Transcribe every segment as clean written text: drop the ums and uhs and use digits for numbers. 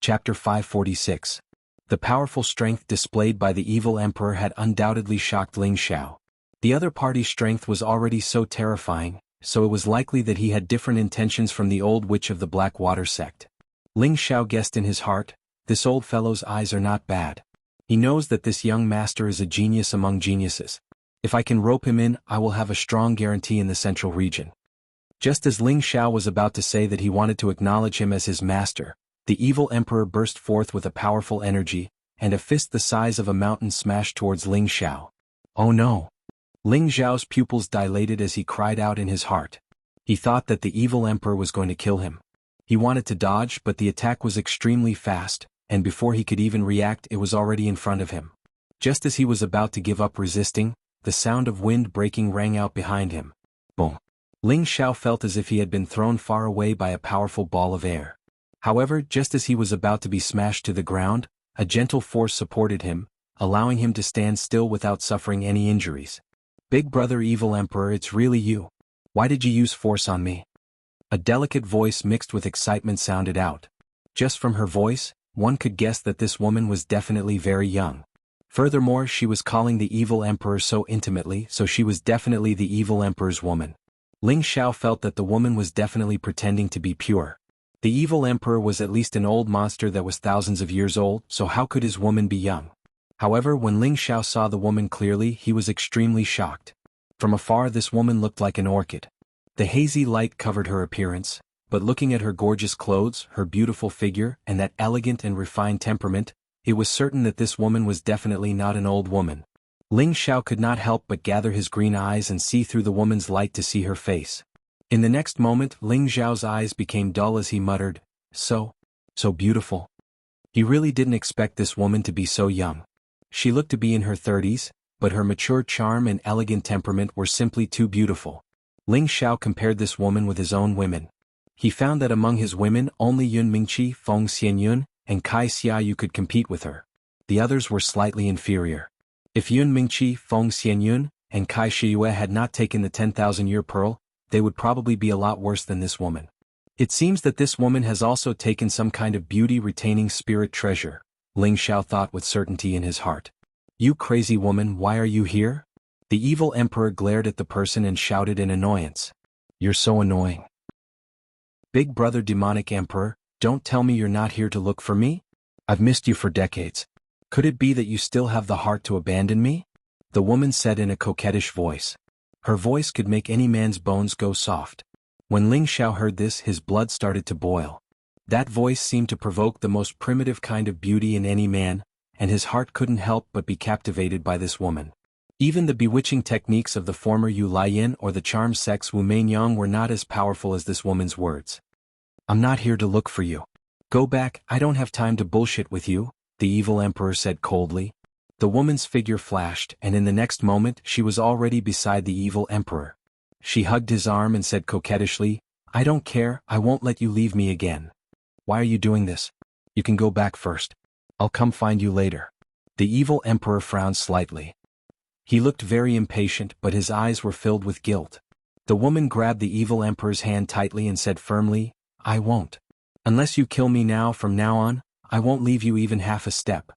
Chapter 546. The powerful strength displayed by the evil emperor had undoubtedly shocked Ling Xiao. The other party's strength was already so terrifying, so it was likely that he had different intentions from the old witch of the Black Water sect. Ling Xiao guessed in his heart, this old fellow's eyes are not bad. He knows that this young master is a genius among geniuses. If I can rope him in, I will have a strong guarantee in the central region. Just as Ling Xiao was about to say that he wanted to acknowledge him as his master, the evil emperor burst forth with a powerful energy, and a fist the size of a mountain smashed towards Ling Xiao. Oh no! Ling Xiao's pupils dilated as he cried out in his heart. He thought that the evil emperor was going to kill him. He wanted to dodge, but the attack was extremely fast, and before he could even react it was already in front of him. Just as he was about to give up resisting, the sound of wind breaking rang out behind him. Boom! Ling Xiao felt as if he had been thrown far away by a powerful ball of air. However, just as he was about to be smashed to the ground, a gentle force supported him, allowing him to stand still without suffering any injuries. Big brother evil emperor, it's really you. Why did you use force on me? A delicate voice mixed with excitement sounded out. Just from her voice, one could guess that this woman was definitely very young. Furthermore, she was calling the evil emperor so intimately, so she was definitely the evil emperor's woman. Ling Xiao felt that the woman was definitely pretending to be pure. The evil emperor was at least an old monster that was thousands of years old, so how could his woman be young? However, when Ling Xiao saw the woman clearly, he was extremely shocked. From afar this woman looked like an orchid. The hazy light covered her appearance, but looking at her gorgeous clothes, her beautiful figure, and that elegant and refined temperament, it was certain that this woman was definitely not an old woman. Ling Xiao could not help but gather his green eyes and see through the woman's light to see her face. In the next moment, Ling Xiao's eyes became dull as he muttered, so beautiful. He really didn't expect this woman to be so young. She looked to be in her 30s, but her mature charm and elegant temperament were simply too beautiful. Ling Xiao compared this woman with his own women. He found that among his women only Yun Mingqi, Feng Xianyun, and Kai Xiaoyu could compete with her. The others were slightly inferior. If Yun Mingqi, Feng Xianyun, and Kai Xiaoyu had not taken the 10,000-year pearl, they would probably be a lot worse than this woman. It seems that this woman has also taken some kind of beauty-retaining spirit treasure, Ling Xiao thought with certainty in his heart. You crazy woman, why are you here? The evil emperor glared at the person and shouted in annoyance. You're so annoying. Big brother demonic emperor, don't tell me you're not here to look for me? I've missed you for decades. Could it be that you still have the heart to abandon me? The woman said in a coquettish voice. Her voice could make any man's bones go soft. When Ling Xiao heard this, his blood started to boil. That voice seemed to provoke the most primitive kind of beauty in any man, and his heart couldn't help but be captivated by this woman. Even the bewitching techniques of the former Yu Laiyan or the charmed sex Wu Meinyang were not as powerful as this woman's words. I'm not here to look for you. Go back, I don't have time to bullshit with you, the evil emperor said coldly. The woman's figure flashed, and in the next moment she was already beside the evil emperor. She hugged his arm and said coquettishly, I don't care, I won't let you leave me again. Why are you doing this? You can go back first. I'll come find you later. The evil emperor frowned slightly. He looked very impatient, but his eyes were filled with guilt. The woman grabbed the evil emperor's hand tightly and said firmly, I won't. Unless you kill me now, from now on, I won't leave you even half a step.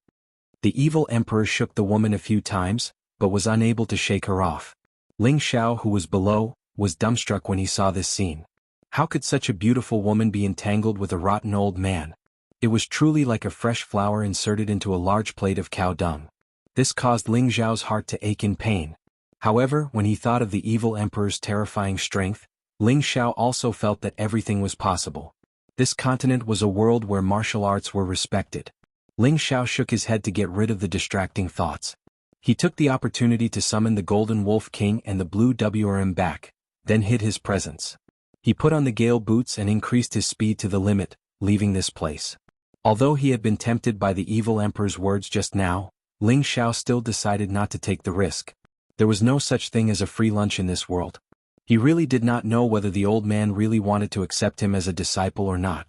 The evil emperor shook the woman a few times, but was unable to shake her off. Ling Xiao, who was below, was dumbstruck when he saw this scene. How could such a beautiful woman be entangled with a rotten old man? It was truly like a fresh flower inserted into a large plate of cow dung. This caused Ling Xiao's heart to ache in pain. However, when he thought of the evil emperor's terrifying strength, Ling Xiao also felt that everything was possible. This continent was a world where martial arts were respected. Ling Xiao shook his head to get rid of the distracting thoughts. He took the opportunity to summon the Golden Wolf King and the Blue WRM back, then hid his presence. He put on the Gale boots and increased his speed to the limit, leaving this place. Although he had been tempted by the evil emperor's words just now, Ling Xiao still decided not to take the risk. There was no such thing as a free lunch in this world. He really did not know whether the old man really wanted to accept him as a disciple or not.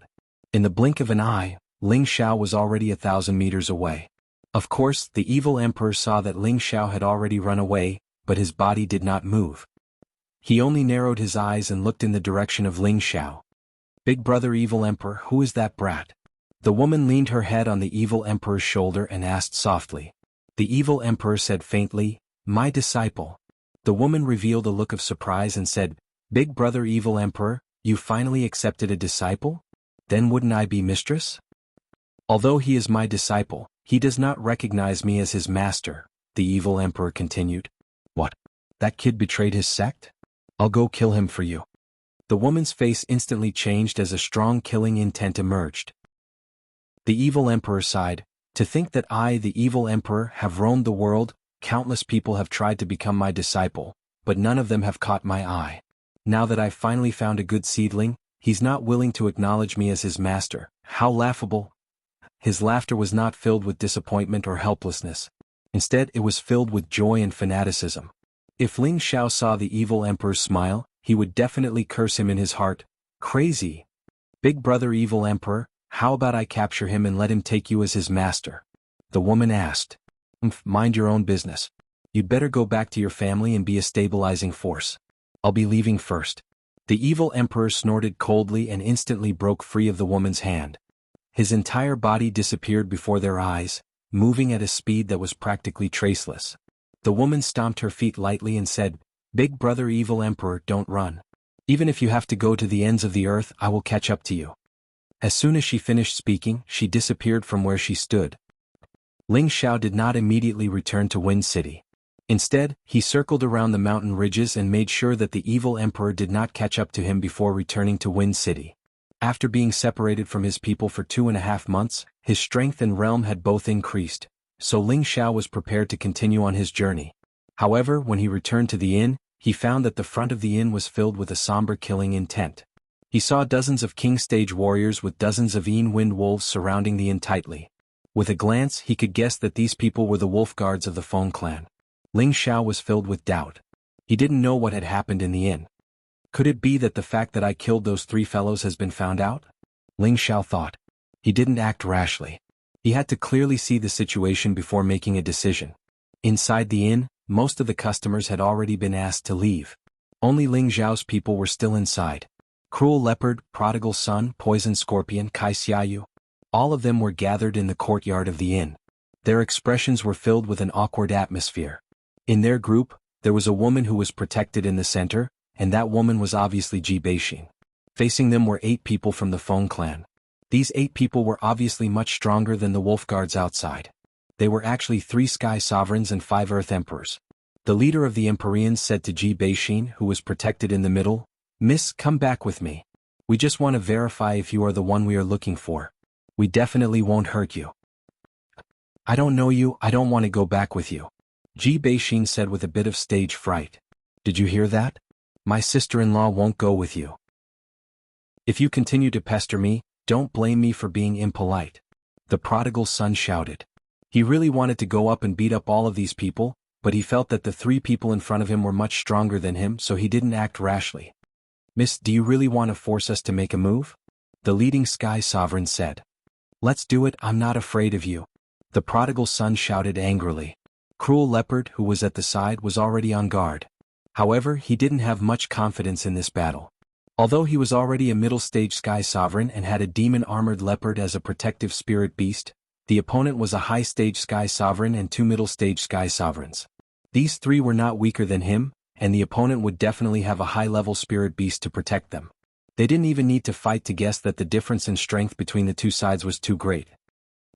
In the blink of an eye, Ling Xiao was already 1,000 meters away. Of course, the evil emperor saw that Ling Xiao had already run away, but his body did not move. He only narrowed his eyes and looked in the direction of Ling Xiao. Big brother evil emperor, who is that brat? The woman leaned her head on the evil emperor's shoulder and asked softly. The evil emperor said faintly, "My disciple." The woman revealed a look of surprise and said, "Big brother evil emperor, you finally accepted a disciple? Then wouldn't I be mistress?" "Although he is my disciple, he does not recognize me as his master," the evil emperor continued. "What? That kid betrayed his sect? I'll go kill him for you." The woman's face instantly changed as a strong killing intent emerged. The evil emperor sighed, "To think that I, the evil emperor, have roamed the world, countless people have tried to become my disciple, but none of them have caught my eye. Now that I've finally found a good seedling, he's not willing to acknowledge me as his master. How laughable." His laughter was not filled with disappointment or helplessness. Instead, it was filled with joy and fanaticism. If Ling Xiao saw the evil emperor's smile, he would definitely curse him in his heart. "Crazy. Big brother evil emperor, how about I capture him and let him take you as his master?" The woman asked. Mind your own business. You'd better go back to your family and be a stabilizing force. I'll be leaving first." The evil emperor snorted coldly and instantly broke free of the woman's hand. His entire body disappeared before their eyes, moving at a speed that was practically traceless. The woman stomped her feet lightly and said, "Big brother evil emperor, don't run. Even if you have to go to the ends of the earth, I will catch up to you." As soon as she finished speaking, she disappeared from where she stood. Ling Xiao did not immediately return to Wind City. Instead, he circled around the mountain ridges and made sure that the evil emperor did not catch up to him before returning to Wind City. After being separated from his people for 2.5 months, his strength and realm had both increased, so Ling Xiao was prepared to continue on his journey. However, when he returned to the inn, he found that the front of the inn was filled with a somber killing intent. He saw dozens of king stage warriors with dozens of wind wolves surrounding the inn tightly. With a glance, he could guess that these people were the wolf guards of the Feng clan. Ling Xiao was filled with doubt. He didn't know what had happened in the inn. Could it be that the fact that I killed those 3 fellows has been found out? Ling Xiao thought. He didn't act rashly. He had to clearly see the situation before making a decision. Inside the inn, most of the customers had already been asked to leave. Only Ling Xiao's people were still inside. Cruel Leopard, Prodigal Son, Poison Scorpion, Kai Xiaoyu. All of them were gathered in the courtyard of the inn. Their expressions were filled with an awkward atmosphere. In their group, there was a woman who was protected in the center, and that woman was obviously Ji Beixin. Facing them were 8 people from the Feng clan. These 8 people were obviously much stronger than the wolf guards outside. They were actually 3 sky sovereigns and 5 earth emperors. The leader of the Empyreans said to Ji Beixin, who was protected in the middle, "Miss, come back with me. We just want to verify if you are the one we are looking for. We definitely won't hurt you." "I don't know you, I don't want to go back with you," Ji Beixin said with a bit of stage fright. "Did you hear that? My sister-in-law won't go with you. If you continue to pester me, don't blame me for being impolite," the prodigal son shouted. He really wanted to go up and beat up all of these people, but he felt that the 3 people in front of him were much stronger than him, so he didn't act rashly. "Miss, do you really want to force us to make a move?" the leading sky sovereign said. "Let's do it, I'm not afraid of you," the prodigal son shouted angrily. Cruel Leopard, who was at the side, was already on guard. However, he didn't have much confidence in this battle. Although he was already a middle-stage sky sovereign and had a demon-armored leopard as a protective spirit beast, the opponent was a high-stage sky sovereign and 2 middle-stage sky sovereigns. These 3 were not weaker than him, and the opponent would definitely have a high-level spirit beast to protect them. They didn't even need to fight to guess that the difference in strength between the 2 sides was too great.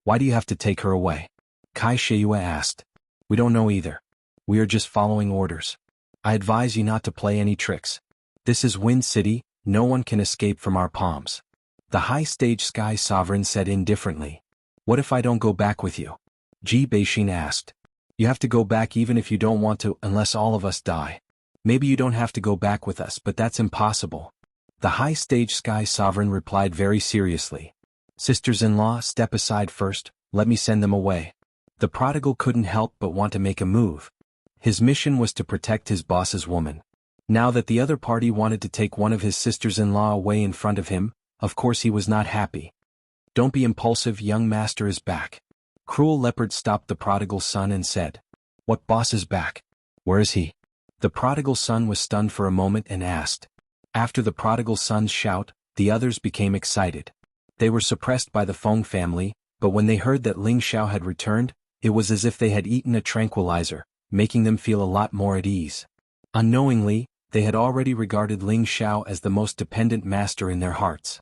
"Why do you have to take her away?" Kai Sheyue asked. "We don't know either. We are just following orders. I advise you not to play any tricks. This is Wind City, no one can escape from our palms," the high-stage sky sovereign said indifferently. "What if I don't go back with you?" Ji Beixin asked. "You have to go back even if you don't want to, unless all of us die. Maybe you don't have to go back with us, but that's impossible," the high-stage sky sovereign replied very seriously. "Sisters-in-law, step aside first, let me send them away." The prodigal couldn't help but want to make a move. His mission was to protect his boss's woman. Now that the other party wanted to take one of his sisters-in-law away in front of him, of course he was not happy. "Don't be impulsive, young master is back." Cruel Leopard stopped the prodigal son and said, "What boss is back? Where is he?" The prodigal son was stunned for a moment and asked. After the prodigal son's shout, the others became excited. They were suppressed by the Feng family, but when they heard that Ling Xiao had returned, it was as if they had eaten a tranquilizer, making them feel a lot more at ease. Unknowingly, they had already regarded Ling Xiao as the most dependent master in their hearts.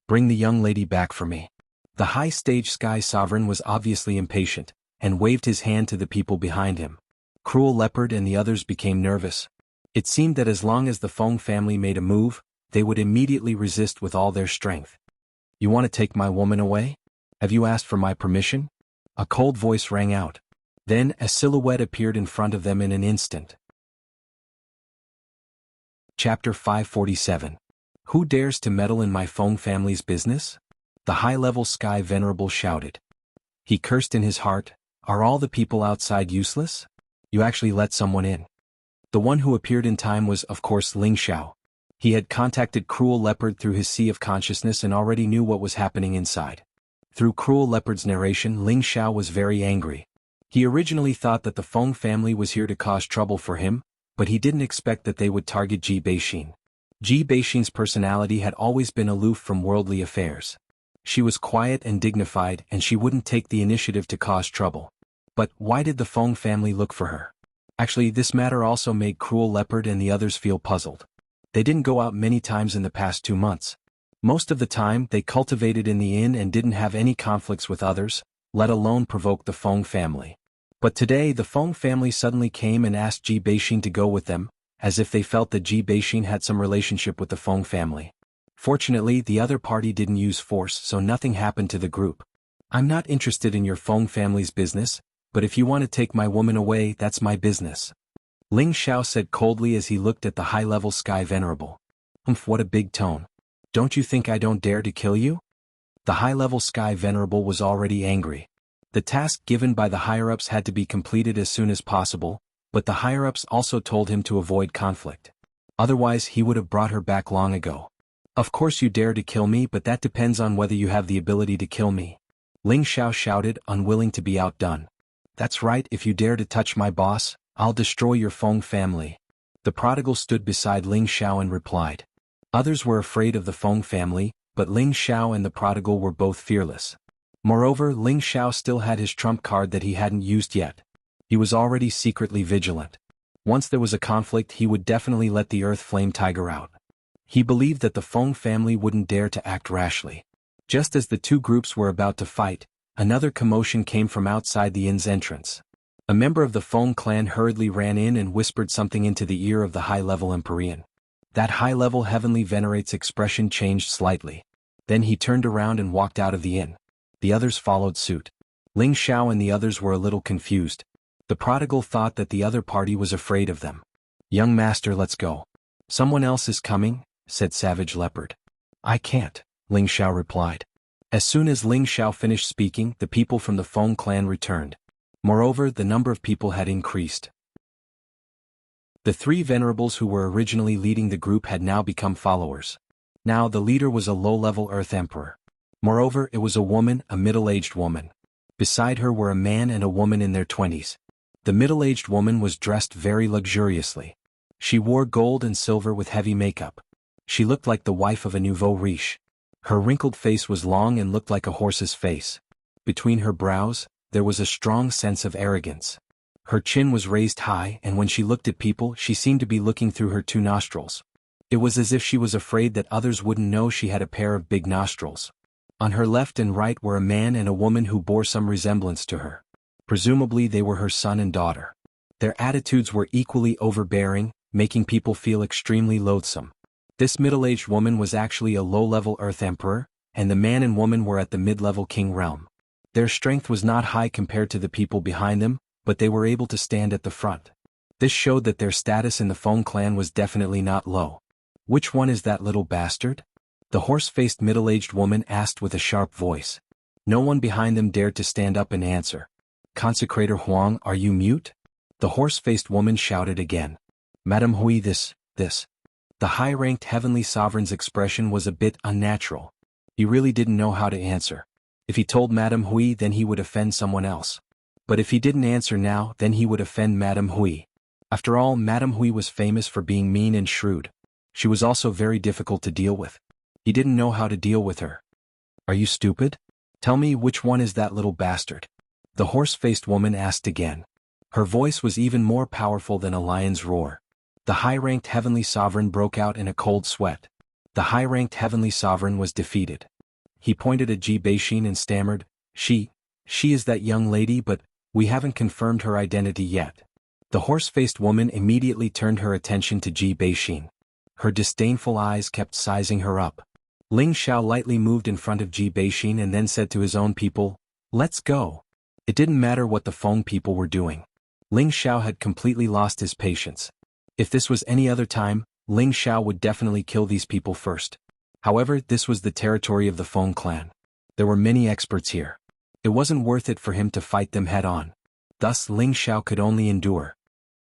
Bring the young lady back for me. The high-stage Sky Sovereign was obviously impatient, and waved his hand to the people behind him. Cruel Leopard and the others became nervous. It seemed that as long as the Feng family made a move, they would immediately resist with all their strength. You want to take my woman away? Have you asked for my permission? A cold voice rang out. Then a silhouette appeared in front of them in an instant. Chapter 547. Who dares to meddle in my Feng family's business? The high-level Sky Venerable shouted. He cursed in his heart, are all the people outside useless? You actually let someone in. The one who appeared in time was, of course, Ling Xiao. He had contacted Cruel Leopard through his Sea of Consciousness and already knew what was happening inside. Through Cruel Leopard's narration, Ling Xiao was very angry. He originally thought that the Feng family was here to cause trouble for him, but he didn't expect that they would target Ji Beixin. Ji Beixin's personality had always been aloof from worldly affairs. She was quiet and dignified, and she wouldn't take the initiative to cause trouble. But why did the Feng family look for her? Actually, this matter also made Cruel Leopard and the others feel puzzled. They didn't go out many times in the past 2 months. Most of the time, they cultivated in the inn and didn't have any conflicts with others, let alone provoke the Feng family. But today the Feng family suddenly came and asked Ji Beixin to go with them, as if they felt that Ji Beixin had some relationship with the Feng family. Fortunately, the other party didn't use force, so nothing happened to the group. I'm not interested in your Feng family's business, but if you want to take my woman away, that's my business. Ling Xiao said coldly as he looked at the high-level Sky Venerable. What a big tone. Don't you think I don't dare to kill you? The high-level Sky Venerable was already angry. The task given by the higher-ups had to be completed as soon as possible, but the higher-ups also told him to avoid conflict. Otherwise he would have brought her back long ago. Of course you dare to kill me, but that depends on whether you have the ability to kill me. Ling Xiao shouted, unwilling to be outdone. That's right, if you dare to touch my boss, I'll destroy your Feng family. The prodigal stood beside Ling Xiao and replied. Others were afraid of the Feng family, but Ling Xiao and the prodigal were both fearless. Moreover, Ling Xiao still had his trump card that he hadn't used yet. He was already secretly vigilant. Once there was a conflict, he would definitely let the Earth Flame Tiger out. He believed that the Feng family wouldn't dare to act rashly. Just as the two groups were about to fight, another commotion came from outside the inn's entrance. A member of the Feng clan hurriedly ran in and whispered something into the ear of the high-level Empyrean. That high-level Heavenly Venerate's expression changed slightly. Then he turned around and walked out of the inn. The others followed suit. Ling Xiao and the others were a little confused. The prodigal thought that the other party was afraid of them. Young master, let's go. Someone else is coming, said Savage Leopard. I can't, Ling Xiao replied. As soon as Ling Xiao finished speaking, the people from the Feng clan returned. Moreover, the number of people had increased. The 3 venerables who were originally leading the group had now become followers. Now the leader was a low-level Earth Emperor. Moreover, it was a woman, a middle-aged woman. Beside her were a man and a woman in their 20s. The middle-aged woman was dressed very luxuriously. She wore gold and silver with heavy makeup. She looked like the wife of a nouveau riche. Her wrinkled face was long and looked like a horse's face. Between her brows, there was a strong sense of arrogance. Her chin was raised high, and when she looked at people, she seemed to be looking through her 2 nostrils. It was as if she was afraid that others wouldn't know she had a pair of big nostrils. On her left and right were a man and a woman who bore some resemblance to her. Presumably they were her son and daughter. Their attitudes were equally overbearing, making people feel extremely loathsome. This middle-aged woman was actually a low-level Earth Emperor, and the man and woman were at the mid-level King realm. Their strength was not high compared to the people behind them, but they were able to stand at the front. This showed that their status in the Feng clan was definitely not low. Which one is that little bastard? The horse-faced middle-aged woman asked with a sharp voice. No one behind them dared to stand up and answer. Consecrator Huang, are you mute? The horse-faced woman shouted again. Madame Hui, this. The high-ranked heavenly sovereign's expression was a bit unnatural. He really didn't know how to answer. If he told Madame Hui, then he would offend someone else. But if he didn't answer now, then he would offend Madame Hui. After all, Madame Hui was famous for being mean and shrewd. She was also very difficult to deal with. He didn't know how to deal with her. Are you stupid? Tell me which one is that little bastard? The horse-faced woman asked again. Her voice was even more powerful than a lion's roar. The high-ranked heavenly sovereign broke out in a cold sweat. The high-ranked heavenly sovereign was defeated. He pointed at Ji Bei-shin and stammered, She is that young lady, but we haven't confirmed her identity yet. The horse-faced woman immediately turned her attention to Ji Bei-shin. Her disdainful eyes kept sizing her up. Ling Xiao lightly moved in front of Ji Bei-shin and then said to his own people, Let's go. It didn't matter what the Feng people were doing. Ling Xiao had completely lost his patience. If this was any other time, Ling Xiao would definitely kill these people first. However, this was the territory of the Feng clan. There were many experts here. It wasn't worth it for him to fight them head-on. Thus Ling Xiao could only endure.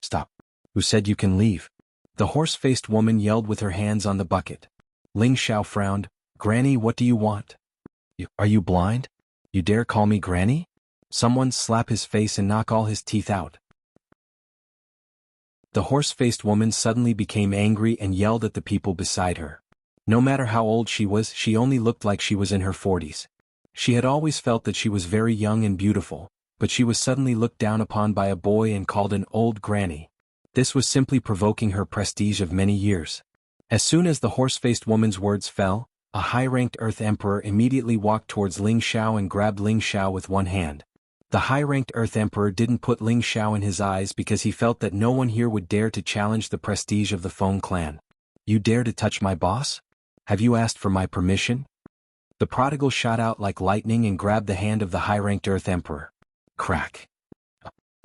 Stop. Who said you can leave? The horse-faced woman yelled with her hands on the bucket. Ling Xiao frowned. Granny, what do you want? Are you blind? You dare call me Granny? Someone slap his face and knock all his teeth out. The horse-faced woman suddenly became angry and yelled at the people beside her. No matter how old she was, she only looked like she was in her 40s. She had always felt that she was very young and beautiful, but she was suddenly looked down upon by a boy and called an old granny. This was simply provoking her prestige of many years. As soon as the horse-faced woman's words fell, a high-ranked Earth Emperor immediately walked towards Ling Xiao and grabbed Ling Xiao with one hand. The high-ranked Earth Emperor didn't put Ling Xiao in his eyes because he felt that no one here would dare to challenge the prestige of the Feng clan. You dare to touch my boss? Have you asked for my permission? The prodigal shot out like lightning and grabbed the hand of the high-ranked Earth Emperor. Crack.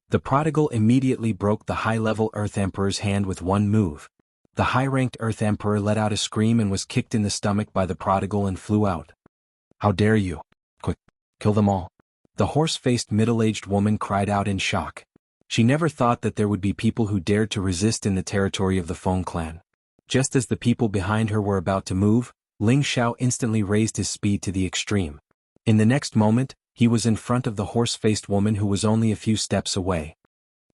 The prodigal immediately broke the high-level Earth Emperor's hand with one move. The high-ranked Earth Emperor let out a scream and was kicked in the stomach by the prodigal and flew out. How dare you? Quick, kill them all. The horse-faced middle-aged woman cried out in shock. She never thought that there would be people who dared to resist in the territory of the Feng clan. Just as the people behind her were about to move, Ling Xiao instantly raised his speed to the extreme. In the next moment, he was in front of the horse-faced woman who was only a few steps away.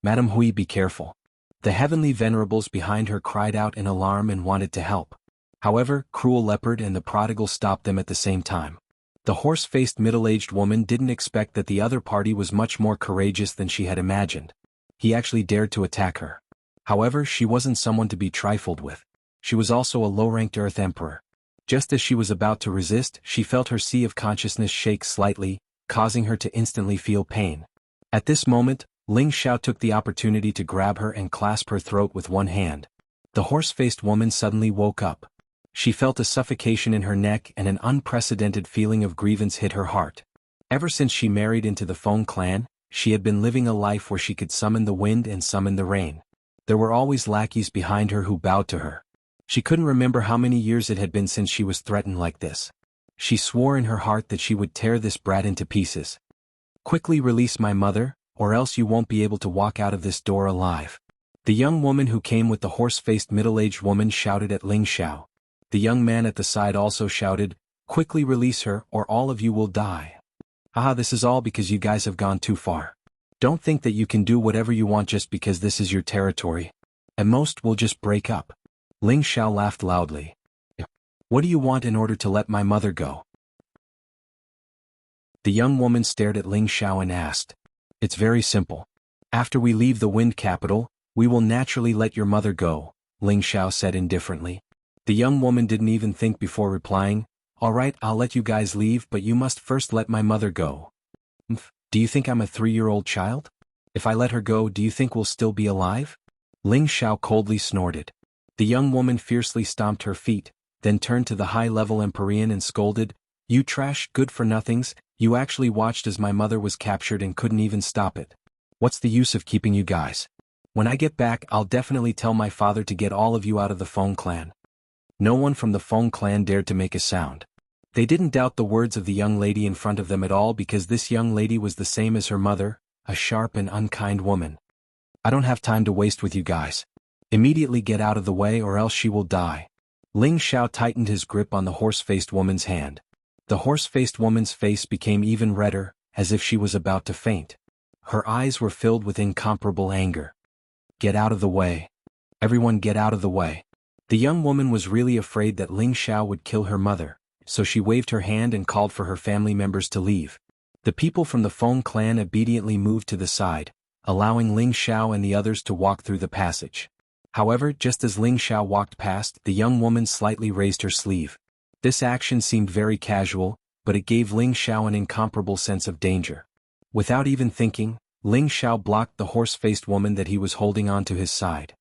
Madame Hui, be careful. The heavenly venerables behind her cried out in alarm and wanted to help. However, Cruel Leopard and the prodigal stopped them at the same time. The horse-faced middle-aged woman didn't expect that the other party was much more courageous than she had imagined. He actually dared to attack her. However, she wasn't someone to be trifled with. She was also a low-ranked Earth Emperor. Just as she was about to resist, she felt her sea of consciousness shake slightly, causing her to instantly feel pain. At this moment, Ling Xiao took the opportunity to grab her and clasp her throat with one hand. The horse-faced woman suddenly woke up. She felt a suffocation in her neck and an unprecedented feeling of grievance hit her heart. Ever since she married into the Feng clan, she had been living a life where she could summon the wind and summon the rain. There were always lackeys behind her who bowed to her. She couldn't remember how many years it had been since she was threatened like this. She swore in her heart that she would tear this brat into pieces. Quickly release my mother, or else you won't be able to walk out of this door alive. The young woman who came with the horse-faced middle-aged woman shouted at Ling Xiao. The young man at the side also shouted, Quickly release her, or all of you will die. Haha, this is all because you guys have gone too far. Don't think that you can do whatever you want just because this is your territory. At most we'll just break up. Ling Xiao laughed loudly. What do you want in order to let my mother go? The young woman stared at Ling Xiao and asked. It's very simple. After we leave the Wind Capital, we will naturally let your mother go, Ling Xiao said indifferently. The young woman didn't even think before replying, Alright, I'll let you guys leave, but you must first let my mother go. Do you think I'm a 3-year-old child? If I let her go, do you think we'll still be alive? Ling Xiao coldly snorted. The young woman fiercely stomped her feet, then turned to the high-level Empyrean and scolded, You trash, good-for-nothings, you actually watched as my mother was captured and couldn't even stop it. What's the use of keeping you guys? When I get back, I'll definitely tell my father to get all of you out of the Feng clan. No one from the Feng clan dared to make a sound. They didn't doubt the words of the young lady in front of them at all because this young lady was the same as her mother, a sharp and unkind woman. I don't have time to waste with you guys. Immediately get out of the way or else she will die. Ling Xiao tightened his grip on the horse-faced woman's hand. The horse-faced woman's face became even redder, as if she was about to faint. Her eyes were filled with incomparable anger. Get out of the way. Everyone get out of the way. The young woman was really afraid that Ling Xiao would kill her mother, so she waved her hand and called for her family members to leave. The people from the Feng clan obediently moved to the side, allowing Ling Xiao and the others to walk through the passage. However, just as Ling Xiao walked past, the young woman slightly raised her sleeve. This action seemed very casual, but it gave Ling Xiao an incomparable sense of danger. Without even thinking, Ling Xiao blocked the horse-faced woman that he was holding onto his side.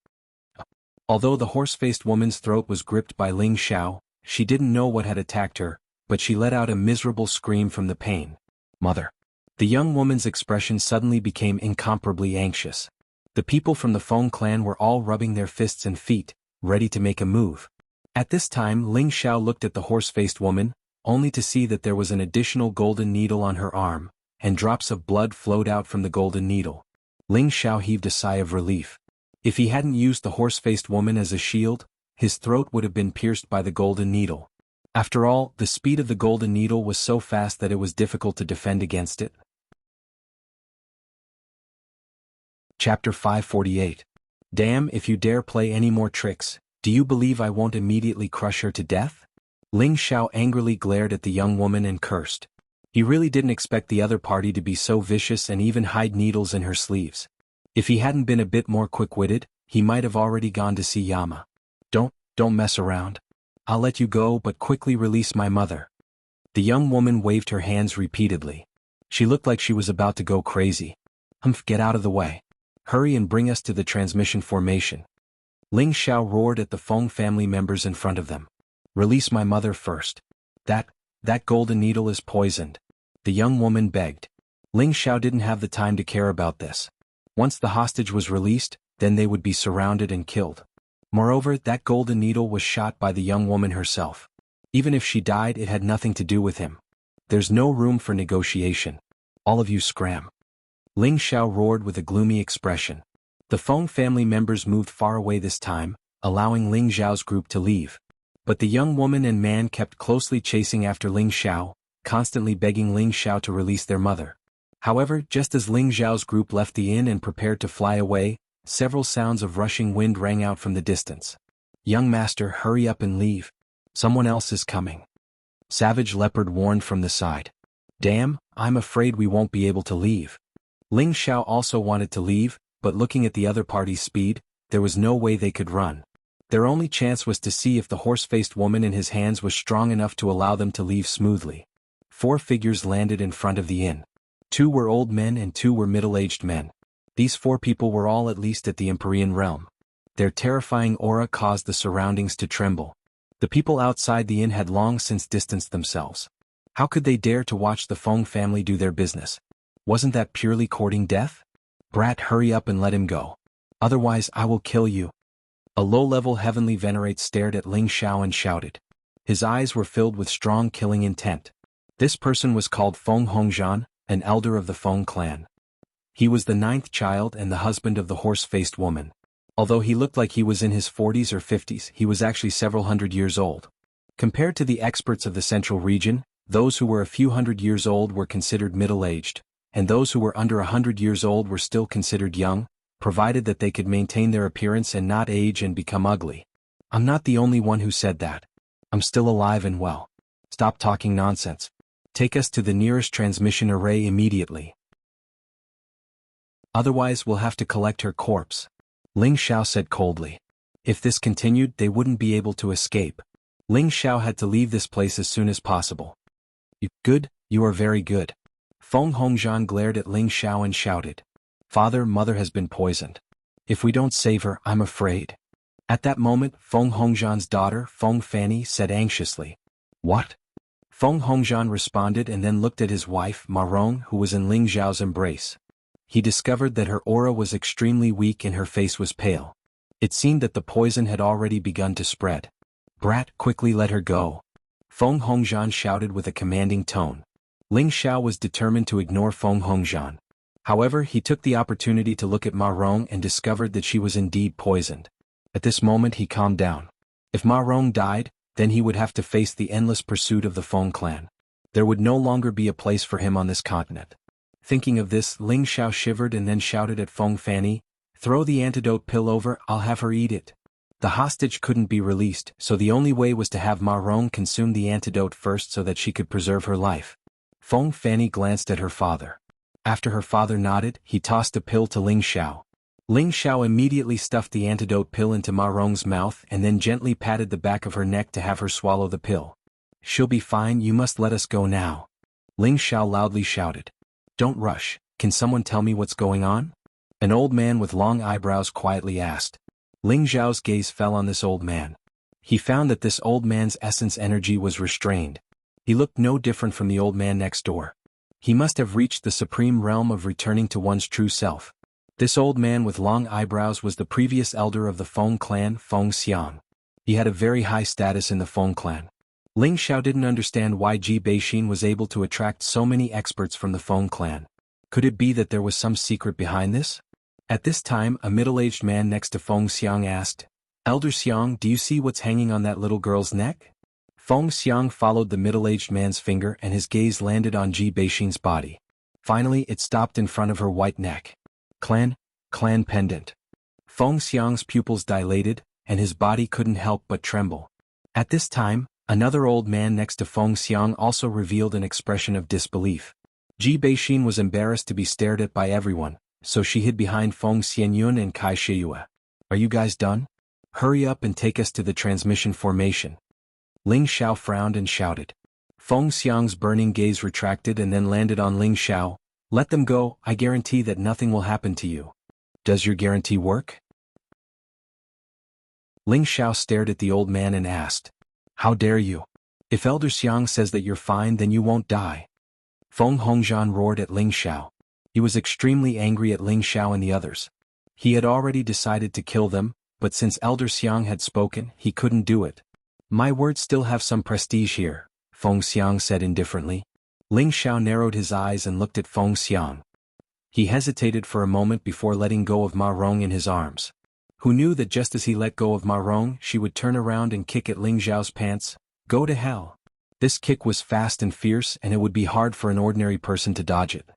Although the horse-faced woman's throat was gripped by Ling Xiao, she didn't know what had attacked her, but she let out a miserable scream from the pain. Mother. The young woman's expression suddenly became incomparably anxious. The people from the Feng clan were all rubbing their fists and feet, ready to make a move. At this time Ling Xiao looked at the horse-faced woman, only to see that there was an additional golden needle on her arm, and drops of blood flowed out from the golden needle. Ling Xiao heaved a sigh of relief. If he hadn't used the horse-faced woman as a shield, his throat would have been pierced by the golden needle. After all, the speed of the golden needle was so fast that it was difficult to defend against it. Chapter 548. Damn, if you dare play any more tricks, do you believe I won't immediately crush her to death? Ling Xiao angrily glared at the young woman and cursed. He really didn't expect the other party to be so vicious and even hide needles in her sleeves. If he hadn't been a bit more quick-witted, he might have already gone to see Yama. Don't mess around. I'll let you go, but quickly release my mother. The young woman waved her hands repeatedly. She looked like she was about to go crazy. Humph, get out of the way. Hurry and bring us to the transmission formation. Ling Xiao roared at the Feng family members in front of them. Release my mother first. That golden needle is poisoned. The young woman begged. Ling Xiao didn't have the time to care about this. Once the hostage was released, then they would be surrounded and killed. Moreover, that golden needle was shot by the young woman herself. Even if she died, it had nothing to do with him. There's no room for negotiation. All of you scram. Ling Xiao roared with a gloomy expression. The Feng family members moved far away this time, allowing Ling Xiao's group to leave. But the young woman and man kept closely chasing after Ling Xiao, constantly begging Ling Xiao to release their mother. However, just as Ling Xiao's group left the inn and prepared to fly away, several sounds of rushing wind rang out from the distance. Young master, hurry up and leave. Someone else is coming. Savage Leopard warned from the side. Damn, I'm afraid we won't be able to leave. Ling Xiao also wanted to leave, but looking at the other party's speed, there was no way they could run. Their only chance was to see if the horse-faced woman in his hands was strong enough to allow them to leave smoothly. 4 figures landed in front of the inn. 2 were old men and 2 were middle-aged men. These 4 people were all at least at the Empyrean realm. Their terrifying aura caused the surroundings to tremble. The people outside the inn had long since distanced themselves. How could they dare to watch the Feng family do their business? Wasn't that purely courting death? Brat, hurry up and let him go. Otherwise I will kill you. A low-level heavenly venerate stared at Ling Xiao and shouted. His eyes were filled with strong killing intent. This person was called Feng Hongzhan, an elder of the Feng clan. He was the 9th child and the husband of the horse-faced woman. Although he looked like he was in his 40s or 50s, he was actually several hundred years old. Compared to the experts of the central region, those who were a few hundred years old were considered middle-aged, and those who were under 100 years old were still considered young, provided that they could maintain their appearance and not age and become ugly. I'm not the only one who said that. I'm still alive and well. Stop talking nonsense. Take us to the nearest transmission array immediately. Otherwise we'll have to collect her corpse. Ling Xiao said coldly. If this continued, they wouldn't be able to escape. Ling Xiao had to leave this place as soon as possible. Good, you are very good. Feng Hongzhan glared at Ling Xiao and shouted. Father, mother has been poisoned. If we don't save her, I'm afraid. At that moment, Feng Hongzhan's daughter, Feng Fanny, said anxiously. What? Feng Hongzhan responded and then looked at his wife, Ma Rong, who was in Ling Xiao's embrace. He discovered that her aura was extremely weak and her face was pale. It seemed that the poison had already begun to spread. Brat, quickly let her go. Feng Hongzhan shouted with a commanding tone. Ling Xiao was determined to ignore Feng Hongzhan. However, he took the opportunity to look at Ma Rong and discovered that she was indeed poisoned. At this moment he calmed down. If Ma Rong died, then he would have to face the endless pursuit of the Feng clan. There would no longer be a place for him on this continent. Thinking of this, Ling Xiao shivered and then shouted at Feng Fanny, throw the antidote pill over, I'll have her eat it. The hostage couldn't be released, so the only way was to have Ma Rong consume the antidote first so that she could preserve her life. Feng Fanny glanced at her father. After her father nodded, he tossed a pill to Ling Xiao. Ling Xiao immediately stuffed the antidote pill into Ma Rong's mouth and then gently patted the back of her neck to have her swallow the pill. "She'll be fine, you must let us go now." Ling Xiao loudly shouted. "Don't rush, can someone tell me what's going on?" An old man with long eyebrows quietly asked. Ling Xiao's gaze fell on this old man. He found that this old man's essence energy was restrained. He looked no different from the old man next door. He must have reached the supreme realm of returning to one's true self. This old man with long eyebrows was the previous elder of the Feng clan, Feng Xiang. He had a very high status in the Feng clan. Ling Xiao didn't understand why Ji Beixin was able to attract so many experts from the Feng clan. Could it be that there was some secret behind this? At this time, a middle-aged man next to Feng Xiang asked, "Elder Xiang, do you see what's hanging on that little girl's neck?" Feng Xiang followed the middle-aged man's finger and his gaze landed on Ji Beixin's body. Finally, it stopped in front of her white neck. Clan pendant. Feng Xiang's pupils dilated, and his body couldn't help but tremble. At this time, another old man next to Feng Xiang also revealed an expression of disbelief. Ji Beixin was embarrassed to be stared at by everyone, so she hid behind Feng Xianyun and Kai Shiyue. "Are you guys done? Hurry up and take us to the transmission formation." Ling Xiao frowned and shouted. Feng Xiang's burning gaze retracted and then landed on Ling Xiao. "Let them go, I guarantee that nothing will happen to you." "Does your guarantee work?" Ling Xiao stared at the old man and asked. "How dare you? If Elder Xiang says that you're fine then you won't die." Feng Hongzhan roared at Ling Xiao. He was extremely angry at Ling Xiao and the others. He had already decided to kill them, but since Elder Xiang had spoken, he couldn't do it. "My words still have some prestige here," Feng Xiang said indifferently. Ling Xiao narrowed his eyes and looked at Feng Xiang. He hesitated for a moment before letting go of Ma Rong in his arms. Who knew that just as he let go of Ma Rong, she would turn around and kick at Ling Xiao's pants? Go to hell. This kick was fast and fierce and it would be hard for an ordinary person to dodge it.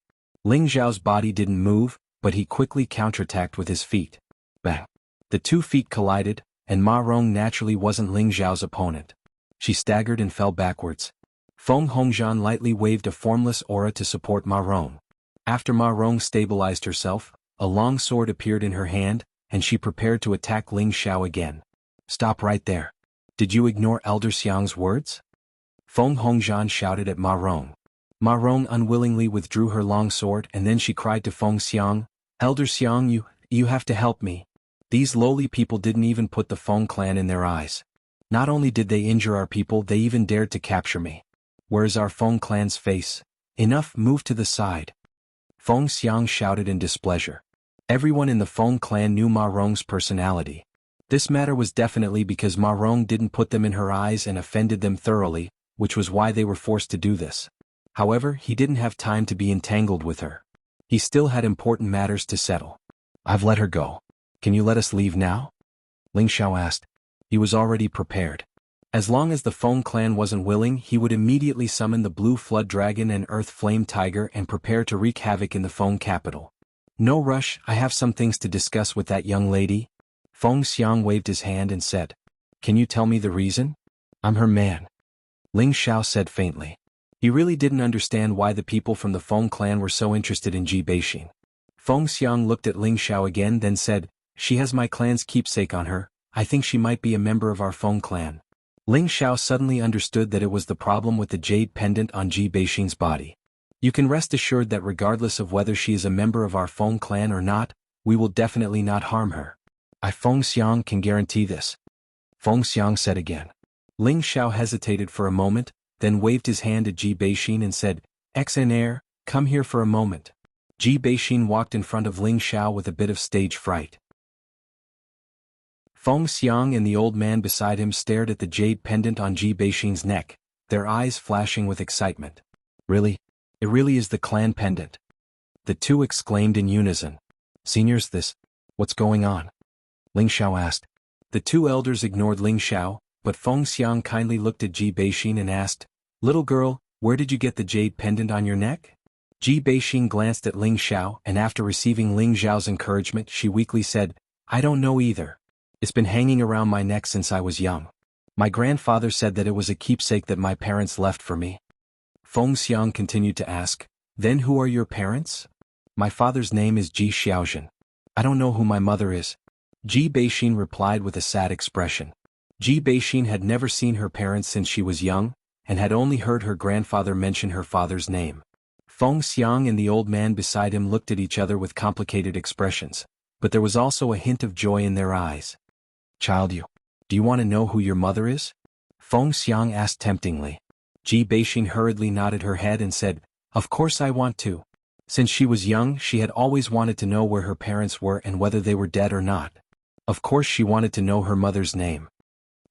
Ling Xiao's body didn't move, but he quickly counterattacked with his feet. Bang! The 2 feet collided, and Ma Rong naturally wasn't Ling Xiao's opponent. She staggered and fell backwards. Feng Hongzhan lightly waved a formless aura to support Ma Rong. After Ma Rong stabilized herself, a long sword appeared in her hand, and she prepared to attack Ling Xiao again. "Stop right there. Did you ignore Elder Xiang's words?" Feng Hongzhan shouted at Ma Rong. Ma Rong unwillingly withdrew her long sword and then she cried to Feng Xiang, "Elder Xiang, you have to help me. These lowly people didn't even put the Feng clan in their eyes. Not only did they injure our people, they even dared to capture me. Where is our Feng clan's face? Enough, move to the side." Feng Xiang shouted in displeasure. Everyone in the Feng clan knew Ma Rong's personality. This matter was definitely because Ma Rong didn't put them in her eyes and offended them thoroughly, which was why they were forced to do this. However, he didn't have time to be entangled with her. He still had important matters to settle. "I've let her go. Can you let us leave now?" Ling Xiao asked. He was already prepared. As long as the Feng clan wasn't willing, he would immediately summon the Blue Flood Dragon and Earth Flame Tiger and prepare to wreak havoc in the Feng capital. "No rush, I have some things to discuss with that young lady." Feng Xiang waved his hand and said. "Can you tell me the reason?" "I'm her man," Ling Xiao said faintly. He really didn't understand why the people from the Feng clan were so interested in Ji Beixin. Feng Xiang looked at Ling Xiao again then said, "She has my clan's keepsake on her, I think she might be a member of our Feng clan." Ling Xiao suddenly understood that it was the problem with the jade pendant on Ji Beixin's body. "You can rest assured that regardless of whether she is a member of our Feng clan or not, we will definitely not harm her. I Feng Xiang can guarantee this," Feng Xiang said again. Ling Xiao hesitated for a moment, then waved his hand at Ji Beixin and said, "Xnr, come here for a moment." Ji Beixin walked in front of Ling Xiao with a bit of stage fright. Feng Xiang and the old man beside him stared at the jade pendant on Ji Beixin's neck, their eyes flashing with excitement. "Really? It really is the clan pendant?" The two exclaimed in unison. "Seniors, what's going on?" Ling Xiao asked. The 2 elders ignored Ling Xiao, but Feng Xiang kindly looked at Ji Beixin and asked, "Little girl, where did you get the jade pendant on your neck?" Ji Beixin glanced at Ling Xiao and after receiving Ling Xiao's encouragement she weakly said, "I don't know either. It's been hanging around my neck since I was young. My grandfather said that it was a keepsake that my parents left for me. Feng Xiang continued to ask, then who are your parents? My father's name is Ji Xiaojun. I don't know who my mother is. Ji Beixin replied with a sad expression. Ji Beixin had never seen her parents since she was young, and had only heard her grandfather mention her father's name. Feng Xiang and the old man beside him looked at each other with complicated expressions, but there was also a hint of joy in their eyes. Child, do you want to know who your mother is? Feng Xiang asked temptingly. Ji Beixin hurriedly nodded her head and said, of course I want to. Since she was young, she had always wanted to know where her parents were and whether they were dead or not. Of course she wanted to know her mother's name.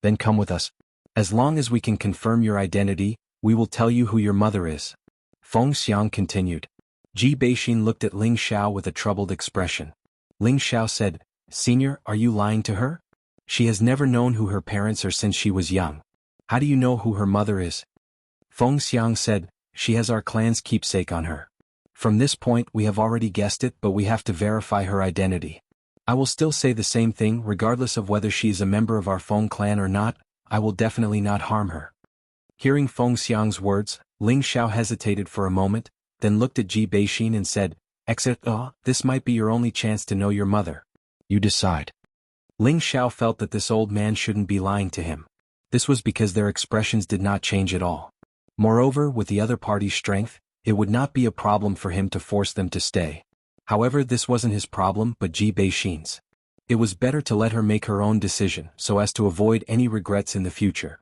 Then come with us. As long as we can confirm your identity, we will tell you who your mother is. Feng Xiang continued. Ji Beixin looked at Ling Xiao with a troubled expression. Ling Xiao said, Senior, are you lying to her? She has never known who her parents are since she was young. How do you know who her mother is? Feng Xiang said, she has our clan's keepsake on her. From this point we have already guessed it, but we have to verify her identity. I will still say the same thing regardless of whether she is a member of our Feng clan or not. I will definitely not harm her. Hearing Feng Xiang's words, Ling Xiao hesitated for a moment, then looked at Ji Beixin and said, this might be your only chance to know your mother. You decide. Ling Xiao felt that this old man shouldn't be lying to him. This was because their expressions did not change at all. Moreover, with the other party's strength, it would not be a problem for him to force them to stay. However, this wasn't his problem but Ji Beixin's. It was better to let her make her own decision so as to avoid any regrets in the future.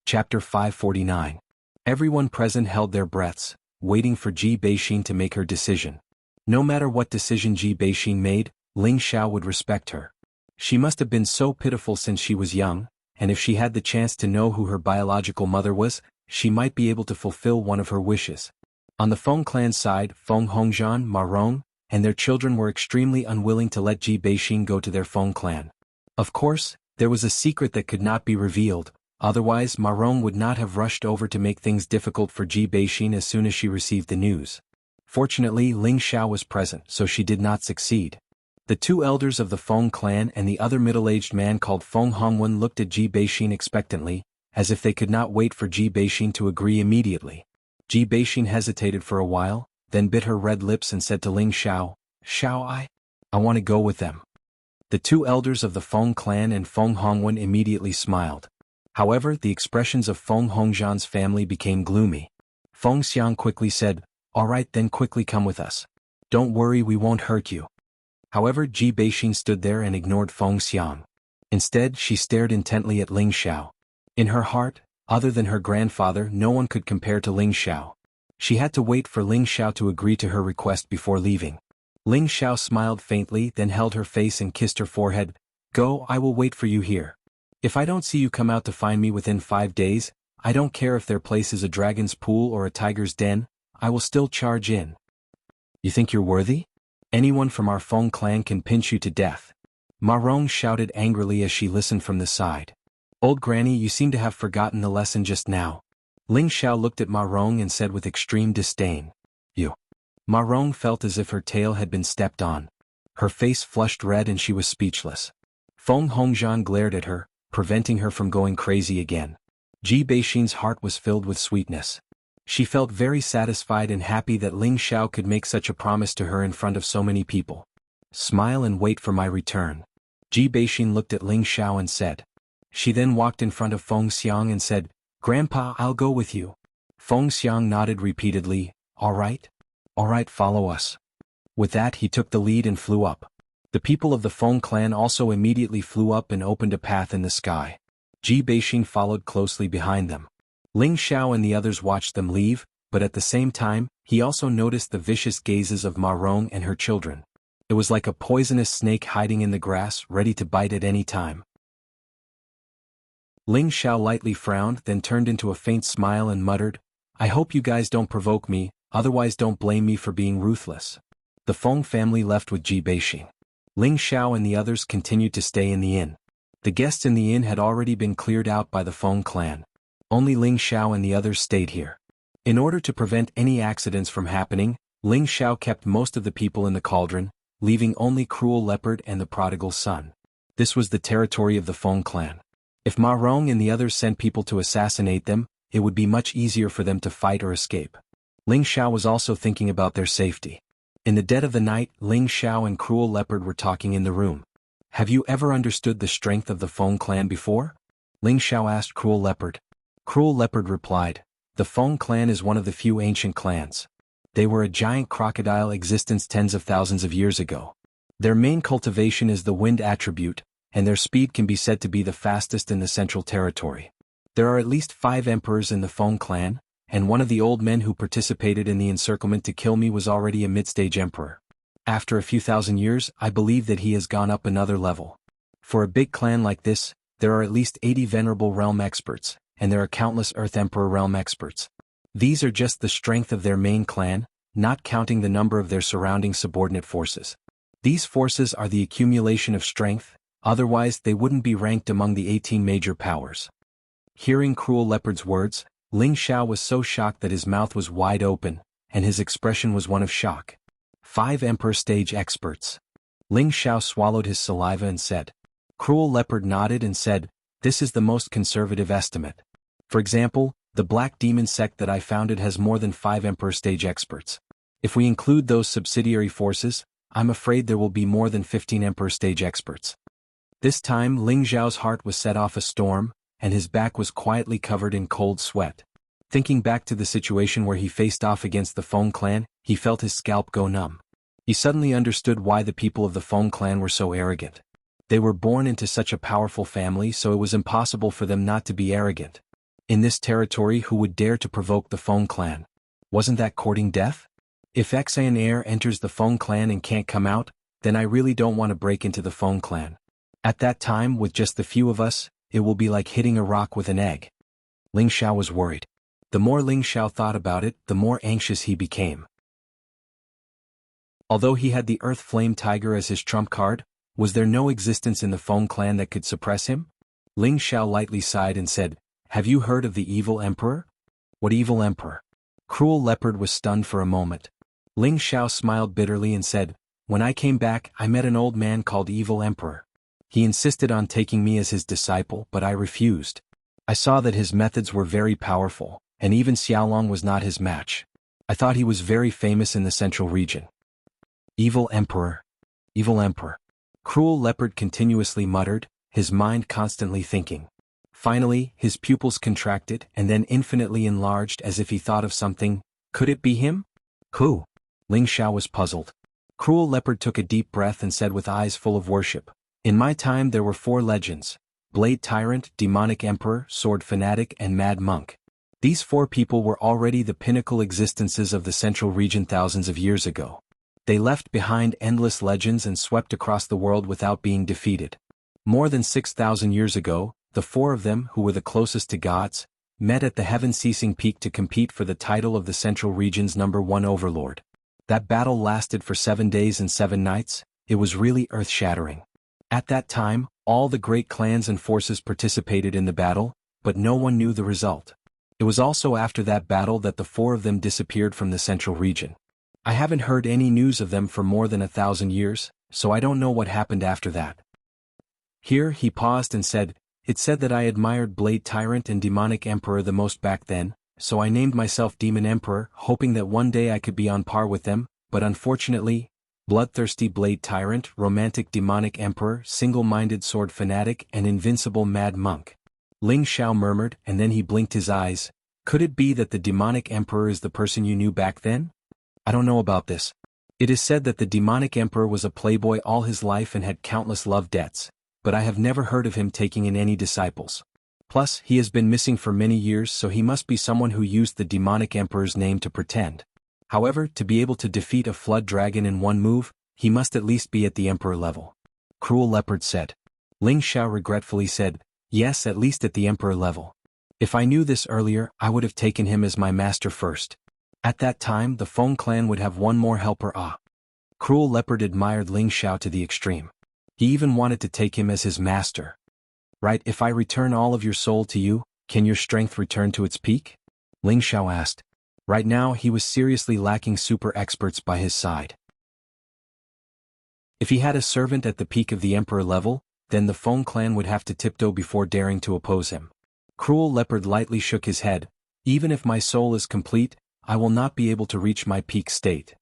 Chapter 549. Everyone present held their breaths, waiting for Ji Beixin to make her decision. No matter what decision Ji Beixin made, Ling Xiao would respect her. She must have been so pitiful since she was young, and if she had the chance to know who her biological mother was, she might be able to fulfill one of her wishes. On the Feng clan side, Feng Hongzhan, Ma Rong, and their children were extremely unwilling to let Ji Beixin go to their Feng clan. Of course, there was a secret that could not be revealed, otherwise Ma Rong would not have rushed over to make things difficult for Ji Beixin as soon as she received the news. Fortunately, Ling Xiao was present, so she did not succeed. The two elders of the Feng clan and the other middle-aged man called Feng Hongwen looked at Ji Beixin expectantly, as if they could not wait for Ji Beixin to agree immediately. Ji Beixin hesitated for a while, then bit her red lips and said to Ling Xiao, I want to go with them. The two elders of the Feng clan and Feng Hongwen immediately smiled. However, the expressions of Feng Hongzhan's family became gloomy. Feng Xiang quickly said, all right then, quickly come with us. Don't worry, we won't hurt you. However, Ji Beixin stood there and ignored Feng Xiang. Instead, she stared intently at Ling Xiao. In her heart, other than her grandfather, no one could compare to Ling Xiao. She had to wait for Ling Xiao to agree to her request before leaving. Ling Xiao smiled faintly, then held her face and kissed her forehead. Go, I will wait for you here. If I don't see you come out to find me within 5 days, I don't care if their place is a dragon's pool or a tiger's den, I will still charge in. You think you're worthy? Anyone from our Feng clan can pinch you to death. Ma Rong shouted angrily as she listened from the side. Old Granny, you seem to have forgotten the lesson just now. Ling Xiao looked at Ma Rong and said with extreme disdain. You. Ma Rong felt as if her tail had been stepped on. Her face flushed red and she was speechless. Feng Hongzhan glared at her, preventing her from going crazy again. Ji Beixin's heart was filled with sweetness. She felt very satisfied and happy that Ling Xiao could make such a promise to her in front of so many people. Smile and wait for my return. Ji Beixin looked at Ling Xiao and said. She then walked in front of Feng Xiang and said, Grandpa, I'll go with you. Feng Xiang nodded repeatedly, all right, follow us. With that he took the lead and flew up. The people of the Feng clan also immediately flew up and opened a path in the sky. Ji Beixin followed closely behind them. Ling Xiao and the others watched them leave, but at the same time, he also noticed the vicious gazes of Ma Rong and her children. It was like a poisonous snake hiding in the grass, ready to bite at any time. Ling Xiao lightly frowned, then turned into a faint smile and muttered, I hope you guys don't provoke me, otherwise don't blame me for being ruthless. The Feng family left with Ji Beixin. Ling Xiao and the others continued to stay in the inn. The guests in the inn had already been cleared out by the Feng clan. Only Ling Xiao and the others stayed here. In order to prevent any accidents from happening, Ling Xiao kept most of the people in the cauldron, leaving only Cruel Leopard and the prodigal son. This was the territory of the Feng clan. If Ma Rong and the others sent people to assassinate them, it would be much easier for them to fight or escape. Ling Xiao was also thinking about their safety. In the dead of the night, Ling Xiao and Cruel Leopard were talking in the room. Have you ever understood the strength of the Feng clan before? Ling Xiao asked Cruel Leopard. Cruel Leopard replied, the Feng clan is one of the few ancient clans. They were a giant crocodile existence tens of thousands of years ago. Their main cultivation is the wind attribute, and their speed can be said to be the fastest in the Central Territory. There are at least 5 emperors in the Feng clan, and one of the old men who participated in the encirclement to kill me was already a mid-stage emperor. After a few thousand years, I believe that he has gone up another level. For a big clan like this, there are at least 80 venerable realm experts, and there are countless Earth Emperor realm experts. These are just the strength of their main clan, not counting the number of their surrounding subordinate forces. These forces are the accumulation of strength, otherwise they wouldn't be ranked among the 18 major powers. Hearing Cruel Leopard's words, Ling Xiao was so shocked that his mouth was wide open, and his expression was one of shock. 5 Emperor stage experts. Ling Xiao swallowed his saliva and said. Cruel Leopard nodded and said, this is the most conservative estimate. For example, the Black Demon sect that I founded has more than 5 Emperor stage experts. If we include those subsidiary forces, I'm afraid there will be more than 15 Emperor stage experts. This time Ling Xiao's heart was set off a storm, and his back was quietly covered in cold sweat. Thinking back to the situation where he faced off against the Feng clan, he felt his scalp go numb. He suddenly understood why the people of the Feng clan were so arrogant. They were born into such a powerful family, so it was impossible for them not to be arrogant. In this territory, who would dare to provoke the Feng clan? Wasn't that courting death? If Xian heir enters the Feng clan and can't come out, then I really don't want to break into the Feng clan. At that time, with just the few of us, it will be like hitting a rock with an egg. Ling Xiao was worried. The more Ling Xiao thought about it, the more anxious he became. Although he had the Earth Flame Tiger as his trump card, was there no existence in the Feng clan that could suppress him? Ling Xiao lightly sighed and said, have you heard of the evil emperor? What evil emperor? Cruel Leopard was stunned for a moment. Ling Xiao smiled bitterly and said, when I came back, I met an old man called Evil Emperor. He insisted on taking me as his disciple, but I refused. I saw that his methods were very powerful, and even Xiaolong was not his match. I thought he was very famous in the central region. Evil Emperor. Evil Emperor. Cruel Leopard continuously muttered, his mind constantly thinking. Finally, his pupils contracted and then infinitely enlarged as if he thought of something. Could it be him? Who? Ling Xiao was puzzled. Cruel Leopard took a deep breath and said with eyes full of worship. In my time there were 4 legends: Blade Tyrant, Demonic Emperor, Sword Fanatic, and Mad Monk. These 4 people were already the pinnacle existences of the central region thousands of years ago. They left behind endless legends and swept across the world without being defeated. More than 6,000 years ago, the 4 of them, who were the closest to gods, met at the heaven-ceasing peak to compete for the title of the central region's #1 overlord. That battle lasted for 7 days and 7 nights. It was really earth-shattering. At that time, all the great clans and forces participated in the battle, but no one knew the result. It was also after that battle that the 4 of them disappeared from the central region. I haven't heard any news of them for more than 1,000 years, so I don't know what happened after that. Here he paused and said, it said that I admired Blade Tyrant and Demonic Emperor the most back then, so I named myself Demon Emperor, hoping that one day I could be on par with them, but unfortunately, Bloodthirsty Blade Tyrant, Romantic Demonic Emperor, Single-Minded Sword Fanatic, and Invincible Mad Monk. Ling Xiao murmured, and then he blinked his eyes. Could it be that the Demonic Emperor is the person you knew back then? I don't know about this. It is said that the Demonic Emperor was a playboy all his life and had countless love debts, but I have never heard of him taking in any disciples. Plus, he has been missing for many years, so he must be someone who used the Demonic Emperor's name to pretend. However, to be able to defeat a flood dragon in one move, he must at least be at the Emperor level. Cruel Leopard said. Ling Xiao regretfully said, yes, at least at the Emperor level. If I knew this earlier, I would have taken him as my master first. At that time, the Feng clan would have one more helper. Cruel Leopard admired Ling Xiao to the extreme. He even wanted to take him as his master. Right, if I return all of your soul to you, can your strength return to its peak? Ling Xiao asked. Right now he was seriously lacking super experts by his side. If he had a servant at the peak of the Emperor level, then the Feng clan would have to tiptoe before daring to oppose him. Cruel Leopard lightly shook his head. Even if my soul is complete, I will not be able to reach my peak state.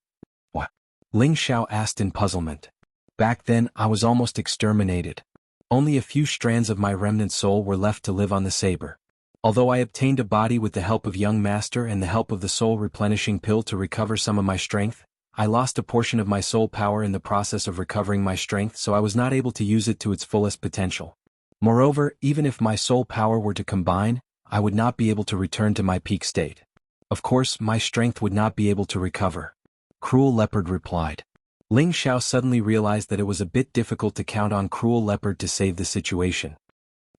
What? Ling Xiao asked in puzzlement. Back then I was almost exterminated. Only a few strands of my remnant soul were left to live on the saber. Although I obtained a body with the help of young master and the help of the soul replenishing pill to recover some of my strength, I lost a portion of my soul power in the process of recovering my strength, so I was not able to use it to its fullest potential. Moreover, even if my soul power were to combine, I would not be able to return to my peak state. Of course, my strength would not be able to recover. Cruel Leopard replied. Ling Xiao suddenly realized that it was a bit difficult to count on Cruel Leopard to save the situation.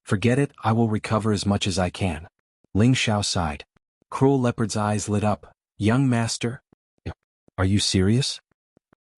Forget it, I will recover as much as I can. Ling Xiao sighed. Cruel Leopard's eyes lit up. Young master? Are you serious?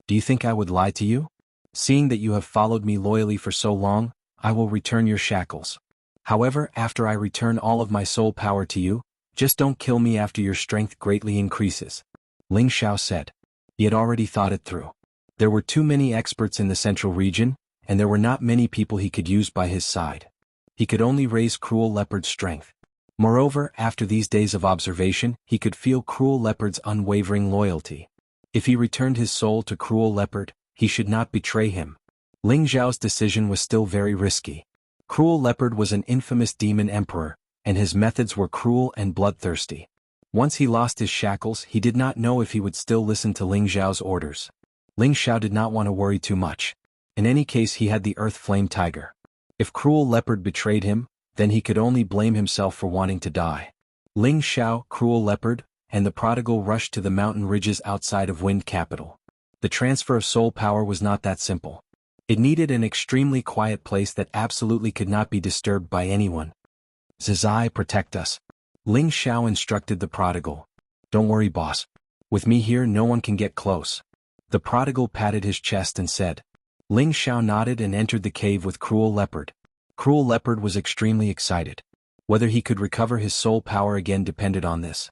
Do you think I would lie to you? Seeing that you have followed me loyally for so long, I will return your shackles. However, after I return all of my soul power to you, just don't kill me after your strength greatly increases. Ling Xiao said. He had already thought it through. There were too many experts in the central region, and there were not many people he could use by his side. He could only raise Cruel Leopard's strength. Moreover, after these days of observation, he could feel Cruel Leopard's unwavering loyalty. If he returned his soul to Cruel Leopard, he should not betray him. Ling Xiao's decision was still very risky. Cruel Leopard was an infamous demon emperor, and his methods were cruel and bloodthirsty. Once he lost his shackles, he did not know if he would still listen to Ling Xiao's orders. Ling Xiao did not want to worry too much. In any case, he had the Earth Flame Tiger. If Cruel Leopard betrayed him, then he could only blame himself for wanting to die. Ling Xiao, Cruel Leopard, and the prodigal rushed to the mountain ridges outside of Wind Capital. The transfer of soul power was not that simple. It needed an extremely quiet place that absolutely could not be disturbed by anyone. Zizai, protect us. Ling Xiao instructed the prodigal. Don't worry, boss. With me here, no one can get close. The prodigal patted his chest and said. Ling Xiao nodded and entered the cave with Cruel Leopard. Cruel Leopard was extremely excited. Whether he could recover his soul power again depended on this.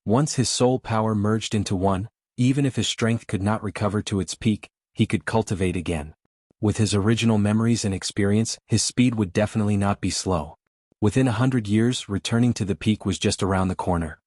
Once his soul power merged into one, even if his strength could not recover to its peak, he could cultivate again. With his original memories and experience, his speed would definitely not be slow. Within 100 years, returning to the peak was just around the corner.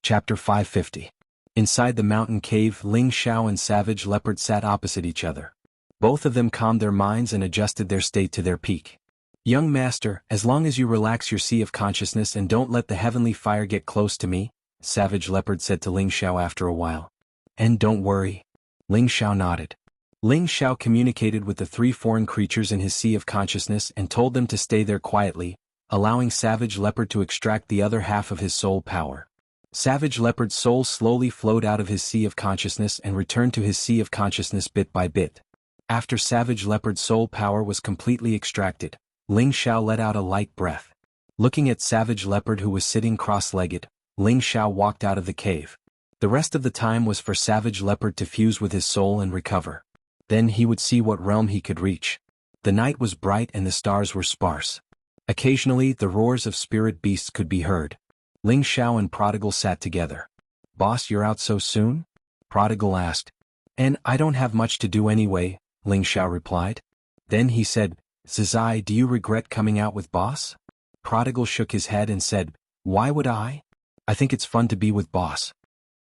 Chapter 550. Inside the mountain cave, Ling Xiao and Savage Leopard sat opposite each other. Both of them calmed their minds and adjusted their state to their peak. Young master, as long as you relax your sea of consciousness and don't let the heavenly fire get close to me, Savage Leopard said to Ling Xiao after a while. And don't worry. Ling Xiao nodded. Ling Xiao communicated with the three foreign creatures in his sea of consciousness and told them to stay there quietly, allowing Savage Leopard to extract the other half of his soul power. Savage Leopard's soul slowly flowed out of his sea of consciousness and returned to his sea of consciousness bit by bit. After Savage Leopard's soul power was completely extracted, Ling Xiao let out a light breath. Looking at Savage Leopard, who was sitting cross-legged, Ling Xiao walked out of the cave. The rest of the time was for Savage Leopard to fuse with his soul and recover. Then he would see what realm he could reach. The night was bright and the stars were sparse. Occasionally, the roars of spirit beasts could be heard. Ling Xiao and Prodigal sat together. Boss, you're out so soon? Prodigal asked. And I don't have much to do anyway, Ling Xiao replied. Then he said, Zizai, do you regret coming out with boss? Prodigal shook his head and said, Why would I? I think it's fun to be with boss.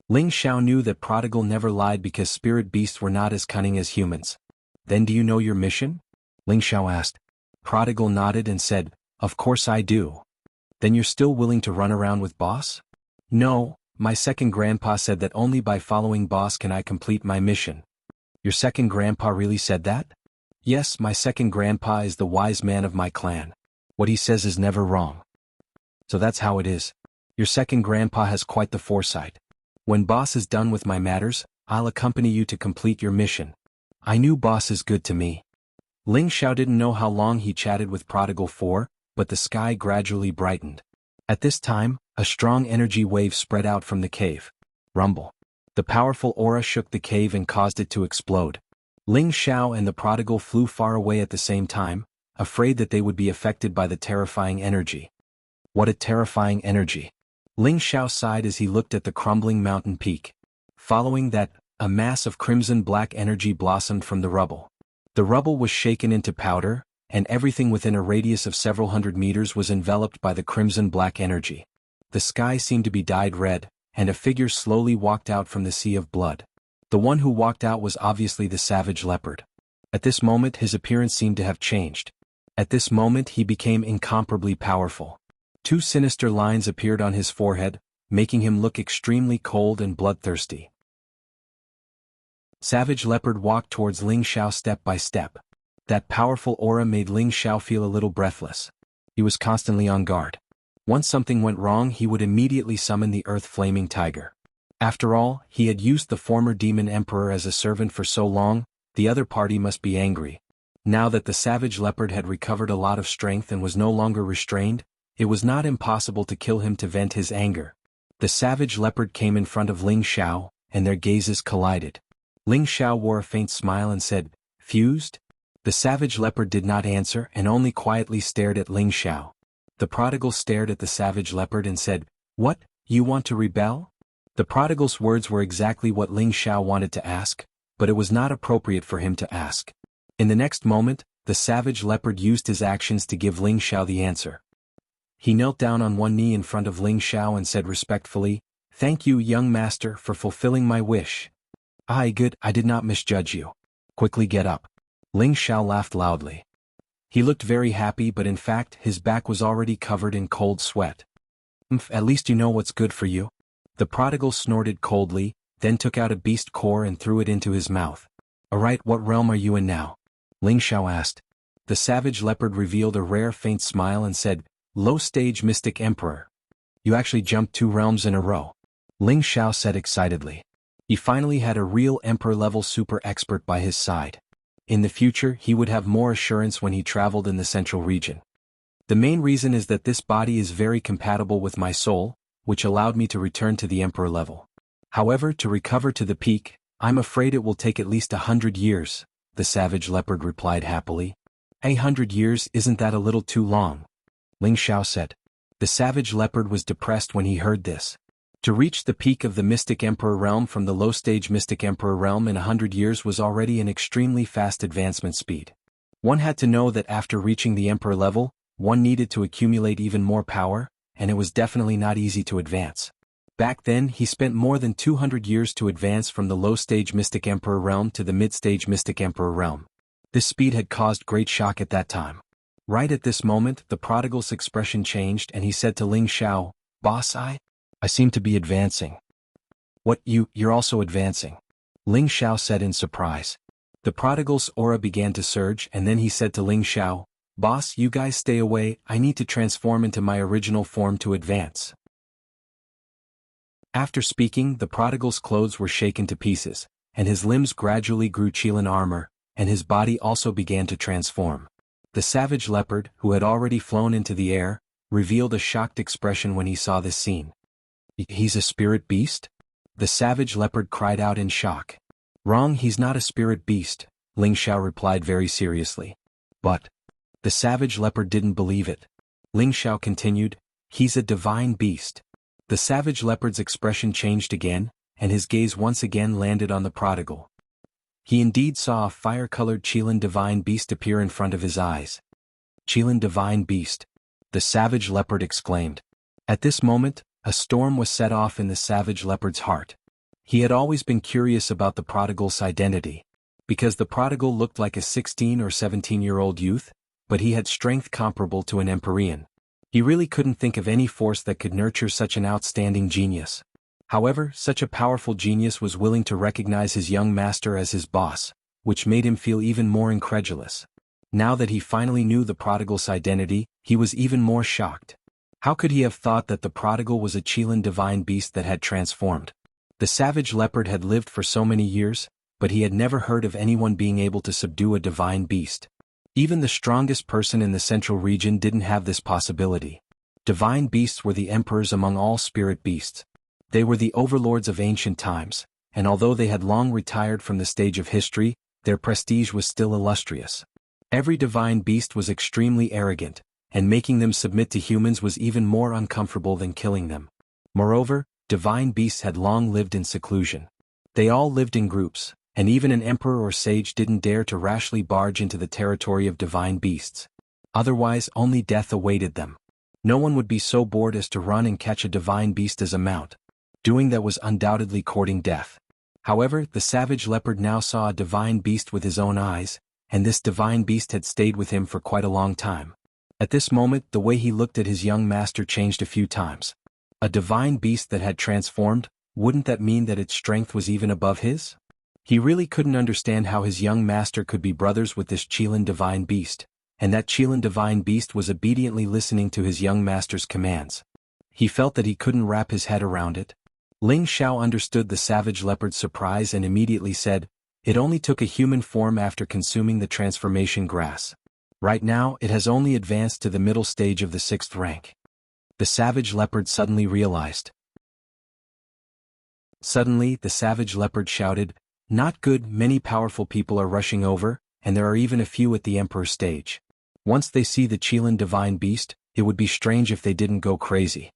Ling Xiao knew that Prodigal never lied because spirit beasts were not as cunning as humans. Then do you know your mission? Ling Xiao asked. Prodigal nodded and said, Of course I do. Then you're still willing to run around with boss? No, my second grandpa said that only by following boss can I complete my mission. Your second grandpa really said that? Yes, my second grandpa is the wise man of my clan. What he says is never wrong. So that's how it is. Your second grandpa has quite the foresight. When boss is done with my matters, I'll accompany you to complete your mission. I knew boss is good to me. Ling Xiao didn't know how long he chatted with Prodigal for, but the sky gradually brightened. At this time, a strong energy wave spread out from the cave. Rumble. The powerful aura shook the cave and caused it to explode. Ling Xiao and the Prodigal flew far away at the same time, afraid that they would be affected by the terrifying energy. What a terrifying energy. Ling Xiao sighed as he looked at the crumbling mountain peak. Following that, a mass of crimson-black energy blossomed from the rubble. The rubble was shaken into powder, and everything within a radius of several hundred meters was enveloped by the crimson-black energy. The sky seemed to be dyed red, and a figure slowly walked out from the sea of blood. The one who walked out was obviously the savage leopard. At this moment his appearance seemed to have changed. At this moment he became incomparably powerful. Two sinister lines appeared on his forehead, making him look extremely cold and bloodthirsty. Savage Leopard walked towards Ling Xiao step by step. That powerful aura made Ling Xiao feel a little breathless. He was constantly on guard. Once something went wrong, he would immediately summon the Earth-Flaming Tiger. After all, he had used the former Demon Emperor as a servant for so long, the other party must be angry. Now that the Savage Leopard had recovered a lot of strength and was no longer restrained, it was not impossible to kill him to vent his anger. The Savage Leopard came in front of Ling Xiao, and their gazes collided. Ling Xiao wore a faint smile and said, "Fused?" The Savage Leopard did not answer and only quietly stared at Ling Xiao. The prodigal stared at the Savage Leopard and said, "What, you want to rebel?" The prodigal's words were exactly what Ling Xiao wanted to ask, but it was not appropriate for him to ask. In the next moment, the Savage Leopard used his actions to give Ling Xiao the answer. He knelt down on one knee in front of Ling Xiao and said respectfully, "Thank you, young master, for fulfilling my wish. Good, I did not misjudge you. Quickly get up." Ling Xiao laughed loudly. He looked very happy, but in fact his back was already covered in cold sweat. At least you know what's good for you." The prodigal snorted coldly, then took out a beast core and threw it into his mouth. "Alright, what realm are you in now?" Ling Xiao asked. The Savage Leopard revealed a rare faint smile and said, "Low-stage Mystic Emperor. You actually jumped 2 realms in a row." Ling Xiao said excitedly. He finally had a real Emperor-level super expert by his side. In the future he would have more assurance when he traveled in the central region. "The main reason is that this body is very compatible with my soul, which allowed me to return to the Emperor level. However, to recover to the peak, I'm afraid it will take at least 100 years, the Savage Leopard replied happily. 100 years, isn't that a little too long?" Ling Xiao said. The Savage Leopard was depressed when he heard this. To reach the peak of the Mystic Emperor realm from the low-stage Mystic Emperor realm in 100 years was already an extremely fast advancement speed. One had to know that after reaching the Emperor level, one needed to accumulate even more power, and it was definitely not easy to advance. Back then he spent more than 200 years to advance from the low-stage Mystic Emperor realm to the mid-stage Mystic Emperor realm. This speed had caused great shock at that time. Right at this moment, the prodigal's expression changed and he said to Ling Xiao, "Boss, I seem to be advancing." "What, you're also advancing?" Ling Xiao said in surprise. The prodigal's aura began to surge and then he said to Ling Xiao, "Boss, you guys stay away, I need to transform into my original form to advance." After speaking, the prodigal's clothes were shaken to pieces, and his limbs gradually grew Qilin armor, and his body also began to transform. The Savage Leopard, who had already flown into the air, revealed a shocked expression when he saw this scene. "He's a spirit beast?" The Savage Leopard cried out in shock. "Wrong, he's not a spirit beast," Ling Xiao replied very seriously. "But..." The Savage Leopard didn't believe it. Ling Xiao continued, "He's a divine beast." The Savage Leopard's expression changed again, and his gaze once again landed on the prodigal. He indeed saw a fire-colored Qilin divine beast appear in front of his eyes. "Qilin divine beast," the Savage Leopard exclaimed. At this moment, a storm was set off in the Savage Leopard's heart. He had always been curious about the prodigal's identity. Because the prodigal looked like a 16 or 17-year-old youth, but he had strength comparable to an Empyrean. He really couldn't think of any force that could nurture such an outstanding genius. However, such a powerful genius was willing to recognize his young master as his boss, which made him feel even more incredulous. Now that he finally knew the prodigal's identity, he was even more shocked. How could he have thought that the prodigal was a Qilin divine beast that had transformed? The Savage Leopard had lived for so many years, but he had never heard of anyone being able to subdue a divine beast. Even the strongest person in the central region didn't have this possibility. Divine beasts were the emperors among all spirit beasts. They were the overlords of ancient times, and although they had long retired from the stage of history, their prestige was still illustrious. Every divine beast was extremely arrogant, and making them submit to humans was even more uncomfortable than killing them. Moreover, divine beasts had long lived in seclusion. They all lived in groups, and even an emperor or sage didn't dare to rashly barge into the territory of divine beasts. Otherwise, only death awaited them. No one would be so bored as to run and catch a divine beast as a mount. Doing that was undoubtedly courting death. However, the savage leopard now saw a divine beast with his own eyes, and this divine beast had stayed with him for quite a long time. At this moment, the way he looked at his young master changed a few times. A divine beast that had transformed, wouldn't that mean that its strength was even above his? He really couldn't understand how his young master could be brothers with this Qilin divine beast, and that Qilin divine beast was obediently listening to his young master's commands. He felt that he couldn't wrap his head around it. Ling Xiao understood the savage leopard's surprise and immediately said, "It only took a human form after consuming the transformation grass. Right now, it has only advanced to the middle stage of the 6th rank." The savage leopard suddenly realized. Suddenly, the savage leopard shouted, "Not good, many powerful people are rushing over, and there are even a few at the emperor stage. Once they see the Qilin divine beast, it would be strange if they didn't go crazy."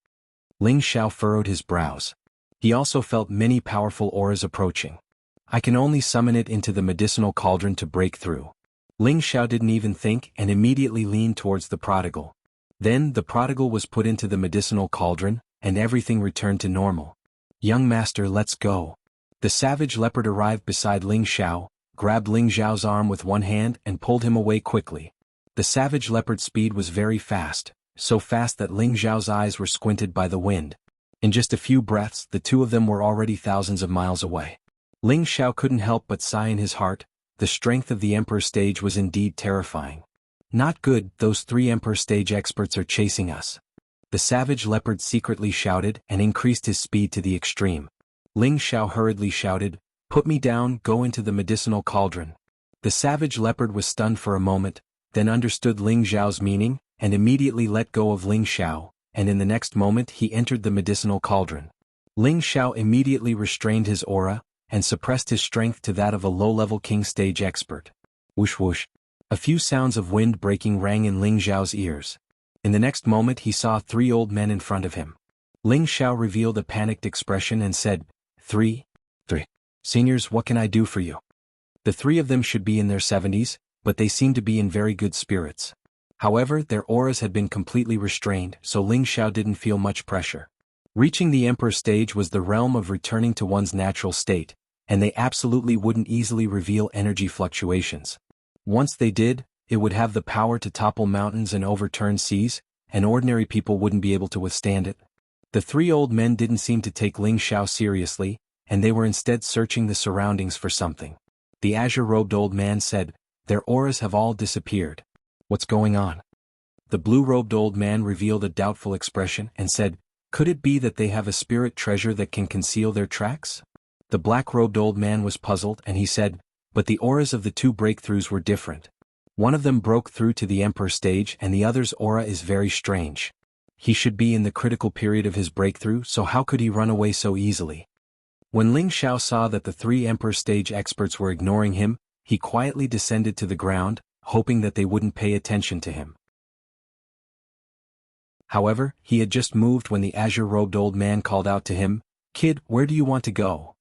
Ling Xiao furrowed his brows. He also felt many powerful auras approaching. "I can only summon it into the medicinal cauldron to break through." Ling Xiao didn't even think and immediately leaned towards the prodigal. Then the prodigal was put into the medicinal cauldron, and everything returned to normal. "Young master, let's go." The savage leopard arrived beside Ling Xiao, grabbed Ling Xiao's arm with one hand and pulled him away quickly. The savage leopard's speed was very fast, so fast that Ling Xiao's eyes were squinted by the wind. In just a few breaths, the two of them were already thousands of miles away. Ling Xiao couldn't help but sigh in his heart. The strength of the Emperor stage was indeed terrifying. "Not good, those 3 Emperor stage experts are chasing us." The savage leopard secretly shouted and increased his speed to the extreme. Ling Xiao hurriedly shouted, "Put me down, go into the medicinal cauldron." The savage leopard was stunned for a moment, then understood Ling Xiao's meaning, and immediately let go of Ling Xiao, and in the next moment he entered the medicinal cauldron. Ling Xiao immediately restrained his aura, and suppressed his strength to that of a low-level king stage expert. Whoosh whoosh. A few sounds of wind breaking rang in Ling Xiao's ears. In the next moment he saw 3 old men in front of him. Ling Xiao revealed a panicked expression and said, Three. Seniors, what can I do for you?" The 3 of them should be in their 70s, but they seemed to be in very good spirits. However, their auras had been completely restrained, so Ling Xiao didn't feel much pressure. Reaching the Emperor stage was the realm of returning to one's natural state, and they absolutely wouldn't easily reveal energy fluctuations. Once they did, it would have the power to topple mountains and overturn seas, and ordinary people wouldn't be able to withstand it. The 3 old men didn't seem to take Ling Xiao seriously, and they were instead searching the surroundings for something. The azure-robed old man said, "Their auras have all disappeared. What's going on?" The blue-robed old man revealed a doubtful expression and said, "Could it be that they have a spirit treasure that can conceal their tracks?" The black-robed old man was puzzled and he said, "But the auras of the 2 breakthroughs were different. One of them broke through to the Emperor stage and the other's aura is very strange. He should be in the critical period of his breakthrough, so how could he run away so easily?" When Ling Xiao saw that the 3 Emperor stage experts were ignoring him, he quietly descended to the ground, hoping that they wouldn't pay attention to him. However, he had just moved when the azure-robed old man called out to him, "Kid, where do you want to go?"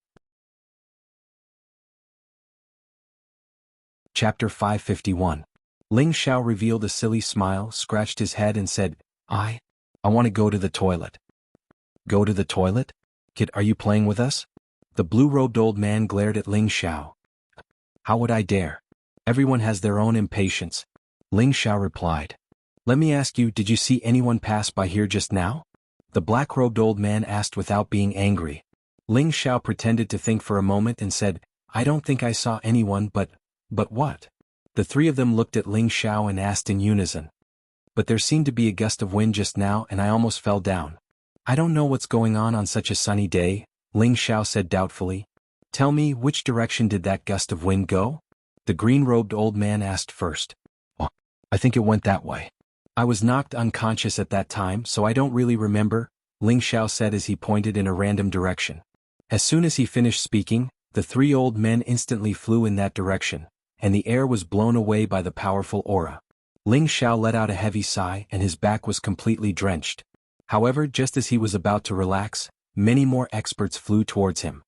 Chapter 551. Ling Xiao revealed a silly smile, scratched his head and said, I want to go to the toilet." "Go to the toilet? Kid, are you playing with us?" The blue-robed old man glared at Ling Xiao. "How would I dare? Everyone has their own impatience." Ling Xiao replied. "Let me ask you, did you see anyone pass by here just now?" The black-robed old man asked without being angry. Ling Xiao pretended to think for a moment and said, "I don't think I saw anyone, but what?" The 3 of them looked at Ling Xiao and asked in unison. "But there seemed to be a gust of wind just now and I almost fell down." "I don't know what's going on such a sunny day," Ling Xiao said doubtfully. "Tell me, which direction did that gust of wind go?" The green-robed old man asked first. "Oh, I think it went that way. I was knocked unconscious at that time, so I don't really remember," Ling Xiao said as he pointed in a random direction. As soon as he finished speaking, the 3 old men instantly flew in that direction, and the air was blown away by the powerful aura. Ling Xiao let out a heavy sigh and his back was completely drenched. However, just as he was about to relax, many more experts flew towards him.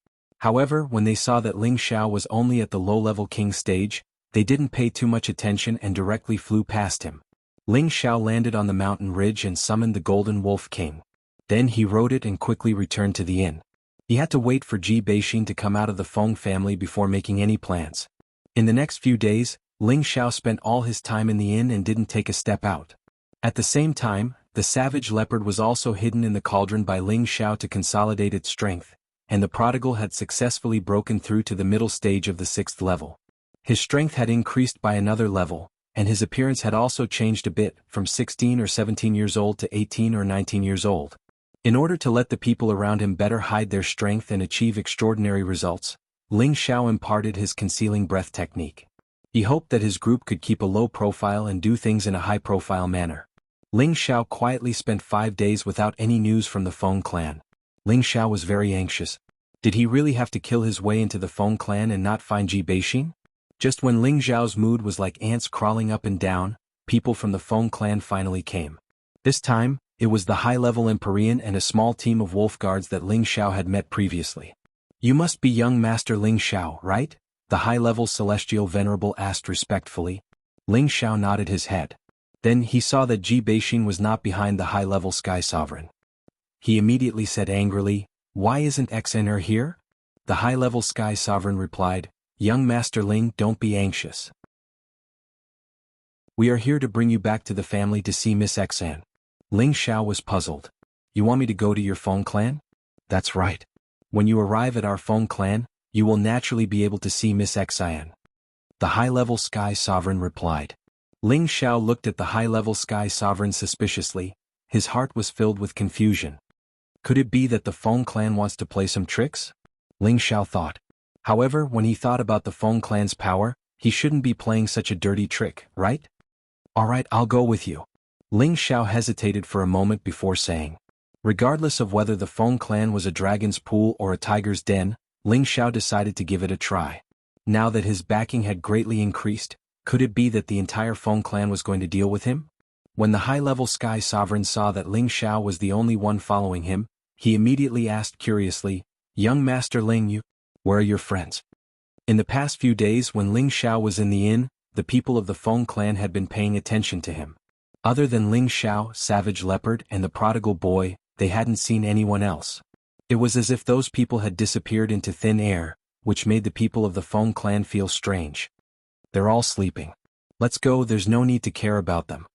However, when they saw that Ling Xiao was only at the low-level king stage, they didn't pay too much attention and directly flew past him. Ling Xiao landed on the mountain ridge and summoned the Golden Wolf King. Then he rode it and quickly returned to the inn. He had to wait for Ji Beixin to come out of the Feng family before making any plans. In the next few days, Ling Xiao spent all his time in the inn and didn't take a step out. At the same time, the savage leopard was also hidden in the cauldron by Ling Xiao to consolidate its strength, and the prodigal had successfully broken through to the middle stage of the 6th level. His strength had increased by another level, and his appearance had also changed a bit, from 16 or 17 years old to 18 or 19 years old. In order to let the people around him better hide their strength and achieve extraordinary results, Ling Xiao imparted his concealing breath technique. He hoped that his group could keep a low profile and do things in a high-profile manner. Ling Xiao quietly spent 5 days without any news from the Feng clan. Ling Xiao was very anxious. Did he really have to kill his way into the Feng clan and not find Ji Beixin? Just when Ling Xiao's mood was like ants crawling up and down, people from the Feng clan finally came. This time, it was the high-level Empyrean and a small team of wolf guards that Ling Xiao had met previously. "You must be young Master Ling Xiao, right?" the high-level celestial venerable asked respectfully. Ling Xiao nodded his head. Then he saw that Ji Beixin was not behind the high-level Sky Sovereign. He immediately said angrily, "Why isn't XNR here?" The high-level Sky Sovereign replied, "Young Master Ling, don't be anxious. We are here to bring you back to the family to see Miss Xan." Ling Xiao was puzzled. "You want me to go to your Feng clan?" "That's right. When you arrive at our Feng clan, you will naturally be able to see Miss Xan." The high-level Sky Sovereign replied. Ling Xiao looked at the high-level Sky Sovereign suspiciously. His heart was filled with confusion. Could it be that the Feng clan wants to play some tricks? Ling Xiao thought. However, when he thought about the Feng clan's power, he shouldn't be playing such a dirty trick, right? "Alright, I'll go with you." Ling Xiao hesitated for a moment before saying. Regardless of whether the Feng clan was a dragon's pool or a tiger's den, Ling Xiao decided to give it a try. Now that his backing had greatly increased, could it be that the entire Feng clan was going to deal with him? When the high-level Sky Sovereign saw that Ling Xiao was the only one following him, he immediately asked curiously, "Young Master Ling, where are your friends?" In the past few days when Ling Xiao was in the inn, the people of the Feng clan had been paying attention to him. Other than Ling Xiao, Savage Leopard, and the prodigal boy, they hadn't seen anyone else. It was as if those people had disappeared into thin air, which made the people of the Feng clan feel strange. "They're all sleeping. Let's go, there's no need to care about them."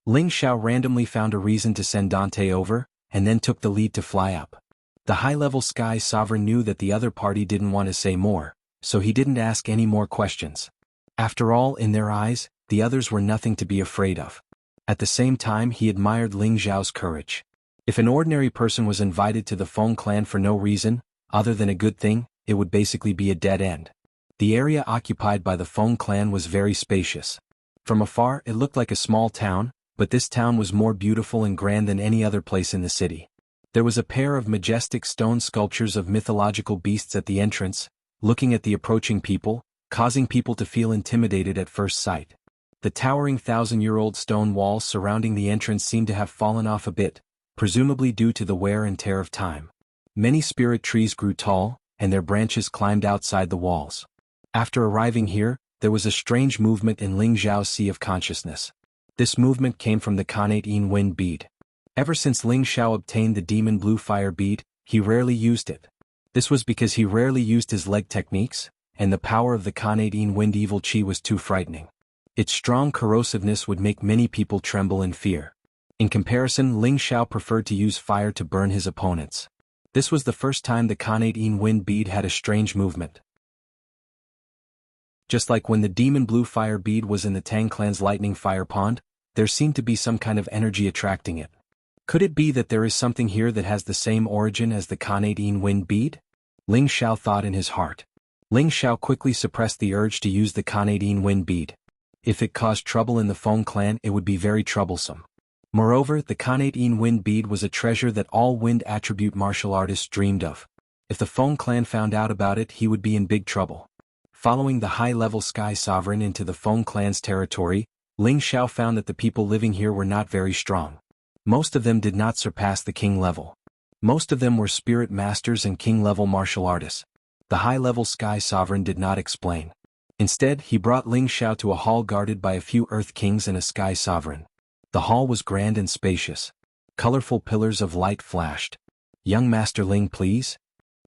Ling Xiao randomly found a reason to send Dante over, and then took the lead to fly up. The high-level Sky Sovereign knew that the other party didn't want to say more, so he didn't ask any more questions. After all, in their eyes, the others were nothing to be afraid of. At the same time, he admired Ling Xiao's courage. If an ordinary person was invited to the Feng clan for no reason, other than a good thing, it would basically be a dead end. The area occupied by the Feng clan was very spacious. From afar, it looked like a small town, but this town was more beautiful and grand than any other place in the city. There was a pair of majestic stone sculptures of mythological beasts at the entrance, looking at the approaching people, causing people to feel intimidated at first sight. The towering 1,000-year-old stone walls surrounding the entrance seemed to have fallen off a bit, presumably due to the wear and tear of time. Many spirit trees grew tall, and their branches climbed outside the walls. After arriving here, there was a strange movement in Ling Xiao's sea of consciousness. This movement came from the Khanate Yin Wind bead. Ever since Ling Xiao obtained the Demon Blue Fire bead, he rarely used it. This was because he rarely used his leg techniques, and the power of the Khanate Yin Wind Evil Chi was too frightening. Its strong corrosiveness would make many people tremble in fear. In comparison, Ling Xiao preferred to use fire to burn his opponents. This was the first time the Khanate Yin Wind bead had a strange movement. Just like when the Demon Blue Fire bead was in the Tang clan's Lightning Fire Pond, there seemed to be some kind of energy attracting it. Could it be that there is something here that has the same origin as the Khanate Yin Wind bead? Ling Xiao thought in his heart. Ling Xiao quickly suppressed the urge to use the Khanate Yin Wind bead. If it caused trouble in the Feng clan, it would be very troublesome. Moreover, the Khanate Yin Wind bead was a treasure that all wind attribute martial artists dreamed of. If the Feng clan found out about it, he would be in big trouble. Following the high-level Sky Sovereign into the Feng clan's territory, Ling Xiao found that the people living here were not very strong. Most of them did not surpass the king level. Most of them were spirit masters and king-level martial artists. The high-level Sky Sovereign did not explain. Instead, he brought Ling Xiao to a hall guarded by a few Earth Kings and a Sky Sovereign. The hall was grand and spacious. Colorful pillars of light flashed. "Young Master Ling, please?"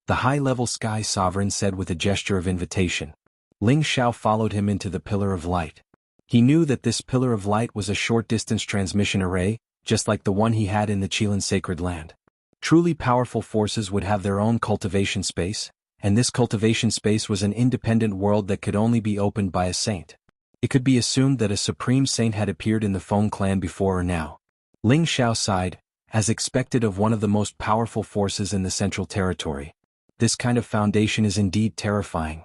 The high-level Sky Sovereign said with a gesture of invitation. Ling Xiao followed him into the pillar of light. He knew that this pillar of light was a short-distance transmission array, just like the one he had in the Qilin Sacred Land. Truly powerful forces would have their own cultivation space, and this cultivation space was an independent world that could only be opened by a saint. It could be assumed that a supreme saint had appeared in the Feng clan before or now. Ling Xiao sighed, as expected of one of the most powerful forces in the Central Territory. This kind of foundation is indeed terrifying.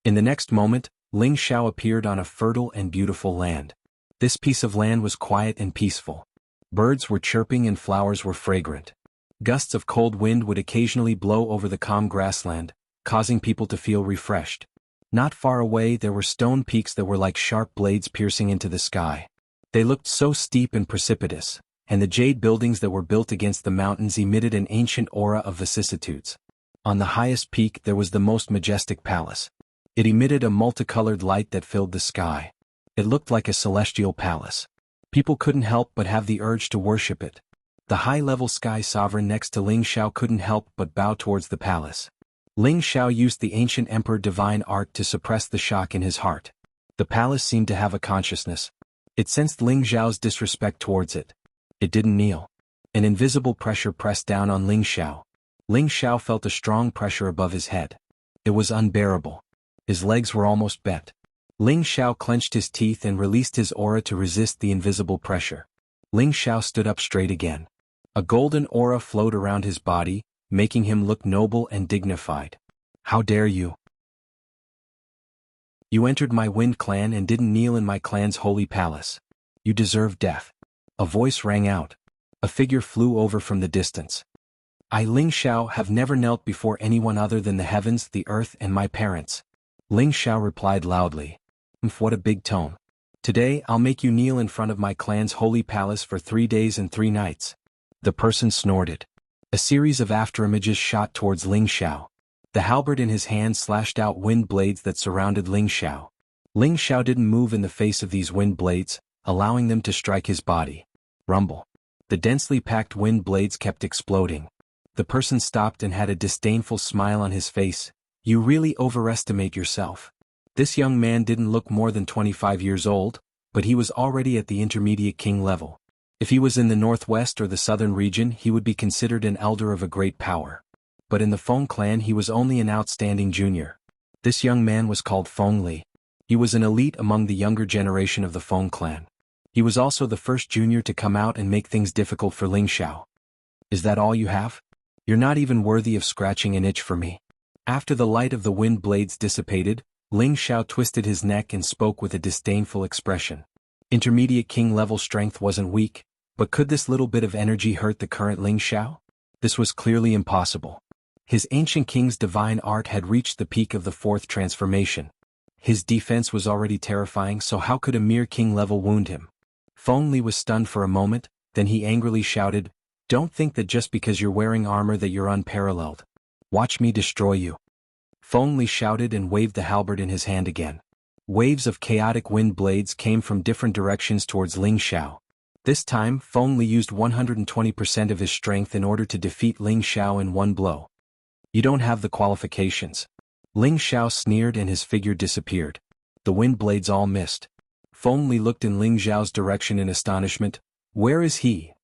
In the next moment, Ling Xiao appeared on a fertile and beautiful land. This piece of land was quiet and peaceful. Birds were chirping and flowers were fragrant. Gusts of cold wind would occasionally blow over the calm grassland, causing people to feel refreshed. Not far away there were stone peaks that were like sharp blades piercing into the sky. They looked so steep and precipitous, and the jade buildings that were built against the mountains emitted an ancient aura of vicissitudes. On the highest peak there was the most majestic palace. It emitted a multicolored light that filled the sky. It looked like a celestial palace. People couldn't help but have the urge to worship it. The high-level Sky Sovereign next to Ling Xiao couldn't help but bow towards the palace. Ling Xiao used the ancient Emperor Divine Art to suppress the shock in his heart. The palace seemed to have a consciousness. It sensed Ling Xiao's disrespect towards it. It didn't kneel. An invisible pressure pressed down on Ling Xiao. Ling Xiao felt a strong pressure above his head. It was unbearable. His legs were almost bent. Ling Xiao clenched his teeth and released his aura to resist the invisible pressure. Ling Xiao stood up straight again. A golden aura flowed around his body, making him look noble and dignified. "How dare you? You entered my Wind clan and didn't kneel in my clan's holy palace. You deserve death." A voice rang out. A figure flew over from the distance. "I, Ling Xiao, have never knelt before anyone other than the heavens, the earth, and my parents." Ling Xiao replied loudly. What a big tone. "Today I'll make you kneel in front of my clan's holy palace for 3 days and 3 nights. The person snorted. A series of afterimages shot towards Ling Xiao. The halberd in his hand slashed out wind blades that surrounded Ling Xiao. Ling Xiao didn't move in the face of these wind blades, allowing them to strike his body. Rumble. The densely packed wind blades kept exploding. The person stopped and had a disdainful smile on his face. "You really overestimate yourself." This young man didn't look more than 25 years old, but he was already at the intermediate king level. If he was in the northwest or the southern region, he would be considered an elder of a great power. But in the Feng clan he was only an outstanding junior. This young man was called Feng Li. He was an elite among the younger generation of the Feng clan. He was also the first junior to come out and make things difficult for Ling Xiao. "Is that all you have? You're not even worthy of scratching an itch for me." After the light of the wind blades dissipated, Ling Xiao twisted his neck and spoke with a disdainful expression. Intermediate king level strength wasn't weak, but could this little bit of energy hurt the current Ling Xiao? This was clearly impossible. His ancient king's divine art had reached the peak of the 4th transformation. His defense was already terrifying, so how could a mere king level wound him? Feng Li was stunned for a moment, then he angrily shouted, "Don't think that just because you're wearing armor that you're unparalleled. Watch me destroy you." Feng Li shouted and waved the halberd in his hand again. Waves of chaotic wind blades came from different directions towards Ling Xiao. This time, Feng Li used 120% of his strength in order to defeat Ling Xiao in one blow. "You don't have the qualifications." Ling Xiao sneered and his figure disappeared. The wind blades all missed. Feng Li looked in Ling Xiao's direction in astonishment. "Where is he?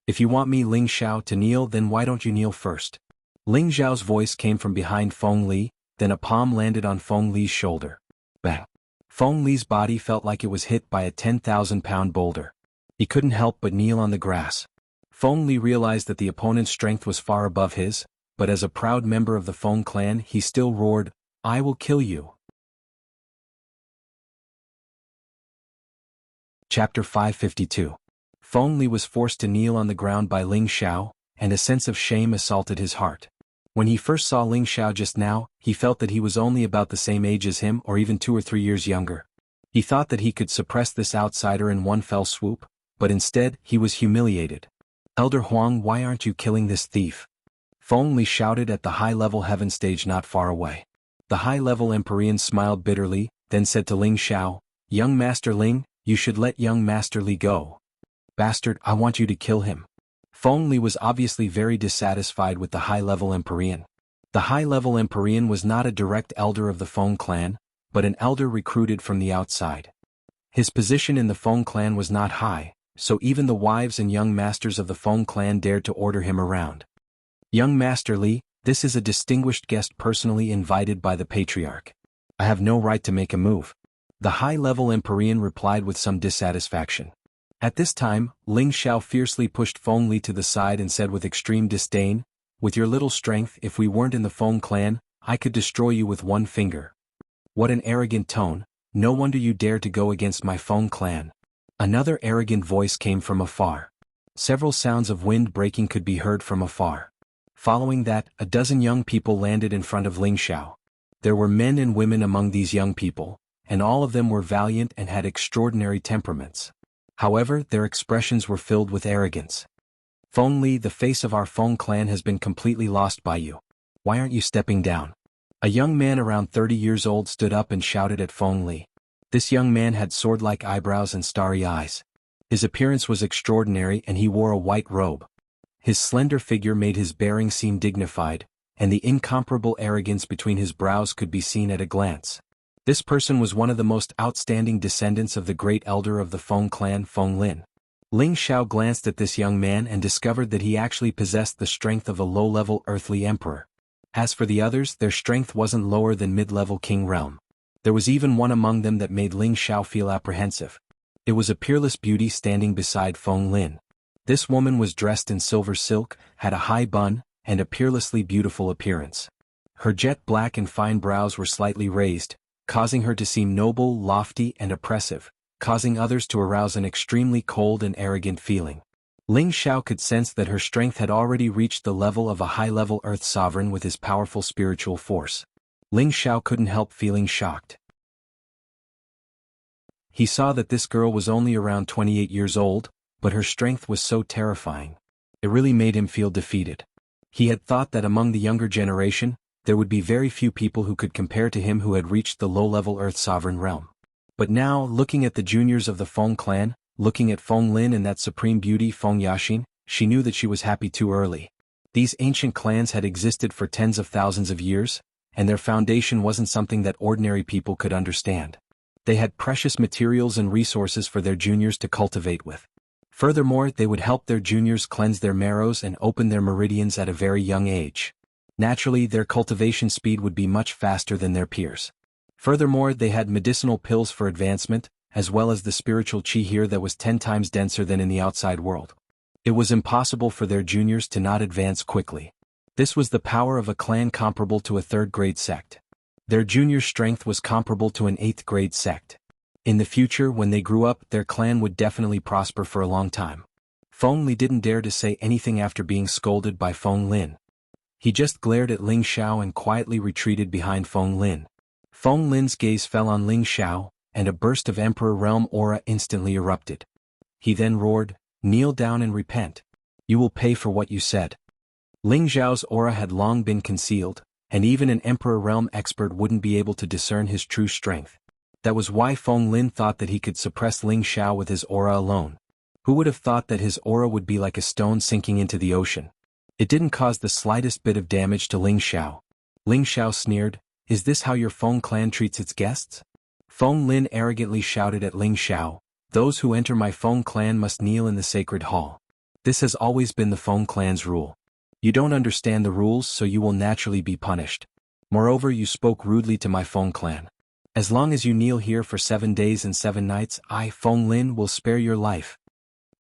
If you want me, Ling Xiao, to kneel, then why don't you kneel first?" Ling Xiao's voice came from behind Feng Li, then a palm landed on Feng Li's shoulder. Bang! Feng Li's body felt like it was hit by a 10,000-pound boulder. He couldn't help but kneel on the grass. Feng Li realized that the opponent's strength was far above his, but as a proud member of the Feng clan he still roared, "I will kill you." Chapter 552. Feng Li was forced to kneel on the ground by Ling Xiao, and a sense of shame assaulted his heart. When he first saw Ling Xiao just now, he felt that he was only about the same age as him or even 2 or 3 years younger. He thought that he could suppress this outsider in one fell swoop, but instead, he was humiliated. "Elder Huang, why aren't you killing this thief?" Feng Li shouted at the high-level heaven stage not far away. The high-level Empyrean smiled bitterly, then said to Ling Xiao, "Young Master Ling, you should let young Master Li go. Bastard, I want you to kill him." Feng Li was obviously very dissatisfied with the high-level Empyrean. The high-level Empyrean was not a direct elder of the Feng clan, but an elder recruited from the outside. His position in the Feng clan was not high, so even the wives and young masters of the Feng clan dared to order him around. "Young Master Li, this is a distinguished guest personally invited by the Patriarch. I have no right to make a move." The high-level Empyrean replied with some dissatisfaction. At this time, Ling Xiao fiercely pushed Feng Li to the side and said with extreme disdain, "With your little strength, if we weren't in the Feng clan, I could destroy you with one finger." "What an arrogant tone, no wonder you dare to go against my Feng clan." Another arrogant voice came from afar. Several sounds of wind breaking could be heard from afar. Following that, a dozen young people landed in front of Ling Xiao. There were men and women among these young people, and all of them were valiant and had extraordinary temperaments. However, their expressions were filled with arrogance. "Feng Li, the face of our Feng clan has been completely lost by you. Why aren't you stepping down?" A young man around 30 years old stood up and shouted at Feng Li. This young man had sword-like eyebrows and starry eyes. His appearance was extraordinary and he wore a white robe. His slender figure made his bearing seem dignified, and the incomparable arrogance between his brows could be seen at a glance. This person was one of the most outstanding descendants of the great elder of the Feng clan, Feng Lin. Ling Xiao glanced at this young man and discovered that he actually possessed the strength of a low-level earthly emperor. As for the others, their strength wasn't lower than mid-level king realm. There was even one among them that made Ling Xiao feel apprehensive. It was a peerless beauty standing beside Feng Lin. This woman was dressed in silver silk, had a high bun, and a peerlessly beautiful appearance. Her jet black and fine brows were slightly raised, causing her to seem noble, lofty, and oppressive, causing others to arouse an extremely cold and arrogant feeling. Ling Xiao could sense that her strength had already reached the level of a high-level earth sovereign with his powerful spiritual force. Ling Xiao couldn't help feeling shocked. He saw that this girl was only around 28 years old, but her strength was so terrifying. It really made him feel defeated. He had thought that among the younger generation, there would be very few people who could compare to him who had reached the low-level earth sovereign realm. But now, looking at the juniors of the Feng clan, looking at Feng Lin and that supreme beauty Feng Yaxin, she knew that she was happy too early. These ancient clans had existed for tens of thousands of years, and their foundation wasn't something that ordinary people could understand. They had precious materials and resources for their juniors to cultivate with. Furthermore, they would help their juniors cleanse their marrows and open their meridians at a very young age. Naturally, their cultivation speed would be much faster than their peers. Furthermore, they had medicinal pills for advancement, as well as the spiritual chi here that was 10 times denser than in the outside world. It was impossible for their juniors to not advance quickly. This was the power of a clan comparable to a third-grade sect. Their junior strength was comparable to an 8th-grade sect. In the future, when they grew up, their clan would definitely prosper for a long time. Feng Li didn't dare to say anything after being scolded by Feng Lin. He just glared at Ling Xiao and quietly retreated behind Feng Lin. Feng Lin's gaze fell on Ling Xiao, and a burst of Emperor Realm aura instantly erupted. He then roared, "Kneel down and repent. You will pay for what you said." Ling Xiao's aura had long been concealed, and even an Emperor Realm expert wouldn't be able to discern his true strength. That was why Feng Lin thought that he could suppress Ling Xiao with his aura alone. Who would have thought that his aura would be like a stone sinking into the ocean? It didn't cause the slightest bit of damage to Ling Xiao. Ling Xiao sneered, "Is this how your Feng clan treats its guests?" Feng Lin arrogantly shouted at Ling Xiao, "Those who enter my Feng clan must kneel in the sacred hall. This has always been the Feng clan's rule. You don't understand the rules, so you will naturally be punished. Moreover, you spoke rudely to my Feng clan. As long as you kneel here for 7 days and 7 nights, I, Feng Lin, will spare your life."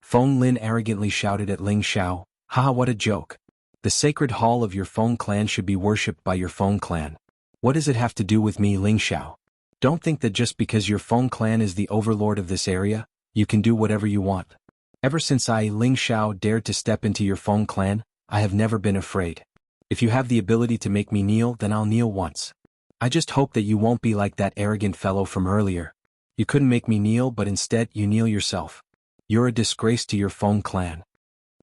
Feng Lin arrogantly shouted at Ling Xiao, "Haha, what a joke. The sacred hall of your Feng clan should be worshipped by your Feng clan. What does it have to do with me, Ling Xiao? Don't think that just because your Feng clan is the overlord of this area, you can do whatever you want. Ever since I, Ling Xiao, dared to step into your Feng clan, I have never been afraid. If you have the ability to make me kneel, then I'll kneel once. I just hope that you won't be like that arrogant fellow from earlier. You couldn't make me kneel, but instead you kneel yourself. You're a disgrace to your Feng clan."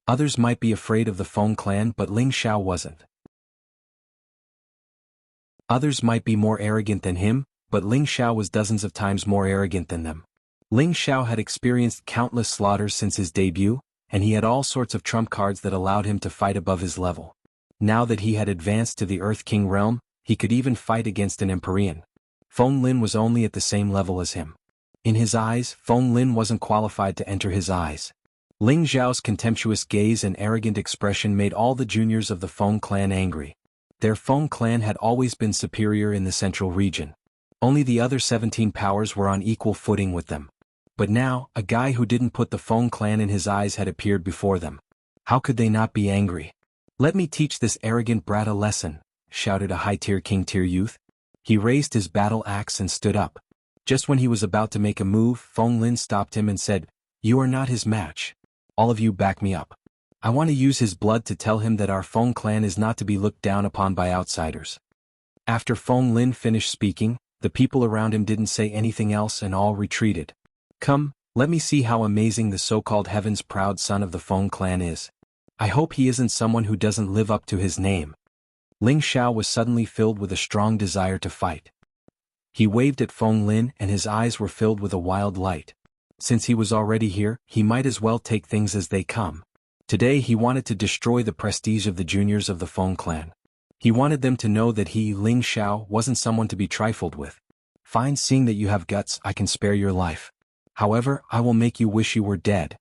Others might be afraid of the Feng clan, but Ling Xiao wasn't. Others might be more arrogant than him, but Ling Xiao was dozens of times more arrogant than them. Ling Xiao had experienced countless slaughters since his debut, and he had all sorts of trump cards that allowed him to fight above his level. Now that he had advanced to the Earth King realm, he could even fight against an Empyrean. Feng Lin was only at the same level as him. In his eyes, Feng Lin wasn't qualified to enter his eyes. Ling Xiao's contemptuous gaze and arrogant expression made all the juniors of the Feng clan angry. Their Feng clan had always been superior in the central region. Only the other 17 powers were on equal footing with them. But now, a guy who didn't put the Feng clan in his eyes had appeared before them. How could they not be angry? "Let me teach this arrogant brat a lesson," shouted a high-tier king-tier youth. He raised his battle axe and stood up. Just when he was about to make a move, Feng Lin stopped him and said, "You are not his match. All of you back me up. I want to use his blood to tell him that our Feng clan is not to be looked down upon by outsiders." After Feng Lin finished speaking, the people around him didn't say anything else and all retreated. "Come, let me see how amazing the so-called heaven's proud son of the Feng clan is. I hope he isn't someone who doesn't live up to his name." Ling Xiao was suddenly filled with a strong desire to fight. He waved at Feng Lin and his eyes were filled with a wild light. Since he was already here, he might as well take things as they come. Today he wanted to destroy the prestige of the juniors of the Feng clan. He wanted them to know that he, Ling Xiao, wasn't someone to be trifled with. "Fine, seeing that you have guts, I can spare your life. However, I will make you wish you were dead."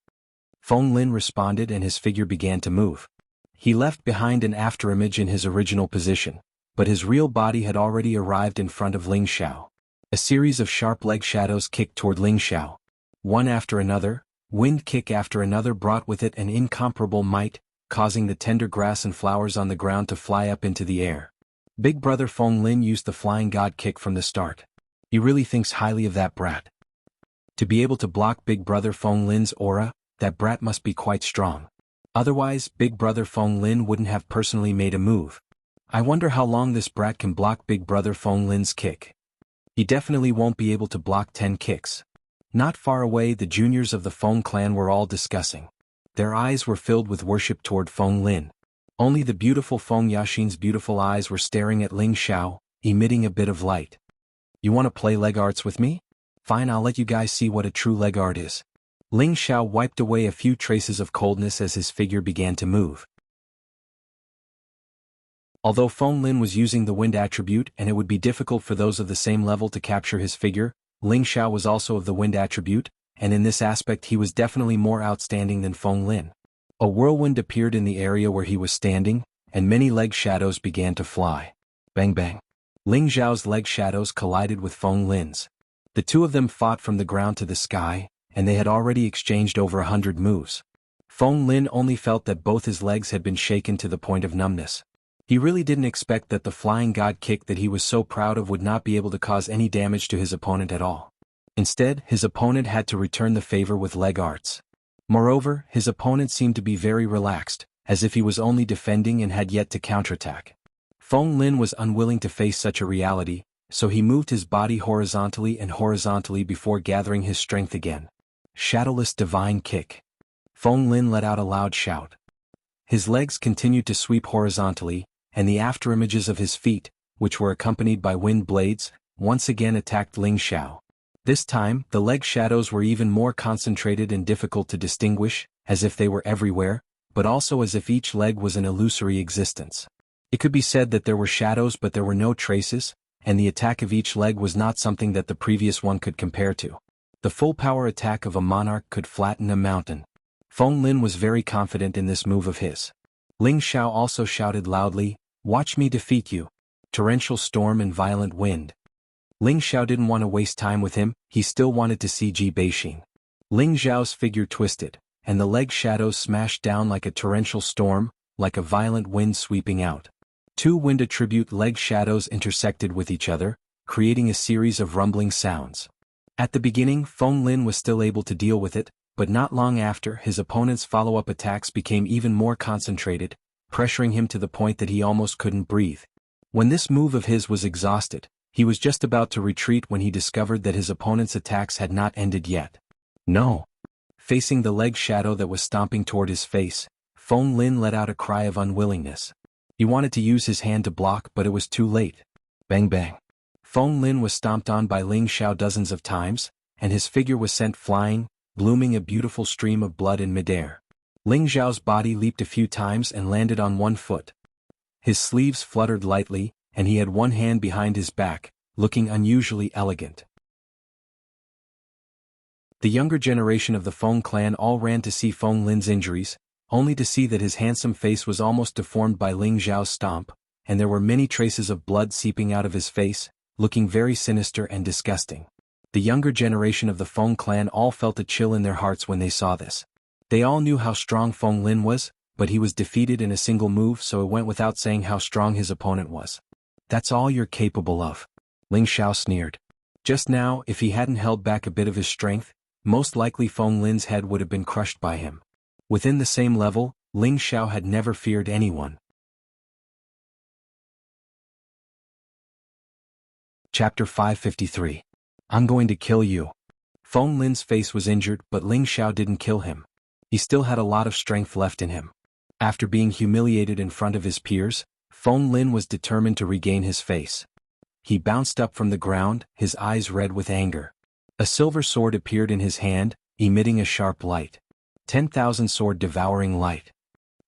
Feng Lin responded and his figure began to move. He left behind an afterimage in his original position, but his real body had already arrived in front of Ling Xiao. A series of sharp leg shadows kicked toward Ling Xiao. One after another, wind kick after another brought with it an incomparable might, causing the tender grass and flowers on the ground to fly up into the air. Big brother Feng Lin used the flying god kick from the start. He really thinks highly of that brat. To be able to block Big brother Feng Lin's aura, that brat must be quite strong. Otherwise, Big brother Feng Lin wouldn't have personally made a move. I wonder how long this brat can block Big brother Feng Lin's kick. He definitely won't be able to block 10 kicks. Not far away, the juniors of the Feng clan were all discussing. Their eyes were filled with worship toward Feng Lin. Only the beautiful Feng Yaxin's beautiful eyes were staring at Ling Xiao, emitting a bit of light. "You want to play leg arts with me? Fine, I'll let you guys see what a true leg art is." Ling Xiao wiped away a few traces of coldness as his figure began to move. Although Feng Lin was using the wind attribute and it would be difficult for those of the same level to capture his figure, Ling Xiao was also of the wind attribute, and in this aspect he was definitely more outstanding than Feng Lin. A whirlwind appeared in the area where he was standing, and many leg shadows began to fly. Bang bang. Ling Xiao's leg shadows collided with Feng Lin's. The two of them fought from the ground to the sky, and they had already exchanged over 100 moves. Feng Lin only felt that both his legs had been shaken to the point of numbness. He really didn't expect that the flying god kick that he was so proud of would not be able to cause any damage to his opponent at all. Instead, his opponent had to return the favor with leg arts. Moreover, his opponent seemed to be very relaxed, as if he was only defending and had yet to counterattack. Feng Lin was unwilling to face such a reality, so he moved his body horizontally and horizontally before gathering his strength again. Shadowless divine kick. Feng Lin let out a loud shout. His legs continued to sweep horizontally, and the afterimages of his feet, which were accompanied by wind blades, once again attacked Ling Xiao. This time, the leg shadows were even more concentrated and difficult to distinguish, as if they were everywhere, but also as if each leg was an illusory existence. It could be said that there were shadows but there were no traces, and the attack of each leg was not something that the previous one could compare to. The full power attack of a monarch could flatten a mountain. Feng Lin was very confident in this move of his. Ling Xiao also shouted loudly, "Watch me defeat you." Torrential storm and violent wind. Ling Xiao didn't want to waste time with him, he still wanted to see Ji Beixin. Ling Xiao's figure twisted, and the leg shadows smashed down like a torrential storm, like a violent wind sweeping out. Two wind attribute leg shadows intersected with each other, creating a series of rumbling sounds. At the beginning, Feng Lin was still able to deal with it, but not long after, his opponent's follow-up attacks became even more concentrated, pressuring him to the point that he almost couldn't breathe. When this move of his was exhausted, he was just about to retreat when he discovered that his opponent's attacks had not ended yet. No! Facing the leg shadow that was stomping toward his face, Feng Lin let out a cry of unwillingness. He wanted to use his hand to block, but it was too late. Bang bang. Feng Lin was stomped on by Ling Xiao dozens of times, and his figure was sent flying, blooming a beautiful stream of blood in midair. Ling Xiao's body leaped a few times and landed on one foot. His sleeves fluttered lightly, and he had one hand behind his back, looking unusually elegant. The younger generation of the Feng clan all ran to see Feng Lin's injuries, only to see that his handsome face was almost deformed by Ling Xiao's stomp, and there were many traces of blood seeping out of his face, looking very sinister and disgusting. The younger generation of the Feng clan all felt a chill in their hearts when they saw this. They all knew how strong Feng Lin was, but he was defeated in a single move, so it went without saying how strong his opponent was. That's all you're capable of. Ling Xiao sneered. Just now, if he hadn't held back a bit of his strength, most likely Feng Lin's head would have been crushed by him. Within the same level, Ling Xiao had never feared anyone. Chapter 553. I'm going to kill you. Feng Lin's face was injured, but Ling Xiao didn't kill him. He still had a lot of strength left in him. After being humiliated in front of his peers, Feng Lin was determined to regain his face. He bounced up from the ground, his eyes red with anger. A silver sword appeared in his hand, emitting a sharp light. 10,000 sword devouring light.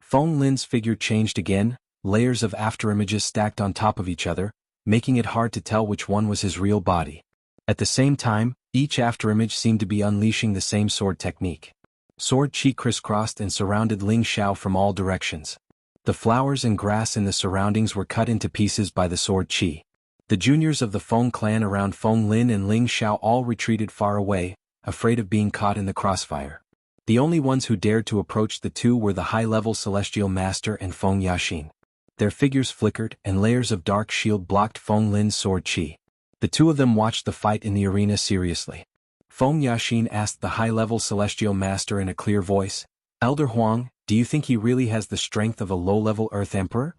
Feng Lin's figure changed again, layers of afterimages stacked on top of each other, making it hard to tell which one was his real body. At the same time, each afterimage seemed to be unleashing the same sword technique. Sword chi crisscrossed and surrounded Ling Xiao from all directions. The flowers and grass in the surroundings were cut into pieces by the sword chi. The juniors of the Feng clan around Feng Lin and Ling Xiao all retreated far away, afraid of being caught in the crossfire. The only ones who dared to approach the two were the high-level Celestial Master and Feng Yaxin. Their figures flickered, and layers of dark shield blocked Feng Lin's sword chi. The two of them watched the fight in the arena seriously. Feng Yaxin asked the high-level Celestial Master in a clear voice, "Elder Huang, do you think he really has the strength of a low-level Earth Emperor?"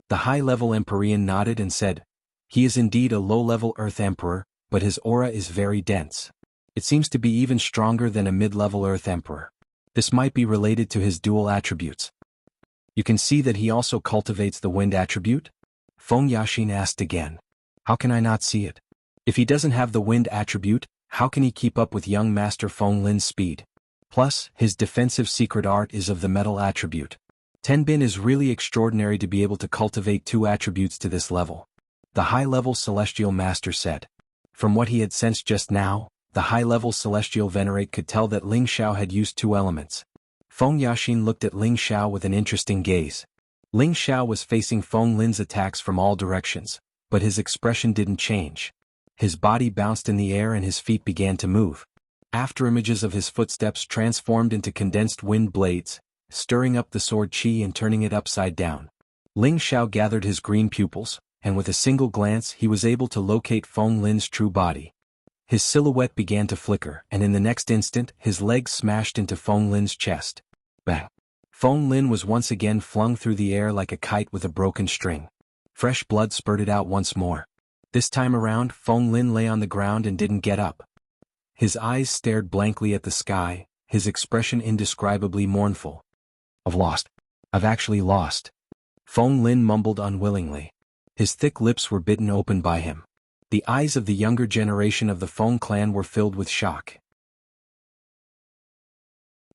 The high-level Empyrean nodded and said, "He is indeed a low-level Earth Emperor, but his aura is very dense. It seems to be even stronger than a mid-level Earth Emperor. This might be related to his dual attributes." "You can see that he also cultivates the wind attribute?" Feng Yaxin asked again. "How can I not see it? If he doesn't have the wind attribute, how can he keep up with young Master Feng Lin's speed? Plus, his defensive secret art is of the metal attribute. Tenbin is really extraordinary to be able to cultivate two attributes to this level," the high-level Celestial Master said. From what he had sensed just now, the high-level Celestial Venerate could tell that Ling Xiao had used two elements. Feng Yaxin looked at Ling Xiao with an interesting gaze. Ling Xiao was facing Feng Lin's attacks from all directions, but his expression didn't change. His body bounced in the air and his feet began to move. Afterimages of his footsteps transformed into condensed wind blades, stirring up the sword chi and turning it upside down. Ling Xiao gathered his green pupils, and with a single glance he was able to locate Feng Lin's true body. His silhouette began to flicker, and in the next instant his legs smashed into Feng Lin's chest. Bang! Feng Lin was once again flung through the air like a kite with a broken string. Fresh blood spurted out once more. This time around, Feng Lin lay on the ground and didn't get up. His eyes stared blankly at the sky, his expression indescribably mournful. "I've lost. I've actually lost." Feng Lin mumbled unwillingly. His thick lips were bitten open by him. The eyes of the younger generation of the Feng clan were filled with shock.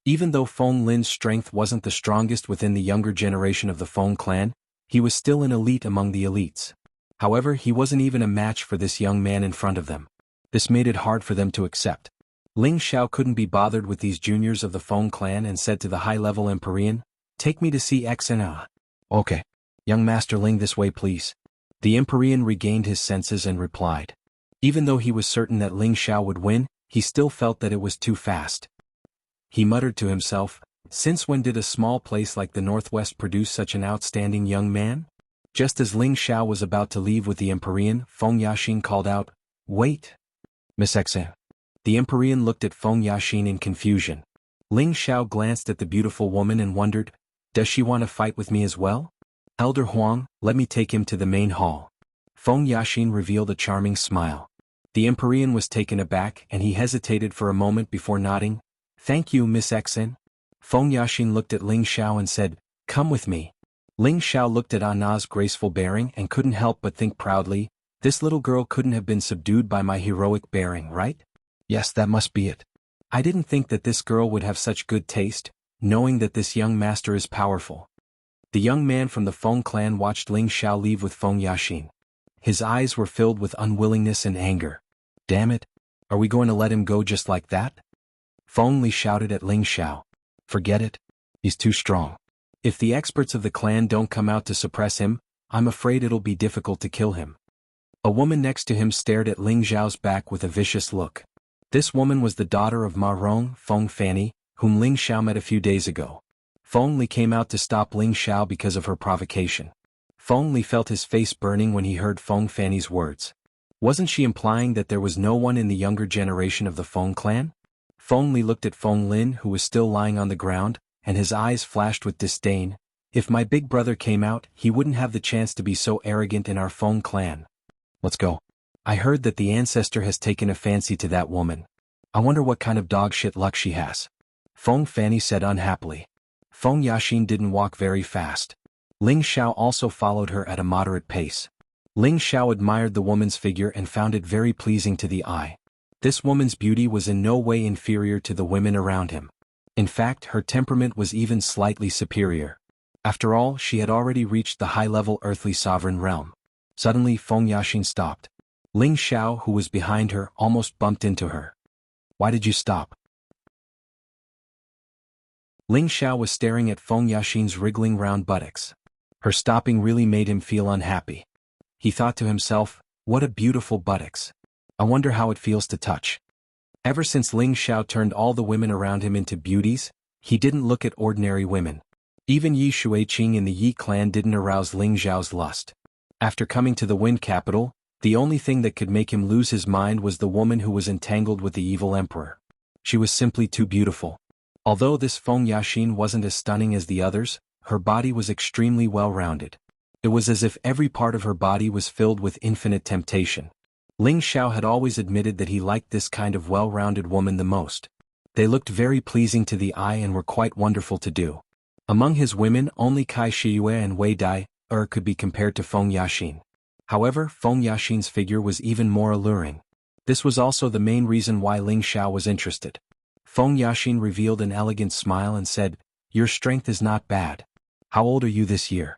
Even though Feng Lin's strength wasn't the strongest within the younger generation of the Feng clan, he was still an elite among the elites. However, he wasn't even a match for this young man in front of them. This made it hard for them to accept. Ling Xiao couldn't be bothered with these juniors of the Feng clan and said to the high-level Empyrean, "Take me to see X and A." "Okay. Young Master Ling, this way please." The Empyrean regained his senses and replied. Even though he was certain that Ling Xiao would win, he still felt that it was too fast. He muttered to himself, "Since when did a small place like the Northwest produce such an outstanding young man?" Just as Ling Xiao was about to leave with the Empyrean, Feng Yaxin called out, "Wait! Miss Xen." The Empyrean looked at Feng Yaxin in confusion. Ling Xiao glanced at the beautiful woman and wondered, "Does she want to fight with me as well?" "Elder Huang, let me take him to the main hall." Feng Yaxin revealed a charming smile. The Empyrean was taken aback and he hesitated for a moment before nodding. "Thank you, Miss Xen." Feng Yaxin looked at Ling Xiao and said, "Come with me." Ling Xiao looked at Ana's graceful bearing and couldn't help but think proudly, This little girl couldn't have been subdued by my heroic bearing, right? Yes, that must be it. I didn't think that this girl would have such good taste, knowing that this young master is powerful. The young man from the Feng clan watched Ling Xiao leave with Feng Yaxin. His eyes were filled with unwillingness and anger. Damn it! Are we going to let him go just like that? Feng Li shouted at Ling Xiao. Forget it. He's too strong. If the experts of the clan don't come out to suppress him, I'm afraid it'll be difficult to kill him. A woman next to him stared at Ling Xiao's back with a vicious look. This woman was the daughter of Ma Rong, Feng Fanny, whom Ling Xiao met a few days ago. Feng Li came out to stop Ling Xiao because of her provocation. Feng Li felt his face burning when he heard Feng Fanny's words. Wasn't she implying that there was no one in the younger generation of the Feng clan? Feng Li looked at Feng Lin, who was still lying on the ground, and his eyes flashed with disdain. If my big brother came out, he wouldn't have the chance to be so arrogant in our Feng clan. Let's go. I heard that the ancestor has taken a fancy to that woman. I wonder what kind of dog shit luck she has. Feng Fanny said unhappily. Feng Yaxin didn't walk very fast. Ling Xiao also followed her at a moderate pace. Ling Xiao admired the woman's figure and found it very pleasing to the eye. This woman's beauty was in no way inferior to the women around him. In fact, her temperament was even slightly superior. After all, she had already reached the high-level earthly sovereign realm. Suddenly Feng Yaxin stopped. Ling Xiao, who was behind her, almost bumped into her. Why did you stop? Ling Xiao was staring at Feng Yaxin's wriggling round buttocks. Her stopping really made him feel unhappy. He thought to himself, what a beautiful buttocks. I wonder how it feels to touch. Ever since Ling Xiao turned all the women around him into beauties, he didn't look at ordinary women. Even Yi Shuiqing in the Yi clan didn't arouse Ling Xiao's lust. After coming to the Wind capital, the only thing that could make him lose his mind was the woman who was entangled with the evil emperor. She was simply too beautiful. Although this Feng Yaxin wasn't as stunning as the others, her body was extremely well-rounded. It was as if every part of her body was filled with infinite temptation. Ling Xiao had always admitted that he liked this kind of well-rounded woman the most. They looked very pleasing to the eye and were quite wonderful to do. Among his women, only Kai Shiyue and Wei Dai could be compared to Feng Yaxin. However, Feng Yaxin's figure was even more alluring. This was also the main reason why Ling Xiao was interested. Feng Yaxin revealed an elegant smile and said, "Your strength is not bad. How old are you this year?"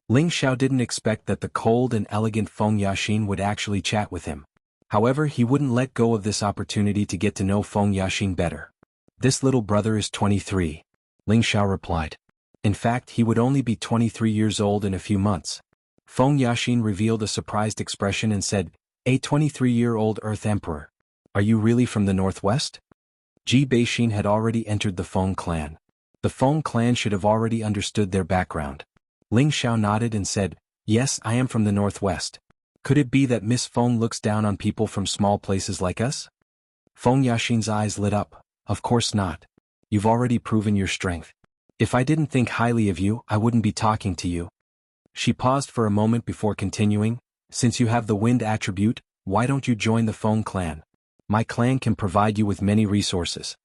Ling Xiao didn't expect that the cold and elegant Feng Yaxin would actually chat with him. However, he wouldn't let go of this opportunity to get to know Feng Yaxin better. "This little brother is 23. Ling Xiao replied. In fact, he would only be 23 years old in a few months. Feng Yaxin revealed a surprised expression and said, "A 23-year-old Earth Emperor. Are you really from the Northwest?" Ji Beixin had already entered the Feng clan. The Feng clan should have already understood their background. Ling Xiao nodded and said, "Yes, I am from the Northwest. Could it be that Miss Feng looks down on people from small places like us?" Feng Yaxin's eyes lit up. "Of course not. You've already proven your strength. If I didn't think highly of you, I wouldn't be talking to you." She paused for a moment before continuing, "Since you have the wind attribute, why don't you join the Feng clan? My clan can provide you with many resources."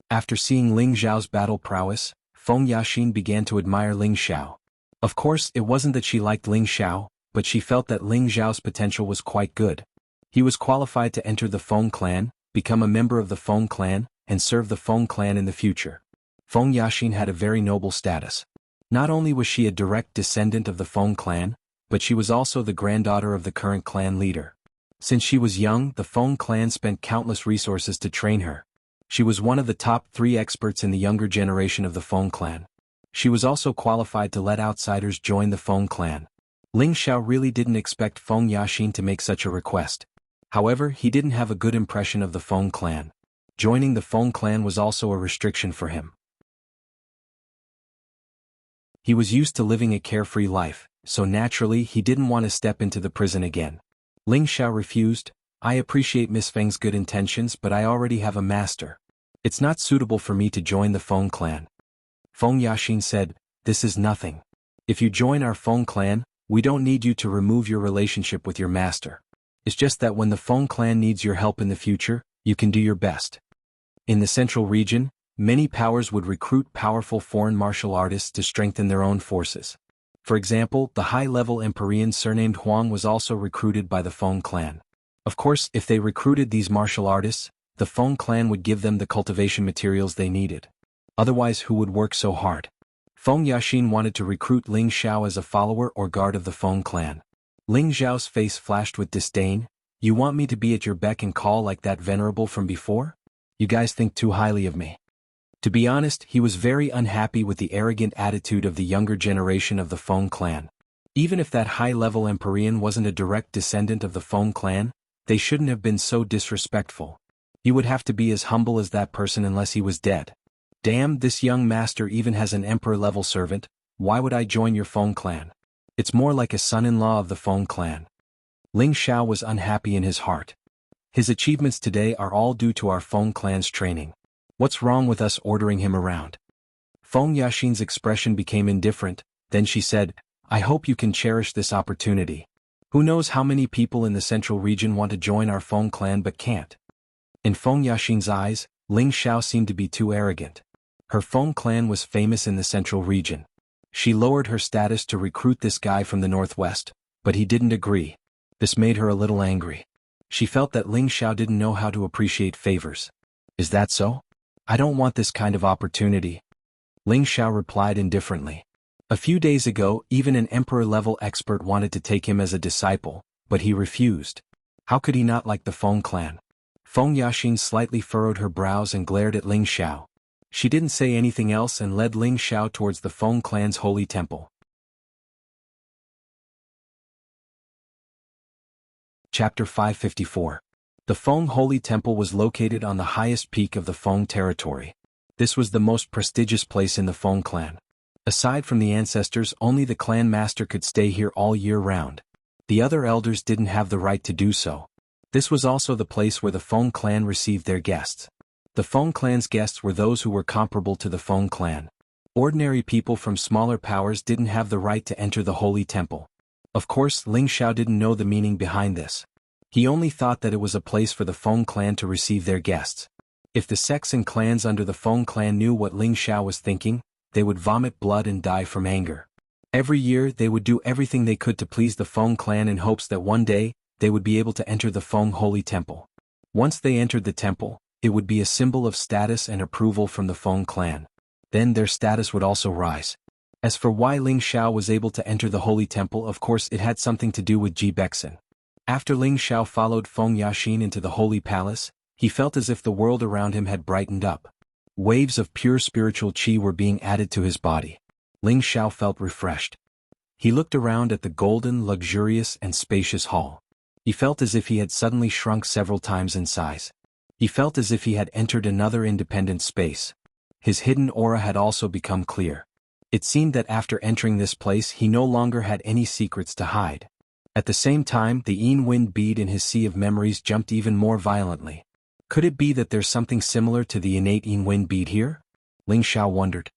After seeing Ling Xiao's battle prowess, Feng Yaxin began to admire Ling Xiao. Of course, it wasn't that she liked Ling Xiao, but she felt that Ling Xiao's potential was quite good. He was qualified to enter the Feng clan, become a member of the Feng clan, and serve the Feng clan in the future. Feng Yaxin had a very noble status. Not only was she a direct descendant of the Feng clan, but she was also the granddaughter of the current clan leader. Since she was young, the Feng clan spent countless resources to train her. She was one of the top 3 experts in the younger generation of the Feng clan. She was also qualified to let outsiders join the Feng clan. Ling Xiao really didn't expect Feng Yaxin to make such a request. However, he didn't have a good impression of the Feng clan. Joining the Feng clan was also a restriction for him. He was used to living a carefree life, so naturally he didn't want to step into the prison again. Ling Xiao refused. "I appreciate Miss Feng's good intentions, but I already have a master. It's not suitable for me to join the Feng clan." Feng Yaxin said, "This is nothing. If you join our Feng clan, we don't need you to remove your relationship with your master. It's just that when the Feng clan needs your help in the future, you can do your best." In the central region, many powers would recruit powerful foreign martial artists to strengthen their own forces. For example, the high-level Empyrean surnamed Huang was also recruited by the Feng clan. Of course, if they recruited these martial artists, the Feng clan would give them the cultivation materials they needed. Otherwise, who would work so hard? Feng Yaxin wanted to recruit Ling Xiao as a follower or guard of the Feng clan. Ling Xiao's face flashed with disdain. You want me to be at your beck and call like that venerable from before? You guys think too highly of me. To be honest, he was very unhappy with the arrogant attitude of the younger generation of the Feng clan. Even if that high-level Empyrean wasn't a direct descendant of the Feng clan, they shouldn't have been so disrespectful. You would have to be as humble as that person unless he was dead. Damn, this young master even has an emperor-level servant. Why would I join your Feng clan? It's more like a son-in-law of the Feng clan. Ling Xiao was unhappy in his heart. His achievements today are all due to our Feng clan's training. What's wrong with us ordering him around? Feng Yaxin's expression became indifferent, then she said, I hope you can cherish this opportunity. Who knows how many people in the central region want to join our Feng clan but can't? In Feng Yaxin's eyes, Ling Xiao seemed to be too arrogant. Her Feng clan was famous in the central region. She lowered her status to recruit this guy from the northwest, but he didn't agree. This made her a little angry. She felt that Ling Xiao didn't know how to appreciate favors. Is that so? I don't want this kind of opportunity. Ling Xiao replied indifferently. A few days ago, even an emperor-level expert wanted to take him as a disciple, but he refused. How could he not like the Feng clan? Feng Yaxin slightly furrowed her brows and glared at Ling Xiao. She didn't say anything else and led Ling Xiao towards the Feng clan's holy temple. Chapter 554. The Feng Holy Temple was located on the highest peak of the Feng territory. This was the most prestigious place in the Feng clan. Aside from the ancestors, only the clan master could stay here all year round. The other elders didn't have the right to do so. This was also the place where the Feng clan received their guests. The Feng clan's guests were those who were comparable to the Feng clan. Ordinary people from smaller powers didn't have the right to enter the holy temple. Of course, Ling Xiao didn't know the meaning behind this. He only thought that it was a place for the Feng clan to receive their guests. If the sects and clans under the Feng clan knew what Ling Xiao was thinking, they would vomit blood and die from anger. Every year, they would do everything they could to please the Feng clan in hopes that one day, they would be able to enter the Feng holy temple. Once they entered the temple, it would be a symbol of status and approval from the Feng clan. Then their status would also rise. As for why Ling Xiao was able to enter the holy temple, of course it had something to do with Ji Bexin. After Ling Xiao followed Feng Yaxin into the holy palace, he felt as if the world around him had brightened up. Waves of pure spiritual qi were being added to his body. Ling Xiao felt refreshed. He looked around at the golden, luxurious, and spacious hall. He felt as if he had suddenly shrunk several times in size. He felt as if he had entered another independent space. His hidden aura had also become clear. It seemed that after entering this place he no longer had any secrets to hide. At the same time, the Yin wind bead in his sea of memories jumped even more violently. Could it be that there's something similar to the innate Yin wind bead here? Ling Xiao wondered.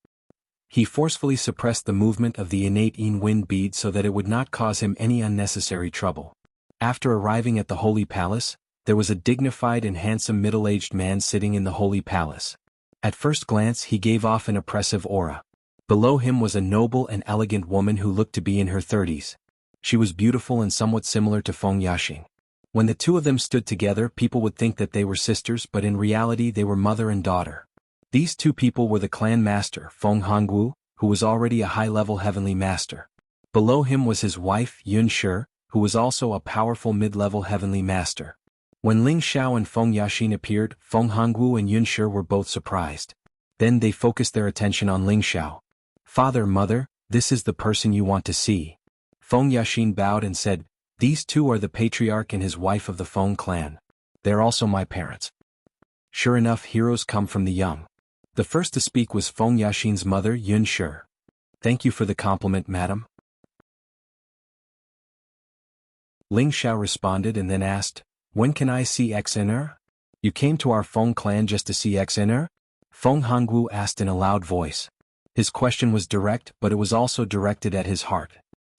He forcefully suppressed the movement of the innate Yin wind bead so that it would not cause him any unnecessary trouble. After arriving at the holy palace, there was a dignified and handsome middle-aged man sitting in the holy palace. At first glance he gave off an oppressive aura. Below him was a noble and elegant woman who looked to be in her 30s. She was beautiful and somewhat similar to Feng Yaxin. When the two of them stood together, people would think that they were sisters, but in reality they were mother and daughter. These two people were the clan master, Feng Hongwu, who was already a high-level heavenly master. Below him was his wife, Yun Shi, who was also a powerful mid-level heavenly master. When Ling Xiao and Feng Yaxin appeared, Feng Hongwu and Yun Shi were both surprised. Then they focused their attention on Ling Xiao. Father, mother, this is the person you want to see. Feng Yaxin bowed and said, these two are the patriarch and his wife of the Feng clan. They're also my parents. Sure enough, heroes come from the young. The first to speak was Feng Yaxin's mother, Yun Shi. Thank you for the compliment, madam. Ling Xiao responded and then asked, when can I see XNR? You came to our Feng clan just to see XNR? Feng Hongwu asked in a loud voice. His question was direct, but it was also directed at his heart.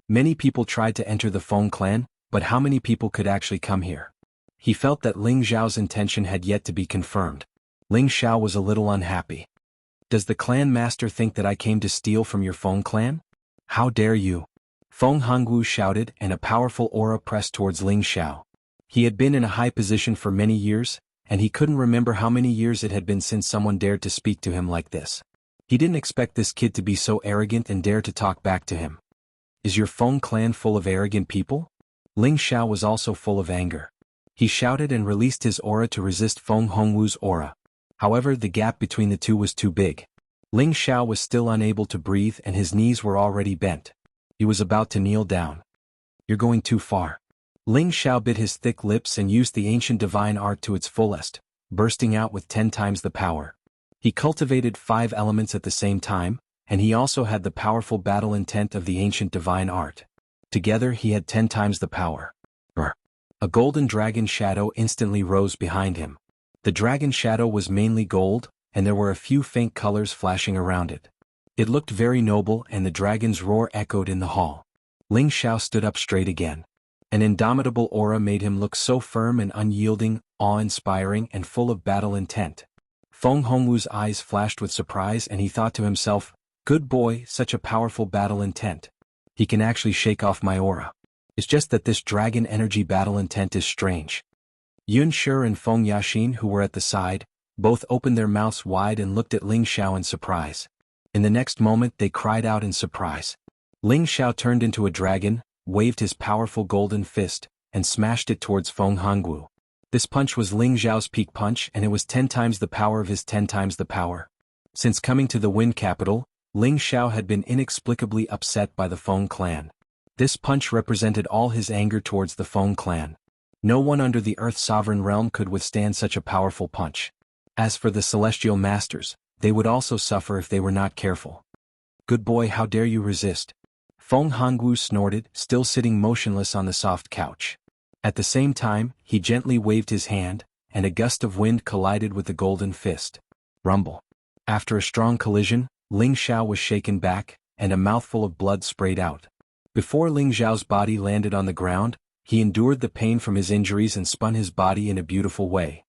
Many people tried to enter the Feng clan, but how many people could actually come here? He felt that Ling Xiao's intention had yet to be confirmed. Ling Xiao was a little unhappy. Does the clan master think that I came to steal from your Feng clan? How dare you? Feng Hongwu shouted, and a powerful aura pressed towards Ling Xiao. He had been in a high position for many years, and he couldn't remember how many years it had been since someone dared to speak to him like this. He didn't expect this kid to be so arrogant and dare to talk back to him. Is your Feng clan full of arrogant people? Ling Xiao was also full of anger. He shouted and released his aura to resist Feng Hongwu's aura. However, the gap between the two was too big. Ling Xiao was still unable to breathe and his knees were already bent. He was about to kneel down. You're going too far. Ling Xiao bit his thick lips and used the ancient divine art to its fullest, bursting out with 10 times the power. He cultivated 5 elements at the same time, and he also had the powerful battle intent of the ancient divine art. Together he had 10 times the power. A golden dragon shadow instantly rose behind him. The dragon shadow was mainly gold, and there were a few faint colors flashing around it. It looked very noble and the dragon's roar echoed in the hall. Ling Xiao stood up straight again. An indomitable aura made him look so firm and unyielding, awe-inspiring and full of battle intent. Feng Hongwu's eyes flashed with surprise and he thought to himself, good boy, such a powerful battle intent. He can actually shake off my aura. It's just that this dragon energy battle intent is strange. Yun Shi and Feng Yaxin, who were at the side, both opened their mouths wide and looked at Ling Xiao in surprise. In the next moment they cried out in surprise. Ling Xiao turned into a dragon, waved his powerful golden fist, and smashed it towards Feng Hongwu. This punch was Ling Xiao's peak punch and it was 10 times the power of his 10 times the power. Since coming to the Wind Capital, Ling Xiao had been inexplicably upset by the Feng clan. This punch represented all his anger towards the Feng clan. No one under the Earth Sovereign Realm could withstand such a powerful punch. As for the Celestial Masters, they would also suffer if they were not careful. Good boy, how dare you resist? Feng Hongwu snorted, still sitting motionless on the soft couch. At the same time, he gently waved his hand, and a gust of wind collided with the golden fist. Rumble. After a strong collision, Ling Xiao was shaken back, and a mouthful of blood sprayed out. Before Ling Xiao's body landed on the ground, he endured the pain from his injuries and spun his body in a beautiful way.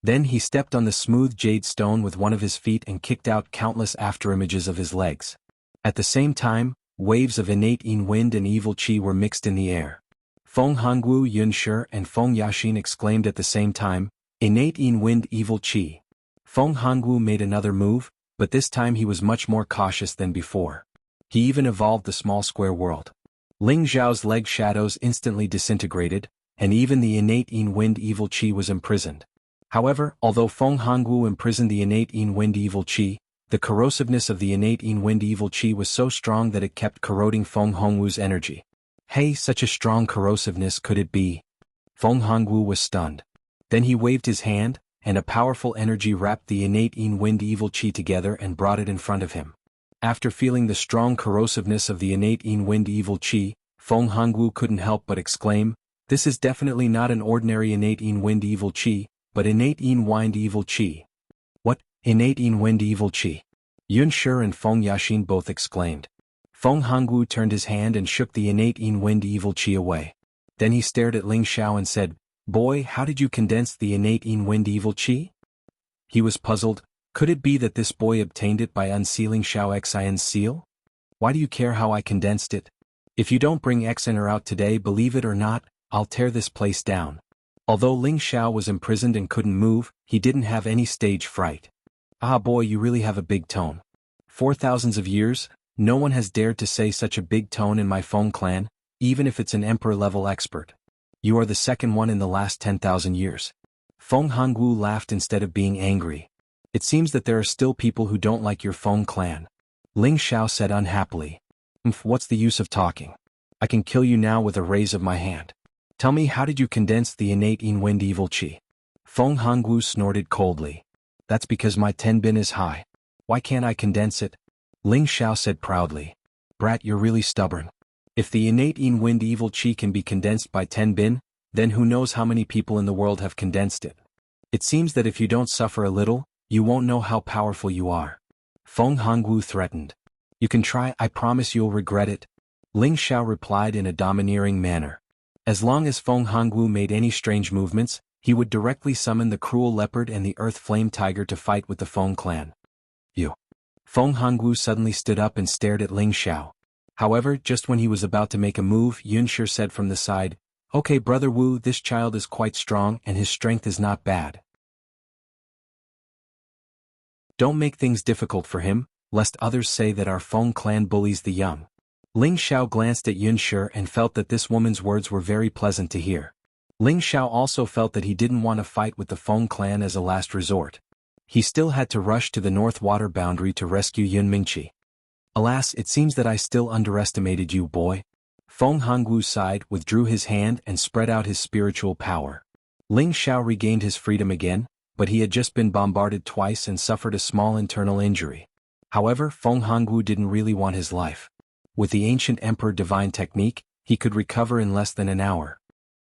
Then he stepped on the smooth jade stone with one of his feet and kicked out countless afterimages of his legs. At the same time, waves of innate yin wind and evil qi were mixed in the air. Feng Hongwu, Yun Shi, and Feng Yaxin exclaimed at the same time, innate yin wind, evil qi. Feng Hongwu made another move, but this time he was much more cautious than before. He even evolved the small square world. Ling Xiao's leg shadows instantly disintegrated, and even the innate yin wind evil qi was imprisoned. However, although Feng Hongwu imprisoned the innate yin wind evil qi, the corrosiveness of the innate yin wind evil qi was so strong that it kept corroding Feng Hongwu's energy. Hey, such a strong corrosiveness could it be? Feng Hongwu was stunned. Then he waved his hand, and a powerful energy wrapped the innate yin wind evil qi together and brought it in front of him. After feeling the strong corrosiveness of the innate yin wind evil qi, Feng Hongwu couldn't help but exclaim, this is definitely not an ordinary innate yin wind evil qi, but innate yin wind evil qi. What, innate yin wind evil qi? Yun Shi and Feng Yaxin both exclaimed. Feng Hongwu turned his hand and shook the innate yin wind evil qi away. Then he stared at Ling Xiao and said, boy, how did you condense the innate yin wind evil qi? He was puzzled. Could it be that this boy obtained it by unsealing Xiao Xin's seal? Why do you care how I condensed it? If you don't bring Xiner out today, believe it or not, I'll tear this place down. Although Ling Xiao was imprisoned and couldn't move, he didn't have any stage fright. Ah boy, you really have a big tone. For thousands of years, no one has dared to say such a big tone in my Feng clan, even if it's an emperor-level expert. You are the second one in the last 10,000 years. Feng Hongwu laughed instead of being angry. It seems that there are still people who don't like your Feng clan. Ling Xiao said unhappily. What's the use of talking? I can kill you now with a raise of my hand. Tell me, how did you condense the innate yin wind evil qi? Feng Hongwu snorted coldly. That's because my 10 bin is high. Why can't I condense it? Ling Xiao said proudly. Brat, you're really stubborn. If the innate yin wind evil qi can be condensed by 10 bin, then who knows how many people in the world have condensed it. It seems that if you don't suffer a little, you won't know how powerful you are. Feng Hongwu threatened. You can try, I promise you'll regret it. Ling Xiao replied in a domineering manner. As long as Feng Hongwu made any strange movements, he would directly summon the cruel leopard and the earth flame tiger to fight with the Feng clan. You. Feng Hongwu suddenly stood up and stared at Ling Xiao. However, just when he was about to make a move, Yunshi said from the side, "Okay, Brother Wu, this child is quite strong and his strength is not bad. Don't make things difficult for him, lest others say that our Feng clan bullies the young." Ling Xiao glanced at Yunshi and felt that this woman's words were very pleasant to hear. Ling Xiao also felt that he didn't want to fight with the Feng clan as a last resort. He still had to rush to the north water boundary to rescue Yun Mingqi. "Alas, it seems that I still underestimated you, boy." Feng Hongwu sighed, withdrew his hand and spread out his spiritual power. Ling Xiao regained his freedom again, but he had just been bombarded twice and suffered a small internal injury. However, Feng Hongwu didn't really want his life. With the ancient emperor divine technique, he could recover in less than an hour.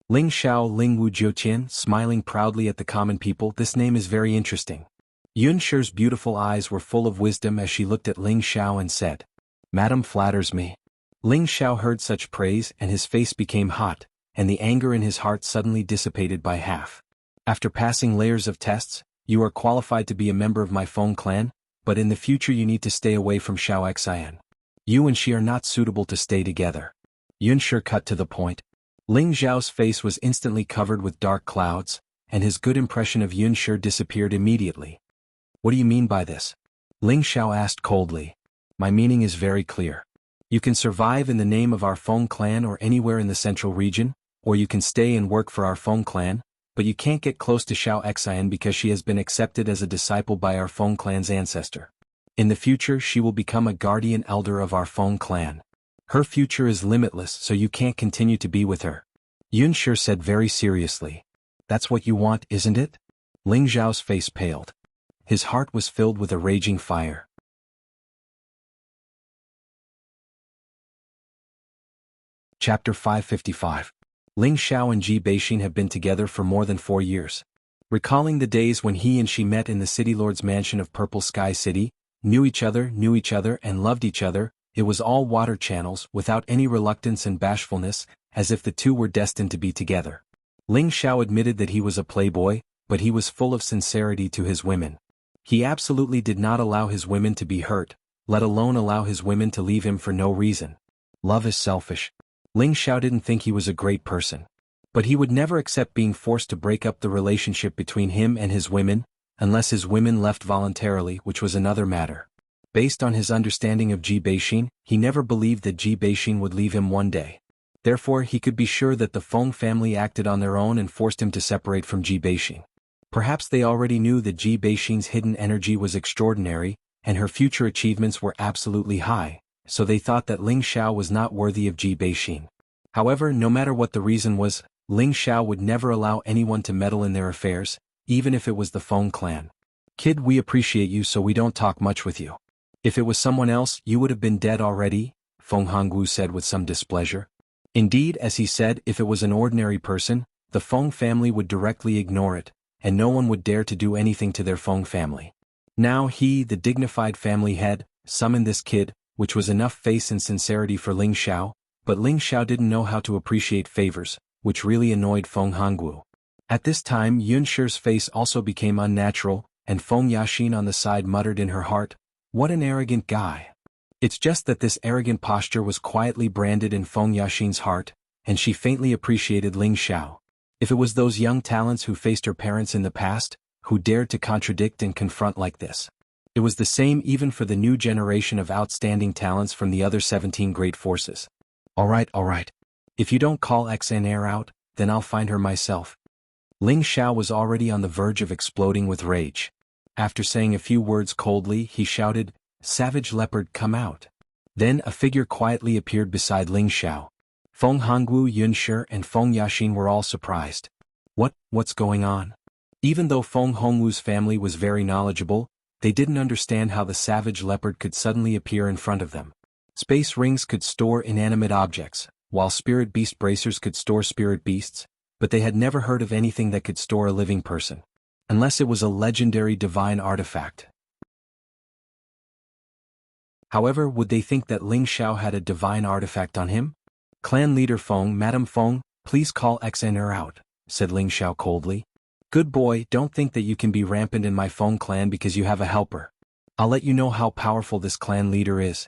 Ling Xiao Ling Wu Jiuqian, smiling proudly at the common people, "This name is very interesting." Yunshi's beautiful eyes were full of wisdom as she looked at Ling Xiao and said, "Madam flatters me." Ling Xiao heard such praise and his face became hot, and the anger in his heart suddenly dissipated by half. "After passing layers of tests, you are qualified to be a member of my Feng clan, but in the future you need to stay away from Xiao Xian. You and she are not suitable to stay together." Yunshi cut to the point. Ling Xiao's face was instantly covered with dark clouds, and his good impression of Yunshi disappeared immediately. "What do you mean by this?" Ling Xiao asked coldly. "My meaning is very clear. You can survive in the name of our Feng clan or anywhere in the central region, or you can stay and work for our Feng clan, but you can't get close to Xiao Xian because she has been accepted as a disciple by our Feng clan's ancestor. In the future she will become a guardian elder of our Feng clan. Her future is limitless, so you can't continue to be with her." Yunshi said very seriously. "That's what you want, isn't it?" Ling Xiao's face paled. His heart was filled with a raging fire. Chapter 555. Ling Xiao and Ji Beixin have been together for more than 4 years. Recalling the days when he and she met in the City Lord's mansion of Purple Sky City, knew each other and loved each other, it was all water channels, without any reluctance and bashfulness, as if the two were destined to be together. Ling Xiao admitted that he was a playboy, but he was full of sincerity to his women. He absolutely did not allow his women to be hurt, let alone allow his women to leave him for no reason. Love is selfish. Ling Xiao didn't think he was a great person. But he would never accept being forced to break up the relationship between him and his women, unless his women left voluntarily, which was another matter. Based on his understanding of Ji Beixin, he never believed that Ji Beixin would leave him one day. Therefore he could be sure that the Feng family acted on their own and forced him to separate from Ji Beixin. Perhaps they already knew that Ji Beixin's hidden energy was extraordinary, and her future achievements were absolutely high, so they thought that Ling Xiao was not worthy of Ji Beixin. However, no matter what the reason was, Ling Xiao would never allow anyone to meddle in their affairs, even if it was the Feng clan. "Kid, we appreciate you, so we don't talk much with you. If it was someone else, you would have been dead already," Feng Hongwu said with some displeasure. Indeed, as he said, if it was an ordinary person, the Feng family would directly ignore it, and no one would dare to do anything to their Feng family. Now he, the dignified family head, summoned this kid, which was enough face and sincerity for Ling Xiao, but Ling Xiao didn't know how to appreciate favors, which really annoyed Feng Hongwu. At this time Yunshi's face also became unnatural, and Feng Yaxin on the side muttered in her heart, "What an arrogant guy." It's just that this arrogant posture was quietly branded in Feng Yaxin's heart, and she faintly appreciated Ling Xiao. If it was those young talents who faced her parents in the past, who dared to contradict and confront like this. It was the same even for the new generation of outstanding talents from the other 17 great forces. All right. If you don't call XNR out, then I'll find her myself." Ling Xiao was already on the verge of exploding with rage. After saying a few words coldly, he shouted, "Savage leopard, come out." Then a figure quietly appeared beside Ling Xiao. Feng Hongwu, Yunshi, and Feng Yaxin were all surprised. What's going on? Even though Feng Hongwu's family was very knowledgeable, they didn't understand how the savage leopard could suddenly appear in front of them. Space rings could store inanimate objects, while spirit beast bracers could store spirit beasts, but they had never heard of anything that could store a living person. Unless it was a legendary divine artifact. However, would they think that Ling Xiao had a divine artifact on him? "Clan leader Feng, Madam Feng, please call XNR out," said Ling Xiao coldly. "Good boy, don't think that you can be rampant in my Feng clan because you have a helper. I'll let you know how powerful this clan leader is.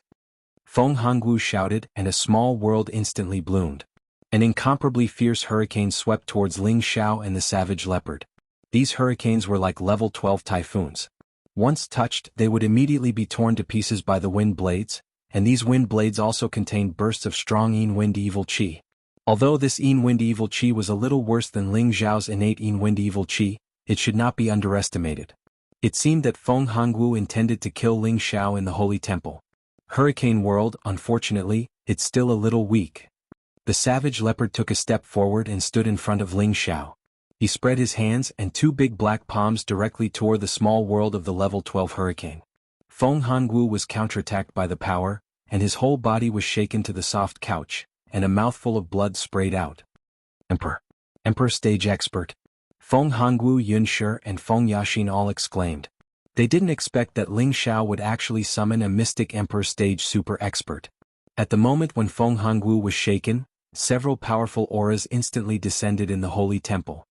Feng Hongwu shouted, and a small world instantly bloomed. An incomparably fierce hurricane swept towards Ling Xiao and the savage leopard. These hurricanes were like level 12 typhoons. Once touched, they would immediately be torn to pieces by the wind blades, and these wind blades also contained bursts of strong Yin Wind Evil Qi. Although this Yin Wind Evil Qi was a little worse than Ling Xiao's innate Yin Wind Evil Qi, it should not be underestimated. It seemed that Feng Hongwu intended to kill Ling Xiao in the Holy Temple. Hurricane World, unfortunately, it's still a little weak. The savage leopard took a step forward and stood in front of Ling Xiao. He spread his hands and two big black palms directly toward the small world of the level 12 hurricane. Feng Hongwu was counterattacked by the power, and his whole body was shaken to the soft couch, and a mouthful of blood sprayed out. Emperor stage expert. Feng Hongwu, Yunshi, and Feng Yaxin all exclaimed. They didn't expect that Ling Xiao would actually summon a mystic Emperor stage super expert. At the moment when Feng Hongwu was shaken, several powerful auras instantly descended in the Holy Temple.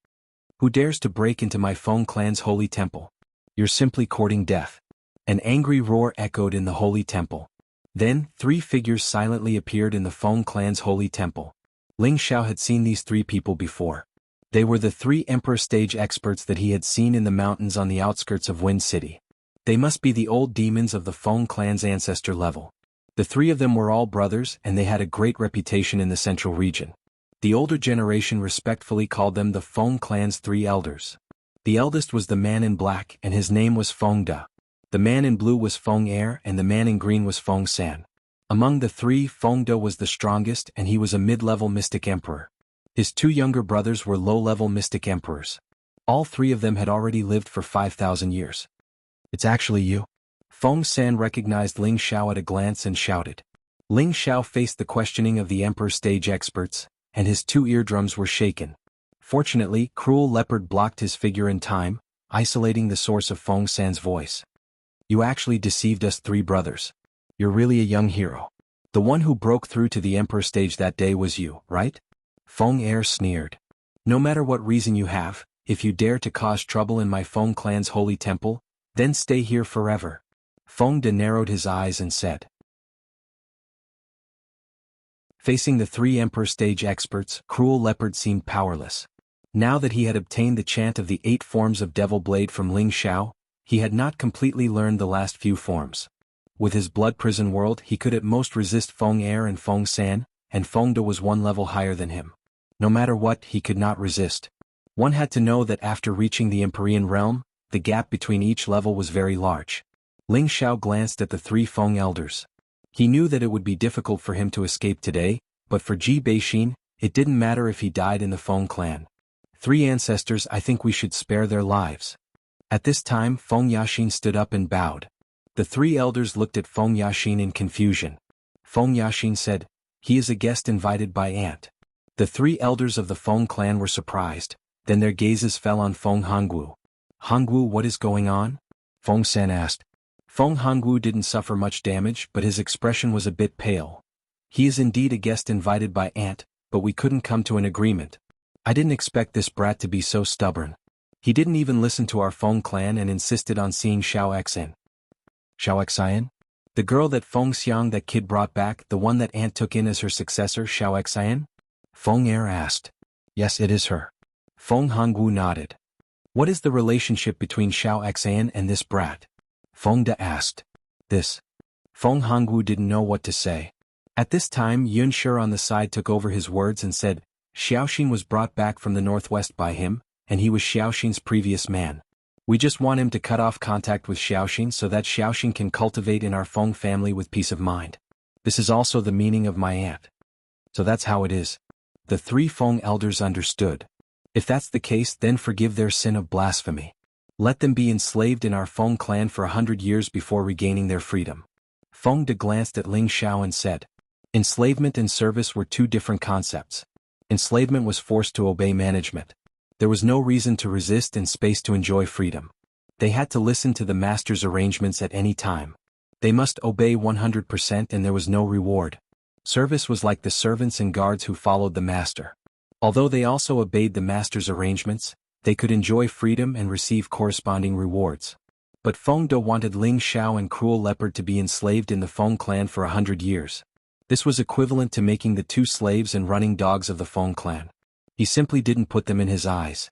Who dares to break into my Feng clan's Holy Temple? You're simply courting death. An angry roar echoed in the Holy Temple. Then, three figures silently appeared in the Feng clan's Holy Temple. Ling Xiao had seen these three people before. They were the three Emperor stage experts that he had seen in the mountains on the outskirts of Wind City. They must be the old demons of the Feng clan's ancestor level. The three of them were all brothers and they had a great reputation in the central region. The older generation respectfully called them the Feng clan's three elders. The eldest was the man in black and his name was Feng Da. The man in blue was Feng Air and the man in green was Feng San. Among the three, Feng Da was the strongest and he was a mid-level mystic emperor. His two younger brothers were low-level mystic emperors. All three of them had already lived for 5,000 years. It's actually you. Feng San recognized Ling Xiao at a glance and shouted. Ling Xiao faced the questioning of the Emperor stage experts, and his two eardrums were shaken. Fortunately, Cruel Leopard blocked his figure in time, isolating the source of Feng San's voice. You actually deceived us three brothers. You're really a young hero. The one who broke through to the Emperor stage that day was you, right? Feng Air sneered. No matter what reason you have, if you dare to cause trouble in my Feng clan's holy temple, then stay here forever. Feng De narrowed his eyes and said. Facing the three Emperor stage experts, Cruel Leopard seemed powerless. Now that he had obtained the chant of the 8 forms of Devil Blade from Ling Xiao, he had not completely learned the last few forms. With his blood prison world he could at most resist Feng Air and Feng San, and Feng De was one level higher than him. No matter what, he could not resist. One had to know that after reaching the Empyrean realm, the gap between each level was very large. Ling Xiao glanced at the 3 Feng elders. He knew that it would be difficult for him to escape today, but for Ji Beixin, it didn't matter if he died in the Feng clan. 3 ancestors, I think we should spare their lives. At this time Feng Yaxin stood up and bowed. The 3 elders looked at Feng Yaxin in confusion. Feng Yaxin said, he is a guest invited by Aunt. The 3 elders of the Feng clan were surprised, then their gazes fell on Feng Hongwu. Hongwu, what is going on? Feng San asked. Feng Hongwu didn't suffer much damage, but his expression was a bit pale. He is indeed a guest invited by Aunt, but we couldn't come to an agreement. I didn't expect this brat to be so stubborn. He didn't even listen to our Feng clan and insisted on seeing Xiao Xen. Xiao Xian? The girl that Feng Xiang that kid brought back, the one that Aunt took in as her successor, Xiao Xian? Feng Air asked. Yes, it is her. Feng Hongwu nodded. What is the relationship between Xiao Xian and this brat? Feng De asked. This. Feng Hongwu didn't know what to say. At this time Yunshi on the side took over his words and said, Xiaoxin was brought back from the northwest by him, and he was Xiaoxin's previous man. We just want him to cut off contact with Xiaoxin so that Xiaoxin can cultivate in our Feng family with peace of mind. This is also the meaning of my aunt. So that's how it is. The 3 Feng elders understood. If that's the case, then forgive their sin of blasphemy. Let them be enslaved in our Feng clan for 100 years before regaining their freedom. Feng De glanced at Ling Xiao and said, enslavement and service were 2 different concepts. Enslavement was forced to obey management. There was no reason to resist and space to enjoy freedom. They had to listen to the master's arrangements at any time. They must obey 100% and there was no reward. Service was like the servants and guards who followed the master. Although they also obeyed the master's arrangements, they could enjoy freedom and receive corresponding rewards. But Feng De wanted Ling Xiao and Cruel Leopard to be enslaved in the Feng clan for 100 years. This was equivalent to making the two slaves and running dogs of the Feng clan. He simply didn't put them in his eyes.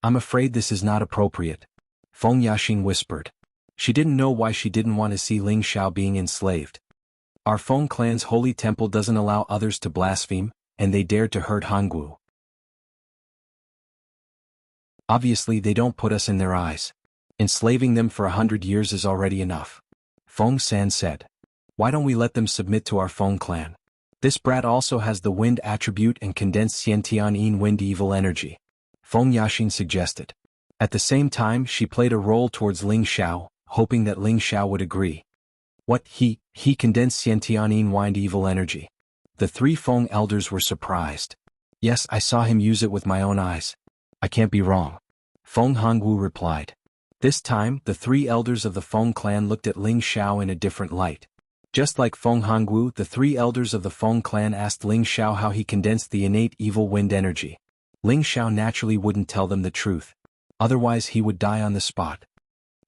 I'm afraid this is not appropriate, Feng Yaxin whispered. She didn't know why she didn't want to see Ling Xiao being enslaved. Our Feng clan's holy temple doesn't allow others to blaspheme, and they dared to hurt Hangwu. Obviously they don't put us in their eyes. Enslaving them for 100 years is already enough. Feng San said. Why don't we let them submit to our Feng clan? This brat also has the wind attribute and condensed Xiantian Yin wind evil energy, Feng Yaxin suggested. At the same time she played a role towards Ling Xiao, hoping that Ling Xiao would agree. What, he condensed Xiantian Yin wind evil energy? The three Feng elders were surprised. Yes, I saw him use it with my own eyes. I can't be wrong, Feng Hongwu replied. This time, the three elders of the Feng clan looked at Ling Xiao in a different light. Just like Feng Hongwu, the three elders of the Feng clan asked Ling Xiao how he condensed the innate evil wind energy. Ling Xiao naturally wouldn't tell them the truth. Otherwise he would die on the spot.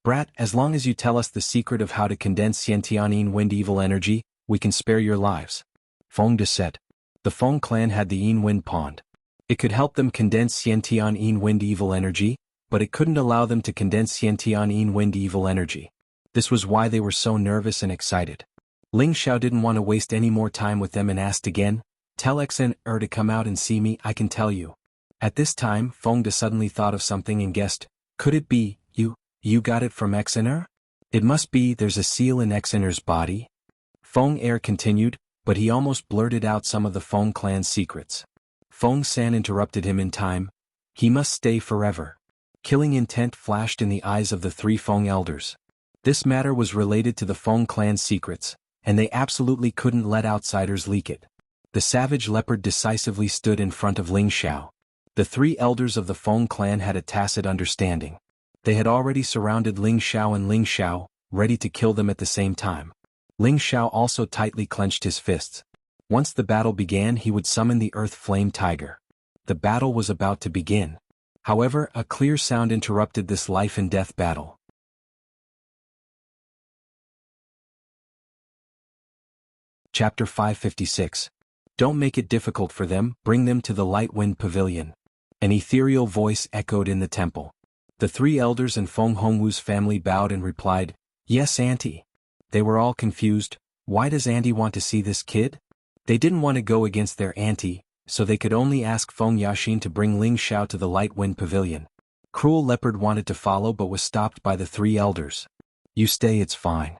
Brat, as long as you tell us the secret of how to condense Xiantian Yin wind evil energy, we can spare your lives, Feng De said. The Feng clan had the Yin wind pond. It could help them condense Xiantian Yin wind evil energy, but it couldn't allow them to condense Xiantian Yin wind evil energy. This was why they were so nervous and excited. Ling Xiao didn't want to waste any more time with them and asked again, tell XN to come out and see me, I can tell you. At this time, Feng De suddenly thought of something and guessed, could it be, you got it from XNR? It must be there's a seal in XNR's body. Feng Er continued, but he almost blurted out some of the Feng clan's secrets. Feng San interrupted him in time. He must stay forever. Killing intent flashed in the eyes of the three Feng elders. This matter was related to the Feng clan's secrets, and they absolutely couldn't let outsiders leak it. The savage leopard decisively stood in front of Ling Xiao. The three elders of the Feng clan had a tacit understanding. They had already surrounded Ling Xiao and Ling Xiao, ready to kill them at the same time. Ling Xiao also tightly clenched his fists. Once the battle began he would summon the Earth Flame Tiger. The battle was about to begin. However, a clear sound interrupted this life and death battle. Chapter 556. Don't make it difficult for them, bring them to the Light Wind Pavilion. An ethereal voice echoed in the temple. The three elders and Feng Hongwu's family bowed and replied, yes, Auntie. They were all confused. Why does Auntie want to see this kid? They didn't want to go against their auntie, so they could only ask Feng Yaxin to bring Ling Xiao to the Light Wind Pavilion. Cruel Leopard wanted to follow but was stopped by the three elders. You stay, it's fine.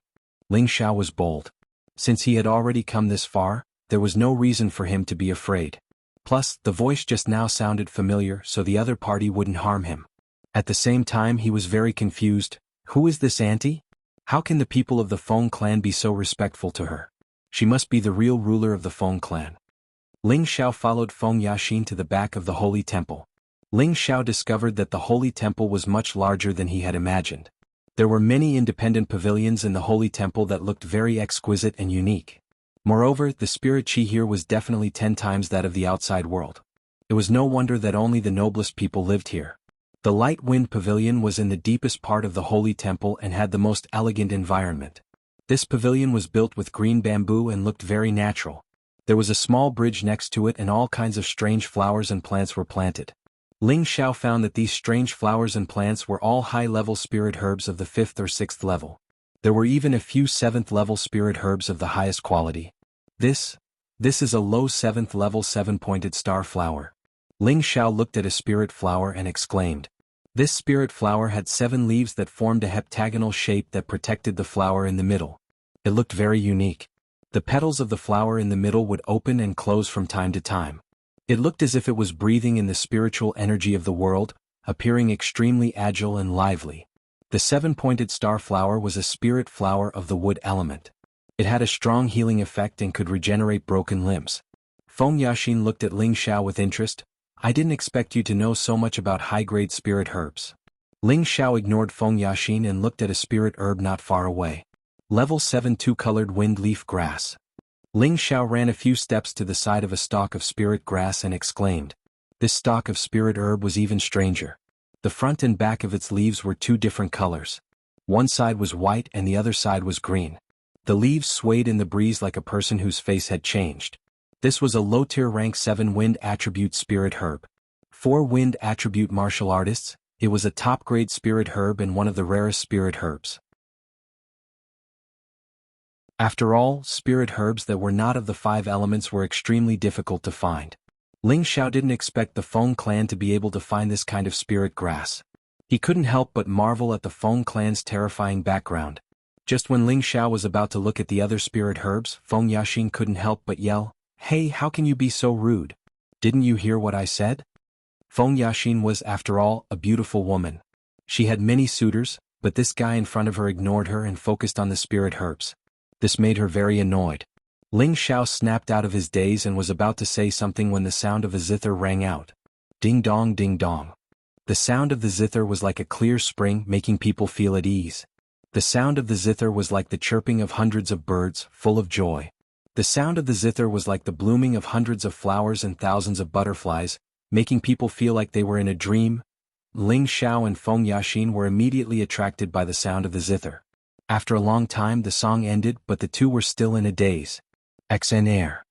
Ling Xiao was bold. Since he had already come this far, there was no reason for him to be afraid. Plus, the voice just now sounded familiar so the other party wouldn't harm him. At the same time he was very confused. Who is this auntie? How can the people of the Feng clan be so respectful to her? She must be the real ruler of the Feng clan. Ling Xiao followed Feng Yaxin to the back of the holy temple. Ling Xiao discovered that the holy temple was much larger than he had imagined. There were many independent pavilions in the holy temple that looked very exquisite and unique. Moreover, the spirit chi here was definitely 10 times that of the outside world. It was no wonder that only the noblest people lived here. The Light Wind Pavilion was in the deepest part of the holy temple and had the most elegant environment. This pavilion was built with green bamboo and looked very natural. There was a small bridge next to it and all kinds of strange flowers and plants were planted. Ling Xiao found that these strange flowers and plants were all high-level spirit herbs of the 5th or 6th level. There were even a few 7th-level spirit herbs of the highest quality. This is a low 7th level 7-pointed star flower. Ling Xiao looked at a spirit flower and exclaimed. This spirit flower had 7 leaves that formed a heptagonal shape that protected the flower in the middle. It looked very unique. The petals of the flower in the middle would open and close from time to time. It looked as if it was breathing in the spiritual energy of the world, appearing extremely agile and lively. The 7-pointed star flower was a spirit flower of the wood element. It had a strong healing effect and could regenerate broken limbs. Feng Yaxin looked at Ling Xiao with interest. I didn't expect you to know so much about high-grade spirit herbs. Ling Xiao ignored Feng Yaxin and looked at a spirit herb not far away. Level 7 2-colored wind leaf grass. Ling Xiao ran a few steps to the side of a stalk of spirit grass and exclaimed. This stalk of spirit herb was even stranger. The front and back of its leaves were 2 different colors. One side was white and the other side was green. The leaves swayed in the breeze like a person whose face had changed. This was a low-tier rank 7 wind attribute spirit herb. 4 wind attribute martial artists, it was a top-grade spirit herb and one of the rarest spirit herbs. After all, spirit herbs that were not of the 5 elements were extremely difficult to find. Ling Xiao didn't expect the Feng clan to be able to find this kind of spirit grass. He couldn't help but marvel at the Feng clan's terrifying background. Just when Ling Xiao was about to look at the other spirit herbs, Feng Yaxin couldn't help but yell, "Hey, how can you be so rude? Didn't you hear what I said?" Feng Yaxin was, after all, a beautiful woman. She had many suitors, but this guy in front of her ignored her and focused on the spirit herbs. This made her very annoyed. Ling Xiao snapped out of his daze and was about to say something when the sound of a zither rang out. Ding dong ding dong. The sound of the zither was like a clear spring, making people feel at ease. The sound of the zither was like the chirping of hundreds of birds, full of joy. The sound of the zither was like the blooming of hundreds of flowers and thousands of butterflies, making people feel like they were in a dream. Ling Xiao and Feng Yaxin were immediately attracted by the sound of the zither. After a long time the song ended, but the two were still in a daze. XNR.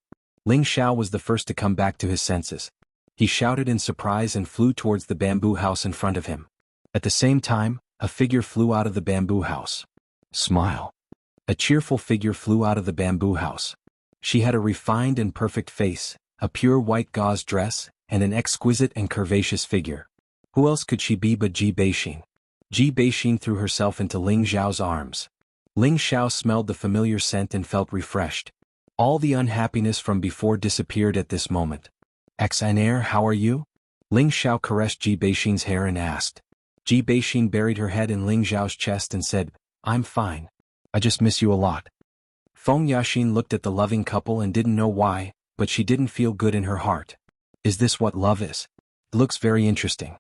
Ling Xiao was the first to come back to his senses. He shouted in surprise and flew towards the bamboo house in front of him. At the same time, a figure flew out of the bamboo house. Smile. A cheerful figure flew out of the bamboo house. She had a refined and perfect face, a pure white gauze dress, and an exquisite and curvaceous figure. Who else could she be but Ji Beixin? Ji Beixin threw herself into Ling Xiao's arms. Ling Xiao smelled the familiar scent and felt refreshed. All the unhappiness from before disappeared at this moment. XNR, how are you? Ling Xiao caressed Ji Beixin's hair and asked. Ji Beixin buried her head in Ling Xiao's chest and said, "I'm fine. I just miss you a lot." Feng Yaxin looked at the loving couple and didn't know why, but she didn't feel good in her heart. Is this what love is? It looks very interesting.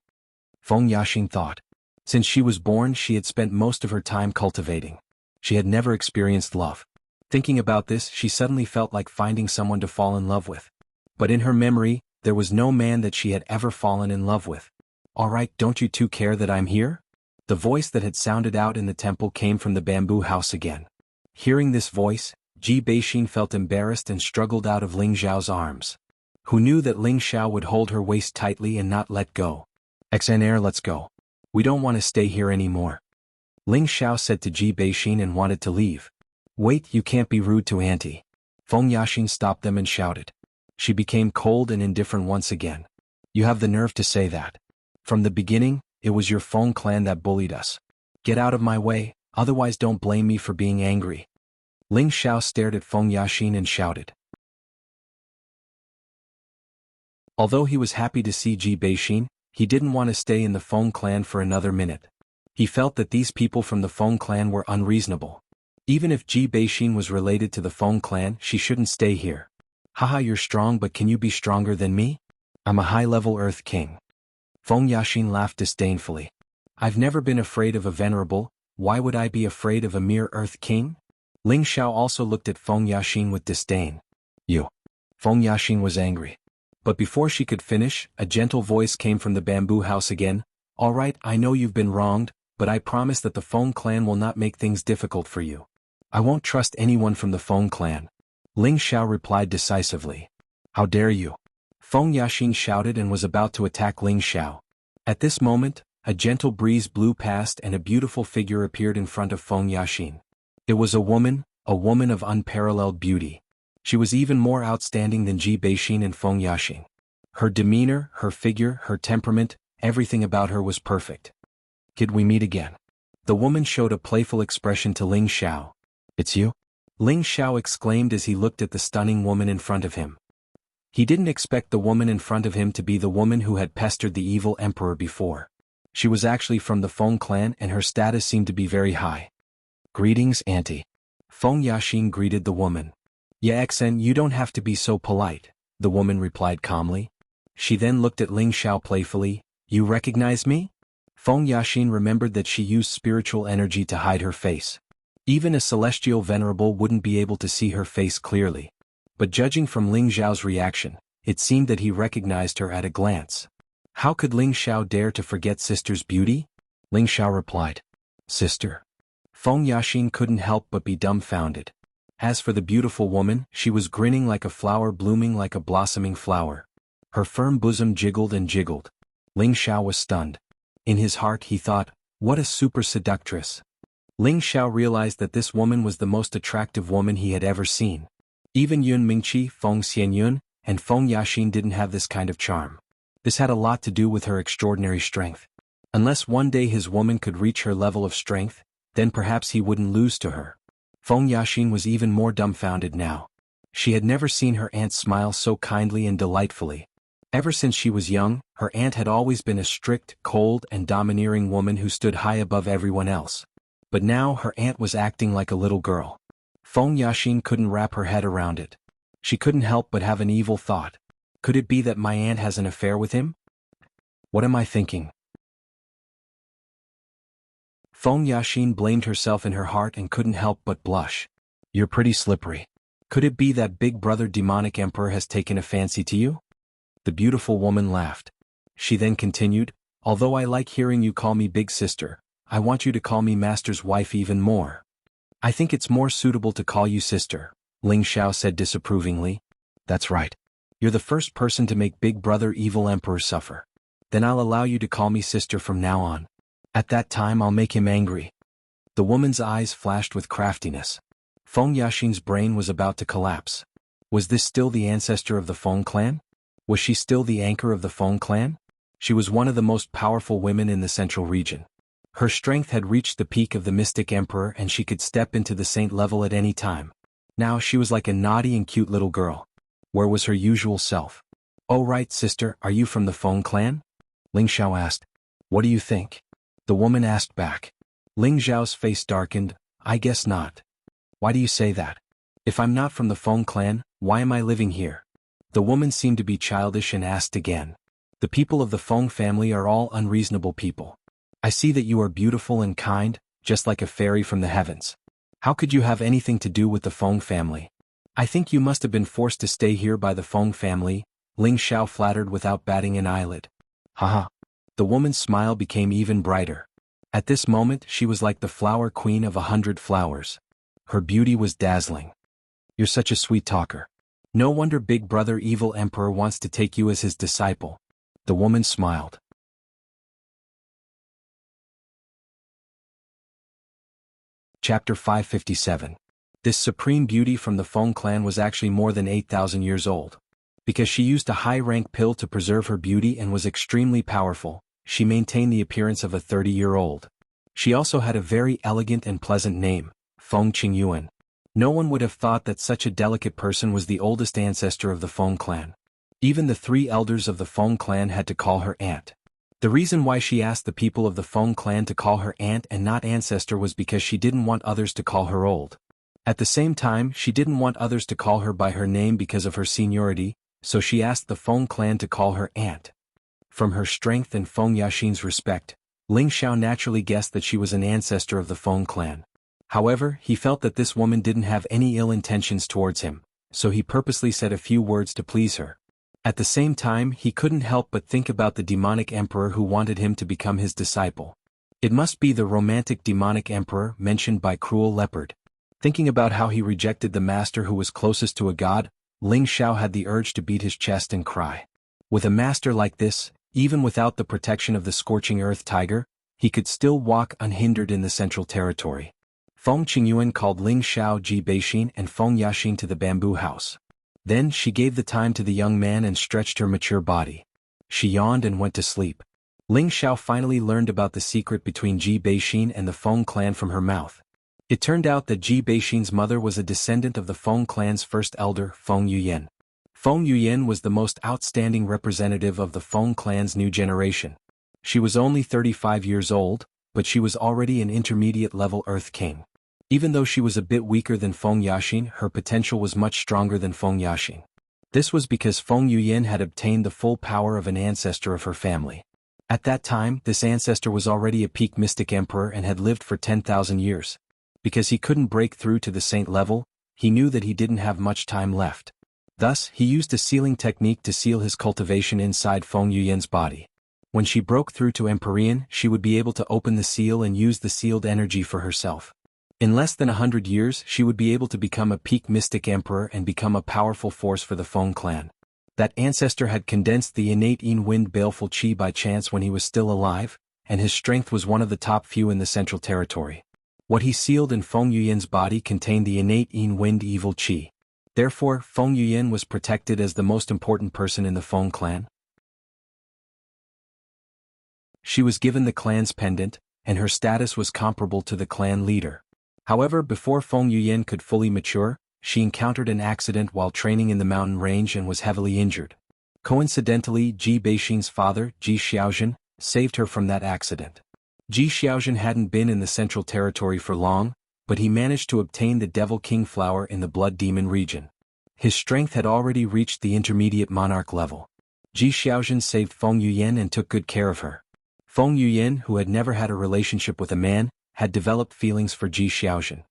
Feng Yaxin thought. Since she was born, she had spent most of her time cultivating. She had never experienced love. Thinking about this, she suddenly felt like finding someone to fall in love with. But in her memory, there was no man that she had ever fallen in love with. "All right, don't you two care that I'm here?" The voice that had sounded out in the temple came from the bamboo house again. Hearing this voice, Ji Beixin felt embarrassed and struggled out of Ling Xiao's arms. Who knew that Ling Xiao would hold her waist tightly and not let go? XNR, let's go. We don't want to stay here anymore. Ling Xiao said to Ji Beixin and wanted to leave. Wait, you can't be rude to Auntie. Feng Yaxin stopped them and shouted. She became cold and indifferent once again. You have the nerve to say that. From the beginning, it was your Feng clan that bullied us. Get out of my way, otherwise don't blame me for being angry. Ling Xiao stared at Feng Yaxin and shouted. Although he was happy to see Ji Beixin, he didn't want to stay in the Feng clan for another minute. He felt that these people from the Feng clan were unreasonable. Even if Ji Beixin was related to the Feng clan, she shouldn't stay here. Haha, you're strong, but can you be stronger than me? I'm a high-level Earth King. Feng Yaxin laughed disdainfully. I've never been afraid of a venerable, why would I be afraid of a mere Earth King? Ling Xiao also looked at Feng Yaxin with disdain. You. Feng Yaxin was angry. But before she could finish, a gentle voice came from the bamboo house again. All right, I know you've been wronged, but I promise that the Feng clan will not make things difficult for you. I won't trust anyone from the Feng clan. Ling Xiao replied decisively. How dare you? Feng Yaxin shouted and was about to attack Ling Xiao. At this moment, a gentle breeze blew past and a beautiful figure appeared in front of Feng Yaxin. It was a woman of unparalleled beauty. She was even more outstanding than Ji Beixin and Feng Yaxin. Her demeanor, her figure, her temperament, everything about her was perfect. Could we meet again? The woman showed a playful expression to Ling Xiao. It's you? Ling Xiao exclaimed as he looked at the stunning woman in front of him. He didn't expect the woman in front of him to be the woman who had pestered the evil emperor before. She was actually from the Feng clan and her status seemed to be very high. Greetings, Auntie. Feng Yaxin greeted the woman. Yeah, Xen, you don't have to be so polite, the woman replied calmly. She then looked at Ling Xiao playfully. You recognize me? Feng Yaxin remembered that she used spiritual energy to hide her face. Even a celestial venerable wouldn't be able to see her face clearly. But judging from Ling Xiao's reaction, it seemed that he recognized her at a glance. How could Ling Xiao dare to forget sister's beauty? Ling Xiao replied. Sister. Feng Yaxin couldn't help but be dumbfounded. As for the beautiful woman, she was grinning like a flower blooming like a blossoming flower. Her firm bosom jiggled and jiggled. Ling Xiao was stunned. In his heart he thought, what a super seductress. Ling Xiao realized that this woman was the most attractive woman he had ever seen. Even Yun Mingqi, Feng Xianyun, and Feng Yaxin didn't have this kind of charm. This had a lot to do with her extraordinary strength. Unless one day his woman could reach her level of strength, then perhaps he wouldn't lose to her. Feng Yaxin was even more dumbfounded now. She had never seen her aunt smile so kindly and delightfully. Ever since she was young, her aunt had always been a strict, cold, and domineering woman who stood high above everyone else. But now her aunt was acting like a little girl. Feng Yaxin couldn't wrap her head around it. She couldn't help but have an evil thought. Could it be that my aunt has an affair with him? What am I thinking? Feng Yaxin blamed herself in her heart and couldn't help but blush. You're pretty slippery. Could it be that Big Brother Demonic Emperor has taken a fancy to you? The beautiful woman laughed. She then continued, although I like hearing you call me Big Sister, I want you to call me Master's wife even more. I think it's more suitable to call you Sister, Ling Xiao said disapprovingly. That's right. You're the first person to make Big Brother Evil Emperor suffer. Then I'll allow you to call me Sister from now on. At that time I'll make him angry. The woman's eyes flashed with craftiness. Feng Yaxin's brain was about to collapse. Was this still the ancestor of the Feng clan? Was she still the anchor of the Feng clan? She was one of the most powerful women in the central region. Her strength had reached the peak of the Mystic Emperor and she could step into the saint level at any time. Now she was like a naughty and cute little girl. Where was her usual self? Oh right, sister, are you from the Feng clan? Ling Xiao asked. What do you think? The woman asked back. Ling Xiao's face darkened. I guess not. Why do you say that? If I'm not from the Feng clan, why am I living here? The woman seemed to be childish and asked again. The people of the Feng family are all unreasonable people. I see that you are beautiful and kind, just like a fairy from the heavens. How could you have anything to do with the Feng family? I think you must have been forced to stay here by the Feng family, Ling Xiao flattered without batting an eyelid. Haha. The woman's smile became even brighter. At this moment she was like the flower queen of 100 flowers. Her beauty was dazzling. You're such a sweet talker. No wonder Big Brother Evil Emperor wants to take you as his disciple. The woman smiled. Chapter 557. This supreme beauty from the Feng clan was actually more than 8,000 years old. Because she used a high-rank pill to preserve her beauty and was extremely powerful, she maintained the appearance of a 30-year-old. She also had a very elegant and pleasant name, Feng Qingyuan. No one would have thought that such a delicate person was the oldest ancestor of the Feng clan. Even the 3 elders of the Feng clan had to call her aunt. The reason why she asked the people of the Feng clan to call her aunt and not ancestor was because she didn't want others to call her old. At the same time, she didn't want others to call her by her name because of her seniority, so she asked the Feng clan to call her aunt. From her strength and Feng Yaxin's respect, Ling Xiao naturally guessed that she was an ancestor of the Feng clan. However, he felt that this woman didn't have any ill intentions towards him, so he purposely said a few words to please her. At the same time, he couldn't help but think about the demonic emperor who wanted him to become his disciple. It must be the romantic demonic emperor mentioned by Cruel Leopard. Thinking about how he rejected the master who was closest to a god, Ling Xiao had the urge to beat his chest and cry. With a master like this, even without the protection of the scorching earth tiger, he could still walk unhindered in the central territory. Feng Qingyuan called Ling Xiao Ji Beixin and Feng Yaxin to the bamboo house. Then she gave the time to the young man and stretched her mature body. She yawned and went to sleep. Ling Xiao finally learned about the secret between Ji Beixin and the Feng clan from her mouth. It turned out that Ji Beixin's mother was a descendant of the Feng clan's first elder, Feng Yuyan. Feng Yuyan was the most outstanding representative of the Feng clan's new generation. She was only 35 years old, but she was already an intermediate-level Earth King. Even though she was a bit weaker than Feng Yaxin, her potential was much stronger than Feng Yaxin. This was because Feng Yuyan had obtained the full power of an ancestor of her family. At that time, this ancestor was already a peak mystic emperor and had lived for 10,000 years. Because he couldn't break through to the saint level, he knew that he didn't have much time left. Thus, he used a sealing technique to seal his cultivation inside Feng Yuyan's body. When she broke through to Empyrean, she would be able to open the seal and use the sealed energy for herself. In less than 100 years she would be able to become a peak mystic emperor and become a powerful force for the Feng clan. That ancestor had condensed the innate Yin Wind baleful qi by chance when he was still alive, and his strength was one of the top few in the Central Territory. What he sealed in Feng Yuyan's body contained the innate Yin Wind evil qi. Therefore, Feng Yuyan was protected as the most important person in the Feng clan. She was given the clan's pendant, and her status was comparable to the clan leader. However, before Feng Yuyan could fully mature, she encountered an accident while training in the mountain range and was heavily injured. Coincidentally, Ji Beixin's father, Ji Xiaozhen, saved her from that accident. Ji Xiaozhen hadn't been in the Central Territory for long, but he managed to obtain the Devil King flower in the Blood Demon region. His strength had already reached the intermediate monarch level. Ji Xiaozhen saved Feng Yuyan and took good care of her. Feng Yuyan, who had never had a relationship with a man, had developed feelings for Ji Xiaozhen.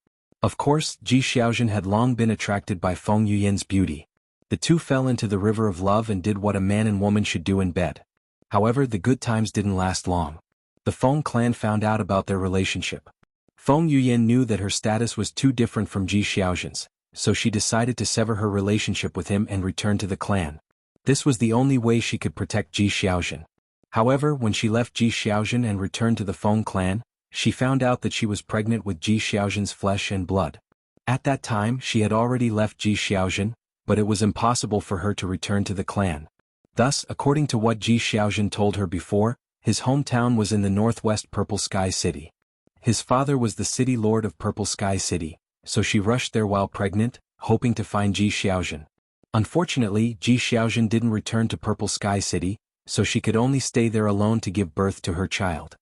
Of course, Ji Xiaozhen had long been attracted by Feng Yuyan's beauty. The two fell into the river of love and did what a man and woman should do in bed. However, the good times didn't last long. The Feng clan found out about their relationship. Feng Yuyan knew that her status was too different from Ji Xiaozhen's, so she decided to sever her relationship with him and return to the clan. This was the only way she could protect Ji Xiaozhen. However, when she left Ji Xiaozhen and returned to the Feng clan, she found out that she was pregnant with Ji Xiaozhen's flesh and blood. At that time she had already left Ji Xiaozhen, but it was impossible for her to return to the clan. Thus, according to what Ji Xiaozhen told her before, his hometown was in the northwest Purple Sky City. His father was the city lord of Purple Sky City, so she rushed there while pregnant, hoping to find Ji Xiaozhen. Unfortunately, Ji Xiaozhen didn't return to Purple Sky City, so she could only stay there alone to give birth to her child.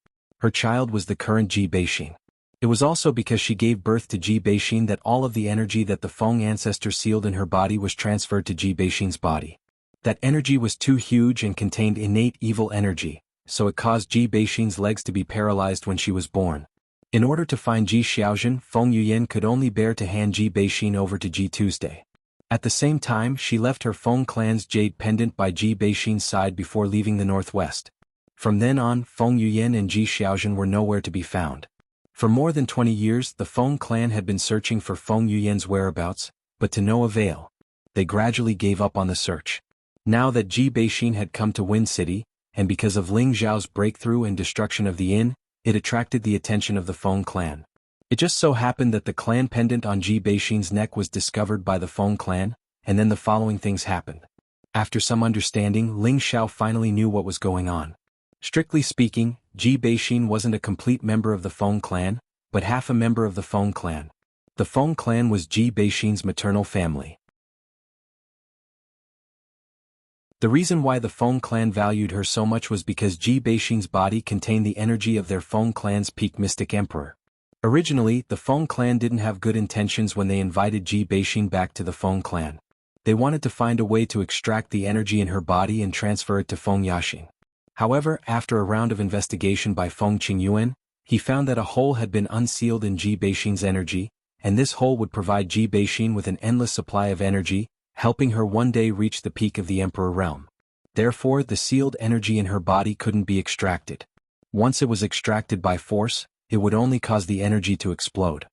Her child was the current Ji Beixin. It was also because she gave birth to Ji Beixin that all of the energy that the Feng ancestor sealed in her body was transferred to Ji Beixin's body. That energy was too huge and contained innate evil energy, so it caused Ji Beixin's legs to be paralyzed when she was born. In order to find Ji Xiaozhen, Feng Yuyan could only bear to hand Ji Beixin over to Ji Tuesday. At the same time, she left her Feng clan's jade pendant by Ji Beixin's side before leaving the northwest. From then on, Feng Yuyan and Ji Xiaozhen were nowhere to be found. For more than 20 years, the Feng clan had been searching for Feng Yuyan's whereabouts, but to no avail. They gradually gave up on the search. Now that Ji Beixin had come to Wind City, and because of Ling Zhao's breakthrough and destruction of the inn, it attracted the attention of the Feng clan. It just so happened that the clan pendant on Ji Beixin's neck was discovered by the Feng clan, and then the following things happened. After some understanding, Ling Zhao finally knew what was going on. Strictly speaking, Ji Beixin wasn't a complete member of the Feng clan, but half a member of the Feng clan. The Feng clan was Ji Beixin's maternal family. The reason why the Feng clan valued her so much was because Ji Beixin's body contained the energy of their Feng clan's peak mystic emperor. Originally, the Feng clan didn't have good intentions when they invited Ji Beixin back to the Feng clan. They wanted to find a way to extract the energy in her body and transfer it to Feng Yaxing. However, after a round of investigation by Feng Qingyuan, he found that a hole had been unsealed in Ji Beixin's energy, and this hole would provide Ji Beixin with an endless supply of energy, helping her one day reach the peak of the Emperor realm. Therefore, the sealed energy in her body couldn't be extracted. Once it was extracted by force, it would only cause the energy to explode.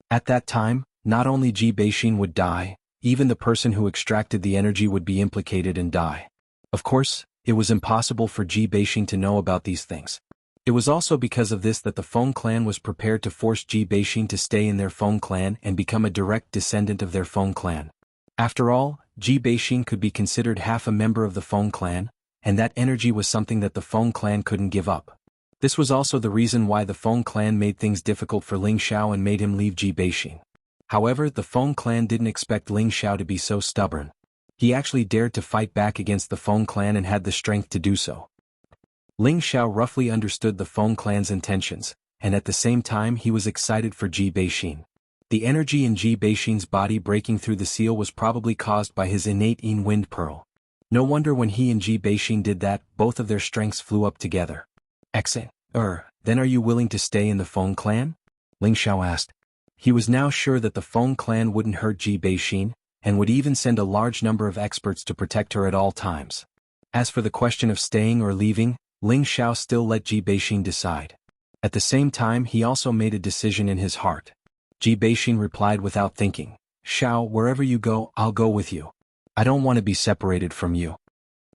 At that time, not only Ji Beixin would die, even the person who extracted the energy would be implicated and die. Of course, it was impossible for Ji Beixin to know about these things. It was also because of this that the Feng clan was prepared to force Ji Beixin to stay in their Feng clan and become a direct descendant of their Feng clan. After all, Ji Beixin could be considered half a member of the Feng clan, and that energy was something that the Feng clan couldn't give up. This was also the reason why the Feng clan made things difficult for Ling Zhao and made him leave Ji Beixin. However, the Feng clan didn't expect Ling Zhao to be so stubborn. He actually dared to fight back against the Feng clan and had the strength to do so. Ling Zhao roughly understood the Feng clan's intentions, and at the same time he was excited for Ji Beixin. The energy in Ji Beixin's body breaking through the seal was probably caused by his innate Yin Wind pearl. No wonder when he and Ji Beixin did that, both of their strengths flew up together. Excellent. Then are you willing to stay in the Feng clan? Ling Zhao asked. He was now sure that the Feng clan wouldn't hurt Ji Beixin, and would even send a large number of experts to protect her at all times. As for the question of staying or leaving, Ling Zhao still let Ji Beixin decide. At the same time he also made a decision in his heart. Ji Beixin replied without thinking. Xiao, wherever you go, I'll go with you. I don't want to be separated from you.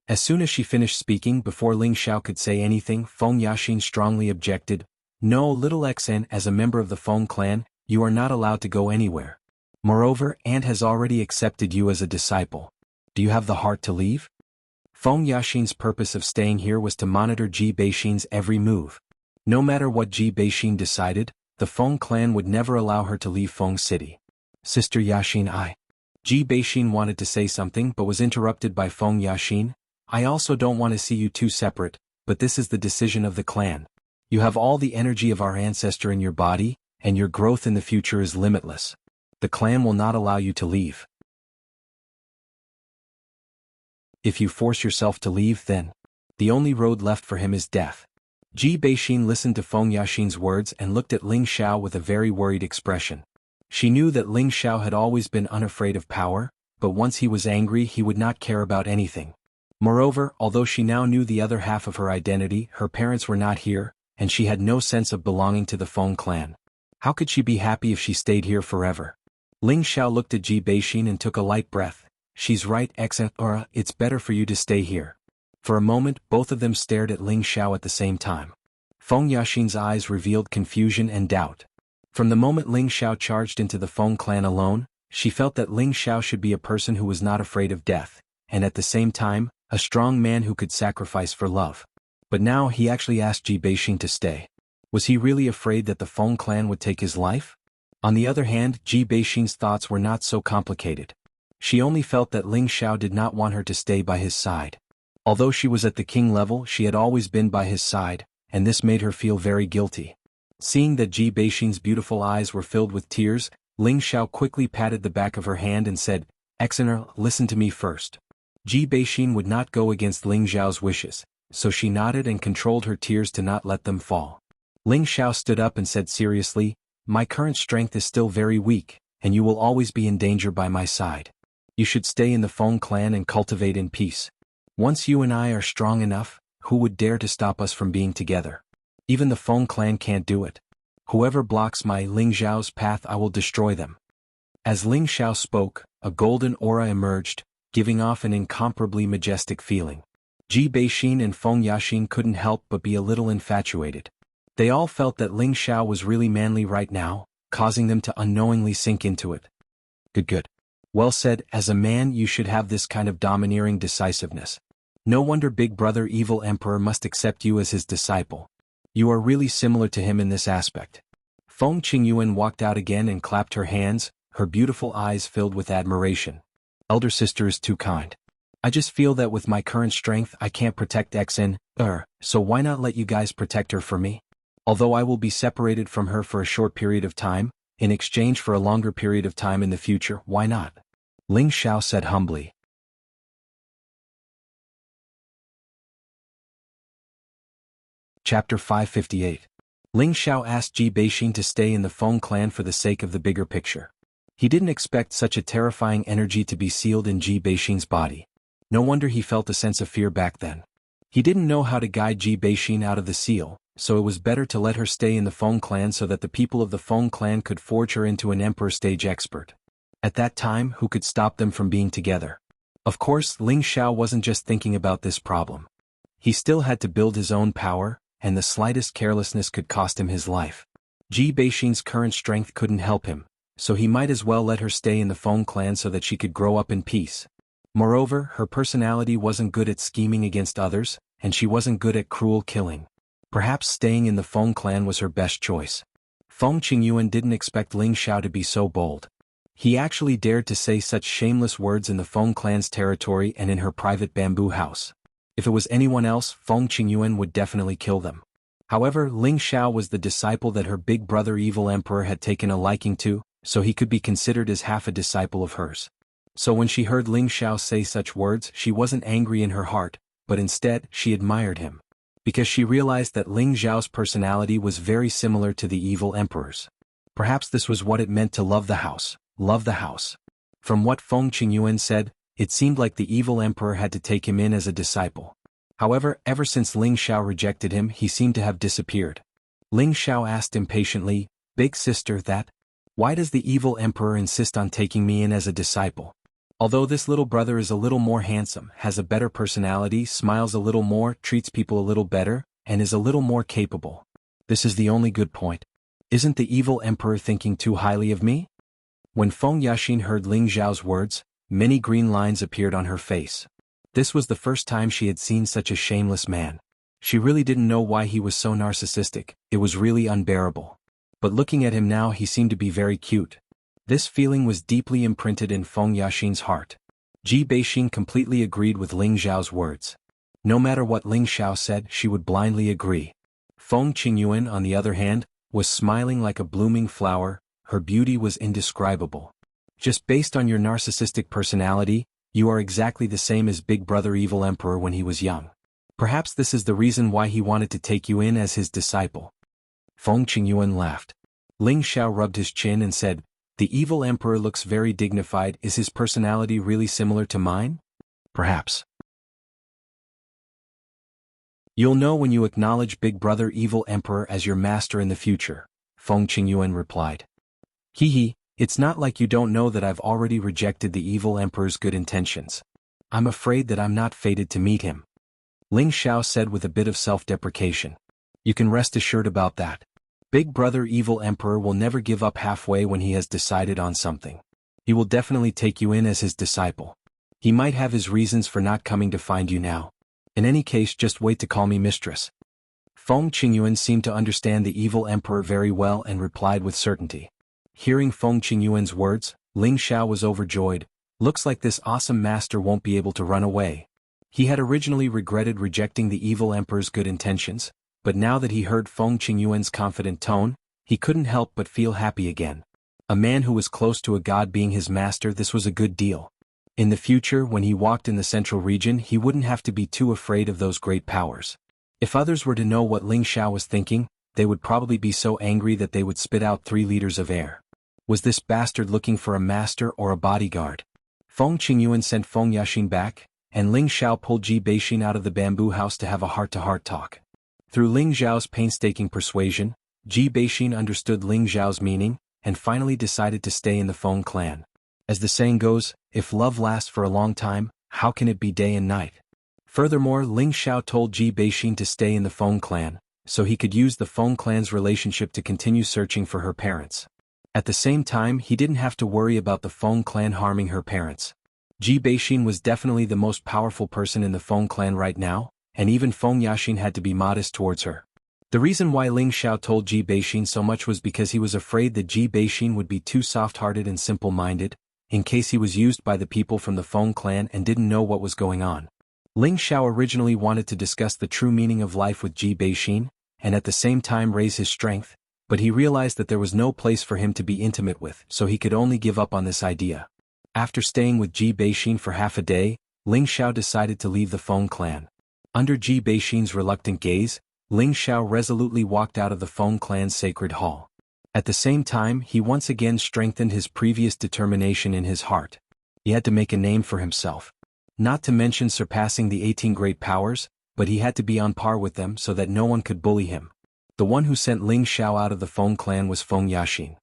As soon as she finished speaking, before Ling Xiao could say anything, Feng Yaxin strongly objected. No, little Xen, as a member of the Feng clan, you are not allowed to go anywhere. Moreover, Aunt has already accepted you as a disciple. Do you have the heart to leave? Feng Yaxin's purpose of staying here was to monitor Ji Beixin's every move. No matter what Ji Beixin decided, the Feng clan would never allow her to leave Feng City. Sister Yaxin, Ji Beixin wanted to say something but was interrupted by Feng Yaxin. I also don't want to see you two separate, but this is the decision of the clan. You have all the energy of our ancestor in your body, and your growth in the future is limitless. The clan will not allow you to leave. If you force yourself to leave, then the only road left for him is death. Ji Beixin listened to Feng Yaxin's words and looked at Ling Xiao with a very worried expression. She knew that Ling Xiao had always been unafraid of power, but once he was angry he would not care about anything. Moreover, although she now knew the other half of her identity, her parents were not here, and she had no sense of belonging to the Feng clan. How could she be happy if she stayed here forever? Ling Xiao looked at Ji Beixin and took a light breath. She's right, Xen, it's better for you to stay here. For a moment, both of them stared at Ling Xiao at the same time. Feng Yaxin's eyes revealed confusion and doubt. From the moment Ling Xiao charged into the Feng clan alone, she felt that Ling Xiao should be a person who was not afraid of death, and at the same time, a strong man who could sacrifice for love. But now he actually asked Ji Beixin to stay. Was he really afraid that the Feng clan would take his life? On the other hand, Ji Beixin's thoughts were not so complicated. She only felt that Ling Xiao did not want her to stay by his side. Although she was at the king level, she had always been by his side, and this made her feel very guilty. Seeing that Ji Beixin's beautiful eyes were filled with tears, Ling Xiao quickly patted the back of her hand and said, Exener, listen to me first. Ji Beixin would not go against Ling Xiao's wishes, so she nodded and controlled her tears to not let them fall. Ling Xiao stood up and said seriously, My current strength is still very weak, and you will always be in danger by my side. You should stay in the Feng clan and cultivate in peace. Once you and I are strong enough, who would dare to stop us from being together? Even the Feng clan can't do it. Whoever blocks my Ling Xiao's path, I will destroy them. As Ling Xiao spoke, a golden aura emerged, giving off an incomparably majestic feeling. Ji Beixin and Feng Yaxin couldn't help but be a little infatuated. They all felt that Ling Xiao was really manly right now, causing them to unknowingly sink into it. Good. Well said, as a man you should have this kind of domineering decisiveness. No wonder Big Brother Evil Emperor must accept you as his disciple. You are really similar to him in this aspect. Feng Qingyuan walked out again and clapped her hands, her beautiful eyes filled with admiration. Elder sister is too kind. I just feel that with my current strength I can't protect Xen, so why not let you guys protect her for me? Although I will be separated from her for a short period of time, in exchange for a longer period of time in the future, why not? Ling Xiao said humbly. Chapter 558. Ling Xiao asked Ji Beixin to stay in the Feng clan for the sake of the bigger picture. He didn't expect such a terrifying energy to be sealed in Ji Beixin's body. No wonder he felt a sense of fear back then. He didn't know how to guide Ji Beixin out of the seal, so it was better to let her stay in the Feng clan so that the people of the Feng clan could forge her into an emperor stage expert. At that time, who could stop them from being together? Of course, Ling Xiao wasn't just thinking about this problem. He still had to build his own power, and the slightest carelessness could cost him his life. Ji Beixin's current strength couldn't help him, so he might as well let her stay in the Feng clan so that she could grow up in peace. Moreover, her personality wasn't good at scheming against others, and she wasn't good at cruel killing. Perhaps staying in the Feng clan was her best choice. Feng Qingyuan didn't expect Ling Xiao to be so bold. He actually dared to say such shameless words in the Feng clan's territory and in her private bamboo house. If it was anyone else, Feng Qingyuan would definitely kill them. However, Ling Xiao was the disciple that her big brother Evil Emperor had taken a liking to, so he could be considered as half a disciple of hers. So when she heard Ling Xiao say such words, she wasn't angry in her heart, but instead, she admired him. Because she realized that Ling Xiao's personality was very similar to the Evil Emperor's. Perhaps this was what it meant to love the house. Love the house. From what Feng Qingyuan said, it seemed like the Evil Emperor had to take him in as a disciple. However, ever since Ling Xiao rejected him, he seemed to have disappeared. Ling Xiao asked impatiently, Big sister, that? Why does the evil emperor insist on taking me in as a disciple? Although this little brother is a little more handsome, has a better personality, smiles a little more, treats people a little better, and is a little more capable. This is the only good point. Isn't the evil emperor thinking too highly of me? When Feng Yaxin heard Ling Zhao's words, many green lines appeared on her face. This was the first time she had seen such a shameless man. She really didn't know why he was so narcissistic, it was really unbearable. But looking at him now, he seemed to be very cute. This feeling was deeply imprinted in Feng Yaxin's heart. Ji Beixin completely agreed with Ling Zhao's words. No matter what Ling Xiao said, she would blindly agree. Feng Qingyuan, on the other hand, was smiling like a blooming flower, her beauty was indescribable. Just based on your narcissistic personality, you are exactly the same as Big Brother Evil Emperor when he was young. Perhaps this is the reason why he wanted to take you in as his disciple. Feng Qingyuan laughed. Ling Xiao rubbed his chin and said, "The evil emperor looks very dignified. Is his personality really similar to mine? Perhaps. You'll know when you acknowledge Big Brother Evil Emperor as your master in the future," Feng Qingyuan replied. Hee, it's not like you don't know that I've already rejected the evil emperor's good intentions. I'm afraid that I'm not fated to meet him. Ling Xiao said with a bit of self-deprecation. You can rest assured about that. Big Brother Evil Emperor will never give up halfway when he has decided on something. He will definitely take you in as his disciple. He might have his reasons for not coming to find you now. In any case, just wait to call me mistress. Feng Qingyuan seemed to understand the evil emperor very well and replied with certainty. Hearing Feng Qingyuan's words, Ling Xiao was overjoyed. Looks like this awesome master won't be able to run away. He had originally regretted rejecting the evil emperor's good intentions, but now that he heard Feng Qingyuan's confident tone, he couldn't help but feel happy again. A man who was close to a god being his master, this was a good deal. In the future, when he walked in the central region, he wouldn't have to be too afraid of those great powers. If others were to know what Ling Xiao was thinking, they would probably be so angry that they would spit out 3 liters of air. Was this bastard looking for a master or a bodyguard? Feng Qingyuan sent Feng Yaxin back, and Ling Xiao pulled Ji Beixin out of the bamboo house to have a heart-to-heart talk. Through Ling Zhao's painstaking persuasion, Ji Beixin understood Ling Zhao's meaning, and finally decided to stay in the Feng clan. As the saying goes, if love lasts for a long time, how can it be day and night? Furthermore, Ling Xiao told Ji Beixin to stay in the Feng clan, so he could use the Feng clan's relationship to continue searching for her parents. At the same time, he didn't have to worry about the Feng clan harming her parents. Ji Beixin was definitely the most powerful person in the Feng clan right now, and even Feng Yaxin had to be modest towards her. The reason why Ling Xiao told Ji Beixin so much was because he was afraid that Ji Beixin would be too soft-hearted and simple-minded, in case he was used by the people from the Feng clan and didn't know what was going on. Ling Xiao originally wanted to discuss the true meaning of life with Ji Beixin, and at the same time raise his strength, but he realized that there was no place for him to be intimate with, so he could only give up on this idea. After staying with Ji Beixin for half a day, Ling Xiao decided to leave the Feng clan. Under Ji Beixin's reluctant gaze, Ling Xiao resolutely walked out of the Feng clan's sacred hall. At the same time, he once again strengthened his previous determination in his heart. He had to make a name for himself. Not to mention surpassing the 18 great powers, but he had to be on par with them so that no one could bully him. The one who sent Ling Xiao out of the Feng clan was Feng Yaxin.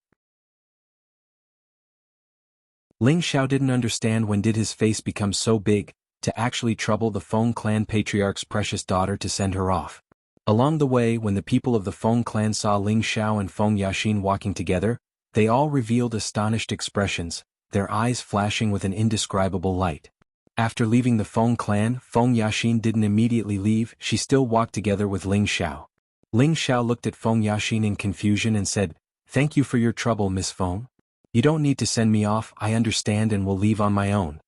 Ling Xiao didn't understand when did his face become so big, to actually trouble the Feng clan patriarch's precious daughter to send her off. Along the way, when the people of the Feng clan saw Ling Xiao and Feng Yaxin walking together, they all revealed astonished expressions, their eyes flashing with an indescribable light. After leaving the Feng clan, Feng Yaxin didn't immediately leave, she still walked together with Ling Xiao. Ling Xiao looked at Feng Yaxin in confusion and said, "Thank you for your trouble, Miss Feng. You don't need to send me off, I understand and will leave on my own."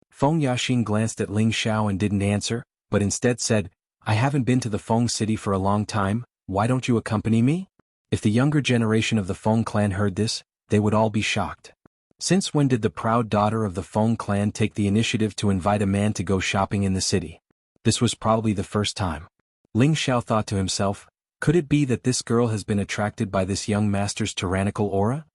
Feng Yaxin glanced at Ling Xiao and didn't answer, but instead said, "I haven't been to the Feng city for a long time, why don't you accompany me?" If the younger generation of the Feng clan heard this, they would all be shocked. Since when did the proud daughter of the Feng clan take the initiative to invite a man to go shopping in the city? This was probably the first time. Ling Xiao thought to himself, could it be that this girl has been attracted by this young master's tyrannical aura?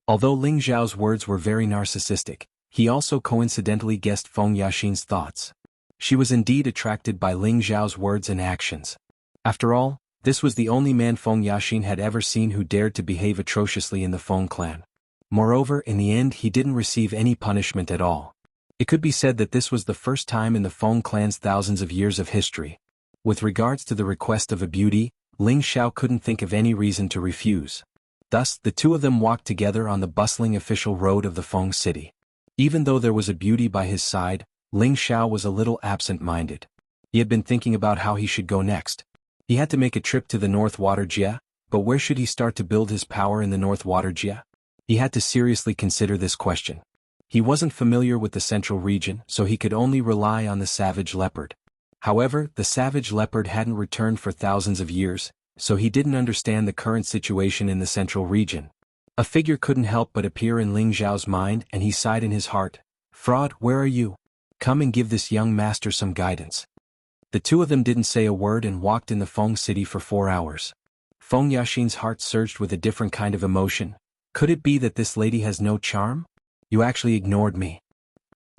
Although Ling Xiao's words were very narcissistic, he also coincidentally guessed Feng Yaxin's thoughts. She was indeed attracted by Ling Xiao's words and actions. After all, this was the only man Feng Yaxin had ever seen who dared to behave atrociously in the Feng clan. Moreover, in the end he didn't receive any punishment at all. It could be said that this was the first time in the Feng clan's thousands of years of history. With regards to the request of a beauty, Ling Xiao couldn't think of any reason to refuse. Thus, the two of them walked together on the bustling official road of the Feng city. Even though there was a beauty by his side, Ling Xiao was a little absent-minded. He had been thinking about how he should go next. He had to make a trip to the North Water Jia, but where should he start to build his power in the North Water Jia? He had to seriously consider this question. He wasn't familiar with the central region, so he could only rely on the savage leopard. However, the savage leopard hadn't returned for thousands of years, so he didn't understand the current situation in the central region. A figure couldn't help but appear in Ling Xiao's mind, and he sighed in his heart, "Fraud, where are you? Come and give this young master some guidance." The two of them didn't say a word and walked in the Feng city for 4 hours. Feng Yaxin's heart surged with a different kind of emotion. Could it be that this lady has no charm? You actually ignored me.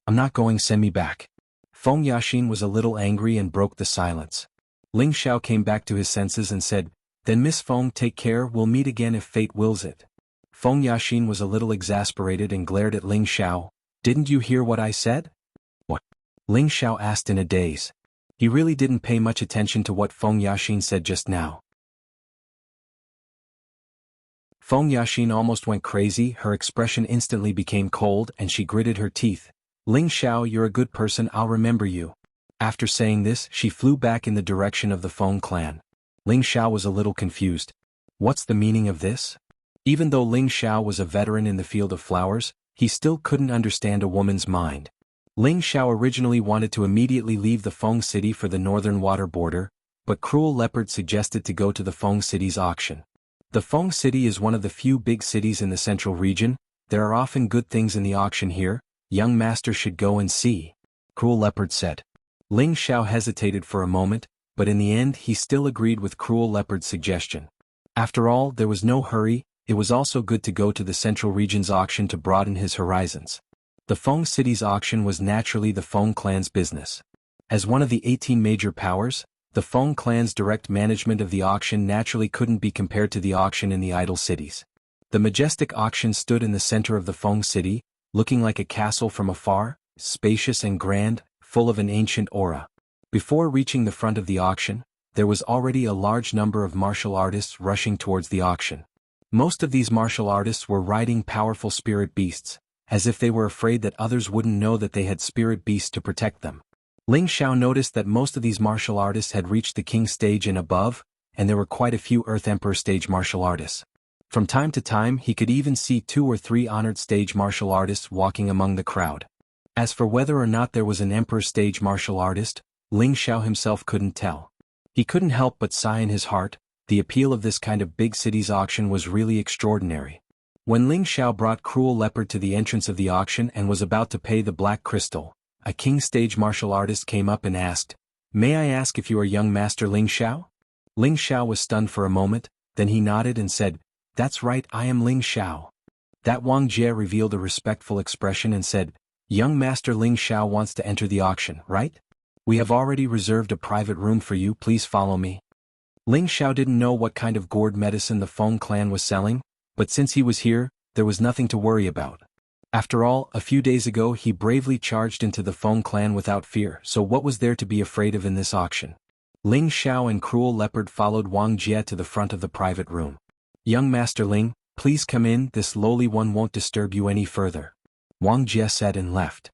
I'm not going, send me back. Feng Yaxin was a little angry and broke the silence. Ling Xiao came back to his senses and said, "Then Miss Feng, take care, we'll meet again if fate wills it." Feng Yaxin was a little exasperated and glared at Ling Xiao. "Didn't you hear what I said?" "What?" Ling Xiao asked in a daze. He really didn't pay much attention to what Feng Yaxin said just now. Feng Yaxin almost went crazy, her expression instantly became cold and she gritted her teeth. "Ling Xiao, you're a good person, I'll remember you." After saying this, she flew back in the direction of the Feng clan. Ling Xiao was a little confused. What's the meaning of this? Even though Ling Xiao was a veteran in the field of flowers, he still couldn't understand a woman's mind. Ling Xiao originally wanted to immediately leave the Feng city for the northern water border, but Cruel Leopard suggested to go to the Feng city's auction. The Feng city is one of the few big cities in the central region. There are often good things in the auction here. Young master should go and see, Cruel Leopard said. Ling Xiao hesitated for a moment, but in the end he still agreed with Cruel Leopard's suggestion. After all, there was no hurry. It was also good to go to the central region's auction to broaden his horizons. The Feng city's auction was naturally the Feng clan's business. As one of the 18 major powers, the Feng clan's direct management of the auction naturally couldn't be compared to the auction in the idle cities. The majestic auction stood in the center of the Feng city, looking like a castle from afar, spacious and grand, full of an ancient aura. Before reaching the front of the auction, there was already a large number of martial artists rushing towards the auction. Most of these martial artists were riding powerful spirit beasts, as if they were afraid that others wouldn't know that they had spirit beasts to protect them. Ling Xiao noticed that most of these martial artists had reached the king stage and above, and there were quite a few Earth Emperor stage martial artists. From time to time he could even see 2 or 3 honored stage martial artists walking among the crowd. As for whether or not there was an Emperor stage martial artist, Ling Xiao himself couldn't tell. He couldn't help but sigh in his heart. The appeal of this kind of big city's auction was really extraordinary. When Ling Xiao brought Cruel Leopard to the entrance of the auction and was about to pay the black crystal, a king stage martial artist came up and asked, "May I ask if you are young master Ling Xiao?" Ling Xiao was stunned for a moment, then he nodded and said, "That's right, I am Ling Xiao." That Wang Jie revealed a respectful expression and said, "Young master Ling Xiao wants to enter the auction, right? We have already reserved a private room for you, please follow me." Ling Xiao didn't know what kind of gourd medicine the Feng clan was selling, but since he was here, there was nothing to worry about. After all, a few days ago he bravely charged into the Feng clan without fear, so what was there to be afraid of in this auction? Ling Xiao and Cruel Leopard followed Wang Jie to the front of the private room. "Young Master Ling, please come in, this lowly one won't disturb you any further," Wang Jie said and left.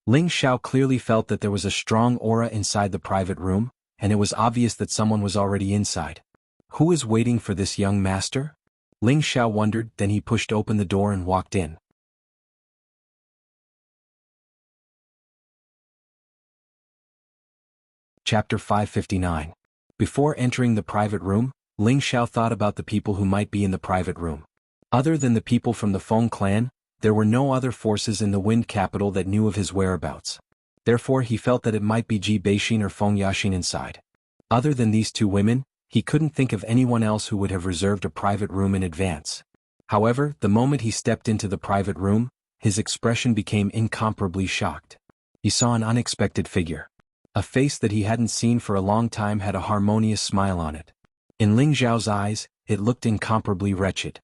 Ling Xiao clearly felt that there was a strong aura inside the private room, and it was obvious that someone was already inside. Who is waiting for this young master? Ling Xiao wondered, then he pushed open the door and walked in. Chapter 559. Before entering the private room, Ling Xiao thought about the people who might be in the private room. Other than the people from the Feng clan, there were no other forces in the Wind Capital that knew of his whereabouts. Therefore he felt that it might be Ji Beixin or Feng Yaxin inside. Other than these 2 women, he couldn't think of anyone else who would have reserved a private room in advance. However, the moment he stepped into the private room, his expression became incomparably shocked. He saw an unexpected figure. A face that he hadn't seen for a long time had a harmonious smile on it. In Ling Xiao's eyes, it looked incomparably wretched.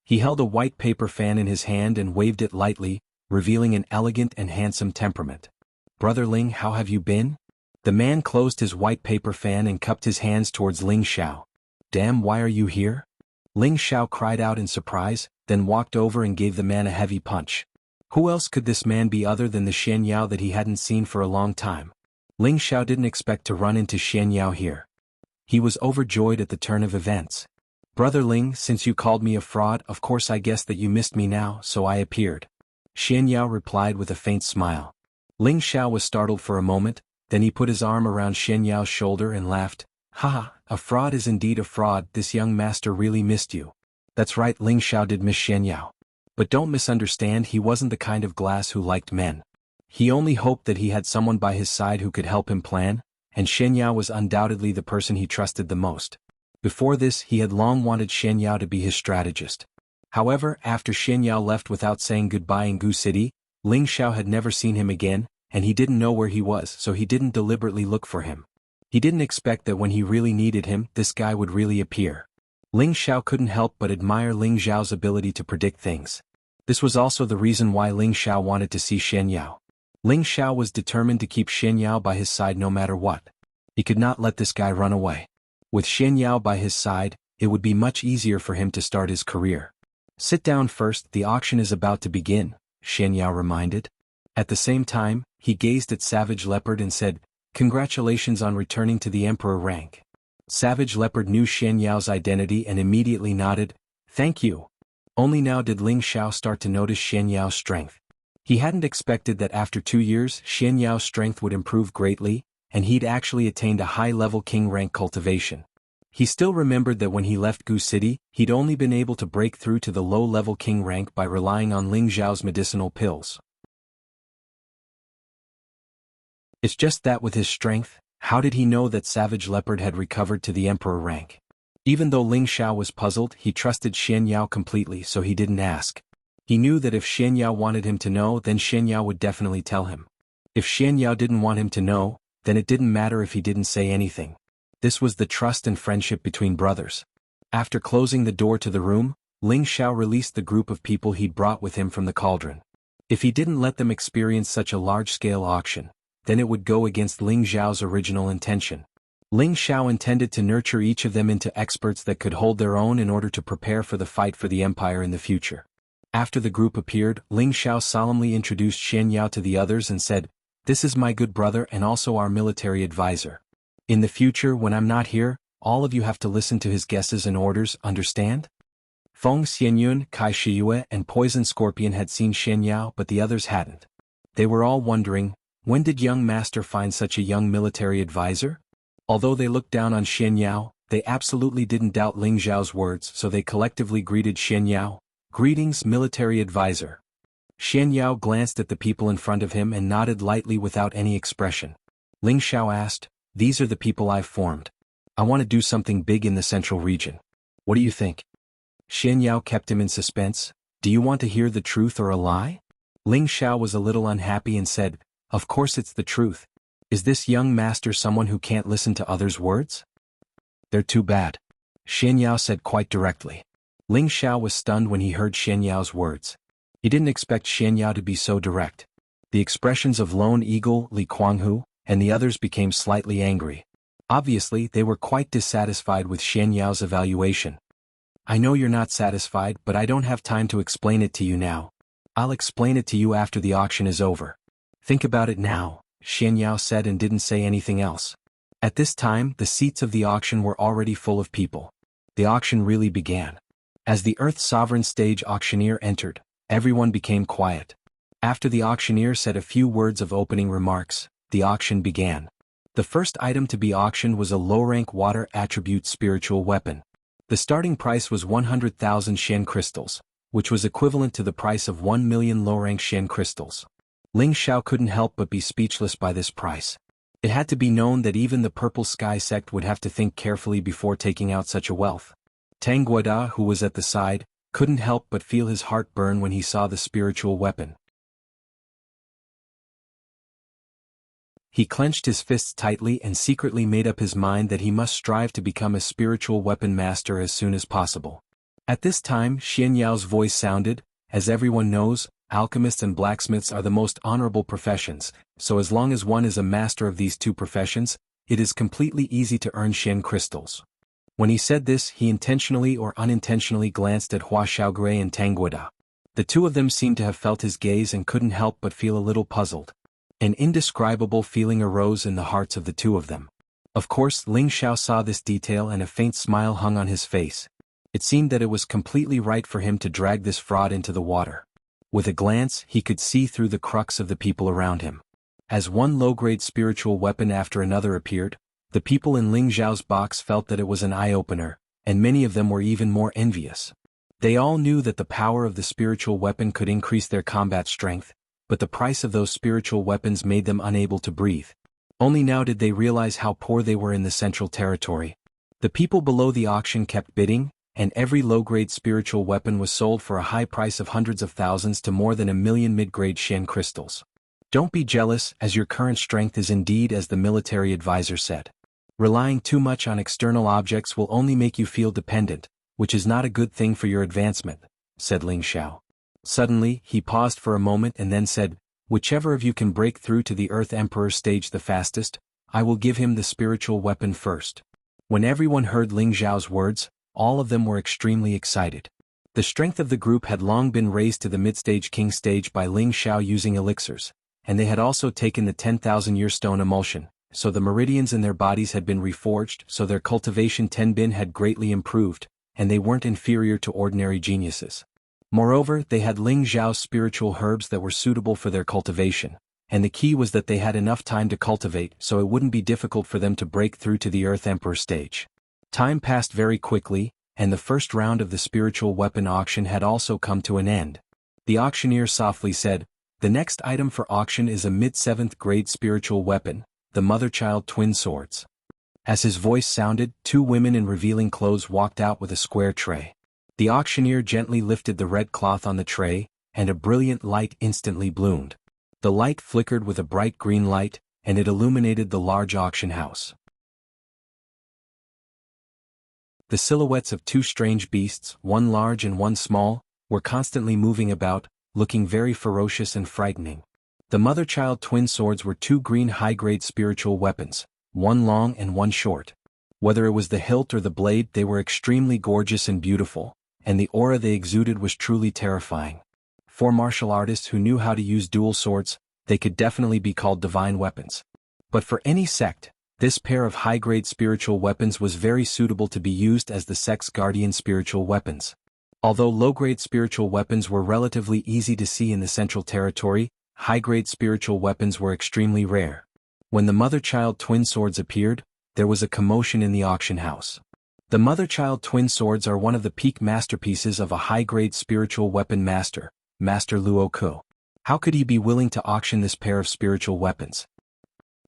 He held a white paper fan in his hand and waved it lightly, revealing an elegant and handsome temperament. "Brother Ling, how have you been?" The man closed his white paper fan and cupped his hands towards Ling Xiao. "Damn, why are you here?" Ling Xiao cried out in surprise, then walked over and gave the man a heavy punch. Who else could this man be other than the Xian Yao that he hadn't seen for a long time? Ling Xiao didn't expect to run into Xian Yao here. He was overjoyed at the turn of events. "Brother Ling, since you called me a fraud, of course I guessed that you missed me now, so I appeared." Xian Yao replied with a faint smile. Ling Xiao was startled for a moment, then he put his arm around Xian Yao's shoulder and laughed. "Haha, a fraud is indeed a fraud, this young master really missed you." That's right, Ling Xiao did miss Xian Yao. But don't misunderstand, he wasn't the kind of glass who liked men. He only hoped that he had someone by his side who could help him plan, and Xian Yao was undoubtedly the person he trusted the most. Before this, he had long wanted Xian Yao to be his strategist. However, after Xian Yao left without saying goodbye in Gu City, Ling Xiao had never seen him again, and he didn't know where he was, so he didn't deliberately look for him. He didn't expect that when he really needed him, this guy would really appear. Ling Xiao couldn't help but admire Ling Xiao's ability to predict things. This was also the reason why Ling Xiao wanted to see Xian Yao. Ling Xiao was determined to keep Xian Yao by his side no matter what. He could not let this guy run away. With Xian Yao by his side, it would be much easier for him to start his career. "Sit down first, the auction is about to begin," Xian Yao reminded. At the same time, he gazed at Savage Leopard and said, "Congratulations on returning to the Emperor rank." Savage Leopard knew Xian Yao's identity and immediately nodded, "Thank you." Only now did Ling Xiao start to notice Xian Yao's strength. He hadn't expected that after 2 years Xian Yao's strength would improve greatly, and he'd actually attained a high-level king rank cultivation. He still remembered that when he left Gu City, he'd only been able to break through to the low-level king rank by relying on Ling Xiao's medicinal pills. It's just that with his strength, how did he know that Savage Leopard had recovered to the Emperor rank? Even though Ling Xiao was puzzled, he trusted Xian Yao completely, so he didn't ask. He knew that if Xian Yao wanted him to know, then Xian Yao would definitely tell him. If Xian Yao didn't want him to know, then it didn't matter if he didn't say anything. This was the trust and friendship between brothers. After closing the door to the room, Ling Xiao released the group of people he'd brought with him from the cauldron. If he didn't let them experience such a large-scale auction, then it would go against Ling Xiao's original intention. Ling Xiao intended to nurture each of them into experts that could hold their own in order to prepare for the fight for the empire in the future. After the group appeared, Ling Xiao solemnly introduced Xian Yao to the others and said, "This is my good brother and also our military advisor. In the future, when I'm not here, all of you have to listen to his guesses and orders, understand?" Feng Xianyun, Kai Shiyue, and Poison Scorpion had seen Xian Yao, but the others hadn't. They were all wondering, when did young master find such a young military advisor? Although they looked down on Xian Yao, they absolutely didn't doubt Ling Xiao's words, so they collectively greeted Xian Yao. "Greetings, military advisor." Xian Yao glanced at the people in front of him and nodded lightly without any expression. Ling Xiao asked, "These are the people I've formed. I want to do something big in the central region. What do you think?" Xian Yao kept him in suspense. "Do you want to hear the truth or a lie?" Ling Xiao was a little unhappy and said, "Of course it's the truth. Is this young master someone who can't listen to others' words?" "They're too bad," Xian Yao said quite directly. Ling Xiao was stunned when he heard Xian Yao's words. He didn't expect Xian Yao to be so direct. The expressions of Lone Eagle, Li Kuanghu, and the others became slightly angry. Obviously, they were quite dissatisfied with Xian Yao's evaluation. "I know you're not satisfied, but I don't have time to explain it to you now. I'll explain it to you after the auction is over. Think about it now," Xian Yao said and didn't say anything else. At this time, the seats of the auction were already full of people. The auction really began. As the Earth Sovereign stage auctioneer entered, everyone became quiet. After the auctioneer said a few words of opening remarks, the auction began. The first item to be auctioned was a low-rank water attribute spiritual weapon. The starting price was 100,000 Shen crystals, which was equivalent to the price of 1 million low-rank Shen crystals. Ling Xiao couldn't help but be speechless by this price. It had to be known that even the Purple Sky sect would have to think carefully before taking out such a wealth. Tang Guoda, who was at the side, couldn't help but feel his heart burn when he saw the spiritual weapon. He clenched his fists tightly and secretly made up his mind that he must strive to become a spiritual weapon master as soon as possible. At this time Xian Yao's voice sounded, as everyone knows, alchemists and blacksmiths are the most honorable professions, so as long as one is a master of these two professions, it is completely easy to earn Xian crystals. When he said this he intentionally or unintentionally glanced at Hua Xiaogui and Tang Guoda. The two of them seemed to have felt his gaze and couldn't help but feel a little puzzled. An indescribable feeling arose in the hearts of the two of them. Of course Ling Xiao saw this detail and a faint smile hung on his face. It seemed that it was completely right for him to drag this fraud into the water. With a glance he could see through the crux of the people around him. As one low-grade spiritual weapon after another appeared, the people in Ling Xiao's box felt that it was an eye-opener, and many of them were even more envious. They all knew that the power of the spiritual weapon could increase their combat strength, but the price of those spiritual weapons made them unable to breathe. Only now did they realize how poor they were in the central territory. The people below the auction kept bidding, and every low-grade spiritual weapon was sold for a high price of hundreds of thousands to more than 1,000,000 mid-grade Xian crystals. Don't be jealous, as your current strength is indeed as the military advisor said. Relying too much on external objects will only make you feel dependent, which is not a good thing for your advancement, said Ling Xiao. Suddenly, he paused for a moment and then said, whichever of you can break through to the Earth Emperor stage the fastest, I will give him the spiritual weapon first. When everyone heard Ling Xiao's words, all of them were extremely excited. The strength of the group had long been raised to the mid-stage king stage by Ling Xiao using elixirs, and they had also taken the 10,000-year stone emulsion, so the meridians in their bodies had been reforged, so their cultivation tenbin had greatly improved, and they weren't inferior to ordinary geniuses. Moreover, they had Ling Xiao's spiritual herbs that were suitable for their cultivation, and the key was that they had enough time to cultivate so it wouldn't be difficult for them to break through to the Earth Emperor stage. Time passed very quickly, and the first round of the spiritual weapon auction had also come to an end. The auctioneer softly said, "The next item for auction is a mid-7th grade spiritual weapon, the Mother-Child Twin Swords." As his voice sounded, two women in revealing clothes walked out with a square tray. The auctioneer gently lifted the red cloth on the tray, and a brilliant light instantly bloomed. The light flickered with a bright green light, and it illuminated the large auction house. The silhouettes of two strange beasts, one large and one small, were constantly moving about, looking very ferocious and frightening. The Mother-Child Twin Swords were two green high-grade spiritual weapons, one long and one short. Whether it was the hilt or the blade, they were extremely gorgeous and beautiful, and the aura they exuded was truly terrifying. For martial artists who knew how to use dual swords, they could definitely be called divine weapons. But for any sect, this pair of high-grade spiritual weapons was very suitable to be used as the sect's guardian spiritual weapons. Although low-grade spiritual weapons were relatively easy to see in the central territory, high-grade spiritual weapons were extremely rare. When the Mother-Child Twin Swords appeared, there was a commotion in the auction house. The Mother-Child Twin Swords are one of the peak masterpieces of a high-grade spiritual weapon master, Master Luo Ku. How could he be willing to auction this pair of spiritual weapons?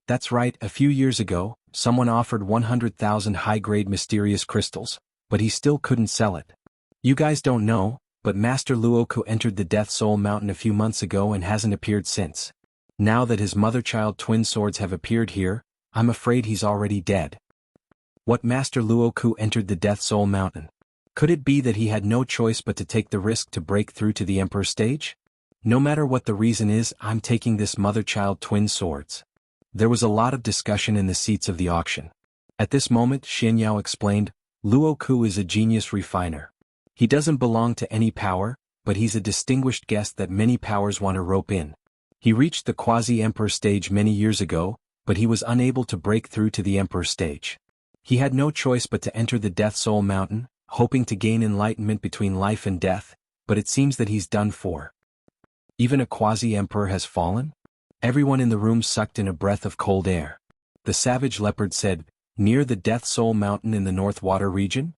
That's right, a few years ago, someone offered 100,000 high-grade mysterious crystals, but he still couldn't sell it. You guys don't know, but Master Luo Ku entered the Death Soul Mountain a few months ago and hasn't appeared since. Now that his Mother-Child Twin Swords have appeared here, I'm afraid he's already dead. What, Master Luo Ku entered the Death Soul Mountain? Could it be that he had no choice but to take the risk to break through to the Emperor stage? No matter what the reason is, I'm taking this Mother-Child Twin Swords. There was a lot of discussion in the seats of the auction. At this moment Xian Yao explained, Luo Ku is a genius refiner. He doesn't belong to any power, but he's a distinguished guest that many powers want to rope in. He reached the quasi-emperor stage many years ago, but he was unable to break through to the emperor stage. He had no choice but to enter the Death Soul Mountain, hoping to gain enlightenment between life and death, but it seems that he's done for. Even a quasi-emperor has fallen? Everyone in the room sucked in a breath of cold air. The savage leopard said, "Near the Death Soul Mountain in the North Water region?"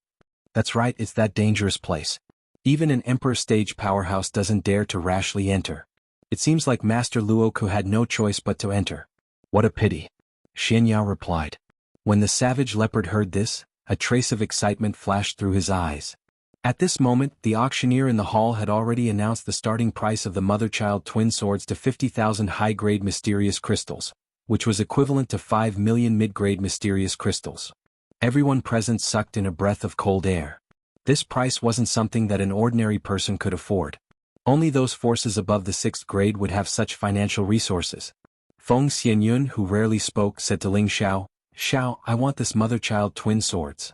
That's right, it's that dangerous place. Even an emperor stage powerhouse doesn't dare to rashly enter. It seems like Master Luo Ku had no choice but to enter. What a pity. Xian Yao replied. When the savage leopard heard this, a trace of excitement flashed through his eyes. At this moment, the auctioneer in the hall had already announced the starting price of the Mother-Child Twin Swords to 50,000 high-grade mysterious crystals, which was equivalent to 5 million mid-grade mysterious crystals. Everyone present sucked in a breath of cold air. This price wasn't something that an ordinary person could afford. Only those forces above the 6th grade would have such financial resources. Feng Xianyun, who rarely spoke, said to Ling Xiao, "Xiao, I want this mother-child twin swords."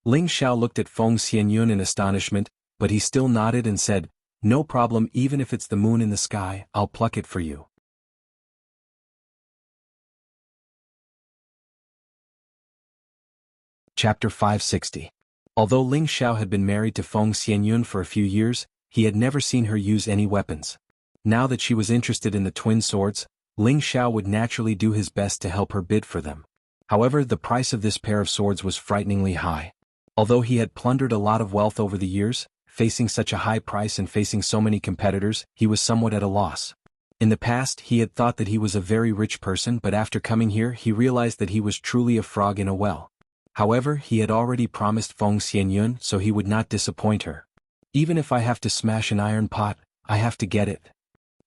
Ling Xiao looked at Feng Xianyun in astonishment, but he still nodded and said, "No problem, even if it's the moon in the sky, I'll pluck it for you." Chapter 560. Although Ling Xiao had been married to Feng Xianyun for a few years, he had never seen her use any weapons. Now that she was interested in the twin swords, Ling Xiao would naturally do his best to help her bid for them. However, the price of this pair of swords was frighteningly high. Although he had plundered a lot of wealth over the years, facing such a high price and facing so many competitors, he was somewhat at a loss. In the past, he had thought that he was a very rich person, but after coming here he realized that he was truly a frog in a well. However, he had already promised Feng Xianyun, so he would not disappoint her. "Even if I have to smash an iron pot, I have to get it,"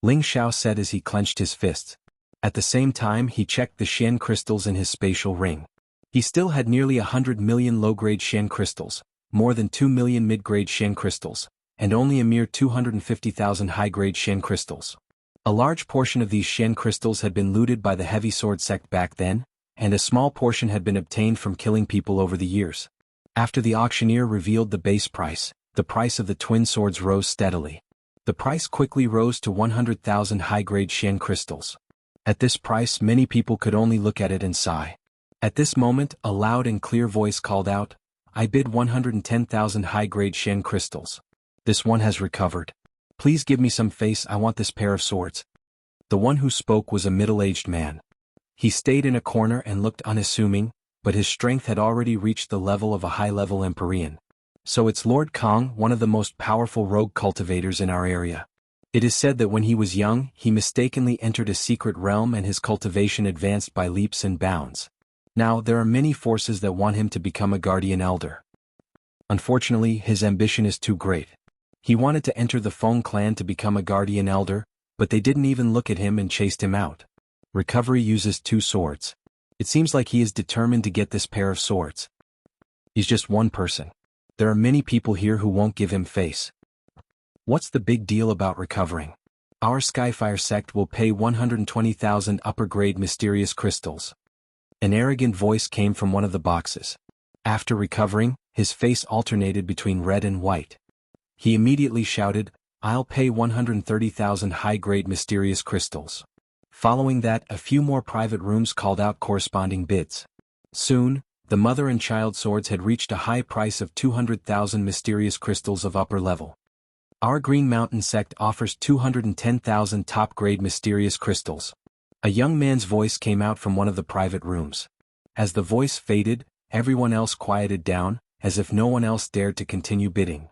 Ling Xiao said as he clenched his fists. At the same time he checked the Xian crystals in his spatial ring. He still had nearly 100 million low-grade Xian crystals, more than 2 million mid-grade Xian crystals, and only a mere 250,000 high-grade Xian crystals. A large portion of these Xian crystals had been looted by the heavy sword sect back then, and a small portion had been obtained from killing people over the years. After the auctioneer revealed the base price, the price of the twin swords rose steadily. The price quickly rose to 100,000 high-grade Xian crystals. At this price many people could only look at it and sigh. At this moment a loud and clear voice called out, "I bid 110,000 high-grade Xian crystals. This one has recovered. Please give me some face, I want this pair of swords." The one who spoke was a middle-aged man. He stayed in a corner and looked unassuming, but his strength had already reached the level of a high-level Empyrean. "So it's Lord Kong, one of the most powerful rogue cultivators in our area. It is said that when he was young, he mistakenly entered a secret realm and his cultivation advanced by leaps and bounds. Now, there are many forces that want him to become a guardian elder. Unfortunately, his ambition is too great. He wanted to enter the Feng clan to become a guardian elder, but they didn't even look at him and chased him out. Recovery uses 2 swords. It seems like he is determined to get this pair of swords. He's just one person. There are many people here who won't give him face. What's the big deal about recovering? Our Skyfire sect will pay 120,000 upper-grade mysterious crystals." An arrogant voice came from one of the boxes. After recovering, his face alternated between red and white. He immediately shouted, "I'll pay 130,000 high-grade mysterious crystals." Following that, a few more private rooms called out corresponding bids. Soon, the mother and child swords had reached a high price of 200,000 mysterious crystals of upper level. "Our Green Mountain sect offers 210,000 top-grade mysterious crystals." A young man's voice came out from one of the private rooms. As the voice faded, everyone else quieted down, as if no one else dared to continue bidding.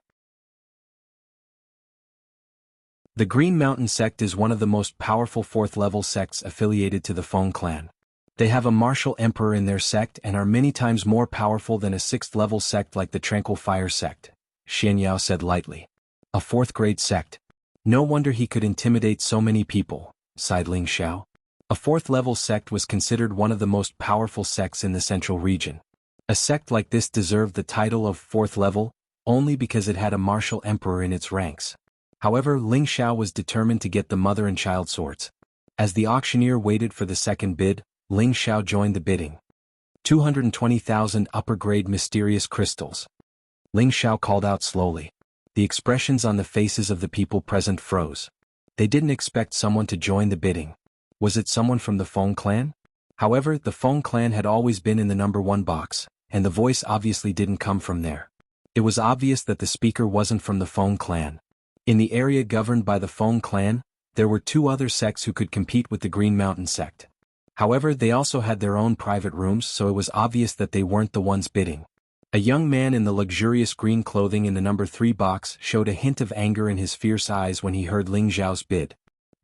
The Green Mountain sect is one of the most powerful 4th-level sects affiliated to the Feng clan. They have a martial emperor in their sect and are many times more powerful than a 6th-level sect like the Tranquil Fire sect, Xian Yao said lightly. "A 4th-grade sect. No wonder he could intimidate so many people," sighed Ling Xiao. A 4th-level sect was considered one of the most powerful sects in the central region. A sect like this deserved the title of 4th level, only because it had a martial emperor in its ranks. However, Ling Xiao was determined to get the mother and child swords. As the auctioneer waited for the second bid, Ling Xiao joined the bidding. 220,000 upper-grade mysterious crystals. Ling Xiao called out slowly. The expressions on the faces of the people present froze. They didn't expect someone to join the bidding. Was it someone from the Feng clan? However, the Feng clan had always been in the number 1 box, and the voice obviously didn't come from there. It was obvious that the speaker wasn't from the Feng clan. In the area governed by the Feng clan, there were 2 other sects who could compete with the Green Mountain sect. However, they also had their own private rooms, so it was obvious that they weren't the ones bidding. A young man in the luxurious green clothing in the number 3 box showed a hint of anger in his fierce eyes when he heard Ling Xiao's bid.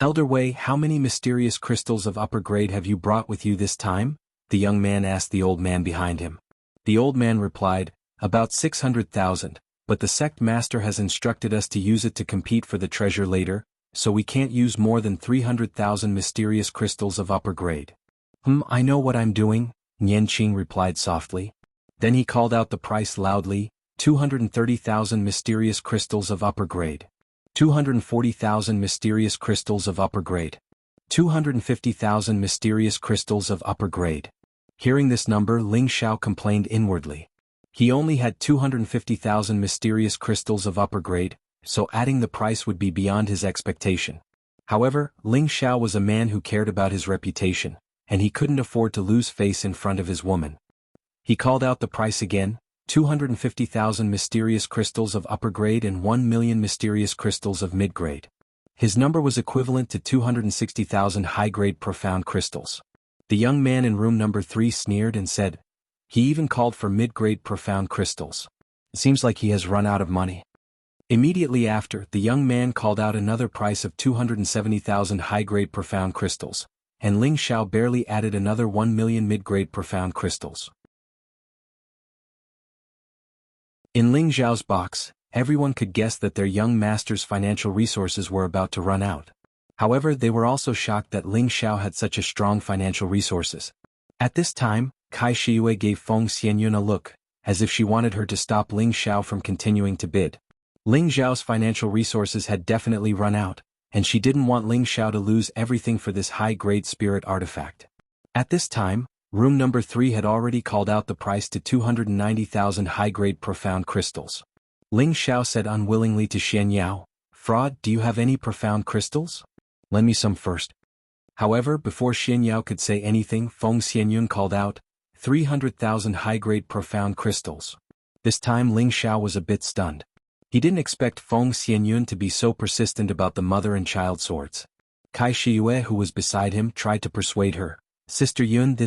"Elder Wei, how many mysterious crystals of upper grade have you brought with you this time?" the young man asked the old man behind him. The old man replied, "About 600,000, but the sect master has instructed us to use it to compete for the treasure later, so we can't use more than 300,000 mysterious crystals of upper grade. I know what I'm doing, Nianqing replied softly. Then he called out the price loudly, 230,000 mysterious crystals of upper grade. 240,000 mysterious crystals of upper grade. 250,000 mysterious crystals of upper grade. Hearing this number, Ling Xiao complained inwardly. He only had 250,000 mysterious crystals of upper grade, so adding the price would be beyond his expectation. However, Ling Xiao was a man who cared about his reputation, and he couldn't afford to lose face in front of his woman. He called out the price again, 250,000 mysterious crystals of upper grade and 1 million mysterious crystals of mid-grade. His number was equivalent to 260,000 high-grade profound crystals. The young man in room number 3 sneered and said, he even called for mid-grade profound crystals. It seems like he has run out of money. Immediately after, the young man called out another price of 270,000 high-grade profound crystals, and Ling Xiao barely added another 1 million mid-grade profound crystals. In Ling Xiao's box, everyone could guess that their young master's financial resources were about to run out. However, they were also shocked that Ling Xiao had such a strong financial resources. At this time, Kai Shiyue gave Feng Xianyun a look, as if she wanted her to stop Ling Xiao from continuing to bid. Ling Xiao's financial resources had definitely run out, and she didn't want Ling Xiao to lose everything for this high-grade spirit artifact. At this time, room number 3 had already called out the price to 290,000 high-grade profound crystals. Ling Xiao said unwillingly to Xian Yao, "Fraud, do you have any profound crystals? Lend me some first." However, before Xian Yao could say anything, Feng Xianyun called out, 300,000 high-grade profound crystals. This time Ling Xiao was a bit stunned. He didn't expect Feng Xianyun to be so persistent about the mother and child swords. Kai Shiyue, who was beside him, tried to persuade her, "Sister Yun,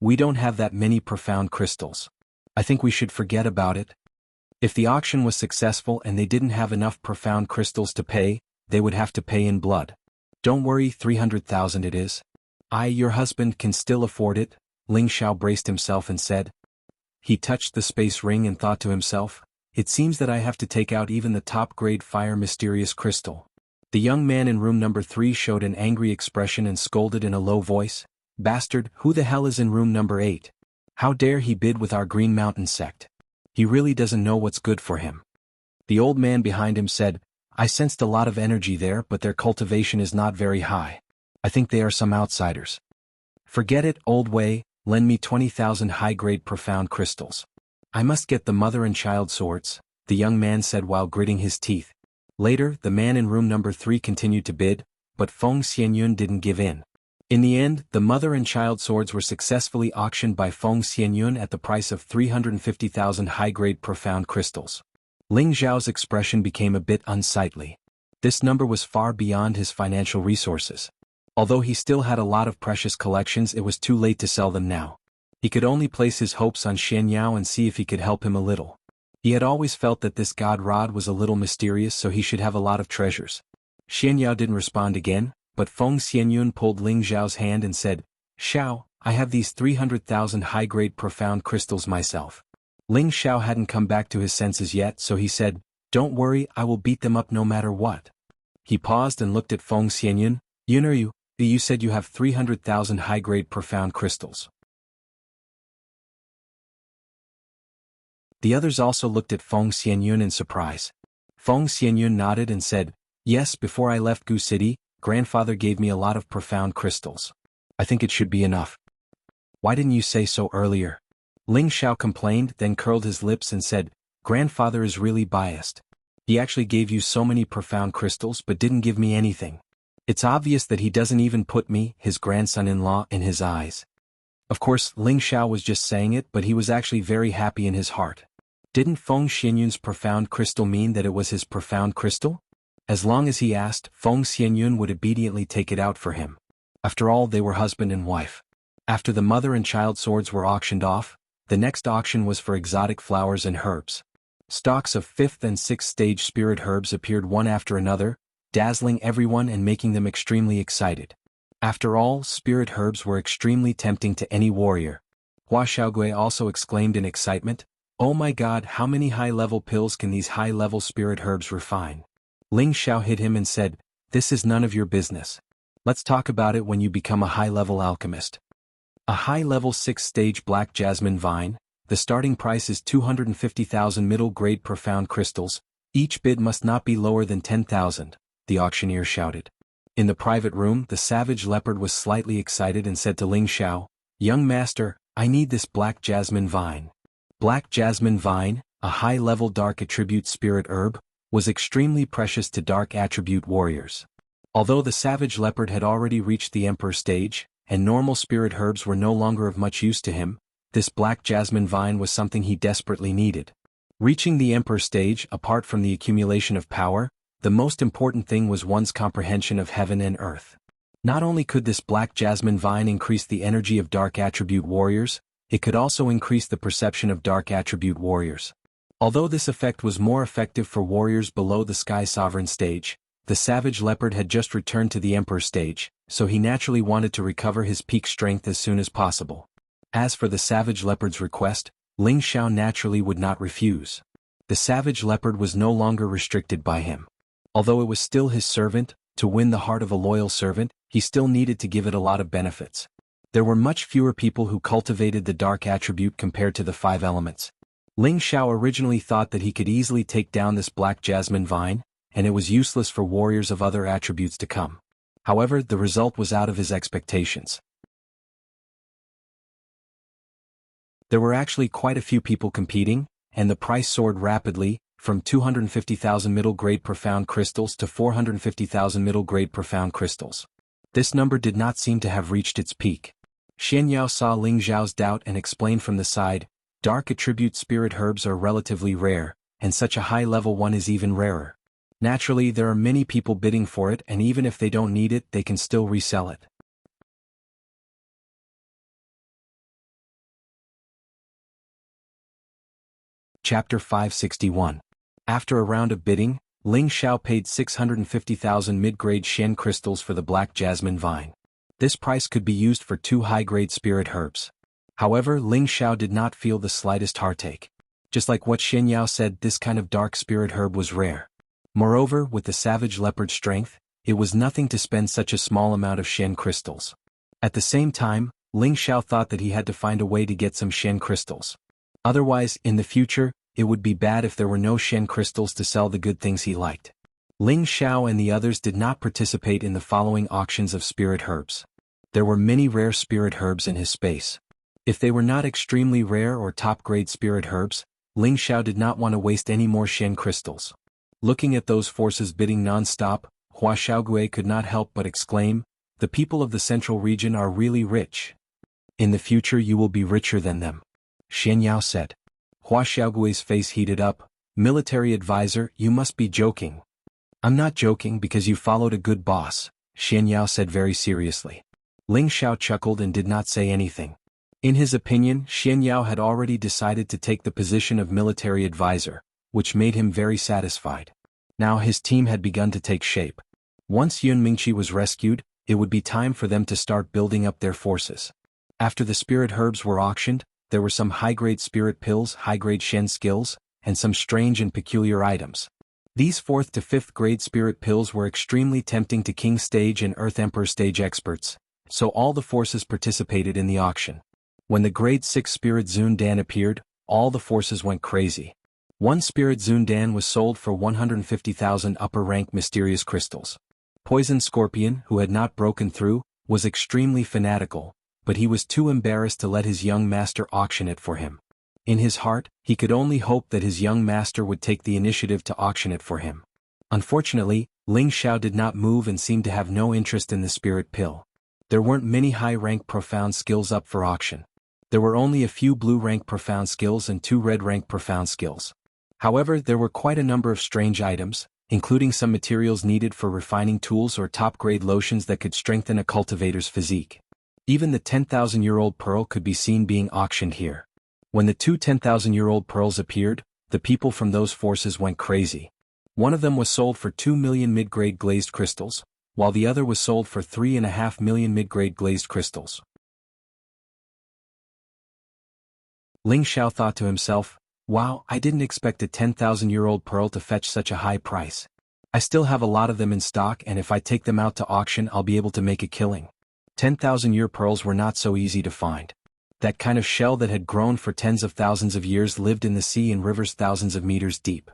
we don't have that many profound crystals. I think we should forget about it." If the auction was successful and they didn't have enough profound crystals to pay, they would have to pay in blood. "Don't worry, 300,000 it is. Your husband can still afford it," Ling Xiao braced himself and said. He touched the space ring and thought to himself, "It seems that I have to take out even the top-grade fire mysterious crystal." The young man in room number 3 showed an angry expression and scolded in a low voice, "Bastard, who the hell is in room number 8? How dare he bid with our Green Mountain sect? He really doesn't know what's good for him." The old man behind him said, "I sensed a lot of energy there, but their cultivation is not very high. I think they are some outsiders." "Forget it, old Wei, lend me 20,000 high-grade profound crystals. I must get the mother and child swords," the young man said while gritting his teeth. Later, the man in room number 3 continued to bid, but Feng Xianyun didn't give in. In the end, the mother and child swords were successfully auctioned by Feng Xianyun at the price of 350,000 high-grade profound crystals. Ling Xiao's expression became a bit unsightly. This number was far beyond his financial resources. Although he still had a lot of precious collections, it was too late to sell them now. He could only place his hopes on Xian Yao and see if he could help him a little. He had always felt that this god rod was a little mysterious, so he should have a lot of treasures. Xian Yao didn't respond again, but Feng Xianyun pulled Ling Xiao's hand and said, "Xiao, I have these 300,000 high-grade profound crystals myself." Ling Xiao hadn't come back to his senses yet, so he said, "Don't worry, I will beat them up no matter what." He paused and looked at Feng Xianyun. "Yun, you said you have 300,000 high-grade profound crystals." The others also looked at Feng Xianyun in surprise. Feng Xianyun nodded and said, "Yes, before I left Gu City, grandfather gave me a lot of profound crystals. I think it should be enough." "Why didn't you say so earlier?" Ling Xiao complained, then curled his lips and said, "Grandfather is really biased. He actually gave you so many profound crystals but didn't give me anything. It's obvious that he doesn't even put me, his grandson-in-law, in his eyes." Of course, Ling Xiao was just saying it, but he was actually very happy in his heart. Didn't Feng Xianyun's profound crystal mean that it was his profound crystal? As long as he asked, Feng Xianyun would obediently take it out for him. After all, they were husband and wife. After the mother and child swords were auctioned off, the next auction was for exotic flowers and herbs. Stalks of 5th and 6th stage spirit herbs appeared one after another, dazzling everyone and making them extremely excited. After all, spirit herbs were extremely tempting to any warrior. Hua Xiaogui also exclaimed in excitement, "Oh my god, how many high-level pills can these high-level spirit herbs refine?" Ling Xiao hit him and said, This is none of your business. Let's talk about it when you become a high-level alchemist. A high-level 6-stage black jasmine vine. The starting price is 250,000 middle-grade profound crystals. Each bid must not be lower than 10,000, the auctioneer shouted. In the private room, the savage leopard was slightly excited and said to Ling Xiao, "Young master, I need this black jasmine vine." Black jasmine vine, a high-level dark attribute spirit herb, was extremely precious to dark attribute warriors. Although the savage leopard had already reached the emperor stage, and normal spirit herbs were no longer of much use to him, this black jasmine vine was something he desperately needed. Reaching the emperor stage, apart from the accumulation of power, the most important thing was one's comprehension of heaven and earth. Not only could this black jasmine vine increase the energy of dark attribute warriors, it could also increase the perception of dark attribute warriors. Although this effect was more effective for warriors below the Sky Sovereign stage, the savage leopard had just returned to the emperor stage, so he naturally wanted to recover his peak strength as soon as possible. As for the savage leopard's request, Ling Xiao naturally would not refuse. The savage leopard was no longer restricted by him. Although it was still his servant, to win the heart of a loyal servant, he still needed to give it a lot of benefits. There were much fewer people who cultivated the dark attribute compared to the 5 elements. Ling Xiao originally thought that he could easily take down this black jasmine vine, and it was useless for warriors of other attributes to come. However, the result was out of his expectations. There were actually quite a few people competing, and the price soared rapidly, from 250,000 middle-grade profound crystals to 450,000 middle-grade profound crystals. This number did not seem to have reached its peak. Xian Yao saw Ling Xiao's doubt and explained from the side, "Dark attribute spirit herbs are relatively rare, and such a high-level one is even rarer. Naturally, there are many people bidding for it, and even if they don't need it, they can still resell it." Chapter 561. After a round of bidding, Ling Xiao paid 650,000 mid-grade Shen crystals for the black jasmine vine. This price could be used for 2 high-grade spirit herbs. However, Ling Xiao did not feel the slightest heartache. Just like what Xian Yao said, this kind of dark spirit herb was rare. Moreover, with the savage leopard's strength, it was nothing to spend such a small amount of Shen crystals. At the same time, Ling Xiao thought that he had to find a way to get some Shen crystals. Otherwise, in the future, it would be bad if there were no Shen crystals to sell the good things he liked. Ling Xiao and the others did not participate in the following auctions of spirit herbs. There were many rare spirit herbs in his space. If they were not extremely rare or top-grade spirit herbs, Ling Xiao did not want to waste any more Shen crystals. Looking at those forces bidding non-stop, Hua Xiaogui could not help but exclaim, "The people of the central region are really rich. In the future you will be richer than them," Xian Yao said. Hua Xiaogui's face heated up. "Military advisor, you must be joking." "I'm not joking because you followed a good boss," Xian Yao said very seriously. Ling Xiao chuckled and did not say anything. In his opinion, Xian Yao had already decided to take the position of military advisor, which made him very satisfied. Now his team had begun to take shape. Once Yun Mingqi was rescued, it would be time for them to start building up their forces. After the spirit herbs were auctioned, there were some high-grade spirit pills, high-grade Shen skills, and some strange and peculiar items. These 4th to 5th grade spirit pills were extremely tempting to King Stage and Earth Emperor Stage experts, so all the forces participated in the auction. When the grade 6 spirit Zundan appeared, all the forces went crazy. One spirit Zundan was sold for 150,000 upper-rank mysterious crystals. Poison Scorpion, who had not broken through, was extremely fanatical, but he was too embarrassed to let his young master auction it for him. In his heart, he could only hope that his young master would take the initiative to auction it for him. Unfortunately, Ling Xiao did not move and seemed to have no interest in the spirit pill. There weren't many high-rank profound skills up for auction. There were only a few blue-rank profound skills and 2 red-rank profound skills. However, there were quite a number of strange items, including some materials needed for refining tools or top-grade lotions that could strengthen a cultivator's physique. Even the 10,000-year-old pearl could be seen being auctioned here. When the 2 10,000-year-old pearls appeared, the people from those forces went crazy. One of them was sold for 2 million mid-grade glazed crystals, while the other was sold for 3.5 million mid-grade glazed crystals. Ling Xiao thought to himself, "Wow, I didn't expect a 10,000-year-old pearl to fetch such a high price. I still have a lot of them in stock, and if I take them out to auction I'll be able to make a killing. 10,000-year pearls were not so easy to find. That kind of shell that had grown for tens of thousands of years lived in the sea and rivers thousands of meters deep.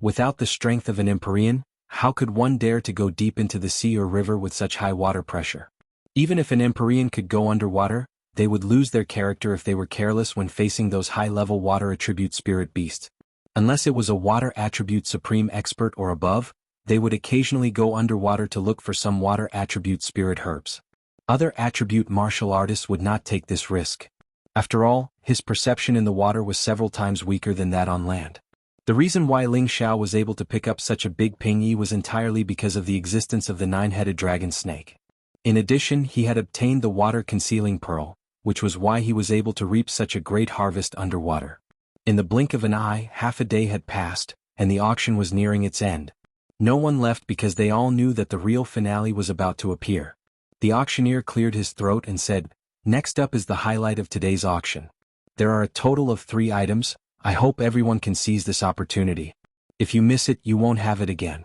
Without the strength of an Empyrean, how could one dare to go deep into the sea or river with such high water pressure? Even if an Empyrean could go underwater, they would lose their character if they were careless when facing those high-level water attribute spirit beasts. Unless it was a water attribute supreme expert or above, they would occasionally go underwater to look for some water attribute spirit herbs. Other attribute martial artists would not take this risk. After all, his perception in the water was several times weaker than that on land. The reason why Ling Xiao was able to pick up such a big ping-yi was entirely because of the existence of the nine-headed dragon snake. In addition, he had obtained the water-concealing pearl, which was why he was able to reap such a great harvest underwater. In the blink of an eye, half a day had passed, and the auction was nearing its end. No one left because they all knew that the real finale was about to appear. The auctioneer cleared his throat and said, "Next up is the highlight of today's auction. There are a total of 3 items. I hope everyone can seize this opportunity. If you miss it, you won't have it again."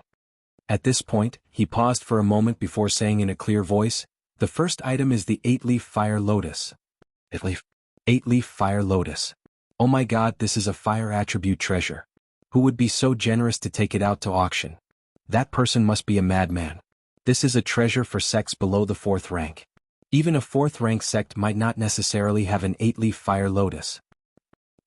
At this point, he paused for a moment before saying in a clear voice, "The first item is the 8-leaf fire lotus." 8-leaf fire lotus. Oh my god, this is a fire attribute treasure. Who would be so generous to take it out to auction? That person must be a madman. This is a treasure for sects below the 4th rank. Even a 4th rank sect might not necessarily have an 8-leaf fire lotus.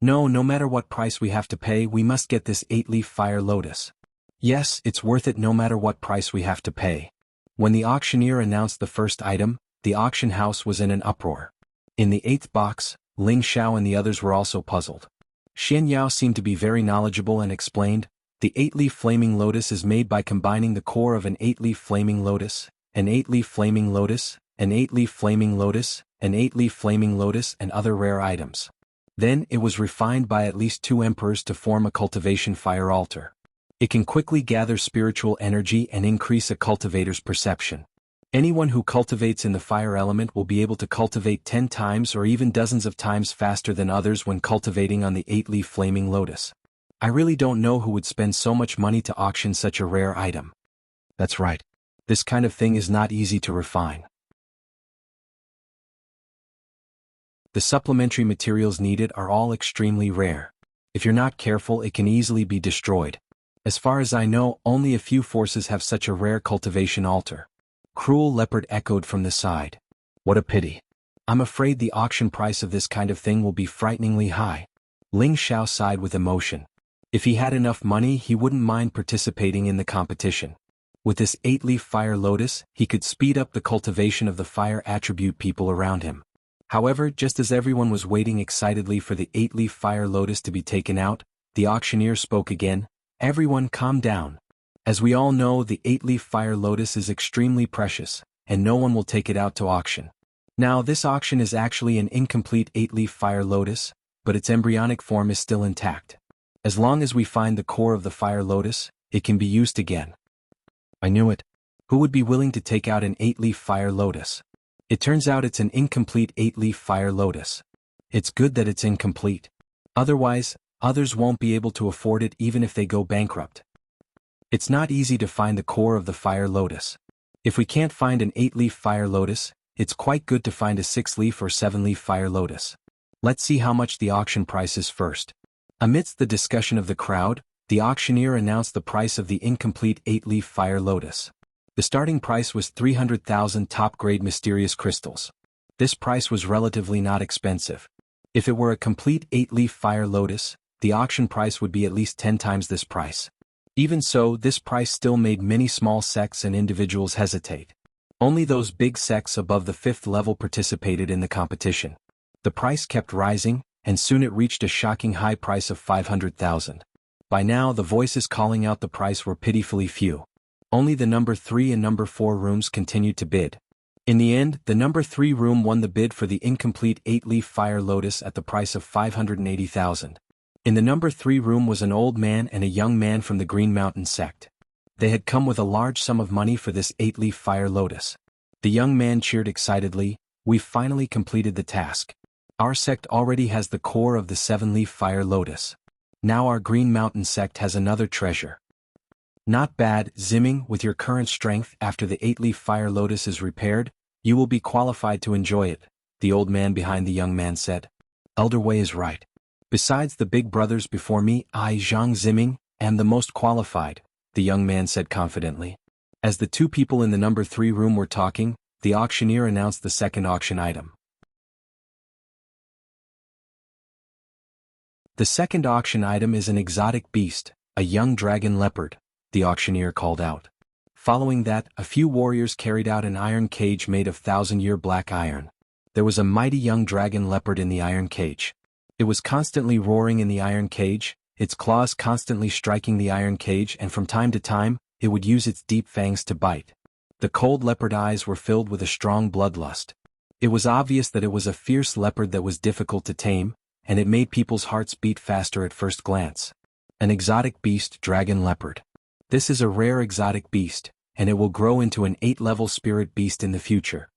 No matter what price we have to pay, we must get this 8-leaf fire lotus. Yes, it's worth it no matter what price we have to pay. When the auctioneer announced the first item, the auction house was in an uproar. In the 8th box, Ling Xiao and the others were also puzzled. Xian Yao seemed to be very knowledgeable and explained, "The 8-leaf flaming lotus is made by combining the core of an 8-leaf flaming lotus, an 8-leaf flaming lotus, an 8-leaf flaming lotus, an 8-leaf flaming lotus and other rare items. Then it was refined by at least 2 emperors to form a cultivation fire altar. It can quickly gather spiritual energy and increase a cultivator's perception. Anyone who cultivates in the fire element will be able to cultivate 10 times or even dozens of times faster than others when cultivating on the 8-leaf flaming lotus. I really don't know who would spend so much money to auction such a rare item." That's right. This kind of thing is not easy to refine. The supplementary materials needed are all extremely rare. If you're not careful, it can easily be destroyed. As far as I know, only a few forces have such a rare cultivation altar. Cruel Leopard echoed from the side. What a pity. I'm afraid the auction price of this kind of thing will be frighteningly high. Ling Xiao sighed with emotion. If he had enough money, he wouldn't mind participating in the competition. With this 8-leaf fire lotus, he could speed up the cultivation of the fire attribute people around him. However, just as everyone was waiting excitedly for the 8-leaf fire lotus to be taken out, the auctioneer spoke again. "Everyone calm down. As we all know, the 8-leaf fire lotus is extremely precious, and no one will take it out to auction. Now this auction is actually an incomplete 8-leaf fire lotus, but its embryonic form is still intact. As long as we find the core of the fire lotus, it can be used again." I knew it. Who would be willing to take out an 8-leaf fire lotus? It turns out it's an incomplete 8-leaf fire lotus. It's good that it's incomplete. Otherwise, others won't be able to afford it even if they go bankrupt. It's not easy to find the core of the fire lotus. If we can't find an 8-leaf fire lotus, it's quite good to find a 6-leaf or 7-leaf fire lotus. Let's see how much the auction price is first. Amidst the discussion of the crowd, the auctioneer announced the price of the incomplete 8-leaf fire lotus. The starting price was 300,000 top-grade mysterious crystals. This price was relatively not expensive. If it were a complete 8-leaf fire lotus, the auction price would be at least 10 times this price. Even so, this price still made many small sects and individuals hesitate. Only those big sects above the 5th level participated in the competition. The price kept rising, and soon it reached a shocking high price of 500,000. By now the voices calling out the price were pitifully few. Only the number 3 and number 4 rooms continued to bid. In the end, the number 3 room won the bid for the incomplete 8-leaf fire lotus at the price of 580,000. In the number 3 room was an old man and a young man from the Green Mountain sect. They had come with a large sum of money for this 8-leaf fire lotus. The young man cheered excitedly, "We've finally completed the task. Our sect already has the core of the 7-leaf fire lotus. Now our Green Mountain sect has another treasure." Not bad, Zimming. With your current strength after the 8-leaf fire lotus is repaired, you will be qualified to enjoy it, the old man behind the young man said. Elder Wei is right. Besides the big brothers before me, I, Zhang Zimming, am the most qualified, the young man said confidently. As the two people in the number 3 room were talking, the auctioneer announced the second auction item. The second auction item is an exotic beast, a young dragon leopard, the auctioneer called out. Following that, a few warriors carried out an iron cage made of 1,000-year black iron. There was a mighty young dragon leopard in the iron cage. It was constantly roaring in the iron cage, its claws constantly striking the iron cage, and from time to time, it would use its deep fangs to bite. The cold leopard eyes were filled with a strong bloodlust. It was obvious that it was a fierce leopard that was difficult to tame, and it made people's hearts beat faster at first glance. An exotic beast, dragon leopard. This is a rare exotic beast, and it will grow into an 8-level spirit beast in the future.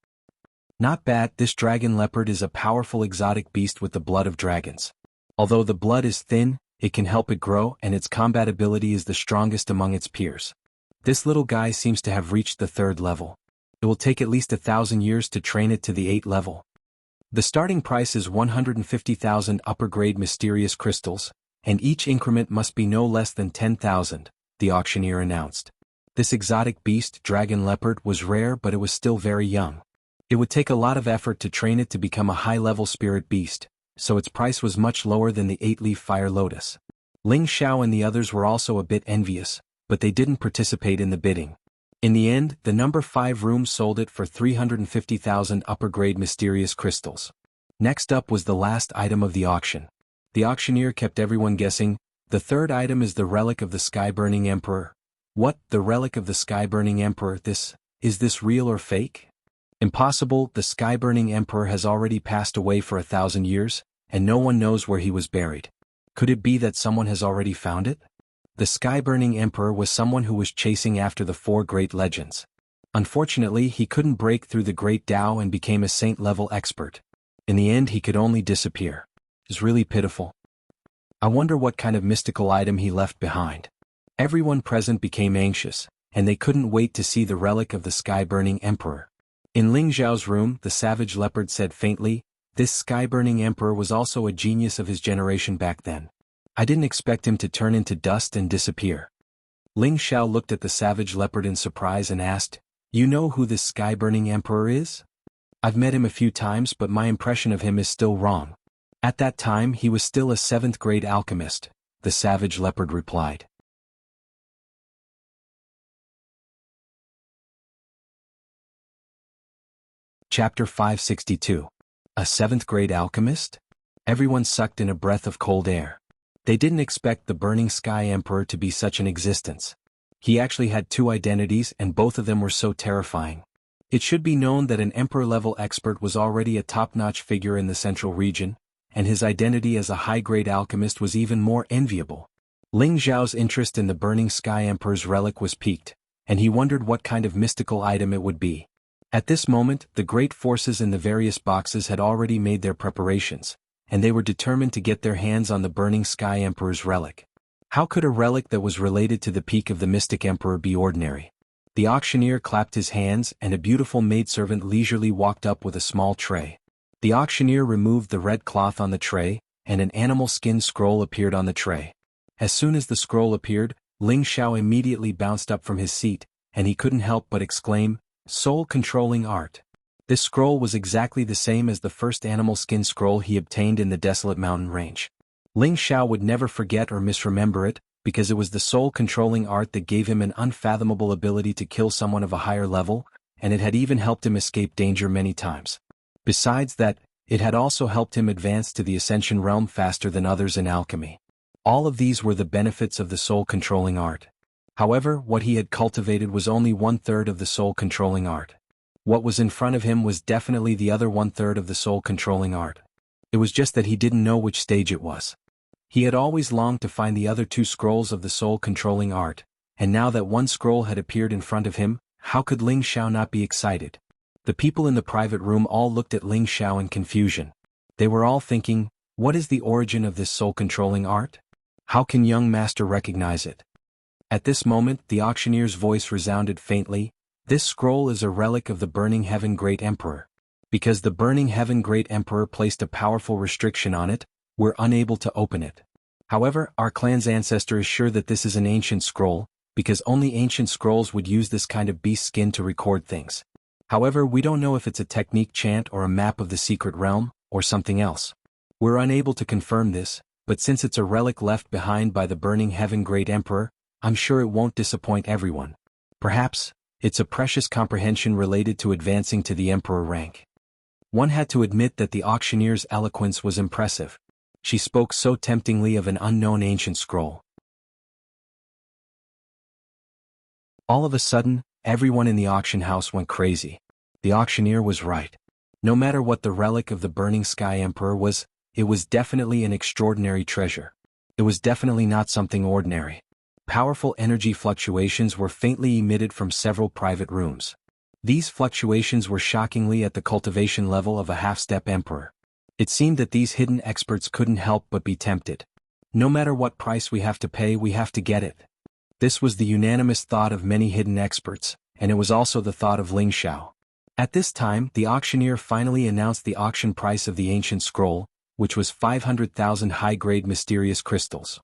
Not bad, this dragon leopard is a powerful exotic beast with the blood of dragons. Although the blood is thin, it can help it grow, and its combat ability is the strongest among its peers. This little guy seems to have reached the 3rd level. It will take at least 1,000 years to train it to the 8th level. The starting price is 150,000 upper-grade mysterious crystals, and each increment must be no less than 10,000, the auctioneer announced. This exotic beast, dragon leopard, was rare, but it was still very young. It would take a lot of effort to train it to become a high-level spirit beast, so its price was much lower than the 8-leaf fire lotus. Ling Xiao and the others were also a bit envious, but they didn't participate in the bidding. In the end, the number 5 room sold it for 350,000 upper-grade mysterious crystals. Next up was the last item of the auction. The auctioneer kept everyone guessing. The third item is the relic of the sky-burning emperor. What, the relic of the sky-burning emperor? Is this real or fake? Impossible, the sky-burning emperor has already passed away for 1,000 years, and no one knows where he was buried. Could it be that someone has already found it? The sky-burning emperor was someone who was chasing after the 4 great legends. Unfortunately, he couldn't break through the great Tao and became a saint-level expert. In the end, he could only disappear. It's really pitiful. I wonder what kind of mystical item he left behind. Everyone present became anxious, and they couldn't wait to see the relic of the sky-burning emperor. In Ling Zhao's room, the savage leopard said faintly, "This sky-burning emperor was also a genius of his generation back then. I didn't expect him to turn into dust and disappear." Ling Xiao looked at the savage leopard in surprise and asked, "You know who this sky-burning emperor is?" "I've met him a few times, but my impression of him is still wrong. At that time he was still a 7th-grade alchemist," the savage leopard replied. Chapter 562. A 7th-grade alchemist? Everyone sucked in a breath of cold air. They didn't expect the Burning Sky Emperor to be such an existence. He actually had 2 identities, and both of them were so terrifying. It should be known that an Emperor-level expert was already a top-notch figure in the central region, and his identity as a high-grade alchemist was even more enviable. Ling Zhao's interest in the Burning Sky Emperor's relic was piqued, and he wondered what kind of mystical item it would be. At this moment, the great forces in the various boxes had already made their preparations, and they were determined to get their hands on the Burning Sky Emperor's relic. How could a relic that was related to the peak of the Mystic Emperor be ordinary? The auctioneer clapped his hands, and a beautiful maidservant leisurely walked up with a small tray. The auctioneer removed the red cloth on the tray, and an animal skin scroll appeared on the tray. As soon as the scroll appeared, Ling Xiao immediately bounced up from his seat, and he couldn't help but exclaim, "Soul-controlling art." This scroll was exactly the same as the first animal skin scroll he obtained in the desolate mountain range. Ling Xiao would never forget or misremember it, because it was the soul-controlling art that gave him an unfathomable ability to kill someone of a higher level, and it had even helped him escape danger many times. Besides that, it had also helped him advance to the Ascension realm faster than others in alchemy. All of these were the benefits of the soul-controlling art. However, what he had cultivated was only 1/3 of the soul-controlling art. What was in front of him was definitely the other 1/3 of the soul-controlling art. It was just that he didn't know which stage it was. He had always longed to find the other 2 scrolls of the soul-controlling art, and now that one scroll had appeared in front of him, how could Ling Xiao not be excited? The people in the private room all looked at Ling Xiao in confusion. They were all thinking, what is the origin of this soul-controlling art? How can young master recognize it? At this moment the auctioneer's voice resounded faintly, "This scroll is a relic of the Burning Heaven Great Emperor. Because the Burning Heaven Great Emperor placed a powerful restriction on it, we're unable to open it. However, our clan's ancestor is sure that this is an ancient scroll, because only ancient scrolls would use this kind of beast skin to record things. However, we don't know if it's a technique chant or a map of the secret realm, or something else. We're unable to confirm this, but since it's a relic left behind by the Burning Heaven Great Emperor, I'm sure it won't disappoint everyone. Perhaps, it's a precious comprehension related to advancing to the Emperor rank." One had to admit that the auctioneer's eloquence was impressive. She spoke so temptingly of an unknown ancient scroll. All of a sudden, everyone in the auction house went crazy. The auctioneer was right. No matter what the relic of the Burning Sky Emperor was, it was definitely an extraordinary treasure. It was definitely not something ordinary. Powerful energy fluctuations were faintly emitted from several private rooms. These fluctuations were shockingly at the cultivation level of a half-step emperor. It seemed that these hidden experts couldn't help but be tempted. No matter what price we have to pay, we have to get it. This was the unanimous thought of many hidden experts, and it was also the thought of Ling Xiao. At this time, the auctioneer finally announced the auction price of the ancient scroll, which was 500,000 high-grade mysterious crystals.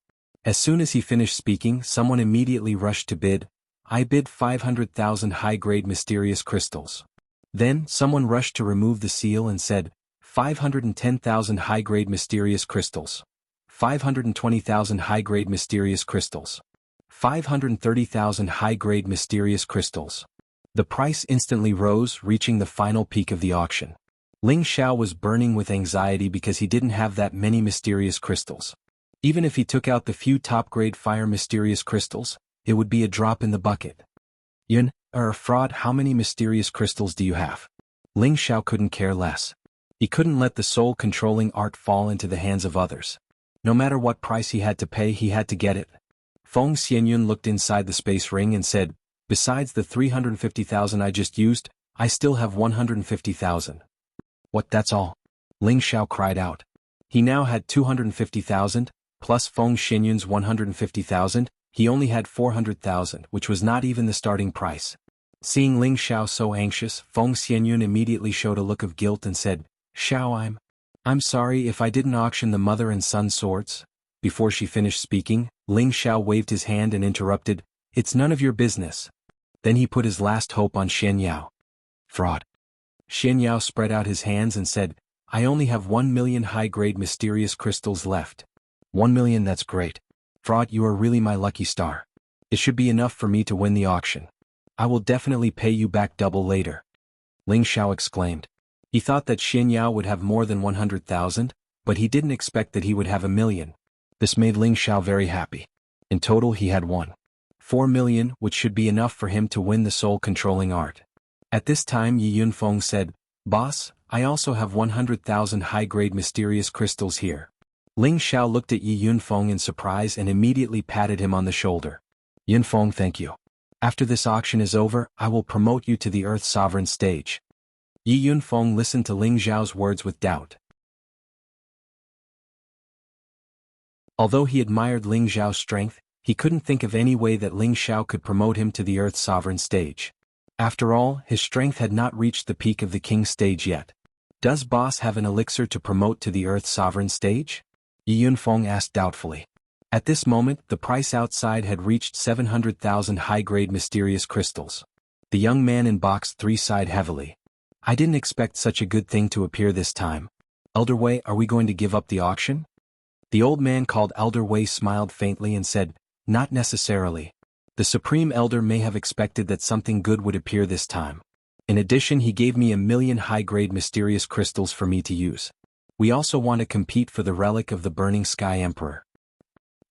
As soon as he finished speaking, someone immediately rushed to bid. "I bid 500,000 high-grade mysterious crystals." Then, someone rushed to remove the seal and said, 510,000 high-grade mysterious crystals. 520,000 high-grade mysterious crystals. 530,000 high-grade mysterious crystals. The price instantly rose, reaching the final peak of the auction. Ling Xiao was burning with anxiety because he didn't have that many mysterious crystals. Even if he took out the few top-grade fire mysterious crystals, it would be a drop in the bucket. "Yun, fraud, how many mysterious crystals do you have?" Ling Xiao couldn't care less. He couldn't let the soul-controlling art fall into the hands of others. No matter what price he had to pay, he had to get it. Feng Xianyun looked inside the space ring and said, "Besides the 350,000 I just used, I still have 150,000. "What, that's all?" Ling Xiao cried out. He now had 250,000, plus Feng Xianyun's 150,000, he only had 400,000, which was not even the starting price. Seeing Ling Xiao so anxious, Feng Xianyun immediately showed a look of guilt and said, "Xiao, I'm sorry if I didn't auction the mother and son swords." Before she finished speaking, Ling Xiao waved his hand and interrupted, "It's none of your business." Then he put his last hope on Xian Yao. "Fraud." Xian Yao spread out his hands and said, "I only have 1,000,000 high-grade mysterious crystals left." 1,000,000, that's great. Fraud, you are really my lucky star. It should be enough for me to win the auction. I will definitely pay you back double later." Ling Xiao exclaimed. He thought that Xian Yao would have more than 100,000, but he didn't expect that he would have 1,000,000. This made Ling Xiao very happy. In total he had 1.4 million, which should be enough for him to win the soul-controlling art. At this time Yi Yunfeng said, "Boss, I also have 100,000 high-grade mysterious crystals here." Ling Xiao looked at Yi Yunfeng in surprise and immediately patted him on the shoulder. "Yunfeng, thank you. After this auction is over, I will promote you to the Earth Sovereign stage." Yi Yunfeng listened to Ling Xiao's words with doubt. Although he admired Ling Xiao's strength, he couldn't think of any way that Ling Xiao could promote him to the Earth Sovereign stage. After all, his strength had not reached the peak of the King stage yet. "Does boss have an elixir to promote to the Earth Sovereign stage?" Yi Yunfeng asked doubtfully. At this moment, the price outside had reached 700,000 high-grade mysterious crystals. The young man in box 3 sighed heavily. "I didn't expect such a good thing to appear this time. Elder Wei, are we going to give up the auction?" The old man called Elder Wei smiled faintly and said, "Not necessarily. The Supreme Elder may have expected that something good would appear this time. In addition, he gave me 1,000,000 high-grade mysterious crystals for me to use. We also want to compete for the relic of the Burning Sky Emperor."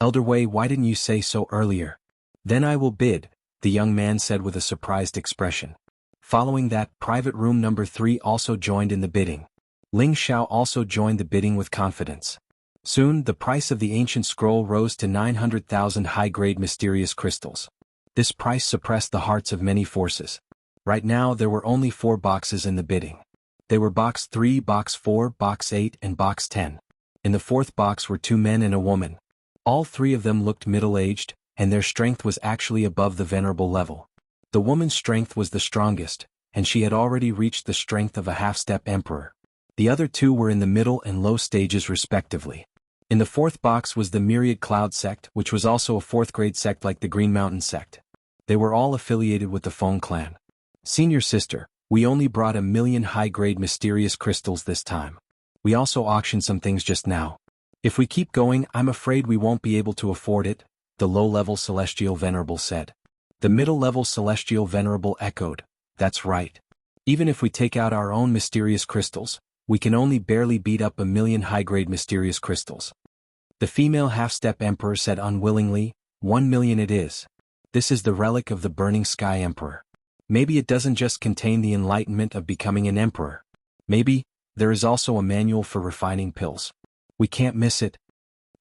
"Elder Wei, why didn't you say so earlier?" "Then I will bid," the young man said with a surprised expression. Following that, private room number 3 also joined in the bidding. Ling Xiao also joined the bidding with confidence. Soon, the price of the ancient scroll rose to 900,000 high-grade mysterious crystals. This price suppressed the hearts of many forces. Right now there were only 4 boxes in the bidding. They were box 3, box 4, box 8, and box 10. In the 4th box were 2 men and a woman. All 3 of them looked middle-aged, and their strength was actually above the venerable level. The woman's strength was the strongest, and she had already reached the strength of a half-step emperor. The other two were in the middle and low stages respectively. In the fourth box was the Myriad Cloud sect, which was also a fourth-grade sect like the Green Mountain sect. They were all affiliated with the Feng clan. Senior sister, we only brought 1,000,000 high-grade mysterious crystals this time. We also auctioned some things just now. If we keep going, I'm afraid we won't be able to afford it, the low-level Celestial Venerable said. The middle-level Celestial Venerable echoed, that's right. Even if we take out our own mysterious crystals, we can only barely beat up 1,000,000 high-grade mysterious crystals. The female half-step emperor said unwillingly, 1,000,000 it is. This is the relic of the Burning Sky Emperor. Maybe it doesn't just contain the enlightenment of becoming an emperor. Maybe there is also a manual for refining pills. We can't miss it.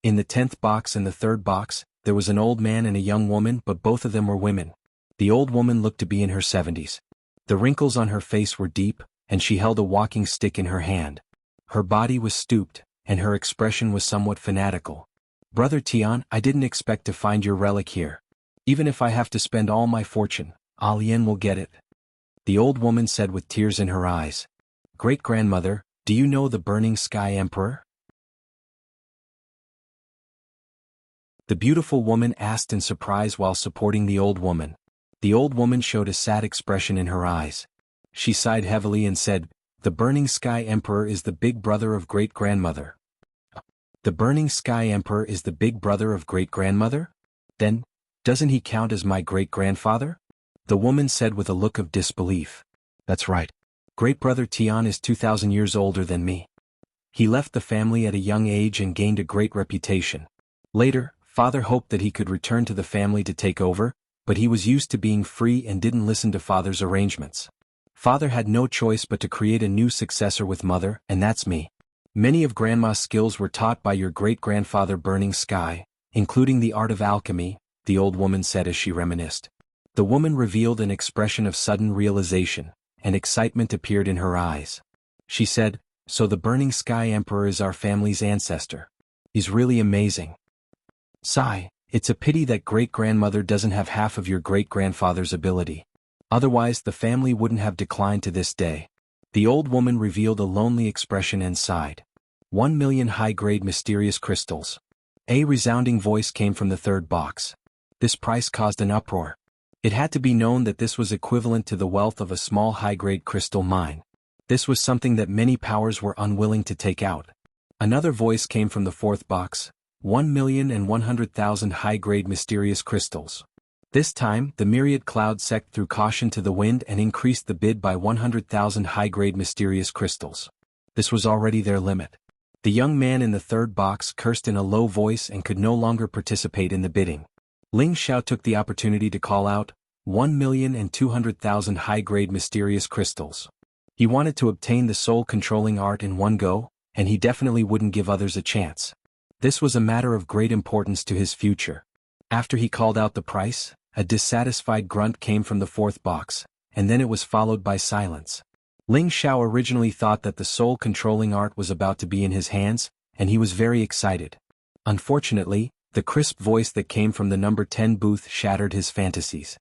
In the 10th box and the 3rd box, there was an old man and a young woman, but both of them were women. The old woman looked to be in her 70s. The wrinkles on her face were deep, and she held a walking stick in her hand. Her body was stooped, and her expression was somewhat fanatical. Brother Tian, I didn't expect to find your relic here. Even if I have to spend all my fortune, Alien will get it. The old woman said with tears in her eyes. Great-grandmother, do you know the Burning Sky Emperor? The beautiful woman asked in surprise while supporting the old woman. The old woman showed a sad expression in her eyes. She sighed heavily and said, the Burning Sky Emperor is the big brother of great-grandmother. The Burning Sky Emperor is the big brother of great-grandmother? Then, doesn't he count as my great-grandfather? The woman said with a look of disbelief. That's right. Great-brother Tian is 2,000 years older than me. He left the family at a young age and gained a great reputation. Later, father hoped that he could return to the family to take over, but he was used to being free and didn't listen to father's arrangements. Father had no choice but to create a new successor with mother, and that's me. Many of grandma's skills were taught by your great-grandfather Burning Sky, including the art of alchemy, the old woman said as she reminisced. The woman revealed an expression of sudden realization, and excitement appeared in her eyes. She said, so the Burning Sky Emperor is our family's ancestor. He's really amazing. Sigh, it's a pity that great-grandmother doesn't have half of your great-grandfather's ability. Otherwise the family wouldn't have declined to this day. The old woman revealed a lonely expression and sighed. 1,000,000 high-grade mysterious crystals. A resounding voice came from the 3rd box. This price caused an uproar. It had to be known that this was equivalent to the wealth of a small high-grade crystal mine. This was something that many powers were unwilling to take out. Another voice came from the 4th box. 1,100,000 high-grade mysterious crystals. This time, the Myriad Cloud sect threw caution to the wind and increased the bid by 100,000 high-grade mysterious crystals. This was already their limit. The young man in the 3rd box cursed in a low voice and could no longer participate in the bidding. Ling Xiao took the opportunity to call out, 1,200,000 high-grade mysterious crystals. He wanted to obtain the soul-controlling art in one go, and he definitely wouldn't give others a chance. This was a matter of great importance to his future. After he called out the price, a dissatisfied grunt came from the 4th box, and then it was followed by silence. Ling Xiao originally thought that the soul-controlling art was about to be in his hands, and he was very excited. Unfortunately, the crisp voice that came from the number 10 booth shattered his fantasies.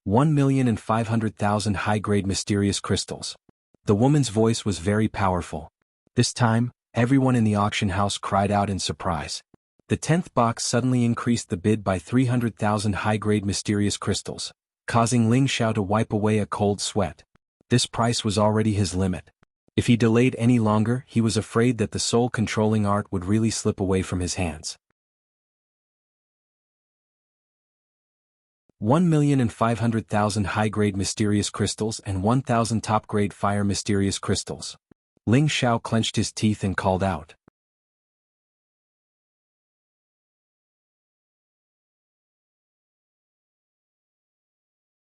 1,500,000 high-grade mysterious crystals. The woman's voice was very powerful. This time, everyone in the auction house cried out in surprise. The 10th box suddenly increased the bid by 300,000 high-grade mysterious crystals, causing Ling Xiao to wipe away a cold sweat. This price was already his limit. If he delayed any longer, he was afraid that the soul-controlling art would really slip away from his hands. 1,500,000 high-grade mysterious crystals and 1,000 top-grade fire mysterious crystals. Ling Xiao clenched his teeth and called out.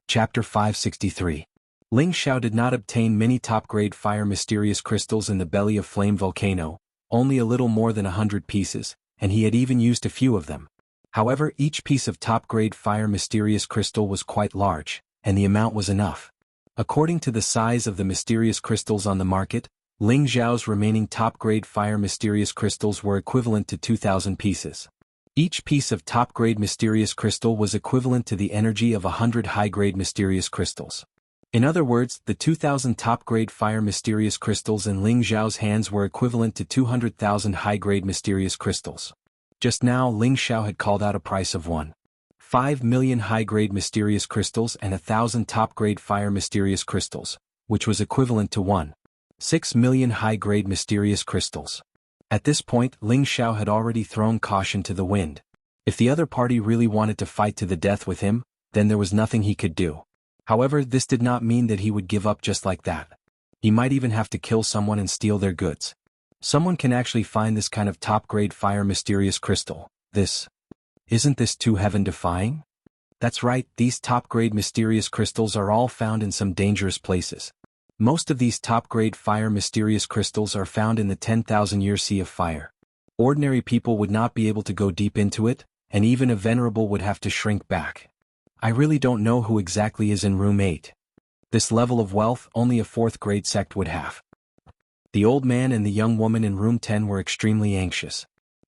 Chapter 563. Ling Xiao did not obtain many top-grade fire mysterious crystals in the belly of Flame Volcano, only a little more than 100 pieces, and he had even used a few of them. However, each piece of top-grade fire mysterious crystal was quite large, and the amount was enough. According to the size of the mysterious crystals on the market, Ling Xiao's remaining top-grade fire mysterious crystals were equivalent to 2,000 pieces. Each piece of top-grade mysterious crystal was equivalent to the energy of 100 high-grade mysterious crystals. In other words, the 2,000 top-grade fire mysterious crystals in Ling Xiao's hands were equivalent to 200,000 high-grade mysterious crystals. Just now Ling Xiao had called out a price of 1.5 million high-grade mysterious crystals and 1,000 top-grade fire mysterious crystals, which was equivalent to 1.6 million high-grade mysterious crystals. At this point, Ling Xiao had already thrown caution to the wind. If the other party really wanted to fight to the death with him, then there was nothing he could do. However, this did not mean that he would give up just like that. He might even have to kill someone and steal their goods. Someone can actually find this kind of top-grade fire mysterious crystal. Isn't this too heaven-defying? That's right, these top-grade mysterious crystals are all found in some dangerous places. Most of these top-grade fire mysterious crystals are found in the 10,000-year Sea of Fire. Ordinary people would not be able to go deep into it, and even a venerable would have to shrink back. I really don't know who exactly is in room 8. This level of wealth only a 4th-grade sect would have. The old man and the young woman in room 10 were extremely anxious.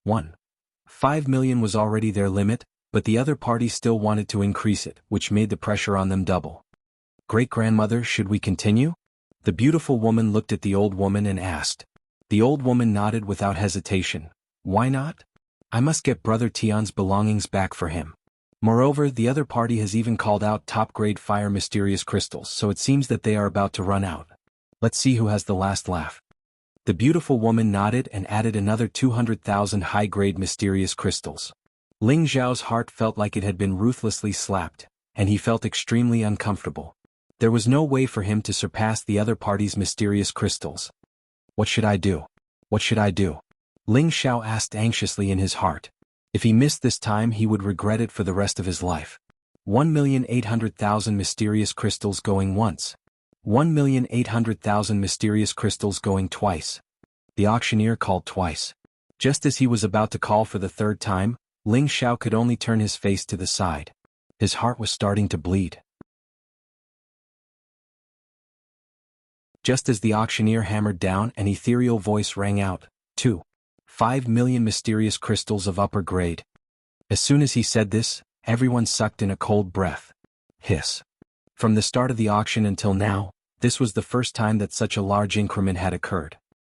1.5 million was already their limit, but the other party still wanted to increase it, which made the pressure on them double. Great-grandmother, should we continue? The beautiful woman looked at the old woman and asked. The old woman nodded without hesitation. Why not? I must get Brother Tian's belongings back for him. Moreover, the other party has even called out top-grade fire mysterious crystals, so it seems that they are about to run out. Let's see who has the last laugh. The beautiful woman nodded and added another 200,000 high-grade mysterious crystals. Ling Xiao's heart felt like it had been ruthlessly slapped, and he felt extremely uncomfortable. There was no way for him to surpass the other party's mysterious crystals. What should I do? What should I do? Ling Xiao asked anxiously in his heart. If he missed this time he would regret it for the rest of his life. 1,800,000 mysterious crystals going once. 1,800,000 mysterious crystals going twice. The auctioneer called twice. Just as he was about to call for the 3rd time, Ling Xiao could only turn his face to the side. His heart was starting to bleed. Just as the auctioneer hammered down, an ethereal voice rang out, 2.5 million mysterious crystals of upper grade. As soon as he said this, everyone sucked in a cold breath. Hiss. From the start of the auction until now, this was the first time that such a large increment had occurred.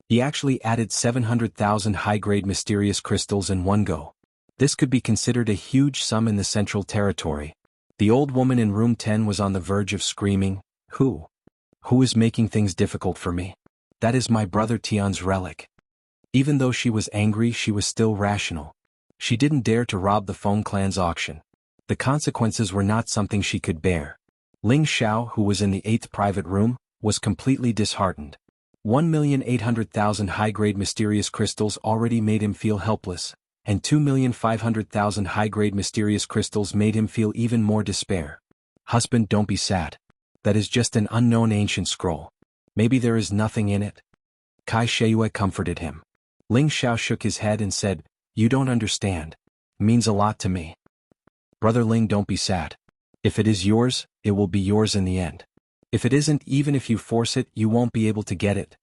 He actually added 700,000 high-grade mysterious crystals in one go. This could be considered a huge sum in the Central Territory. The old woman in room 10 was on the verge of screaming, Who is making things difficult for me? That is my brother Tian's relic. Even though she was angry, she was still rational. She didn't dare to rob the Feng clan's auction. The consequences were not something she could bear. Ling Xiao, who was in the 8th private room, was completely disheartened. 1,800,000 high-grade mysterious crystals already made him feel helpless, and 2,500,000 high-grade mysterious crystals made him feel even more despair. Husband, don't be sad. That is just an unknown ancient scroll. Maybe there is nothing in it. Kai Sheiyue comforted him. Ling Xiao shook his head and said, You don't understand. It means a lot to me. Brother Ling, don't be sad. If it is yours, it will be yours in the end. If it isn't, even if you force it, you won't be able to get it.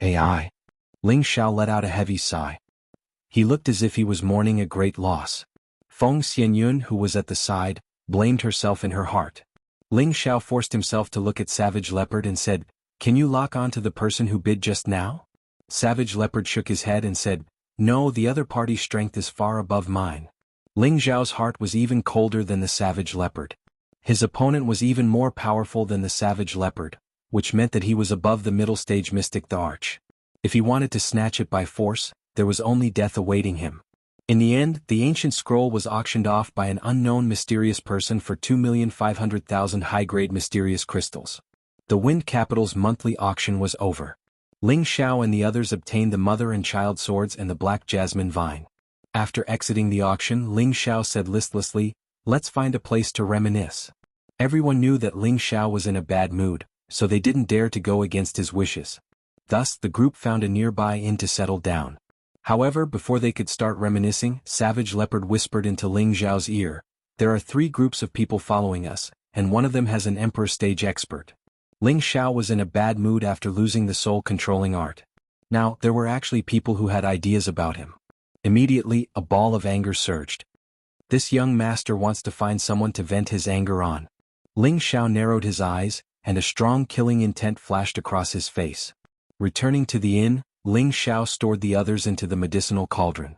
AI. Ling Xiao let out a heavy sigh. He looked as if he was mourning a great loss. Feng Xianyun, who was at the side, blamed herself in her heart. Ling Xiao forced himself to look at Savage Leopard and said, Can you lock on to the person who bid just now? Savage Leopard shook his head and said, No, the other party's strength is far above mine. Ling Xiao's heart was even colder than the Savage Leopard. His opponent was even more powerful than the Savage Leopard, which meant that he was above the middle stage mystic the Arch. If he wanted to snatch it by force, there was only death awaiting him. In the end, the ancient scroll was auctioned off by an unknown mysterious person for 2,500,000 high-grade mysterious crystals. The Wind Capital's monthly auction was over. Ling Xiao and the others obtained the mother and child swords and the black jasmine vine. After exiting the auction, Ling Xiao said listlessly, Let's find a place to reminisce. Everyone knew that Ling Xiao was in a bad mood, so they didn't dare to go against his wishes. Thus, the group found a nearby inn to settle down. However, before they could start reminiscing, Savage Leopard whispered into Ling Xiao's ear, There are 3 groups of people following us, and one of them has an Emperor stage expert. Ling Xiao was in a bad mood after losing the soul-controlling art. Now, there were actually people who had ideas about him. Immediately, a ball of anger surged. This young master wants to find someone to vent his anger on. Ling Xiao narrowed his eyes, and a strong killing intent flashed across his face. Returning to the inn, Ling Xiao stored the others into the medicinal cauldron.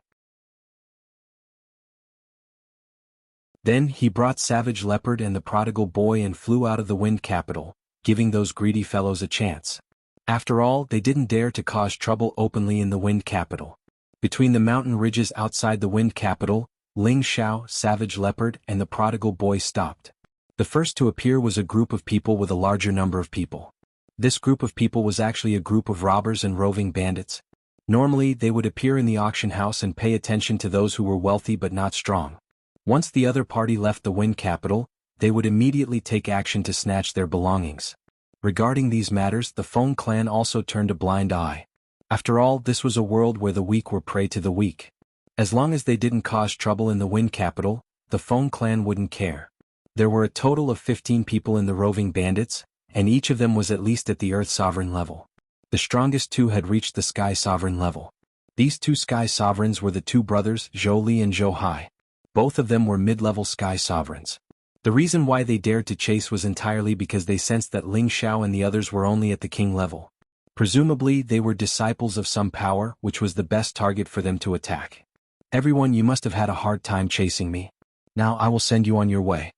Then he brought Savage Leopard and the Prodigal Boy and flew out of the Wind Capital, giving those greedy fellows a chance. After all, they didn't dare to cause trouble openly in the Wind Capital. Between the mountain ridges outside the Wind Capital, Ling Xiao, Savage Leopard, and the Prodigal Boy stopped. The first to appear was a group of people with a larger number of people. This group of people was actually a group of robbers and roving bandits. Normally, they would appear in the auction house and pay attention to those who were wealthy but not strong. Once the other party left the Wind Capital, they would immediately take action to snatch their belongings. Regarding these matters, the Feng clan also turned a blind eye. After all, this was a world where the weak were prey to the weak. As long as they didn't cause trouble in the Wind Capital, the Feng clan wouldn't care. There were a total of 15 people in the roving bandits, and each of them was at least at the Earth Sovereign level. The strongest two had reached the Sky Sovereign level. These two Sky Sovereigns were the two brothers Zhou Li and Zhou Hai. Both of them were mid-level Sky Sovereigns. The reason why they dared to chase was entirely because they sensed that Ling Xiao and the others were only at the king level. Presumably, they were disciples of some power, which was the best target for them to attack. Everyone, you must have had a hard time chasing me. Now I will send you on your way.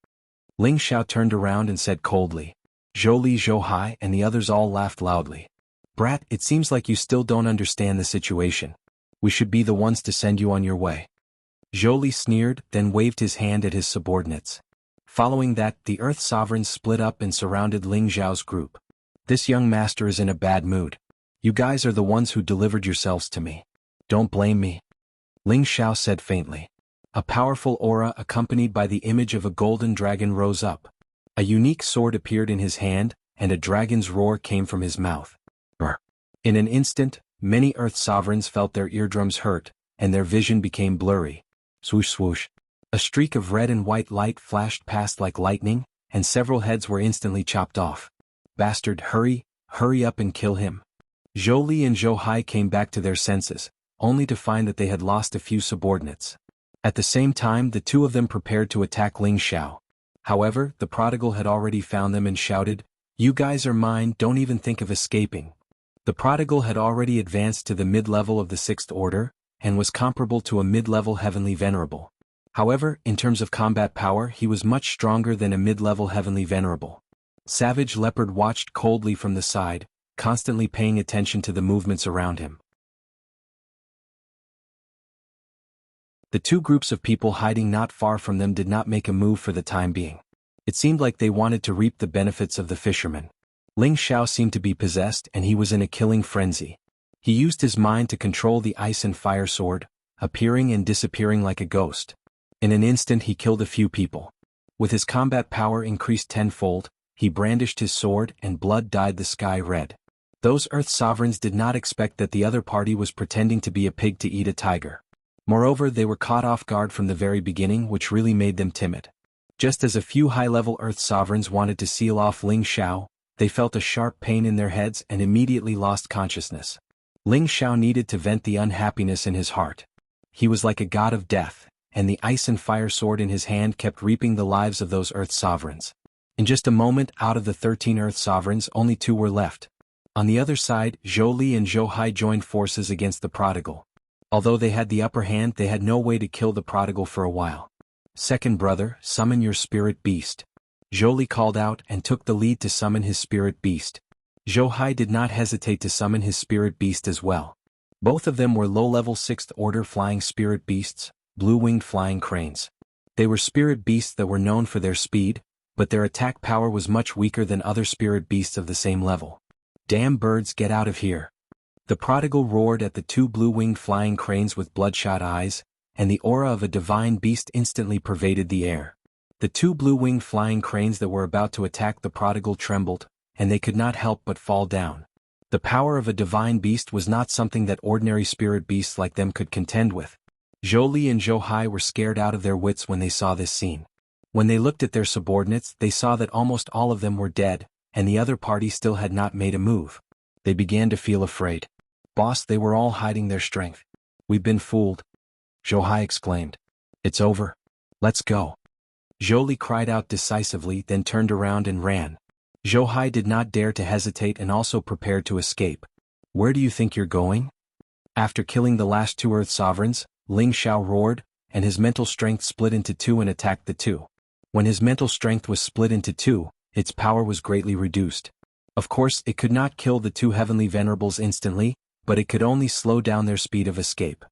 Ling Xiao turned around and said coldly. Zhou Li, Zhou Hai, and the others all laughed loudly. Brat, it seems like you still don't understand the situation. We should be the ones to send you on your way. Zhou Li sneered, then waved his hand at his subordinates. Following that, the Earth Sovereigns split up and surrounded Ling Xiao's group. This young master is in a bad mood. You guys are the ones who delivered yourselves to me. Don't blame me. Ling Xiao said faintly. A powerful aura accompanied by the image of a golden dragon rose up. A unique sword appeared in his hand, and a dragon's roar came from his mouth. In an instant, many Earth Sovereigns felt their eardrums hurt, and their vision became blurry. Swoosh swoosh. A streak of red and white light flashed past like lightning, and several heads were instantly chopped off. Bastard, hurry up and kill him. Zhou Li and Zhou Hai came back to their senses, only to find that they had lost a few subordinates. At the same time, the two of them prepared to attack Ling Xiao. However, the prodigal had already found them and shouted, "You guys are mine, don't even think of escaping." The prodigal had already advanced to the mid-level of the Sixth Order, and was comparable to a mid-level Heavenly Venerable. However, in terms of combat power, he was much stronger than a mid-level Heavenly Venerable. Savage Leopard watched coldly from the side, constantly paying attention to the movements around him. The two groups of people hiding not far from them did not make a move for the time being. It seemed like they wanted to reap the benefits of the fisherman. Ling Xiao seemed to be possessed and he was in a killing frenzy. He used his mind to control the ice and fire sword, appearing and disappearing like a ghost. In an instant he killed a few people. With his combat power increased tenfold, he brandished his sword and blood dyed the sky red. Those Earth Sovereigns did not expect that the other party was pretending to be a pig to eat a tiger. Moreover, they were caught off guard from the very beginning, which really made them timid. Just as a few high-level Earth Sovereigns wanted to seal off Ling Xiao, they felt a sharp pain in their heads and immediately lost consciousness. Ling Xiao needed to vent the unhappiness in his heart. He was like a god of death, and the ice and fire sword in his hand kept reaping the lives of those Earth Sovereigns. In just a moment, out of the 13 Earth Sovereigns, only 2 were left. On the other side, Zhou Li and Zhou Hai joined forces against the prodigal. Although they had the upper hand, they had no way to kill the prodigal for a while. Second brother, summon your spirit beast. Zhou Li called out and took the lead to summon his spirit beast. Zhou Hai did not hesitate to summon his spirit beast as well. Both of them were low-level 6th Order flying spirit beasts, blue-winged flying cranes. They were spirit beasts that were known for their speed, but their attack power was much weaker than other spirit beasts of the same level. Damn birds, get out of here. The prodigal roared at the 2 blue-winged flying cranes with bloodshot eyes, and the aura of a divine beast instantly pervaded the air. The 2 blue-winged flying cranes that were about to attack the prodigal trembled, and they could not help but fall down. The power of a divine beast was not something that ordinary spirit beasts like them could contend with. Zhou Li and Zhou Hai were scared out of their wits when they saw this scene. When they looked at their subordinates, they saw that almost all of them were dead, and the other party still had not made a move. They began to feel afraid. Boss, they were all hiding their strength. We've been fooled. Zhou Hai exclaimed. It's over. Let's go. Zhou Li cried out decisively, then turned around and ran. Zhou Hai did not dare to hesitate and also prepared to escape. Where do you think you're going? After killing the last two Earth Sovereigns, Ling Xiao roared, and his mental strength split into two and attacked the two. When his mental strength was split into two, its power was greatly reduced. Of course, it could not kill the two heavenly venerables instantly, but it could only slow down their speed of escape.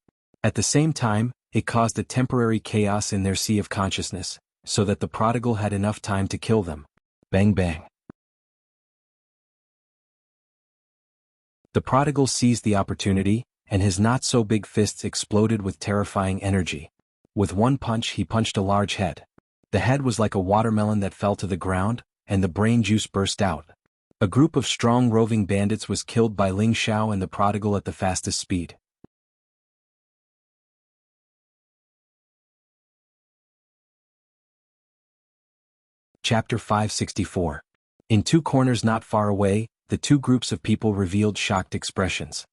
At the same time, it caused a temporary chaos in their sea of consciousness, so that the prodigal had enough time to kill them. Bang bang. The prodigal seized the opportunity, and his not-so-big fists exploded with terrifying energy. With one punch he punched a large head. The head was like a watermelon that fell to the ground, and the brain juice burst out. A group of strong roving bandits was killed by Ling Xiao and the prodigal at the fastest speed. Chapter 564. In two corners not far away, the two groups of people revealed shocked expressions.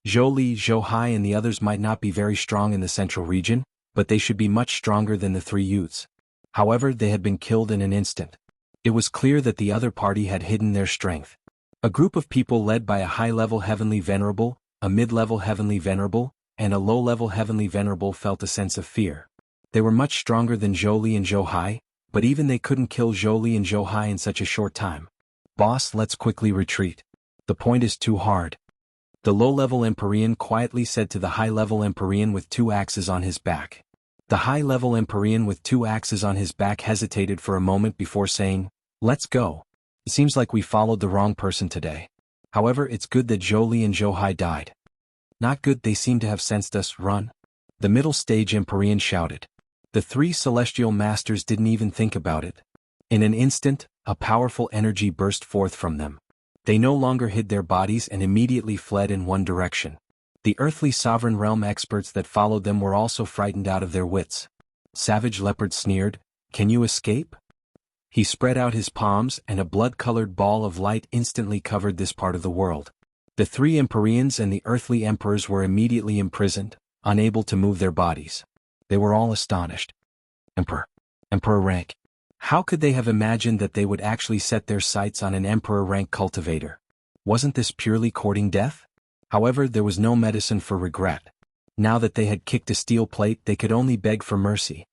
Zhou Li, Zhou Hai and the others might not be very strong in the central region, but they should be much stronger than the three youths. However, they had been killed in an instant. It was clear that the other party had hidden their strength. A group of people led by a high-level heavenly venerable, a mid-level heavenly venerable, and a low-level heavenly venerable felt a sense of fear. They were much stronger than Zhou Li and Zhou Hai, but even they couldn't kill Zhou Li and Zhou Hai in such a short time. Boss, let's quickly retreat. The point is too hard. The low-level Empyrean quietly said to the high-level Empyrean with two axes on his back. The high-level Empyrean with two axes on his back hesitated for a moment before saying, "Let's go. It seems like we followed the wrong person today. However, it's good that Zhou Li and Zhou Hai died." "Not good, they seem to have sensed us, run." The middle stage Empyrean shouted. The three celestial masters didn't even think about it. In an instant, a powerful energy burst forth from them. They no longer hid their bodies and immediately fled in one direction. The earthly sovereign realm experts that followed them were also frightened out of their wits. Savage Leopard sneered, "Can you escape?" He spread out his palms and a blood-colored ball of light instantly covered this part of the world. The three Empyreans and the earthly emperors were immediately imprisoned, unable to move their bodies. They were all astonished. Emperor rank. How could they have imagined that they would actually set their sights on an emperor rank cultivator? Wasn't this purely courting death? However, there was no medicine for regret. Now that they had kicked a steel plate, they could only beg for mercy.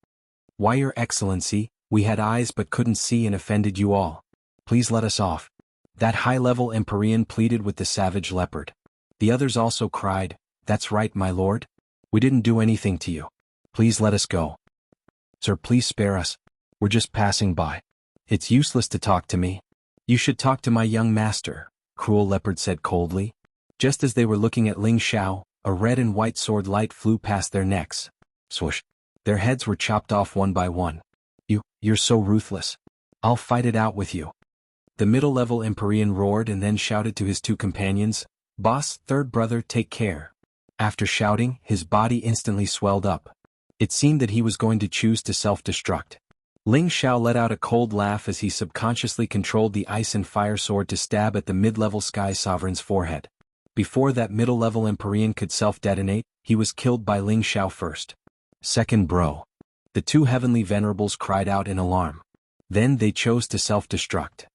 "Why, Your Excellency, we had eyes but couldn't see and offended you all. Please let us off." That high-level Empyrean pleaded with the savage leopard. The others also cried, "That's right, my lord. We didn't do anything to you. Please let us go. Sir, please spare us. We're just passing by. It's useless to talk to me." "You should talk to my young master," Cruel Leopard said coldly. Just as they were looking at Ling Xiao, a red and white sword light flew past their necks. Swoosh. Their heads were chopped off one by one. You're so ruthless. I'll fight it out with you." The middle-level Empyrean roared and then shouted to his two companions, "Boss, third brother, take care." After shouting, his body instantly swelled up. It seemed that he was going to choose to self-destruct. Ling Xiao let out a cold laugh as he subconsciously controlled the ice and fire sword to stab at the mid-level Sky Sovereign's forehead. Before that middle-level Empyrean could self-detonate, he was killed by Ling Xiao first. "Second bro." The two heavenly venerables cried out in alarm. Then they chose to self-destruct.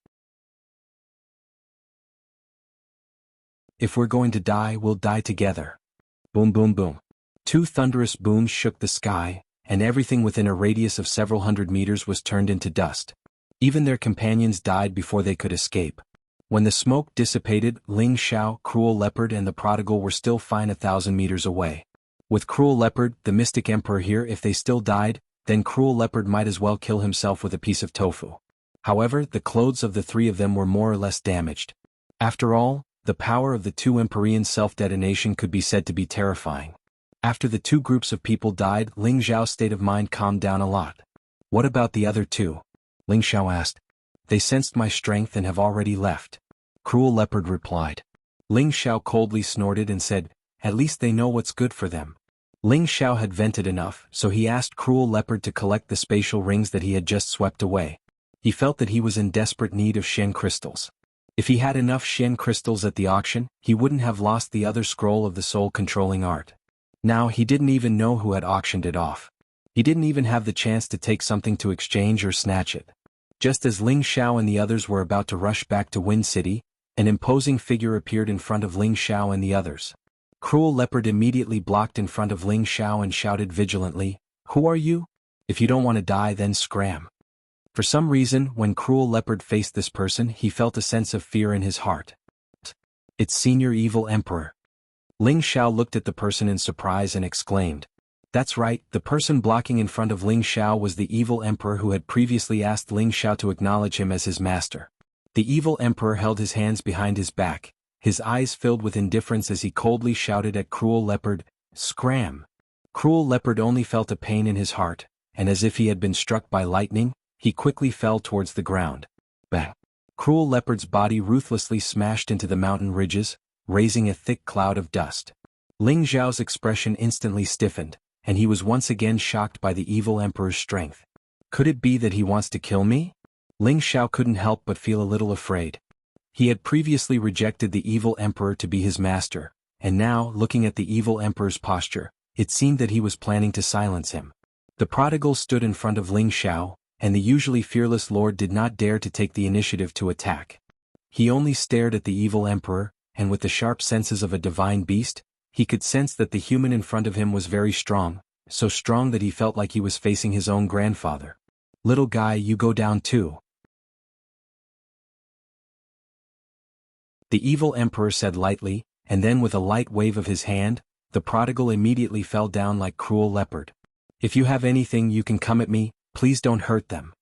"If we're going to die, we'll die together." Boom boom boom. Two thunderous booms shook the sky, and everything within a radius of several hundred meters was turned into dust. Even their companions died before they could escape. When the smoke dissipated, Ling Xiao, Cruel Leopard and the prodigal were still fine 1,000 meters away. With Cruel Leopard, the mystic emperor here, if they still died, then Cruel Leopard might as well kill himself with a piece of tofu. However, the clothes of the three of them were more or less damaged. After all, the power of the two Empyrean self-detonation could be said to be terrifying. After the two groups of people died, Ling Xiao's state of mind calmed down a lot. "What about the other two?" Ling Xiao asked. "They sensed my strength and have already left." Cruel Leopard replied. Ling Xiao coldly snorted and said, "At least they know what's good for them." Ling Xiao had vented enough, so he asked Cruel Leopard to collect the spatial rings that he had just swept away. He felt that he was in desperate need of Shen crystals. If he had enough Shen crystals at the auction, he wouldn't have lost the other scroll of the soul-controlling art. Now he didn't even know who had auctioned it off. He didn't even have the chance to take something to exchange or snatch it. Just as Ling Xiao and the others were about to rush back to Wind City, an imposing figure appeared in front of Ling Xiao and the others. Cruel Leopard immediately blocked in front of Ling Xiao and shouted vigilantly, "Who are you? If you don't want to die, then scram." For some reason, when Cruel Leopard faced this person, he felt a sense of fear in his heart. It's Senior Evil Emperor. Ling Xiao looked at the person in surprise and exclaimed. That's right, the person blocking in front of Ling Xiao was the Evil Emperor who had previously asked Ling Xiao to acknowledge him as his master. The Evil Emperor held his hands behind his back, his eyes filled with indifference as he coldly shouted at Cruel Leopard, "Scram!" Cruel Leopard only felt a pain in his heart, and as if he had been struck by lightning, he quickly fell towards the ground. Bang! Cruel Leopard's body ruthlessly smashed into the mountain ridges, raising a thick cloud of dust. Ling Xiao's expression instantly stiffened, and he was once again shocked by the Evil Emperor's strength. Could it be that he wants to kill me? Ling Xiao couldn't help but feel a little afraid. He had previously rejected the Evil Emperor to be his master, and now, looking at the Evil Emperor's posture, it seemed that he was planning to silence him. The prodigal stood in front of Ling Xiao, and the usually fearless lord did not dare to take the initiative to attack. He only stared at the Evil Emperor, and with the sharp senses of a divine beast, he could sense that the human in front of him was very strong, so strong that he felt like he was facing his own grandfather. "Little guy, you go down too." The Evil Emperor said lightly, and then with a light wave of his hand, the prodigal immediately fell down like Cruel Leopard. "If you have anything you can come at me, please don't hurt them."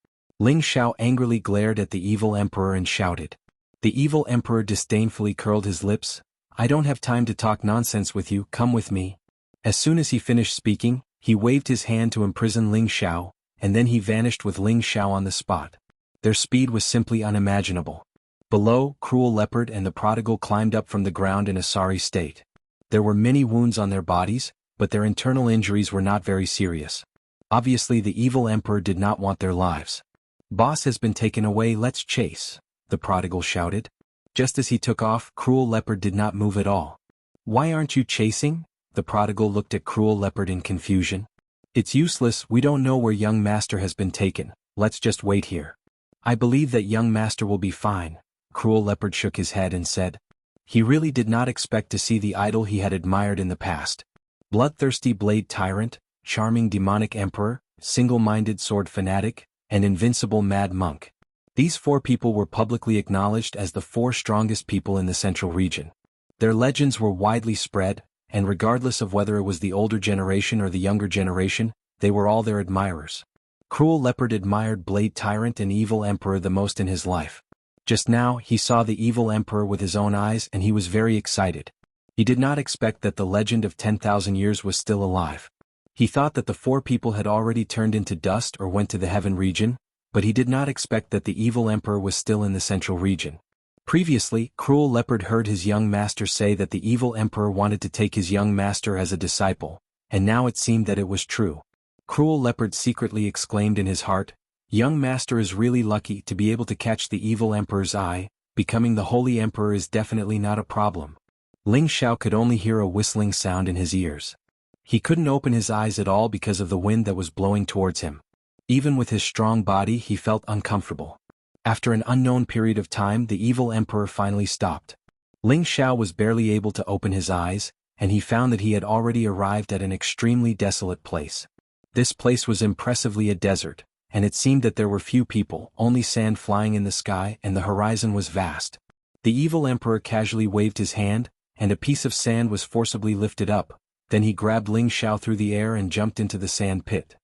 Ling Xiao angrily glared at the Evil Emperor and shouted. The Evil Emperor disdainfully curled his lips. "I don't have time to talk nonsense with you, come with me." As soon as he finished speaking, he waved his hand to imprison Ling Xiao, and then he vanished with Ling Xiao on the spot. Their speed was simply unimaginable. Below, Cruel Leopard and the prodigal climbed up from the ground in a sorry state. There were many wounds on their bodies, but their internal injuries were not very serious. Obviously the Evil Emperor did not want their lives. "Boss has been taken away, let's chase," the prodigal shouted. Just as he took off, Cruel Leopard did not move at all. "Why aren't you chasing?" The prodigal looked at Cruel Leopard in confusion. "It's useless, we don't know where young master has been taken, let's just wait here." "I believe that young master will be fine," Cruel Leopard shook his head and said. He really did not expect to see the idol he had admired in the past. Bloodthirsty blade tyrant, charming demonic emperor, single-minded sword fanatic, and invincible mad monk. These four people were publicly acknowledged as the four strongest people in the central region. Their legends were widely spread, and regardless of whether it was the older generation or the younger generation, they were all their admirers. Cruel Leopard admired Blade Tyrant and Evil Emperor the most in his life. Just now, he saw the Evil Emperor with his own eyes and he was very excited. He did not expect that the legend of 10,000 years was still alive. He thought that the four people had already turned into dust or went to the heaven region, but he did not expect that the Evil Emperor was still in the central region. Previously, Cruel Leopard heard his young master say that the Evil Emperor wanted to take his young master as a disciple, and now it seemed that it was true. Cruel Leopard secretly exclaimed in his heart, "Young master is really lucky to be able to catch the Evil Emperor's eye, becoming the Holy Emperor is definitely not a problem." Ling Xiao could only hear a whistling sound in his ears. He couldn't open his eyes at all because of the wind that was blowing towards him. Even with his strong body he felt uncomfortable. After an unknown period of time the Evil Emperor finally stopped. Ling Xiao was barely able to open his eyes, and he found that he had already arrived at an extremely desolate place. This place was impressively a desert, and it seemed that there were few people, only sand flying in the sky, and the horizon was vast. The Evil Emperor casually waved his hand, and a piece of sand was forcibly lifted up, then he grabbed Ling Xiao through the air and jumped into the sand pit.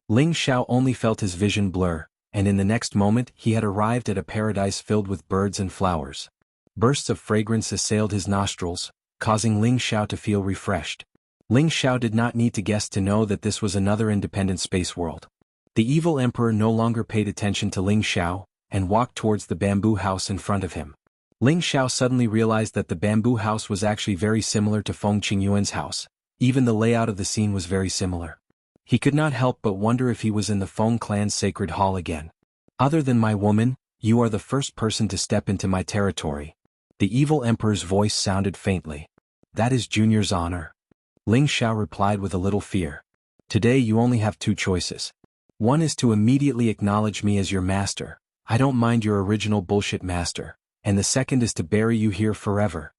Ling Xiao only felt his vision blur, and in the next moment he had arrived at a paradise filled with birds and flowers. Bursts of fragrance assailed his nostrils, causing Ling Xiao to feel refreshed. Ling Xiao did not need to guess to know that this was another independent space world. The Evil Emperor no longer paid attention to Ling Xiao, and walked towards the bamboo house in front of him. Ling Xiao suddenly realized that the bamboo house was actually very similar to Feng Qingyuan's house. Even the layout of the scene was very similar. He could not help but wonder if he was in the Feng clan's sacred hall again. "Other than my woman, you are the first person to step into my territory." The Evil Emperor's voice sounded faintly. "That is Junior's honor." Ling Xiao replied with a little fear. Today you only have two choices. One is to immediately acknowledge me as your master. I don't mind your original bullshit master. And the second is to bury you here forever.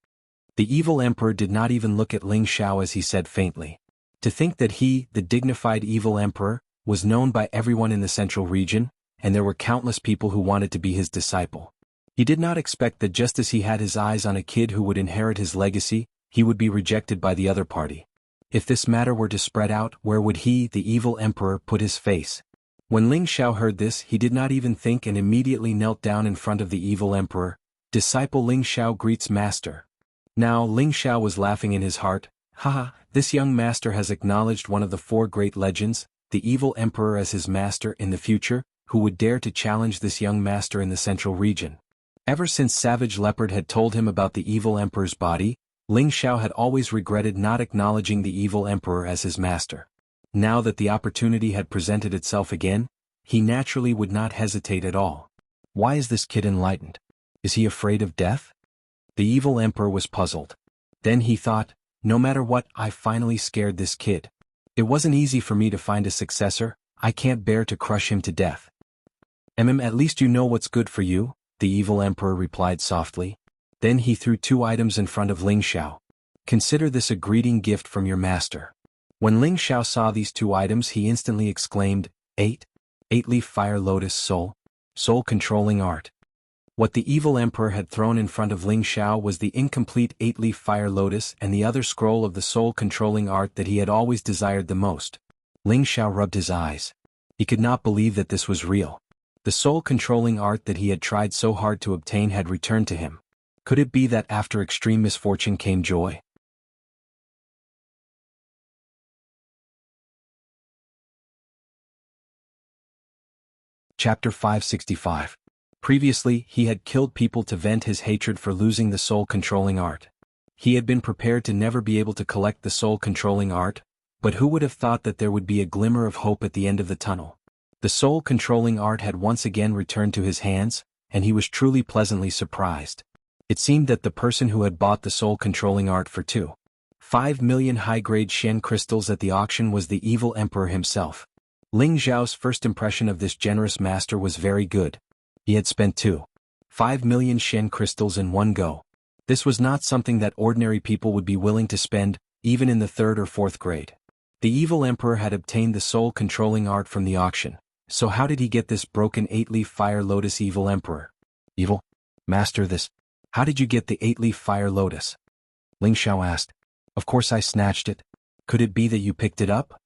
The evil emperor did not even look at Ling Xiao as he said faintly. To think that he, the dignified evil emperor, was known by everyone in the central region, and there were countless people who wanted to be his disciple. He did not expect that just as he had his eyes on a kid who would inherit his legacy, he would be rejected by the other party. If this matter were to spread out, where would he, the evil emperor, put his face? When Ling Xiao heard this, he did not even think and immediately knelt down in front of the evil emperor. Disciple Ling Xiao greets master. Now Ling Xiao was laughing in his heart. Haha, this young master has acknowledged one of the four great legends, the evil emperor as his master in the future, who would dare to challenge this young master in the central region. Ever since Savage Leopard had told him about the evil emperor's body, Ling Xiao had always regretted not acknowledging the evil emperor as his master. Now that the opportunity had presented itself again, he naturally would not hesitate at all. Why is this kid enlightened? Is he afraid of death? The evil emperor was puzzled. Then he thought, no matter what, I finally scared this kid. It wasn't easy for me to find a successor, I can't bear to crush him to death. At least you know what's good for you, the evil emperor replied softly. Then he threw two items in front of Ling Xiao. Consider this a greeting gift from your master. When Ling Xiao saw these two items he instantly exclaimed, 8-leaf fire lotus soul controlling art. What the evil emperor had thrown in front of Ling Xiao was the incomplete 8-leaf fire lotus and the other scroll of the soul controlling art that he had always desired the most. Ling Xiao rubbed his eyes. He could not believe that this was real. The soul controlling art that he had tried so hard to obtain had returned to him. Could it be that after extreme misfortune came joy? Chapter 565. Previously, he had killed people to vent his hatred for losing the soul-controlling art. He had been prepared to never be able to collect the soul-controlling art, but who would have thought that there would be a glimmer of hope at the end of the tunnel? The soul-controlling art had once again returned to his hands, and he was truly pleasantly surprised. It seemed that the person who had bought the soul-controlling art for 2.5 million high-grade Shen crystals at the auction was the evil emperor himself. Ling Xiao's first impression of this generous master was very good. He had spent 2.5 million Shen crystals in one go. This was not something that ordinary people would be willing to spend, even in the third or fourth grade. The evil emperor had obtained the soul-controlling art from the auction, so how did he get this broken 8-leaf fire lotus? Evil emperor. Evil master, this. How did you get the 8-leaf fire lotus? Ling Xiao asked. Of course I snatched it. Could it be that you picked it up?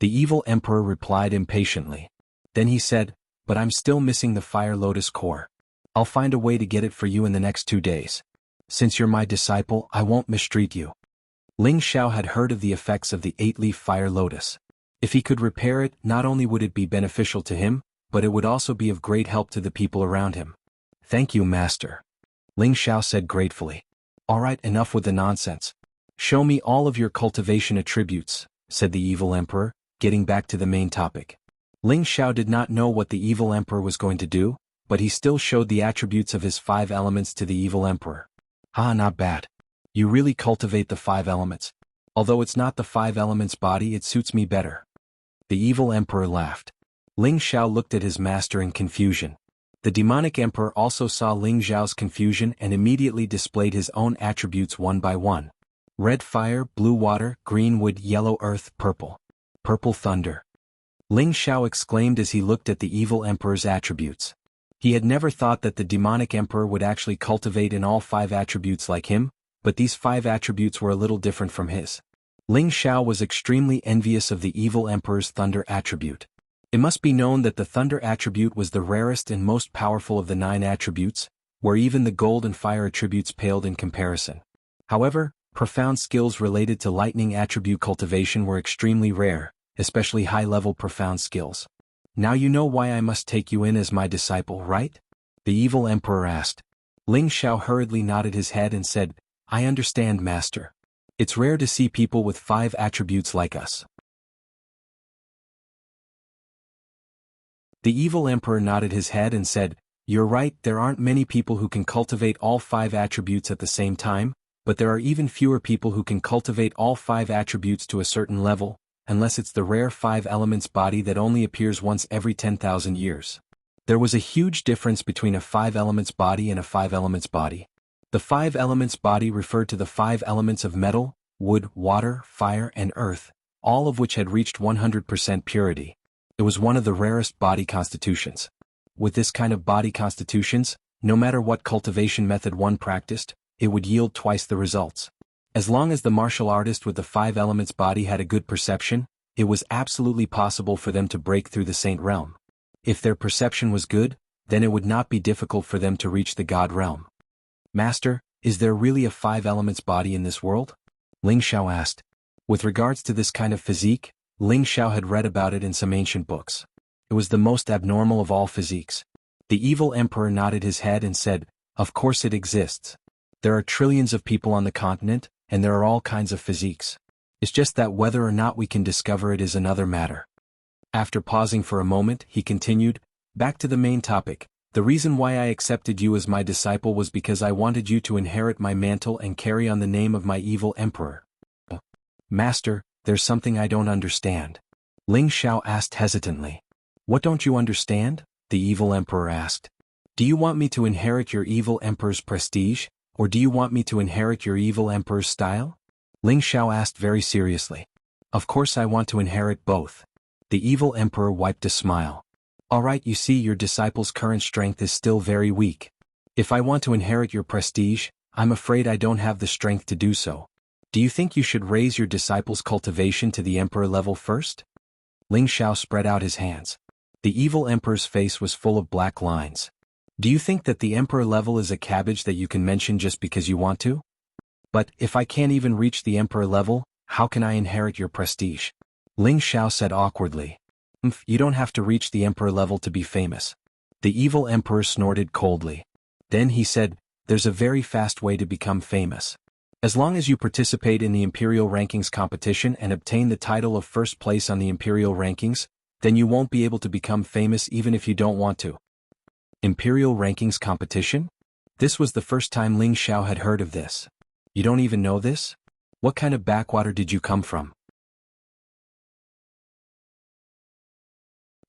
The evil emperor replied impatiently. Then he said, but I'm still missing the fire lotus core. I'll find a way to get it for you in the next 2 days. Since you're my disciple, I won't mistreat you. Ling Xiao had heard of the effects of the 8-leaf fire lotus. If he could repair it, not only would it be beneficial to him, but it would also be of great help to the people around him. Thank you, master. Ling Xiao said gratefully. All right, enough with the nonsense. Show me all of your cultivation attributes, said the evil emperor, getting back to the main topic. Ling Xiao did not know what the evil emperor was going to do, but he still showed the attributes of his 5 elements to the evil emperor. Ah, not bad. You really cultivate the 5 elements. Although it's not the 5 elements body, it suits me better. The evil emperor laughed. Ling Xiao looked at his master in confusion. The demonic emperor also saw Ling Xiao's confusion and immediately displayed his own attributes one by one. Red fire, blue water, green wood, yellow earth, purple thunder. Ling Xiao exclaimed as he looked at the evil emperor's attributes. He had never thought that the demonic emperor would actually cultivate in all 5 attributes like him, but these 5 attributes were a little different from his. Ling Xiao was extremely envious of the evil emperor's thunder attribute. It must be known that the thunder attribute was the rarest and most powerful of the 9 attributes, where even the gold and fire attributes paled in comparison. However, profound skills related to lightning attribute cultivation were extremely rare, especially high-level profound skills. Now you know why I must take you in as my disciple, right? The evil emperor asked. Ling Xiao hurriedly nodded his head and said, I understand, master. It's rare to see people with 5 attributes like us. The evil emperor nodded his head and said, You're right, there aren't many people who can cultivate all 5 attributes at the same time, but there are even fewer people who can cultivate all 5 attributes to a certain level, unless it's the rare 5 elements body that only appears once every 10,000 years. There was a huge difference between a 5 elements body and a 5 elements body. The 5 elements body referred to the 5 elements of metal, wood, water, fire, and earth, all of which had reached 100% purity. It was one of the rarest body constitutions. With this kind of body constitutions, no matter what cultivation method one practiced, it would yield twice the results. As long as the martial artist with the 5 elements body had a good perception, it was absolutely possible for them to break through the saint realm. If their perception was good, then it would not be difficult for them to reach the god realm. Master, is there really a 5 elements body in this world? Ling Xiao asked. With regards to this kind of physique, Ling Xiao had read about it in some ancient books. It was the most abnormal of all physiques. The evil emperor nodded his head and said, "Of course it exists. There are trillions of people on the continent, and there are all kinds of physiques. It's just that whether or not we can discover it is another matter." After pausing for a moment, he continued, "Back to the main topic. The reason why I accepted you as my disciple was because I wanted you to inherit my mantle and carry on the name of my evil emperor." Master, there's something I don't understand. Ling Xiao asked hesitantly. What don't you understand? The evil emperor asked. Do you want me to inherit your evil emperor's prestige, or do you want me to inherit your evil emperor's style? Ling Xiao asked very seriously. Of course I want to inherit both. The evil emperor wiped a smile. Alright, you see your disciple's current strength is still very weak. If I want to inherit your prestige, I'm afraid I don't have the strength to do so. Do you think you should raise your disciple's cultivation to the emperor level first? Ling Xiao spread out his hands. The evil emperor's face was full of black lines. Do you think that the emperor level is a cabbage that you can mention just because you want to? But if I can't even reach the emperor level, how can I inherit your prestige? Ling Xiao said awkwardly. You don't have to reach the emperor level to be famous. The evil emperor snorted coldly. Then he said, there's a very fast way to become famous. As long as you participate in the imperial rankings competition and obtain the title of first place on the imperial rankings, then you won't be able to become famous even if you don't want to. Imperial rankings competition? This was the first time Ling Xiao had heard of this. You don't even know this? What kind of backwater did you come from?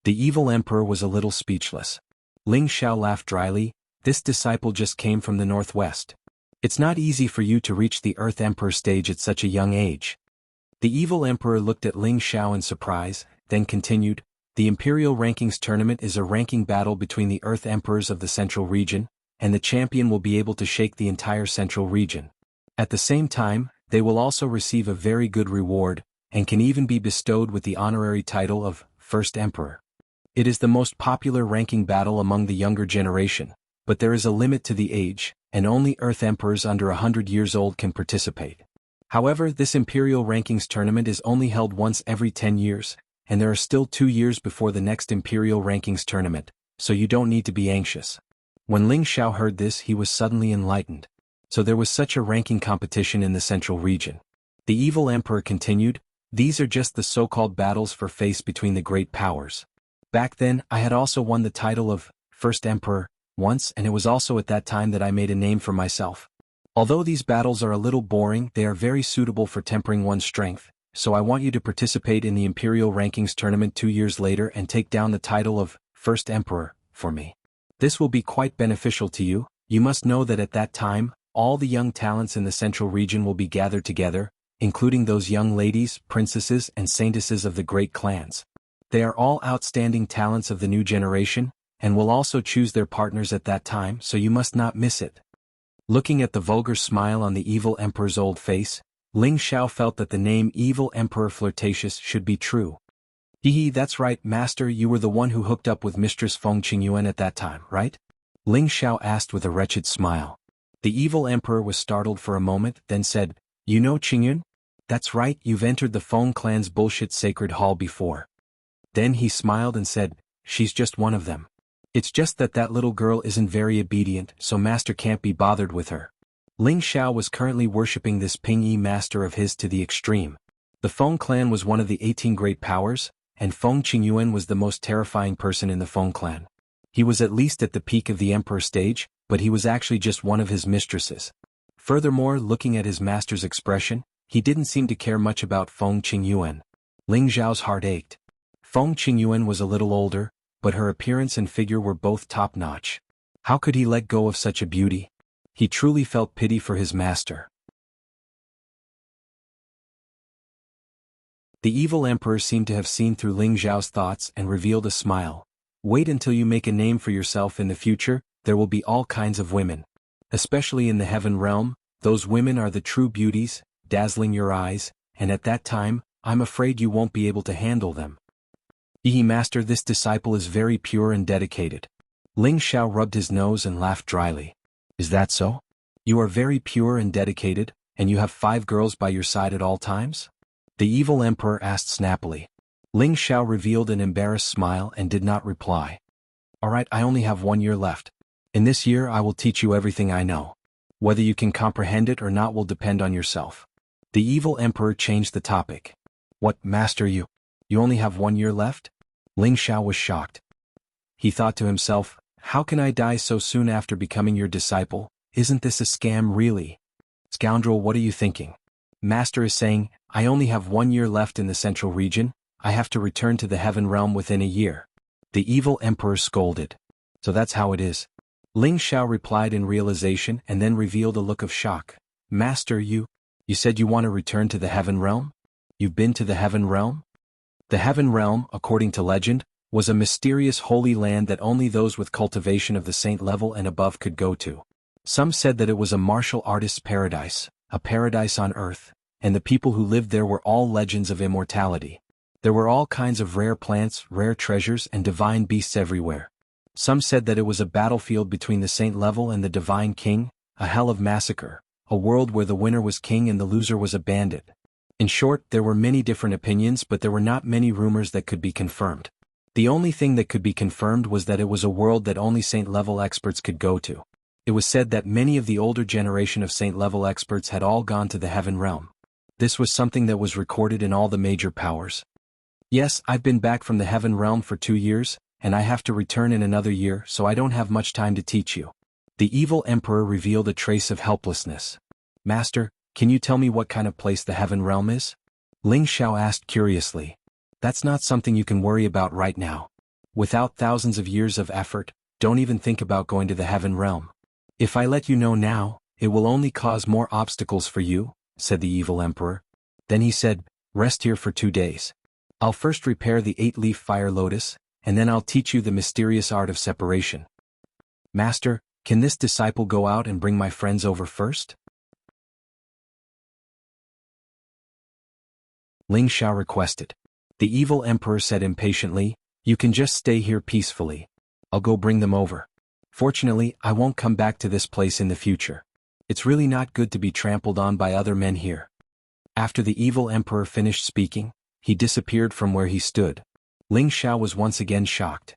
The evil emperor was a little speechless. Ling Xiao laughed dryly. This disciple just came from the northwest. It's not easy for you to reach the Earth Emperor stage at such a young age. The evil emperor looked at Ling Xiao in surprise, then continued, the Imperial Rankings Tournament is a ranking battle between the Earth Emperors of the Central Region, and the champion will be able to shake the entire Central Region. At the same time, they will also receive a very good reward, and can even be bestowed with the honorary title of First Emperor. It is the most popular ranking battle among the younger generation, but there is a limit to the age, and only Earth Emperors under 100 years old can participate. However, this Imperial Rankings Tournament is only held once every 10 years, and there are still 2 years before the next Imperial Rankings Tournament, so you don't need to be anxious. When Ling Xiao heard this, he was suddenly enlightened. So there was such a ranking competition in the Central Region. The evil emperor continued, these are just the so-called battles for face between the great powers. Back then, I had also won the title of First Emperor once, and it was also at that time that I made a name for myself. Although these battles are a little boring, they are very suitable for tempering one's strength, so I want you to participate in the Imperial Rankings Tournament 2 years later and take down the title of First Emperor for me. This will be quite beneficial to you. You must know that at that time, all the young talents in the Central Region will be gathered together, including those young ladies, princesses, and saintesses of the great clans. They are all outstanding talents of the new generation, and will also choose their partners at that time, so you must not miss it. Looking at the vulgar smile on the evil emperor's old face, Ling Xiao felt that the name Evil Emperor Flirtatious should be true. Hee, that's right, Master, you were the one who hooked up with Mistress Feng Qingyuan at that time, right? Ling Xiao asked with a wretched smile. The evil emperor was startled for a moment, then said, you know Qingyuan? That's right, you've entered the Feng clan's bullshit sacred hall before. Then he smiled and said, she's just one of them. It's just that that little girl isn't very obedient, so Master can't be bothered with her. Ling Xiao was currently worshipping this Ping-Yi master of his to the extreme. The Feng clan was one of the 18 great powers, and Feng Qingyuan was the most terrifying person in the Feng clan. He was at least at the peak of the emperor stage, but he was actually just one of his mistresses. Furthermore, looking at his master's expression, he didn't seem to care much about Feng Qingyuan. Ling Zhao's heart ached. Feng Qingyuan was a little older, but her appearance and figure were both top-notch. How could he let go of such a beauty? He truly felt pity for his master. The evil emperor seemed to have seen through Ling Zhao's thoughts and revealed a smile. Wait until you make a name for yourself in the future, there will be all kinds of women. Especially in the heaven realm, those women are the true beauties, dazzling your eyes, and at that time, I'm afraid you won't be able to handle them. Master, this disciple is very pure and dedicated. Ling Zhao rubbed his nose and laughed dryly. Is that so? You are very pure and dedicated, and you have 5 girls by your side at all times? The evil emperor asked snappily. Ling Zhao revealed an embarrassed smile and did not reply. All right, I only have 1 year left. In this year I will teach you everything I know. Whether you can comprehend it or not will depend on yourself. The evil emperor changed the topic. What, master, you only have 1 year left? Ling Zhao was shocked. He thought to himself, how can I die so soon after becoming your disciple? Isn't this a scam really? Scoundrel, what are you thinking? Master is saying, I only have 1 year left in the central region, I have to return to the heaven realm within a year. The evil emperor scolded. So that's how it is. Ling Zhao replied in realization and then revealed a look of shock. Master, you said you want to return to the heaven realm? You've been to the heaven realm? The heaven realm, according to legend, was a mysterious holy land that only those with cultivation of the saint level and above could go to. Some said that it was a martial artist's paradise, a paradise on earth, and the people who lived there were all legends of immortality. There were all kinds of rare plants, rare treasures, and divine beasts everywhere. Some said that it was a battlefield between the saint level and the divine king, a hell of massacre, a world where the winner was king and the loser was a bandit. In short, there were many different opinions, but there were not many rumors that could be confirmed. The only thing that could be confirmed was that it was a world that only saint-level experts could go to. It was said that many of the older generation of saint-level experts had all gone to the heaven realm. This was something that was recorded in all the major powers. Yes, I've been back from the heaven realm for 2 years, and I have to return in another year, so I don't have much time to teach you. The evil emperor revealed a trace of helplessness. Master, can you tell me what kind of place the heaven realm is? Ling Zhao asked curiously. That's not something you can worry about right now. Without thousands of years of effort, don't even think about going to the heaven realm. If I let you know now, it will only cause more obstacles for you, said the evil emperor. Then he said, rest here for 2 days. I'll first repair the 8-leaf fire lotus, and then I'll teach you the mysterious art of separation. Master, can this disciple go out and bring my friends over first? Ling Zhao requested. The evil emperor said impatiently, you can just stay here peacefully. I'll go bring them over. Fortunately, I won't come back to this place in the future. It's really not good to be trampled on by other men here. After the evil emperor finished speaking, he disappeared from where he stood. Ling Zhao was once again shocked.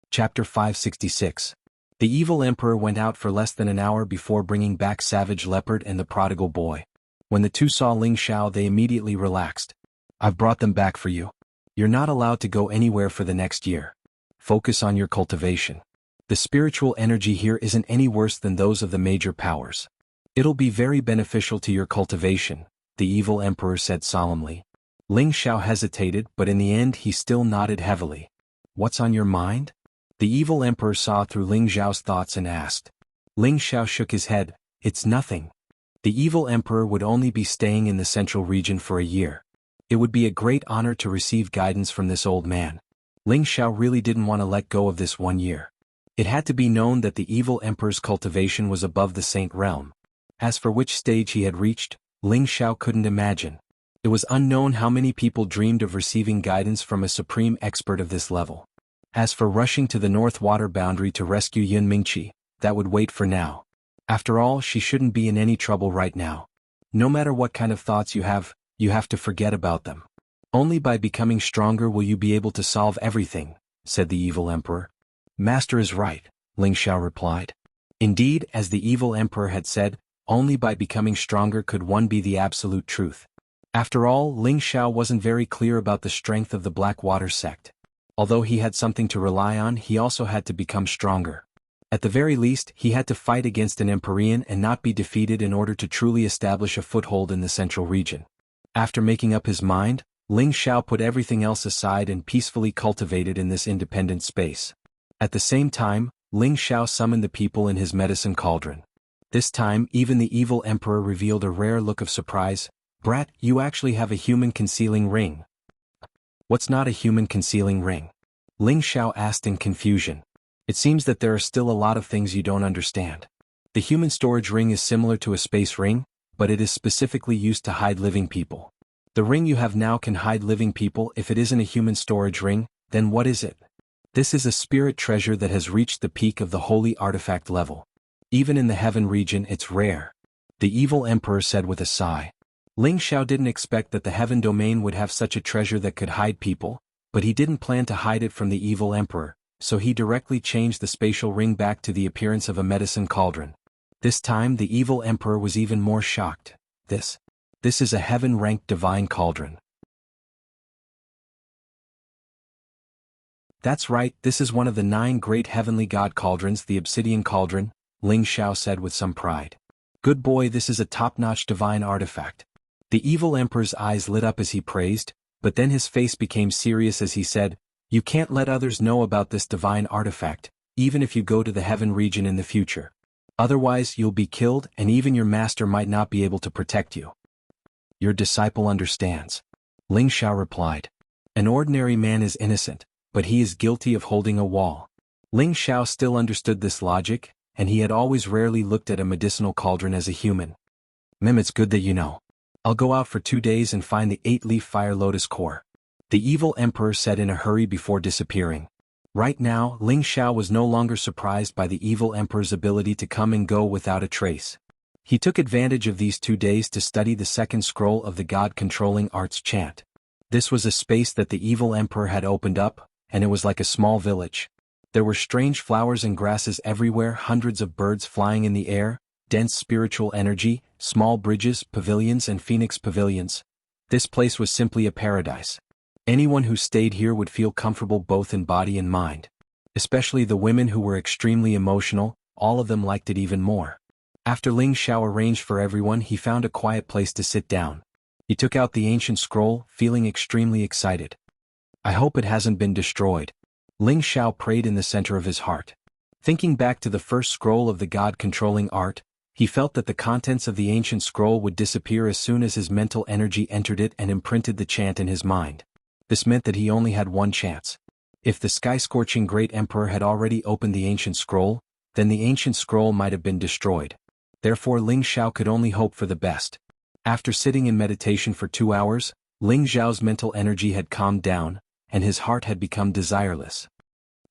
Chapter 566. The evil emperor went out for less than an hour before bringing back Savage Leopard and the prodigal boy. When the two saw Ling Zhao, they immediately relaxed. I've brought them back for you. You're not allowed to go anywhere for the next year. Focus on your cultivation. The spiritual energy here isn't any worse than those of the major powers. It'll be very beneficial to your cultivation, the evil emperor said solemnly. Ling Zhao hesitated, but in the end he still nodded heavily. What's on your mind? The evil emperor saw through Ling Zhao's thoughts and asked. Ling Zhao shook his head. It's nothing. The evil emperor would only be staying in the central region for a year. It would be a great honor to receive guidance from this old man. Ling Zhao really didn't want to let go of this 1 year. It had to be known that the evil emperor's cultivation was above the saint realm. As for which stage he had reached, Ling Zhao couldn't imagine. It was unknown how many people dreamed of receiving guidance from a supreme expert of this level. As for rushing to the north water boundary to rescue Yun Mingqi, that would wait for now. After all, she shouldn't be in any trouble right now. No matter what kind of thoughts you have to forget about them. Only by becoming stronger will you be able to solve everything, said the evil emperor. Master is right, Ling Zhao replied. Indeed, as the evil emperor had said, only by becoming stronger could one be the absolute truth. After all, Ling Zhao wasn't very clear about the strength of the Blackwater sect. Although he had something to rely on, he also had to become stronger. At the very least, he had to fight against an Empyrean and not be defeated in order to truly establish a foothold in the central region. After making up his mind, Ling Xiao put everything else aside and peacefully cultivated in this independent space. At the same time, Ling Xiao summoned the people in his medicine cauldron. This time, even the evil emperor revealed a rare look of surprise. "Brat, you actually have a human concealing ring." "What's not a human concealing ring?" Ling Xiao asked in confusion. "It seems that there are still a lot of things you don't understand. The human storage ring is similar to a space ring, but it is specifically used to hide living people. The ring you have now can hide living people. If it isn't a human storage ring, then what is it? This is a spirit treasure that has reached the peak of the holy artifact level. Even in the heaven region it's rare," the evil emperor said with a sigh. Ling Xiao didn't expect that the heaven domain would have such a treasure that could hide people, but he didn't plan to hide it from the evil emperor, so he directly changed the spatial ring back to the appearance of a medicine cauldron. This time the evil emperor was even more shocked. This is a heaven-ranked divine cauldron." "That's right, this is one of the 9 great heavenly god cauldrons, the obsidian cauldron," Ling Xiao said with some pride. "Good boy, this is a top-notch divine artifact." The evil emperor's eyes lit up as he praised, but then his face became serious as he said, "You can't let others know about this divine artifact, even if you go to the heaven region in the future. Otherwise you'll be killed and even your master might not be able to protect you." "Your disciple understands," Ling Xiao replied. "An ordinary man is innocent, but he is guilty of holding a wall." Ling Xiao still understood this logic, and he had always rarely looked at a medicinal cauldron as a human. "It's good that you know. I'll go out for 2 days and find the 8-leaf fire lotus core," the evil emperor said in a hurry before disappearing. Right now, Ling Xiao was no longer surprised by the evil emperor's ability to come and go without a trace. He took advantage of these 2 days to study the second scroll of the God-controlling arts chant. This was a space that the evil emperor had opened up, and it was like a small village. There were strange flowers and grasses everywhere, hundreds of birds flying in the air, dense spiritual energy, small bridges, pavilions and phoenix pavilions. This place was simply a paradise. Anyone who stayed here would feel comfortable both in body and mind. Especially the women who were extremely emotional, all of them liked it even more. After Ling Xiao arranged for everyone, he found a quiet place to sit down. He took out the ancient scroll, feeling extremely excited. "I hope it hasn't been destroyed," Ling Xiao prayed in the center of his heart. Thinking back to the first scroll of the God-controlling art, he felt that the contents of the ancient scroll would disappear as soon as his mental energy entered it and imprinted the chant in his mind. This meant that he only had one chance. If the sky-scorching great emperor had already opened the ancient scroll, then the ancient scroll might have been destroyed. Therefore Ling Xiao could only hope for the best. After sitting in meditation for 2 hours, Ling Xiao's mental energy had calmed down, and his heart had become desireless.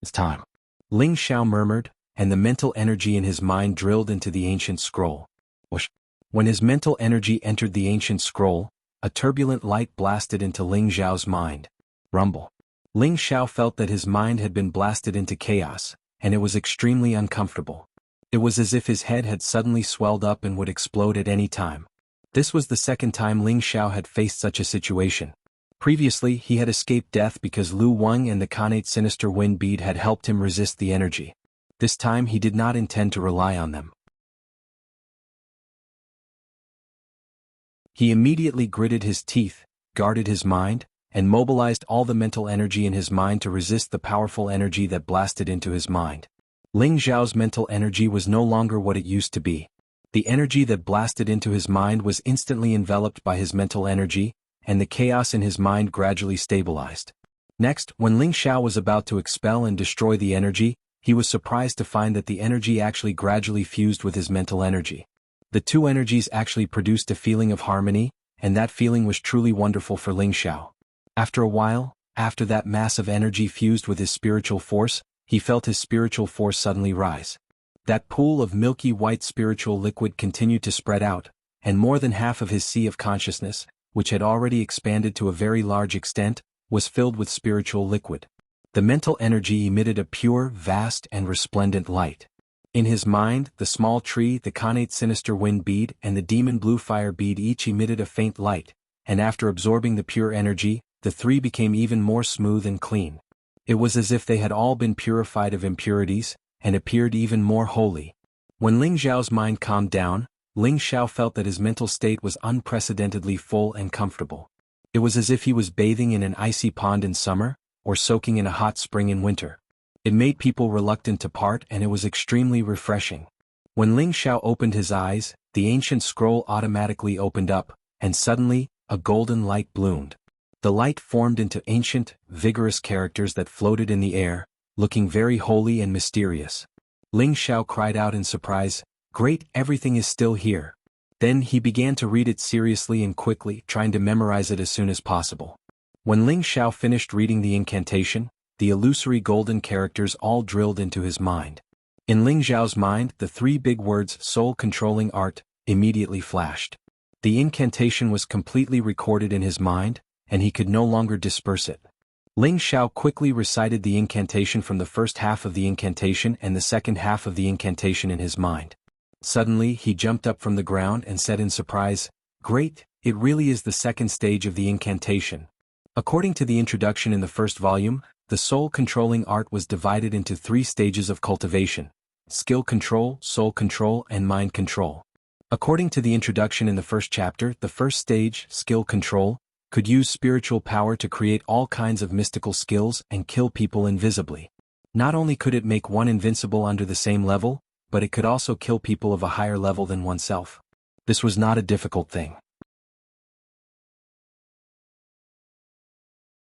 "It's time," Ling Xiao murmured, and the mental energy in his mind drilled into the ancient scroll. Whoosh! When his mental energy entered the ancient scroll, a turbulent light blasted into Ling Xiao's mind. Rumble. Ling Xiao felt that his mind had been blasted into chaos, and it was extremely uncomfortable. It was as if his head had suddenly swelled up and would explode at any time. This was the second time Ling Xiao had faced such a situation. Previously, he had escaped death because Lu Wang and the Khanate Sinister Wind Bead had helped him resist the energy. This time he did not intend to rely on them. He immediately gritted his teeth, guarded his mind, and mobilized all the mental energy in his mind to resist the powerful energy that blasted into his mind. Ling Xiao's mental energy was no longer what it used to be. The energy that blasted into his mind was instantly enveloped by his mental energy, and the chaos in his mind gradually stabilized. Next, when Ling Xiao was about to expel and destroy the energy, he was surprised to find that the energy actually gradually fused with his mental energy. The two energies actually produced a feeling of harmony, and that feeling was truly wonderful for Ling Xiao. After a while, after that mass of energy fused with his spiritual force, he felt his spiritual force suddenly rise. That pool of milky white spiritual liquid continued to spread out, and more than half of his sea of consciousness, which had already expanded to a very large extent, was filled with spiritual liquid. The mental energy emitted a pure, vast, and resplendent light. In his mind, the small tree, the Khanate Sinister Wind Bead, and the Demon Blue Fire Bead each emitted a faint light, and after absorbing the pure energy, the three became even more smooth and clean. It was as if they had all been purified of impurities, and appeared even more holy. When Ling Xiao's mind calmed down, Ling Xiao felt that his mental state was unprecedentedly full and comfortable. It was as if he was bathing in an icy pond in summer, or soaking in a hot spring in winter. It made people reluctant to part, and it was extremely refreshing. When Ling Xiao opened his eyes, the ancient scroll automatically opened up, and suddenly, a golden light bloomed. The light formed into ancient, vigorous characters that floated in the air, looking very holy and mysterious. Ling Xiao cried out in surprise, "Great, everything is still here." Then he began to read it seriously and quickly, trying to memorize it as soon as possible. When Ling Xiao finished reading the incantation, the illusory golden characters all drilled into his mind. In Ling Xiao's mind, the three big words "soul-controlling art" immediately flashed. The incantation was completely recorded in his mind, and he could no longer disperse it. Ling Xiao quickly recited the incantation from the first half of the incantation and the second half of the incantation in his mind. Suddenly he jumped up from the ground and said in surprise, "Great, it really is the second stage of the incantation." According to the introduction in the first volume, the soul-controlling art was divided into 3 stages of cultivation: skill control, soul control, and mind control. According to the introduction in the first chapter, the first stage, skill control, could use spiritual power to create all kinds of mystical skills and kill people invisibly. Not only could it make one invincible under the same level, but it could also kill people of a higher level than oneself. This was not a difficult thing.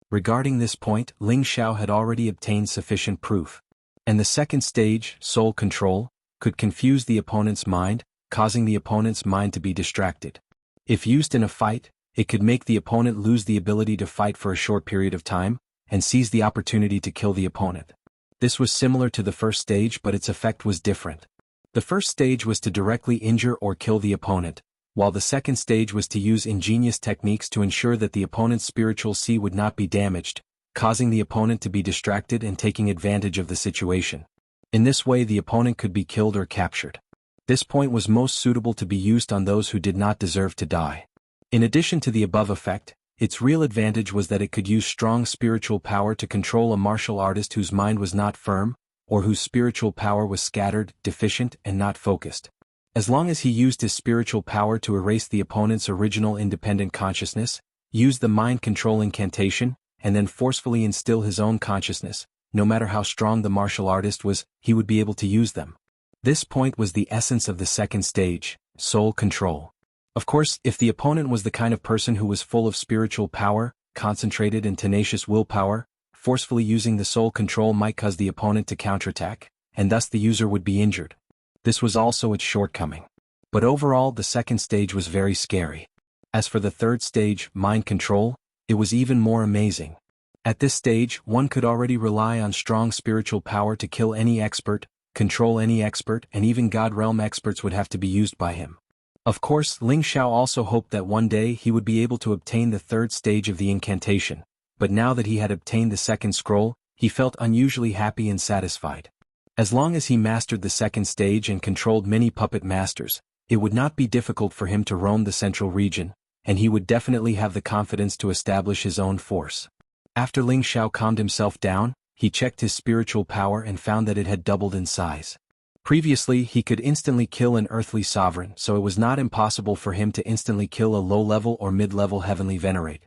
Regarding this point, Ling Xiao had already obtained sufficient proof. And the second stage, soul control, could confuse the opponent's mind, causing the opponent's mind to be distracted. If used in a fight, it could make the opponent lose the ability to fight for a short period of time, and seize the opportunity to kill the opponent. This was similar to the first stage, but its effect was different. The first stage was to directly injure or kill the opponent, while the second stage was to use ingenious techniques to ensure that the opponent's spiritual sea would not be damaged, causing the opponent to be distracted and taking advantage of the situation. In this way the opponent could be killed or captured. This point was most suitable to be used on those who did not deserve to die. In addition to the above effect, its real advantage was that it could use strong spiritual power to control a martial artist whose mind was not firm, or whose spiritual power was scattered, deficient, and not focused. As long as he used his spiritual power to erase the opponent's original independent consciousness, use the mind control incantation, and then forcefully instill his own consciousness, no matter how strong the martial artist was, he would be able to use them. This point was the essence of the second stage, soul control. Of course, if the opponent was the kind of person who was full of spiritual power, concentrated and tenacious willpower, forcefully using the soul control might cause the opponent to counterattack, and thus the user would be injured. This was also its shortcoming. But overall, the second stage was very scary. As for the third stage, mind control, it was even more amazing. At this stage, one could already rely on strong spiritual power to kill any expert, control any expert, and even God realm experts would have to be used by him. Of course, Ling Xiao also hoped that one day he would be able to obtain the third stage of the incantation, but now that he had obtained the second scroll, he felt unusually happy and satisfied. As long as he mastered the second stage and controlled many puppet masters, it would not be difficult for him to roam the central region, and he would definitely have the confidence to establish his own force. After Ling Xiao calmed himself down, he checked his spiritual power and found that it had doubled in size. Previously, he could instantly kill an earthly sovereign, so it was not impossible for him to instantly kill a low-level or mid-level heavenly venerate.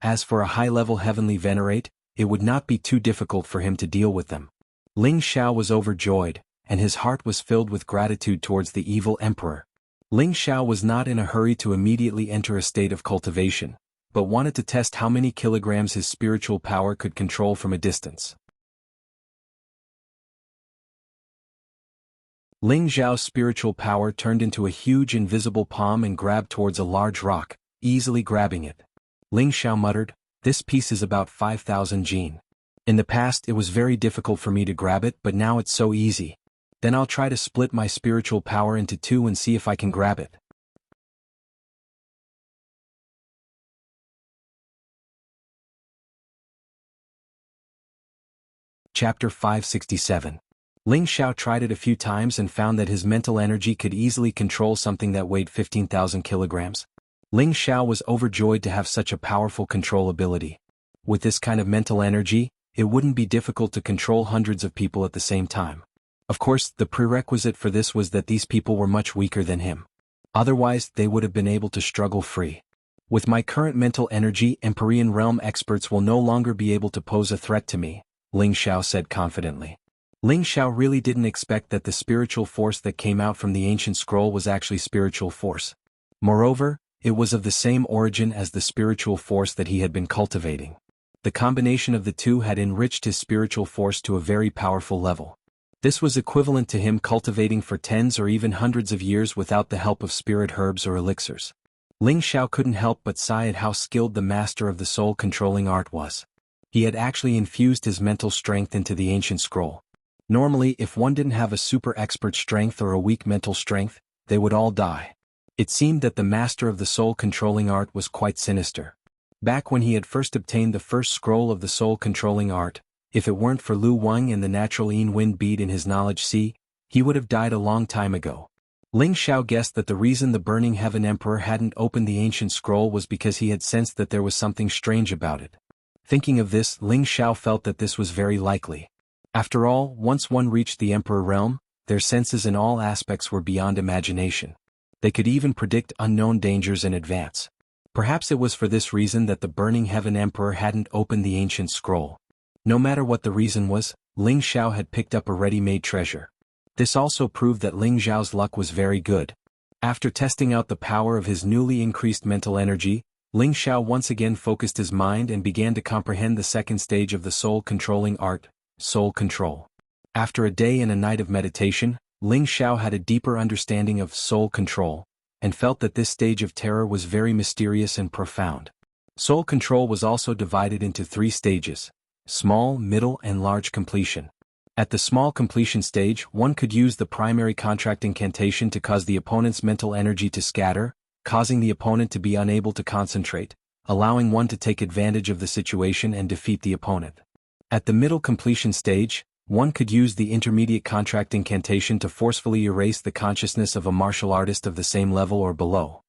As for a high-level heavenly venerate, it would not be too difficult for him to deal with them. Ling Xiao was overjoyed, and his heart was filled with gratitude towards the evil emperor. Ling Xiao was not in a hurry to immediately enter a state of cultivation, but wanted to test how many kilograms his spiritual power could control from a distance. Ling Xiao's spiritual power turned into a huge invisible palm and grabbed towards a large rock, easily grabbing it. Ling Xiao muttered, "This piece is about 5,000 jin. In the past it was very difficult for me to grab it, but now it's so easy. Then I'll try to split my spiritual power into 2 and see if I can grab it." Chapter 567. Ling Xiao tried it a few times and found that his mental energy could easily control something that weighed 15,000 kilograms. Ling Xiao was overjoyed to have such a powerful control ability. With this kind of mental energy, it wouldn't be difficult to control hundreds of people at the same time. Of course, the prerequisite for this was that these people were much weaker than him. Otherwise, they would have been able to struggle free. With my current mental energy, Empyrean realm experts will no longer be able to pose a threat to me, Ling Xiao said confidently. Ling Xiao really didn't expect that the spiritual force that came out from the ancient scroll was actually spiritual force. Moreover, it was of the same origin as the spiritual force that he had been cultivating. The combination of the two had enriched his spiritual force to a very powerful level. This was equivalent to him cultivating for tens or even hundreds of years without the help of spirit herbs or elixirs. Ling Xiao couldn't help but sigh at how skilled the master of the soul-controlling art was. He had actually infused his mental strength into the ancient scroll. Normally, if one didn't have a super expert strength or a weak mental strength, they would all die. It seemed that the master of the soul-controlling art was quite sinister. Back when he had first obtained the first scroll of the soul-controlling art, if it weren't for Lu Wang and the natural Yin wind bead in his knowledge sea, he would have died a long time ago. Ling Xiao guessed that the reason the Burning Heaven Emperor hadn't opened the ancient scroll was because he had sensed that there was something strange about it. Thinking of this, Ling Xiao felt that this was very likely. After all, once one reached the Emperor realm, their senses in all aspects were beyond imagination. They could even predict unknown dangers in advance. Perhaps it was for this reason that the Burning Heaven Emperor hadn't opened the ancient scroll. No matter what the reason was, Ling Xiao had picked up a ready-made treasure. This also proved that Ling Xiao's luck was very good. After testing out the power of his newly increased mental energy, Ling Xiao once again focused his mind and began to comprehend the second stage of the soul-controlling art, soul control. After a day and a night of meditation, Ling Xiao had a deeper understanding of soul control, and felt that this stage of terror was very mysterious and profound. Soul control was also divided into 3 stages: small, middle, and large completion. At the small completion stage, one could use the primary contract incantation to cause the opponent's mental energy to scatter, causing the opponent to be unable to concentrate, allowing one to take advantage of the situation and defeat the opponent. At the middle completion stage, one could use the intermediate contract incantation to forcefully erase the consciousness of a martial artist of the same level or below.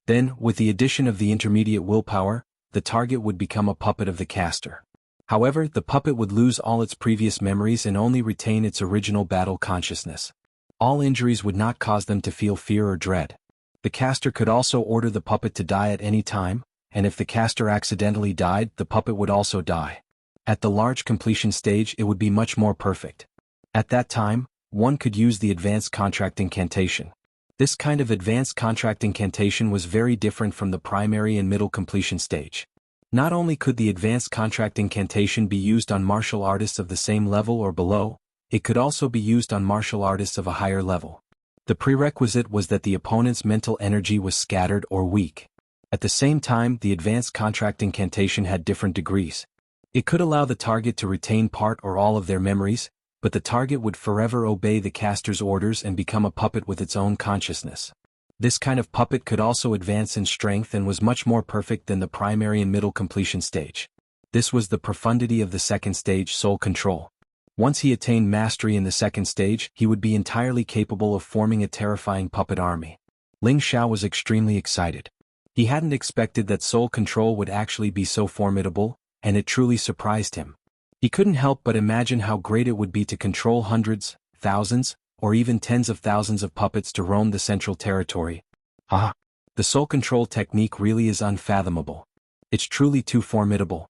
Then, with the addition of the intermediate willpower, the target would become a puppet of the caster. However, the puppet would lose all its previous memories and only retain its original battle consciousness. All injuries would not cause them to feel fear or dread. The caster could also order the puppet to die at any time, and if the caster accidentally died, the puppet would also die. At the large completion stage, it would be much more perfect. At that time, one could use the advanced contract incantation. This kind of advanced contract incantation was very different from the primary and middle completion stage. Not only could the advanced contract incantation be used on martial artists of the same level or below, it could also be used on martial artists of a higher level. The prerequisite was that the opponent's mental energy was scattered or weak. At the same time, the advanced contract incantation had different degrees. It could allow the target to retain part or all of their memories, but the target would forever obey the caster's orders and become a puppet with its own consciousness. This kind of puppet could also advance in strength and was much more perfect than the primary and middle completion stage. This was the profundity of the second stage, soul control. Once he attained mastery in the second stage, he would be entirely capable of forming a terrifying puppet army. Ling Xiao was extremely excited. He hadn't expected that soul control would actually be so formidable, and it truly surprised him. He couldn't help but imagine how great it would be to control hundreds, thousands, or even tens of thousands of puppets to roam the central territory. Ah! The soul control technique really is unfathomable. It's truly too formidable.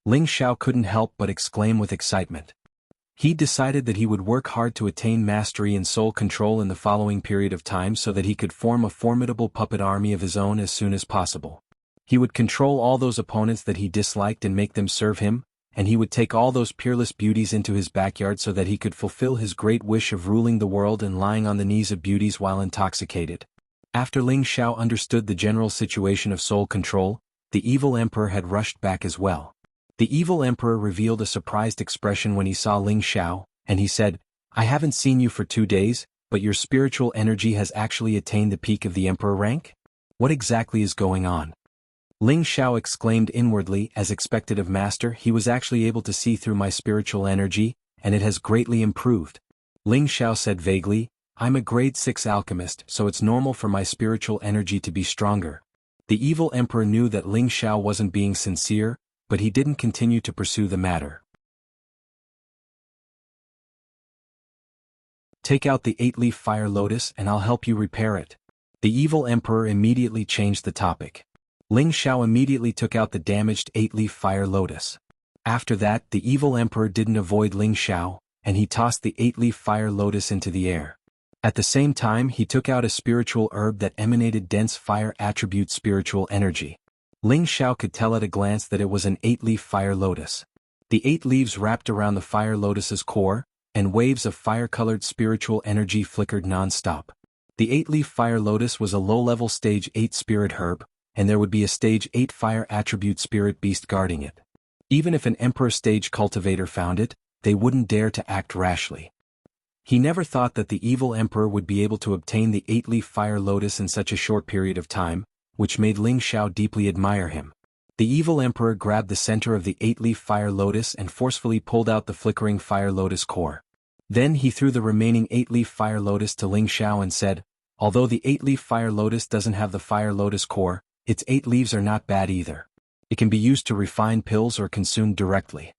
Ling Xiao couldn't help but exclaim with excitement. He decided that he would work hard to attain mastery in soul control in the following period of time so that he could form a formidable puppet army of his own as soon as possible. He would control all those opponents that he disliked and make them serve him, and he would take all those peerless beauties into his backyard so that he could fulfill his great wish of ruling the world and lying on the knees of beauties while intoxicated. After Ling Xiao understood the general situation of soul control, the evil emperor had rushed back as well. The evil emperor revealed a surprised expression when he saw Ling Xiao, and he said, "I haven't seen you for 2 days, but your spiritual energy has actually attained the peak of the emperor rank? What exactly is going on?" Ling Xiao exclaimed inwardly, as expected of master, he was actually able to see through my spiritual energy, and it has greatly improved. Ling Xiao said vaguely, "I'm a grade 6 alchemist, so it's normal for my spiritual energy to be stronger." The evil emperor knew that Ling Xiao wasn't being sincere, but he didn't continue to pursue the matter. Take out the 8-leaf fire lotus and I'll help you repair it. The evil emperor immediately changed the topic. Ling Xiao immediately took out the damaged 8-leaf fire lotus. After that, the evil emperor didn't avoid Ling Xiao, and he tossed the 8-leaf fire lotus into the air. At the same time, he took out a spiritual herb that emanated dense fire attribute spiritual energy. Ling Xiao could tell at a glance that it was an 8-leaf fire lotus. The 8 leaves wrapped around the fire lotus's core, and waves of fire-colored spiritual energy flickered non-stop. The 8-leaf fire lotus was a low-level stage 8 spirit herb, and there would be a stage 8 fire attribute spirit beast guarding it. Even if an emperor stage cultivator found it, they wouldn't dare to act rashly. He never thought that the evil emperor would be able to obtain the 8-leaf fire lotus in such a short period of time, which made Ling Xiao deeply admire him. The evil emperor grabbed the center of the 8-leaf fire lotus and forcefully pulled out the flickering fire lotus core. Then he threw the remaining 8-leaf fire lotus to Ling Xiao and said, "Although the 8-leaf fire lotus doesn't have the fire lotus core, its 8 leaves are not bad either. It can be used to refine pills or consumed directly."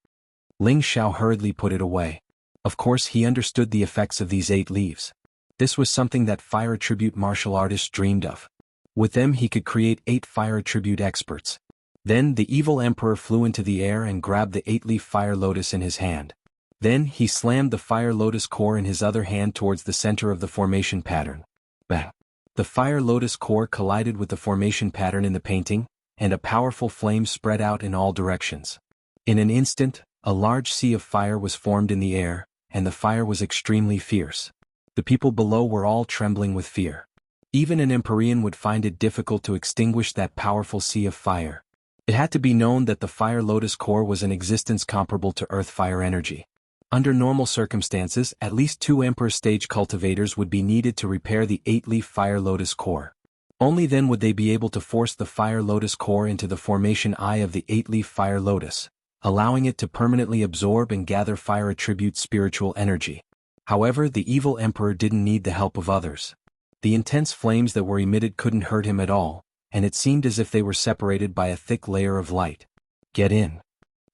Ling Xiao hurriedly put it away. Of course he understood the effects of these 8 leaves. This was something that fire attribute martial artists dreamed of. With them he could create 8 fire attribute experts. Then the evil emperor flew into the air and grabbed the 8-leaf fire lotus in his hand. Then he slammed the fire lotus core in his other hand towards the center of the formation pattern. Bang! The fire lotus core collided with the formation pattern in the painting, and a powerful flame spread out in all directions. In an instant, a large sea of fire was formed in the air, and the fire was extremely fierce. The people below were all trembling with fear. Even an Empyrean would find it difficult to extinguish that powerful sea of fire. It had to be known that the fire lotus core was an existence comparable to earth fire energy. Under normal circumstances, at least 2 emperor stage cultivators would be needed to repair the 8-leaf fire lotus core. Only then would they be able to force the fire lotus core into the formation eye of the 8-leaf fire lotus, allowing it to permanently absorb and gather fire attribute spiritual energy. However, the evil emperor didn't need the help of others. The intense flames that were emitted couldn't hurt him at all, and it seemed as if they were separated by a thick layer of light. "Get in!"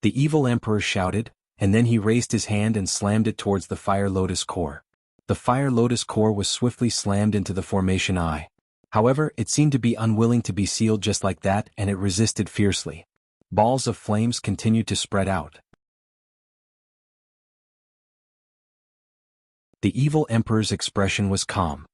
The evil emperor shouted, and then he raised his hand and slammed it towards the fire lotus core. The fire lotus core was swiftly slammed into the formation eye. However, it seemed to be unwilling to be sealed just like that, and it resisted fiercely. Balls of flames continued to spread out. The evil emperor's expression was calm.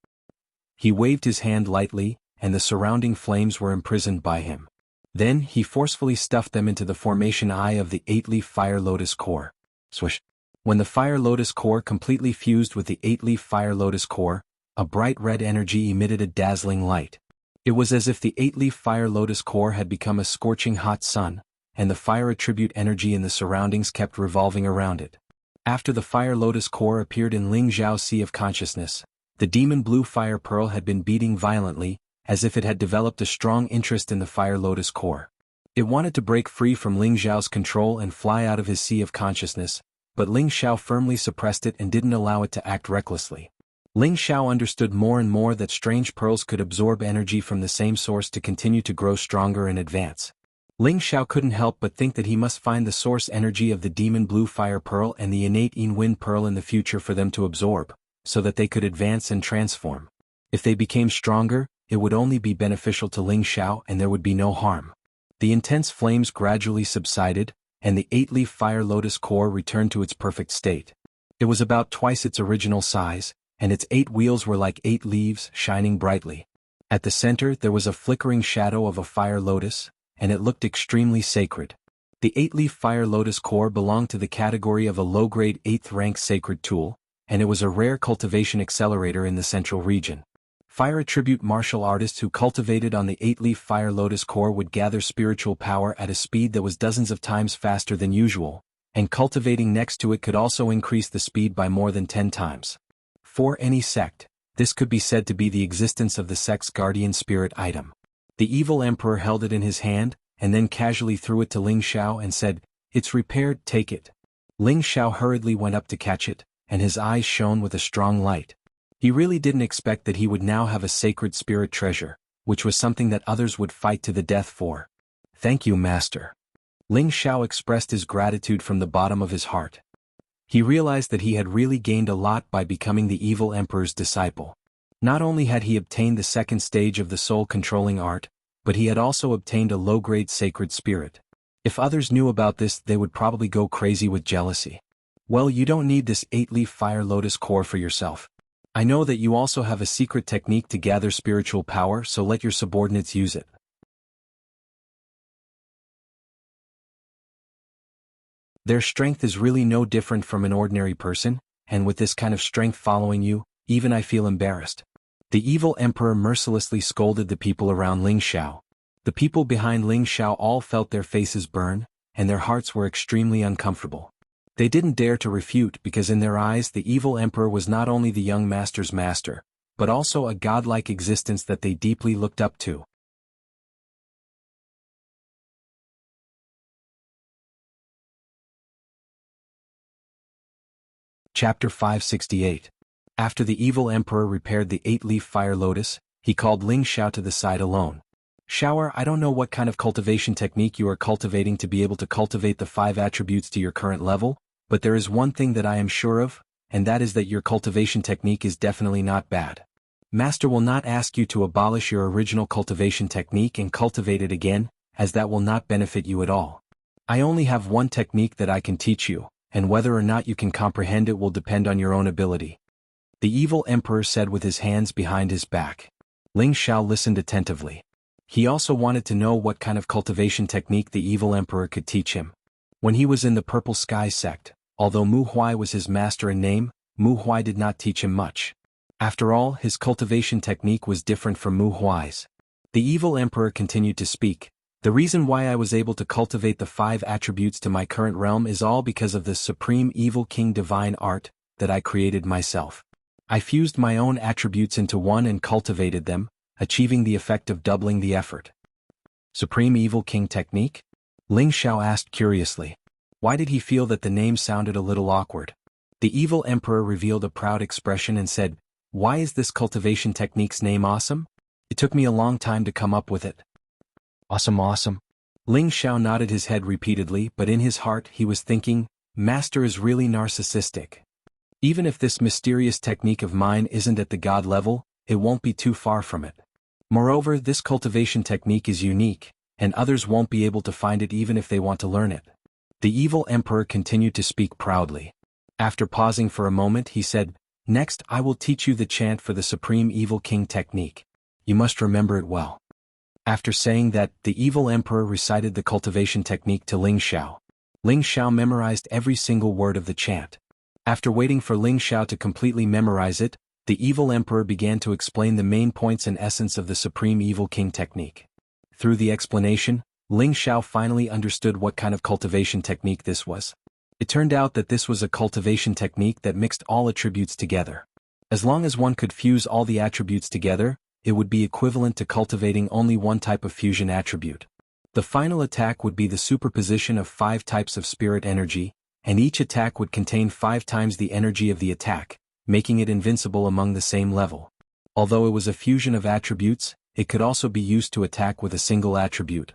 He waved his hand lightly, and the surrounding flames were imprisoned by him. Then he forcefully stuffed them into the formation eye of the 8-leaf fire lotus core. Swish! When the fire lotus core completely fused with the 8-leaf fire lotus core, a bright red energy emitted a dazzling light. It was as if the 8-leaf fire lotus core had become a scorching hot sun, and the fire attribute energy in the surroundings kept revolving around it. After the fire lotus core appeared in Ling Xiao's sea of consciousness, the demon blue fire pearl had been beating violently, as if it had developed a strong interest in the fire lotus core. It wanted to break free from Ling Xiao's control and fly out of his sea of consciousness, but Ling Xiao firmly suppressed it and didn't allow it to act recklessly. Ling Xiao understood more and more that strange pearls could absorb energy from the same source to continue to grow stronger and advance. Ling Xiao couldn't help but think that he must find the source energy of the demon blue fire pearl and the innate Yin wind pearl in the future for them to absorb, so that they could advance and transform. If they became stronger, it would only be beneficial to Ling Xiao and there would be no harm. The intense flames gradually subsided, and the 8-leaf fire lotus core returned to its perfect state. It was about twice its original size, and its 8 wheels were like 8 leaves shining brightly. At the center there was a flickering shadow of a fire lotus, and it looked extremely sacred. The 8-leaf fire lotus core belonged to the category of a low-grade 8th rank sacred tool, and it was a rare cultivation accelerator in the central region. Fire attribute martial artists who cultivated on the 8-leaf fire lotus core would gather spiritual power at a speed that was dozens of times faster than usual, and cultivating next to it could also increase the speed by more than 10 times. For any sect, this could be said to be the existence of the sect's guardian spirit item. The evil emperor held it in his hand, and then casually threw it to Ling Xiao and said, "It's repaired, take it." Ling Xiao hurriedly went up to catch it, and his eyes shone with a strong light. He really didn't expect that he would now have a sacred spirit treasure, which was something that others would fight to the death for. "Thank you, Master." Ling Xiao expressed his gratitude from the bottom of his heart. He realized that he had really gained a lot by becoming the evil emperor's disciple. Not only had he obtained the second stage of the soul-controlling art, but he had also obtained a low-grade sacred spirit. If others knew about this, they would probably go crazy with jealousy. "Well, you don't need this 8-leaf fire lotus core for yourself. I know that you also have a secret technique to gather spiritual power, so let your subordinates use it." Their strength is really no different from an ordinary person, and with this kind of strength following you, even I feel embarrassed. The evil emperor mercilessly scolded the people around Ling Xiao. The people behind Ling Xiao all felt their faces burn, and their hearts were extremely uncomfortable. They didn't dare to refute because in their eyes the evil emperor was not only the young master's master, but also a godlike existence that they deeply looked up to. Chapter 568. After the evil emperor repaired the 8-leaf fire lotus, he called Ling Xiao to the side alone. "Xiao, I don't know what kind of cultivation technique you are cultivating to be able to cultivate the 5 attributes to your current level, but there is one thing that I am sure of, and that is that your cultivation technique is definitely not bad. Master will not ask you to abolish your original cultivation technique and cultivate it again, as that will not benefit you at all. I only have one technique that I can teach you, and whether or not you can comprehend it will depend on your own ability." The evil emperor said with his hands behind his back. Ling Xiao listened attentively. He also wanted to know what kind of cultivation technique the evil emperor could teach him. When he was in the Purple Sky sect, although Mu Huai was his master in name, Mu Huai did not teach him much. After all, his cultivation technique was different from Mu Huai's. The evil emperor continued to speak. "The reason why I was able to cultivate the 5 attributes to my current realm is all because of the Supreme Evil King Divine Art that I created myself. I fused my own attributes into one and cultivated them, achieving the effect of doubling the effort." Supreme Evil King Technique? Ling Xiao asked curiously. Why did he feel that the name sounded a little awkward? The evil emperor revealed a proud expression and said, "Why is this cultivation technique's name awesome? It took me a long time to come up with it." "Awesome, awesome." Ling Xiao nodded his head repeatedly, but in his heart he was thinking, "Master is really narcissistic. Even if this mysterious technique of mine isn't at the god level, it won't be too far from it. Moreover, this cultivation technique is unique, and others won't be able to find it even if they want to learn it." The evil emperor continued to speak proudly. After pausing for a moment he said, "Next I will teach you the chant for the Supreme Evil King technique. You must remember it well." After saying that, the evil emperor recited the cultivation technique to Ling Xiao. Ling Xiao memorized every single word of the chant. After waiting for Ling Xiao to completely memorize it, the evil emperor began to explain the main points and essence of the Supreme Evil King technique. Through the explanation, Ling Xiao finally understood what kind of cultivation technique this was. It turned out that this was a cultivation technique that mixed all attributes together. As long as one could fuse all the attributes together, it would be equivalent to cultivating only one type of fusion attribute. The final attack would be the superposition of 5 types of spirit energy, and each attack would contain 5 times the energy of the attack, making it invincible among the same level. Although it was a fusion of attributes, it could also be used to attack with a single attribute.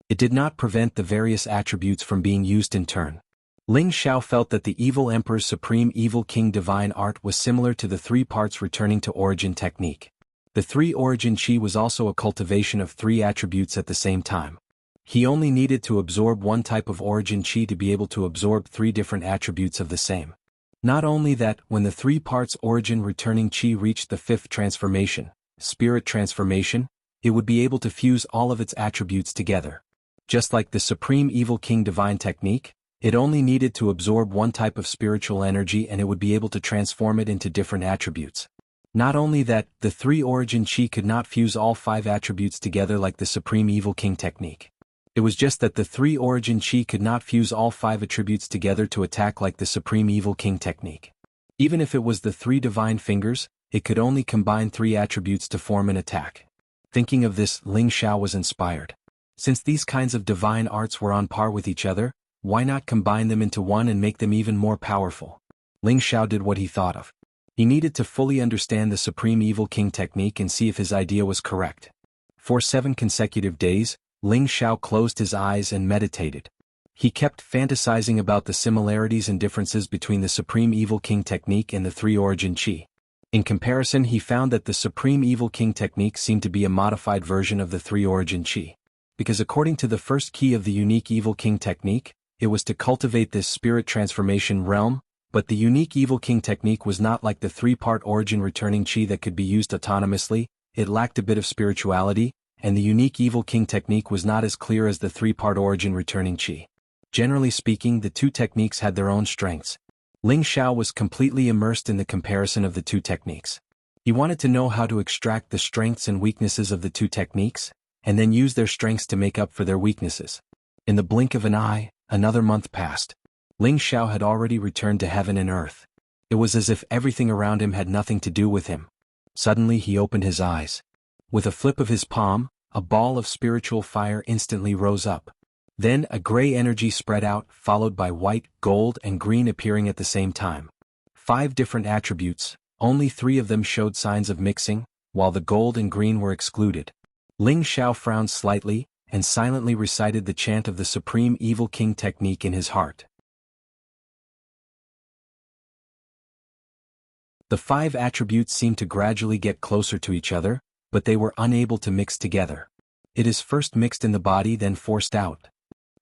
It did not prevent the various attributes from being used in turn. Ling Xiao felt that the evil emperor's Supreme Evil King Divine Art was similar to the 3 parts returning to origin technique. The 3 origin chi was also a cultivation of 3 attributes at the same time. He only needed to absorb one type of origin chi to be able to absorb 3 different attributes of the same. Not only that, when the 3 parts origin returning chi reached the 5th transformation, spirit transformation, it would be able to fuse all of its attributes together. Just like the Supreme Evil King Divine Technique, it only needed to absorb one type of spiritual energy and it would be able to transform it into different attributes. Not only that, the 3 origin chi could not fuse all 5 attributes together like the Supreme Evil King Technique. It was just that the 3 origin chi could not fuse all 5 attributes together to attack like the Supreme Evil King Technique. Even if it was the 3 divine fingers, it could only combine 3 attributes to form an attack. Thinking of this, Ling Xiao was inspired. Since these kinds of divine arts were on par with each other, why not combine them into one and make them even more powerful? Ling Xiao did what he thought of. He needed to fully understand the Supreme Evil King technique and see if his idea was correct. For 7 consecutive days, Ling Xiao closed his eyes and meditated. He kept fantasizing about the similarities and differences between the Supreme Evil King technique and the 3-origin Qi. In comparison, he found that the Supreme Evil King technique seemed to be a modified version of the 3-origin Qi. Because according to the first key of the unique Evil King technique, it was to cultivate this spirit transformation realm, but the unique Evil King technique was not like the 3-part origin returning Qi that could be used autonomously. It lacked a bit of spirituality, and the unique Evil King technique was not as clear as the 3-part origin returning Qi. Generally speaking, the 2 techniques had their own strengths. Ling Xiao was completely immersed in the comparison of the 2 techniques. He wanted to know how to extract the strengths and weaknesses of the 2 techniques, and then use their strengths to make up for their weaknesses. In the blink of an eye, another month passed. Ling Xiao had already returned to heaven and earth. It was as if everything around him had nothing to do with him. Suddenly he opened his eyes. With a flip of his palm, a ball of spiritual fire instantly rose up. Then a gray energy spread out, followed by white, gold, and green appearing at the same time. 5 different attributes, only 3 of them showed signs of mixing, while the gold and green were excluded. Ling Xiao frowned slightly, and silently recited the chant of the Supreme Evil King technique in his heart. The 5 attributes seemed to gradually get closer to each other, but they were unable to mix together. It is first mixed in the body, then forced out.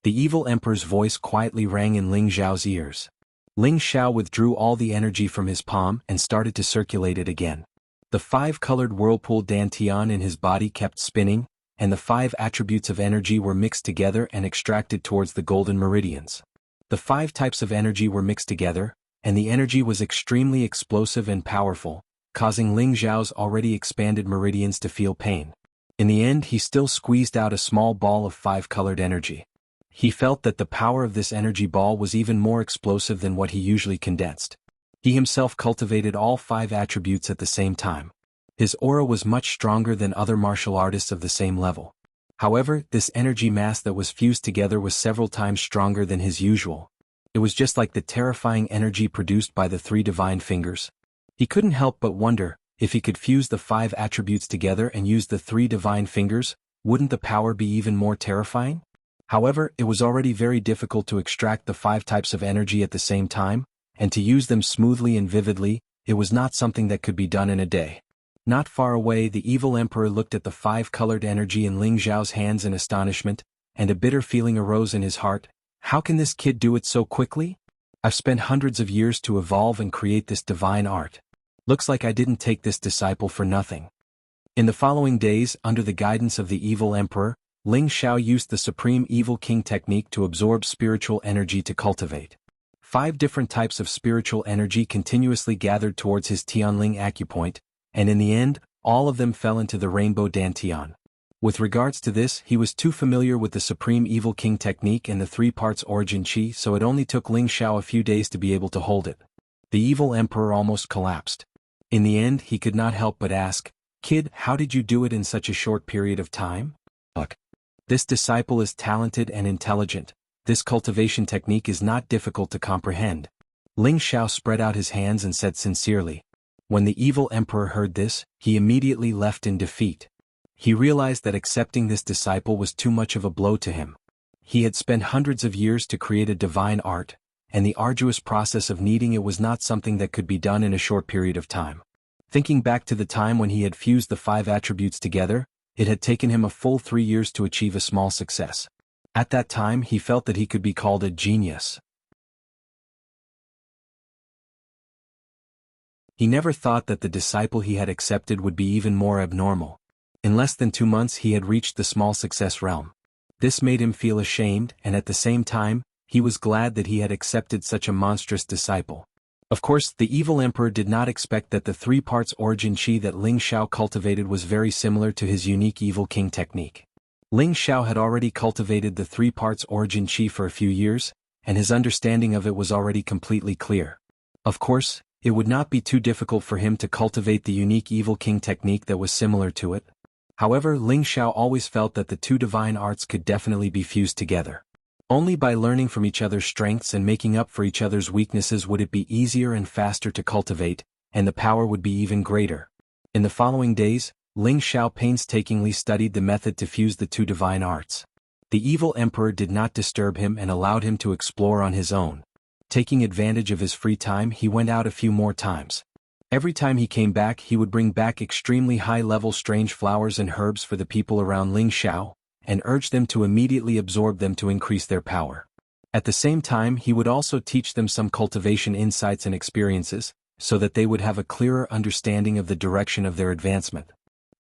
The evil emperor's voice quietly rang in Ling Xiao's ears. Ling Xiao withdrew all the energy from his palm and started to circulate it again. The 5-colored whirlpool dantian in his body kept spinning, and the 5 attributes of energy were mixed together and extracted towards the golden meridians. The 5 types of energy were mixed together, and the energy was extremely explosive and powerful, causing Ling Xiao's already expanded meridians to feel pain. In the end, he still squeezed out a small ball of 5-colored energy. He felt that the power of this energy ball was even more explosive than what he usually condensed. He himself cultivated all 5 attributes at the same time. His aura was much stronger than other martial artists of the same level. However, this energy mass that was fused together was several times stronger than his usual. It was just like the terrifying energy produced by the 3 divine fingers. He couldn't help but wonder, if he could fuse the 5 attributes together and use the 3 divine fingers, wouldn't the power be even more terrifying? However, it was already very difficult to extract the 5 types of energy at the same time, and to use them smoothly and vividly, it was not something that could be done in a day. Not far away, the evil emperor looked at the 5-colored energy in Ling Xiao's hands in astonishment, and a bitter feeling arose in his heart. How can this kid do it so quickly? I've spent hundreds of years to evolve and create this divine art. Looks like I didn't take this disciple for nothing. In the following days, under the guidance of the evil emperor, Ling Xiao used the Supreme Evil King technique to absorb spiritual energy to cultivate. 5 different types of spiritual energy continuously gathered towards his Tianling acupoint, and in the end, all of them fell into the rainbow dantian. With regards to this, he was too familiar with the Supreme Evil King technique and the 3 parts origin Qi, so it only took Ling Xiao a few days to be able to hold it. The evil emperor almost collapsed. In the end, he could not help but ask, "Kid, how did you do it in such a short period of time?" Look. This disciple is talented and intelligent. This cultivation technique is not difficult to comprehend. Ling Xiao spread out his hands and said sincerely. When the evil emperor heard this, he immediately left in defeat. He realized that accepting this disciple was too much of a blow to him. He had spent hundreds of years to create a divine art, and the arduous process of kneading it was not something that could be done in a short period of time. Thinking back to the time when he had fused the 5 attributes together, it had taken him a full 3 years to achieve a small success. At that time, he felt that he could be called a genius. He never thought that the disciple he had accepted would be even more abnormal. In less than 2 months he had reached the small success realm. This made him feel ashamed, and at the same time, he was glad that he had accepted such a monstrous disciple. Of course, the evil emperor did not expect that the 3 parts origin Qi that Ling Xiao cultivated was very similar to his unique Evil King technique. Ling Xiao had already cultivated the 3 parts origin Qi for a few years, and his understanding of it was already completely clear. Of course, it would not be too difficult for him to cultivate the unique Evil King technique that was similar to it. However, Ling Xiao always felt that the 2 divine arts could definitely be fused together. Only by learning from each other's strengths and making up for each other's weaknesses would it be easier and faster to cultivate, and the power would be even greater. In the following days, Ling Xiao painstakingly studied the method to fuse the two divine arts. The evil emperor did not disturb him and allowed him to explore on his own. Taking advantage of his free time, he went out a few more times. Every time he came back, he would bring back extremely high-level strange flowers and herbs for the people around Ling Xiao, and urge them to immediately absorb them to increase their power. At the same time, he would also teach them some cultivation insights and experiences, so that they would have a clearer understanding of the direction of their advancement.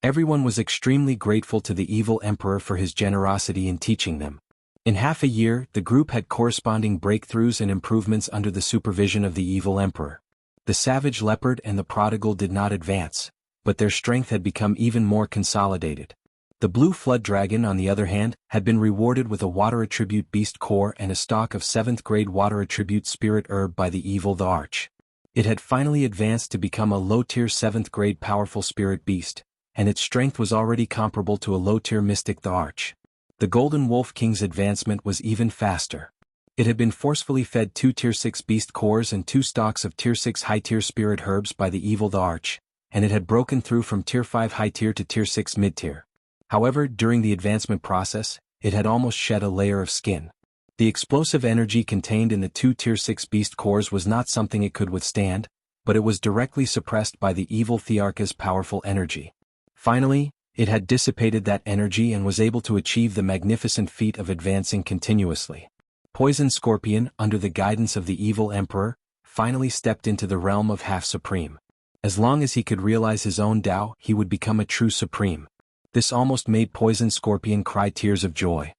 Everyone was extremely grateful to the evil emperor for his generosity in teaching them. In half a year, the group had corresponding breakthroughs and improvements under the supervision of the evil emperor. The savage leopard and the prodigal did not advance, but their strength had become even more consolidated. The blue flood dragon, on the other hand, had been rewarded with a water attribute beast core and a stock of 7th grade water attribute spirit herb by the evil the arch. It had finally advanced to become a low-tier 7th grade powerful spirit beast, and its strength was already comparable to a low-tier mystic the arch. The Golden Wolf King's advancement was even faster. It had been forcefully fed 2 tier 6 beast cores and 2 stocks of tier 6 high-tier spirit herbs by the evil the arch, and it had broken through from tier 5 high-tier to tier 6 mid-tier. However, during the advancement process, it had almost shed a layer of skin. The explosive energy contained in the 2 tier 6 beast cores was not something it could withstand, but it was directly suppressed by the evil Thearcha's powerful energy. Finally, it had dissipated that energy and was able to achieve the magnificent feat of advancing continuously. Poison Scorpion, under the guidance of the evil emperor, finally stepped into the realm of half-supreme. As long as he could realize his own Tao, he would become a true supreme. This almost made Poison Scorpion cry tears of joy.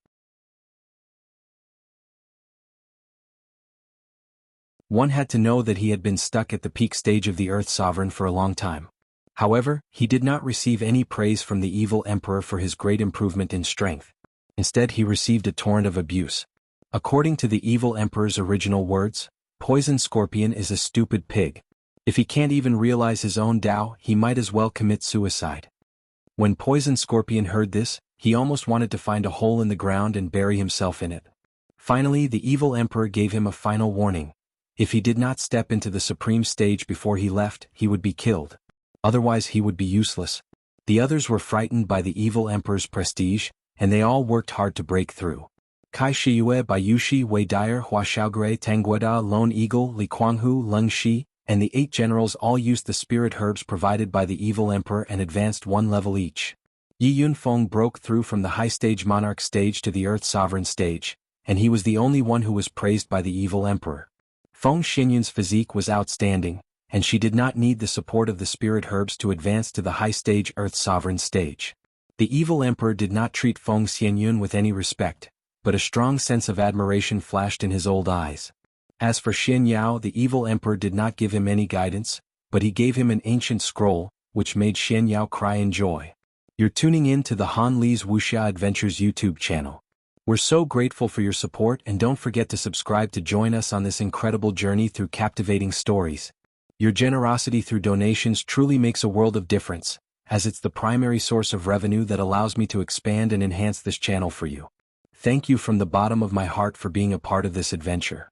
One had to know that he had been stuck at the peak stage of the Earth Sovereign for a long time. However, he did not receive any praise from the evil emperor for his great improvement in strength. Instead, he received a torrent of abuse. According to the evil emperor's original words, Poison Scorpion is a stupid pig. If he can't even realize his own Tao, he might as well commit suicide. When Poison Scorpion heard this, he almost wanted to find a hole in the ground and bury himself in it. Finally, the evil emperor gave him a final warning. If he did not step into the supreme stage before he left, he would be killed. Otherwise he would be useless. The others were frightened by the evil emperor's prestige, and they all worked hard to break through. Kai Shiyue Bayushi Wei Dyer Hua Xiaogui Tanggueda Lone Eagle Li Kuanghu Leng Shi, and the 8 generals all used the spirit herbs provided by the evil emperor and advanced 1 level each. Yi Yunfeng broke through from the high-stage monarch stage to the Earth Sovereign stage, and he was the only one who was praised by the evil emperor. Feng Xianyun's physique was outstanding, and she did not need the support of the spirit herbs to advance to the high-stage Earth Sovereign stage. The evil emperor did not treat Feng Xianyun with any respect, but a strong sense of admiration flashed in his old eyes. As for Xian Yao, the evil emperor did not give him any guidance, but he gave him an ancient scroll, which made Xian Yao cry in joy. You're tuning in to the Han Li's Wuxia Adventures YouTube channel. We're so grateful for your support, and don't forget to subscribe to join us on this incredible journey through captivating stories. Your generosity through donations truly makes a world of difference, as it's the primary source of revenue that allows me to expand and enhance this channel for you. Thank you from the bottom of my heart for being a part of this adventure.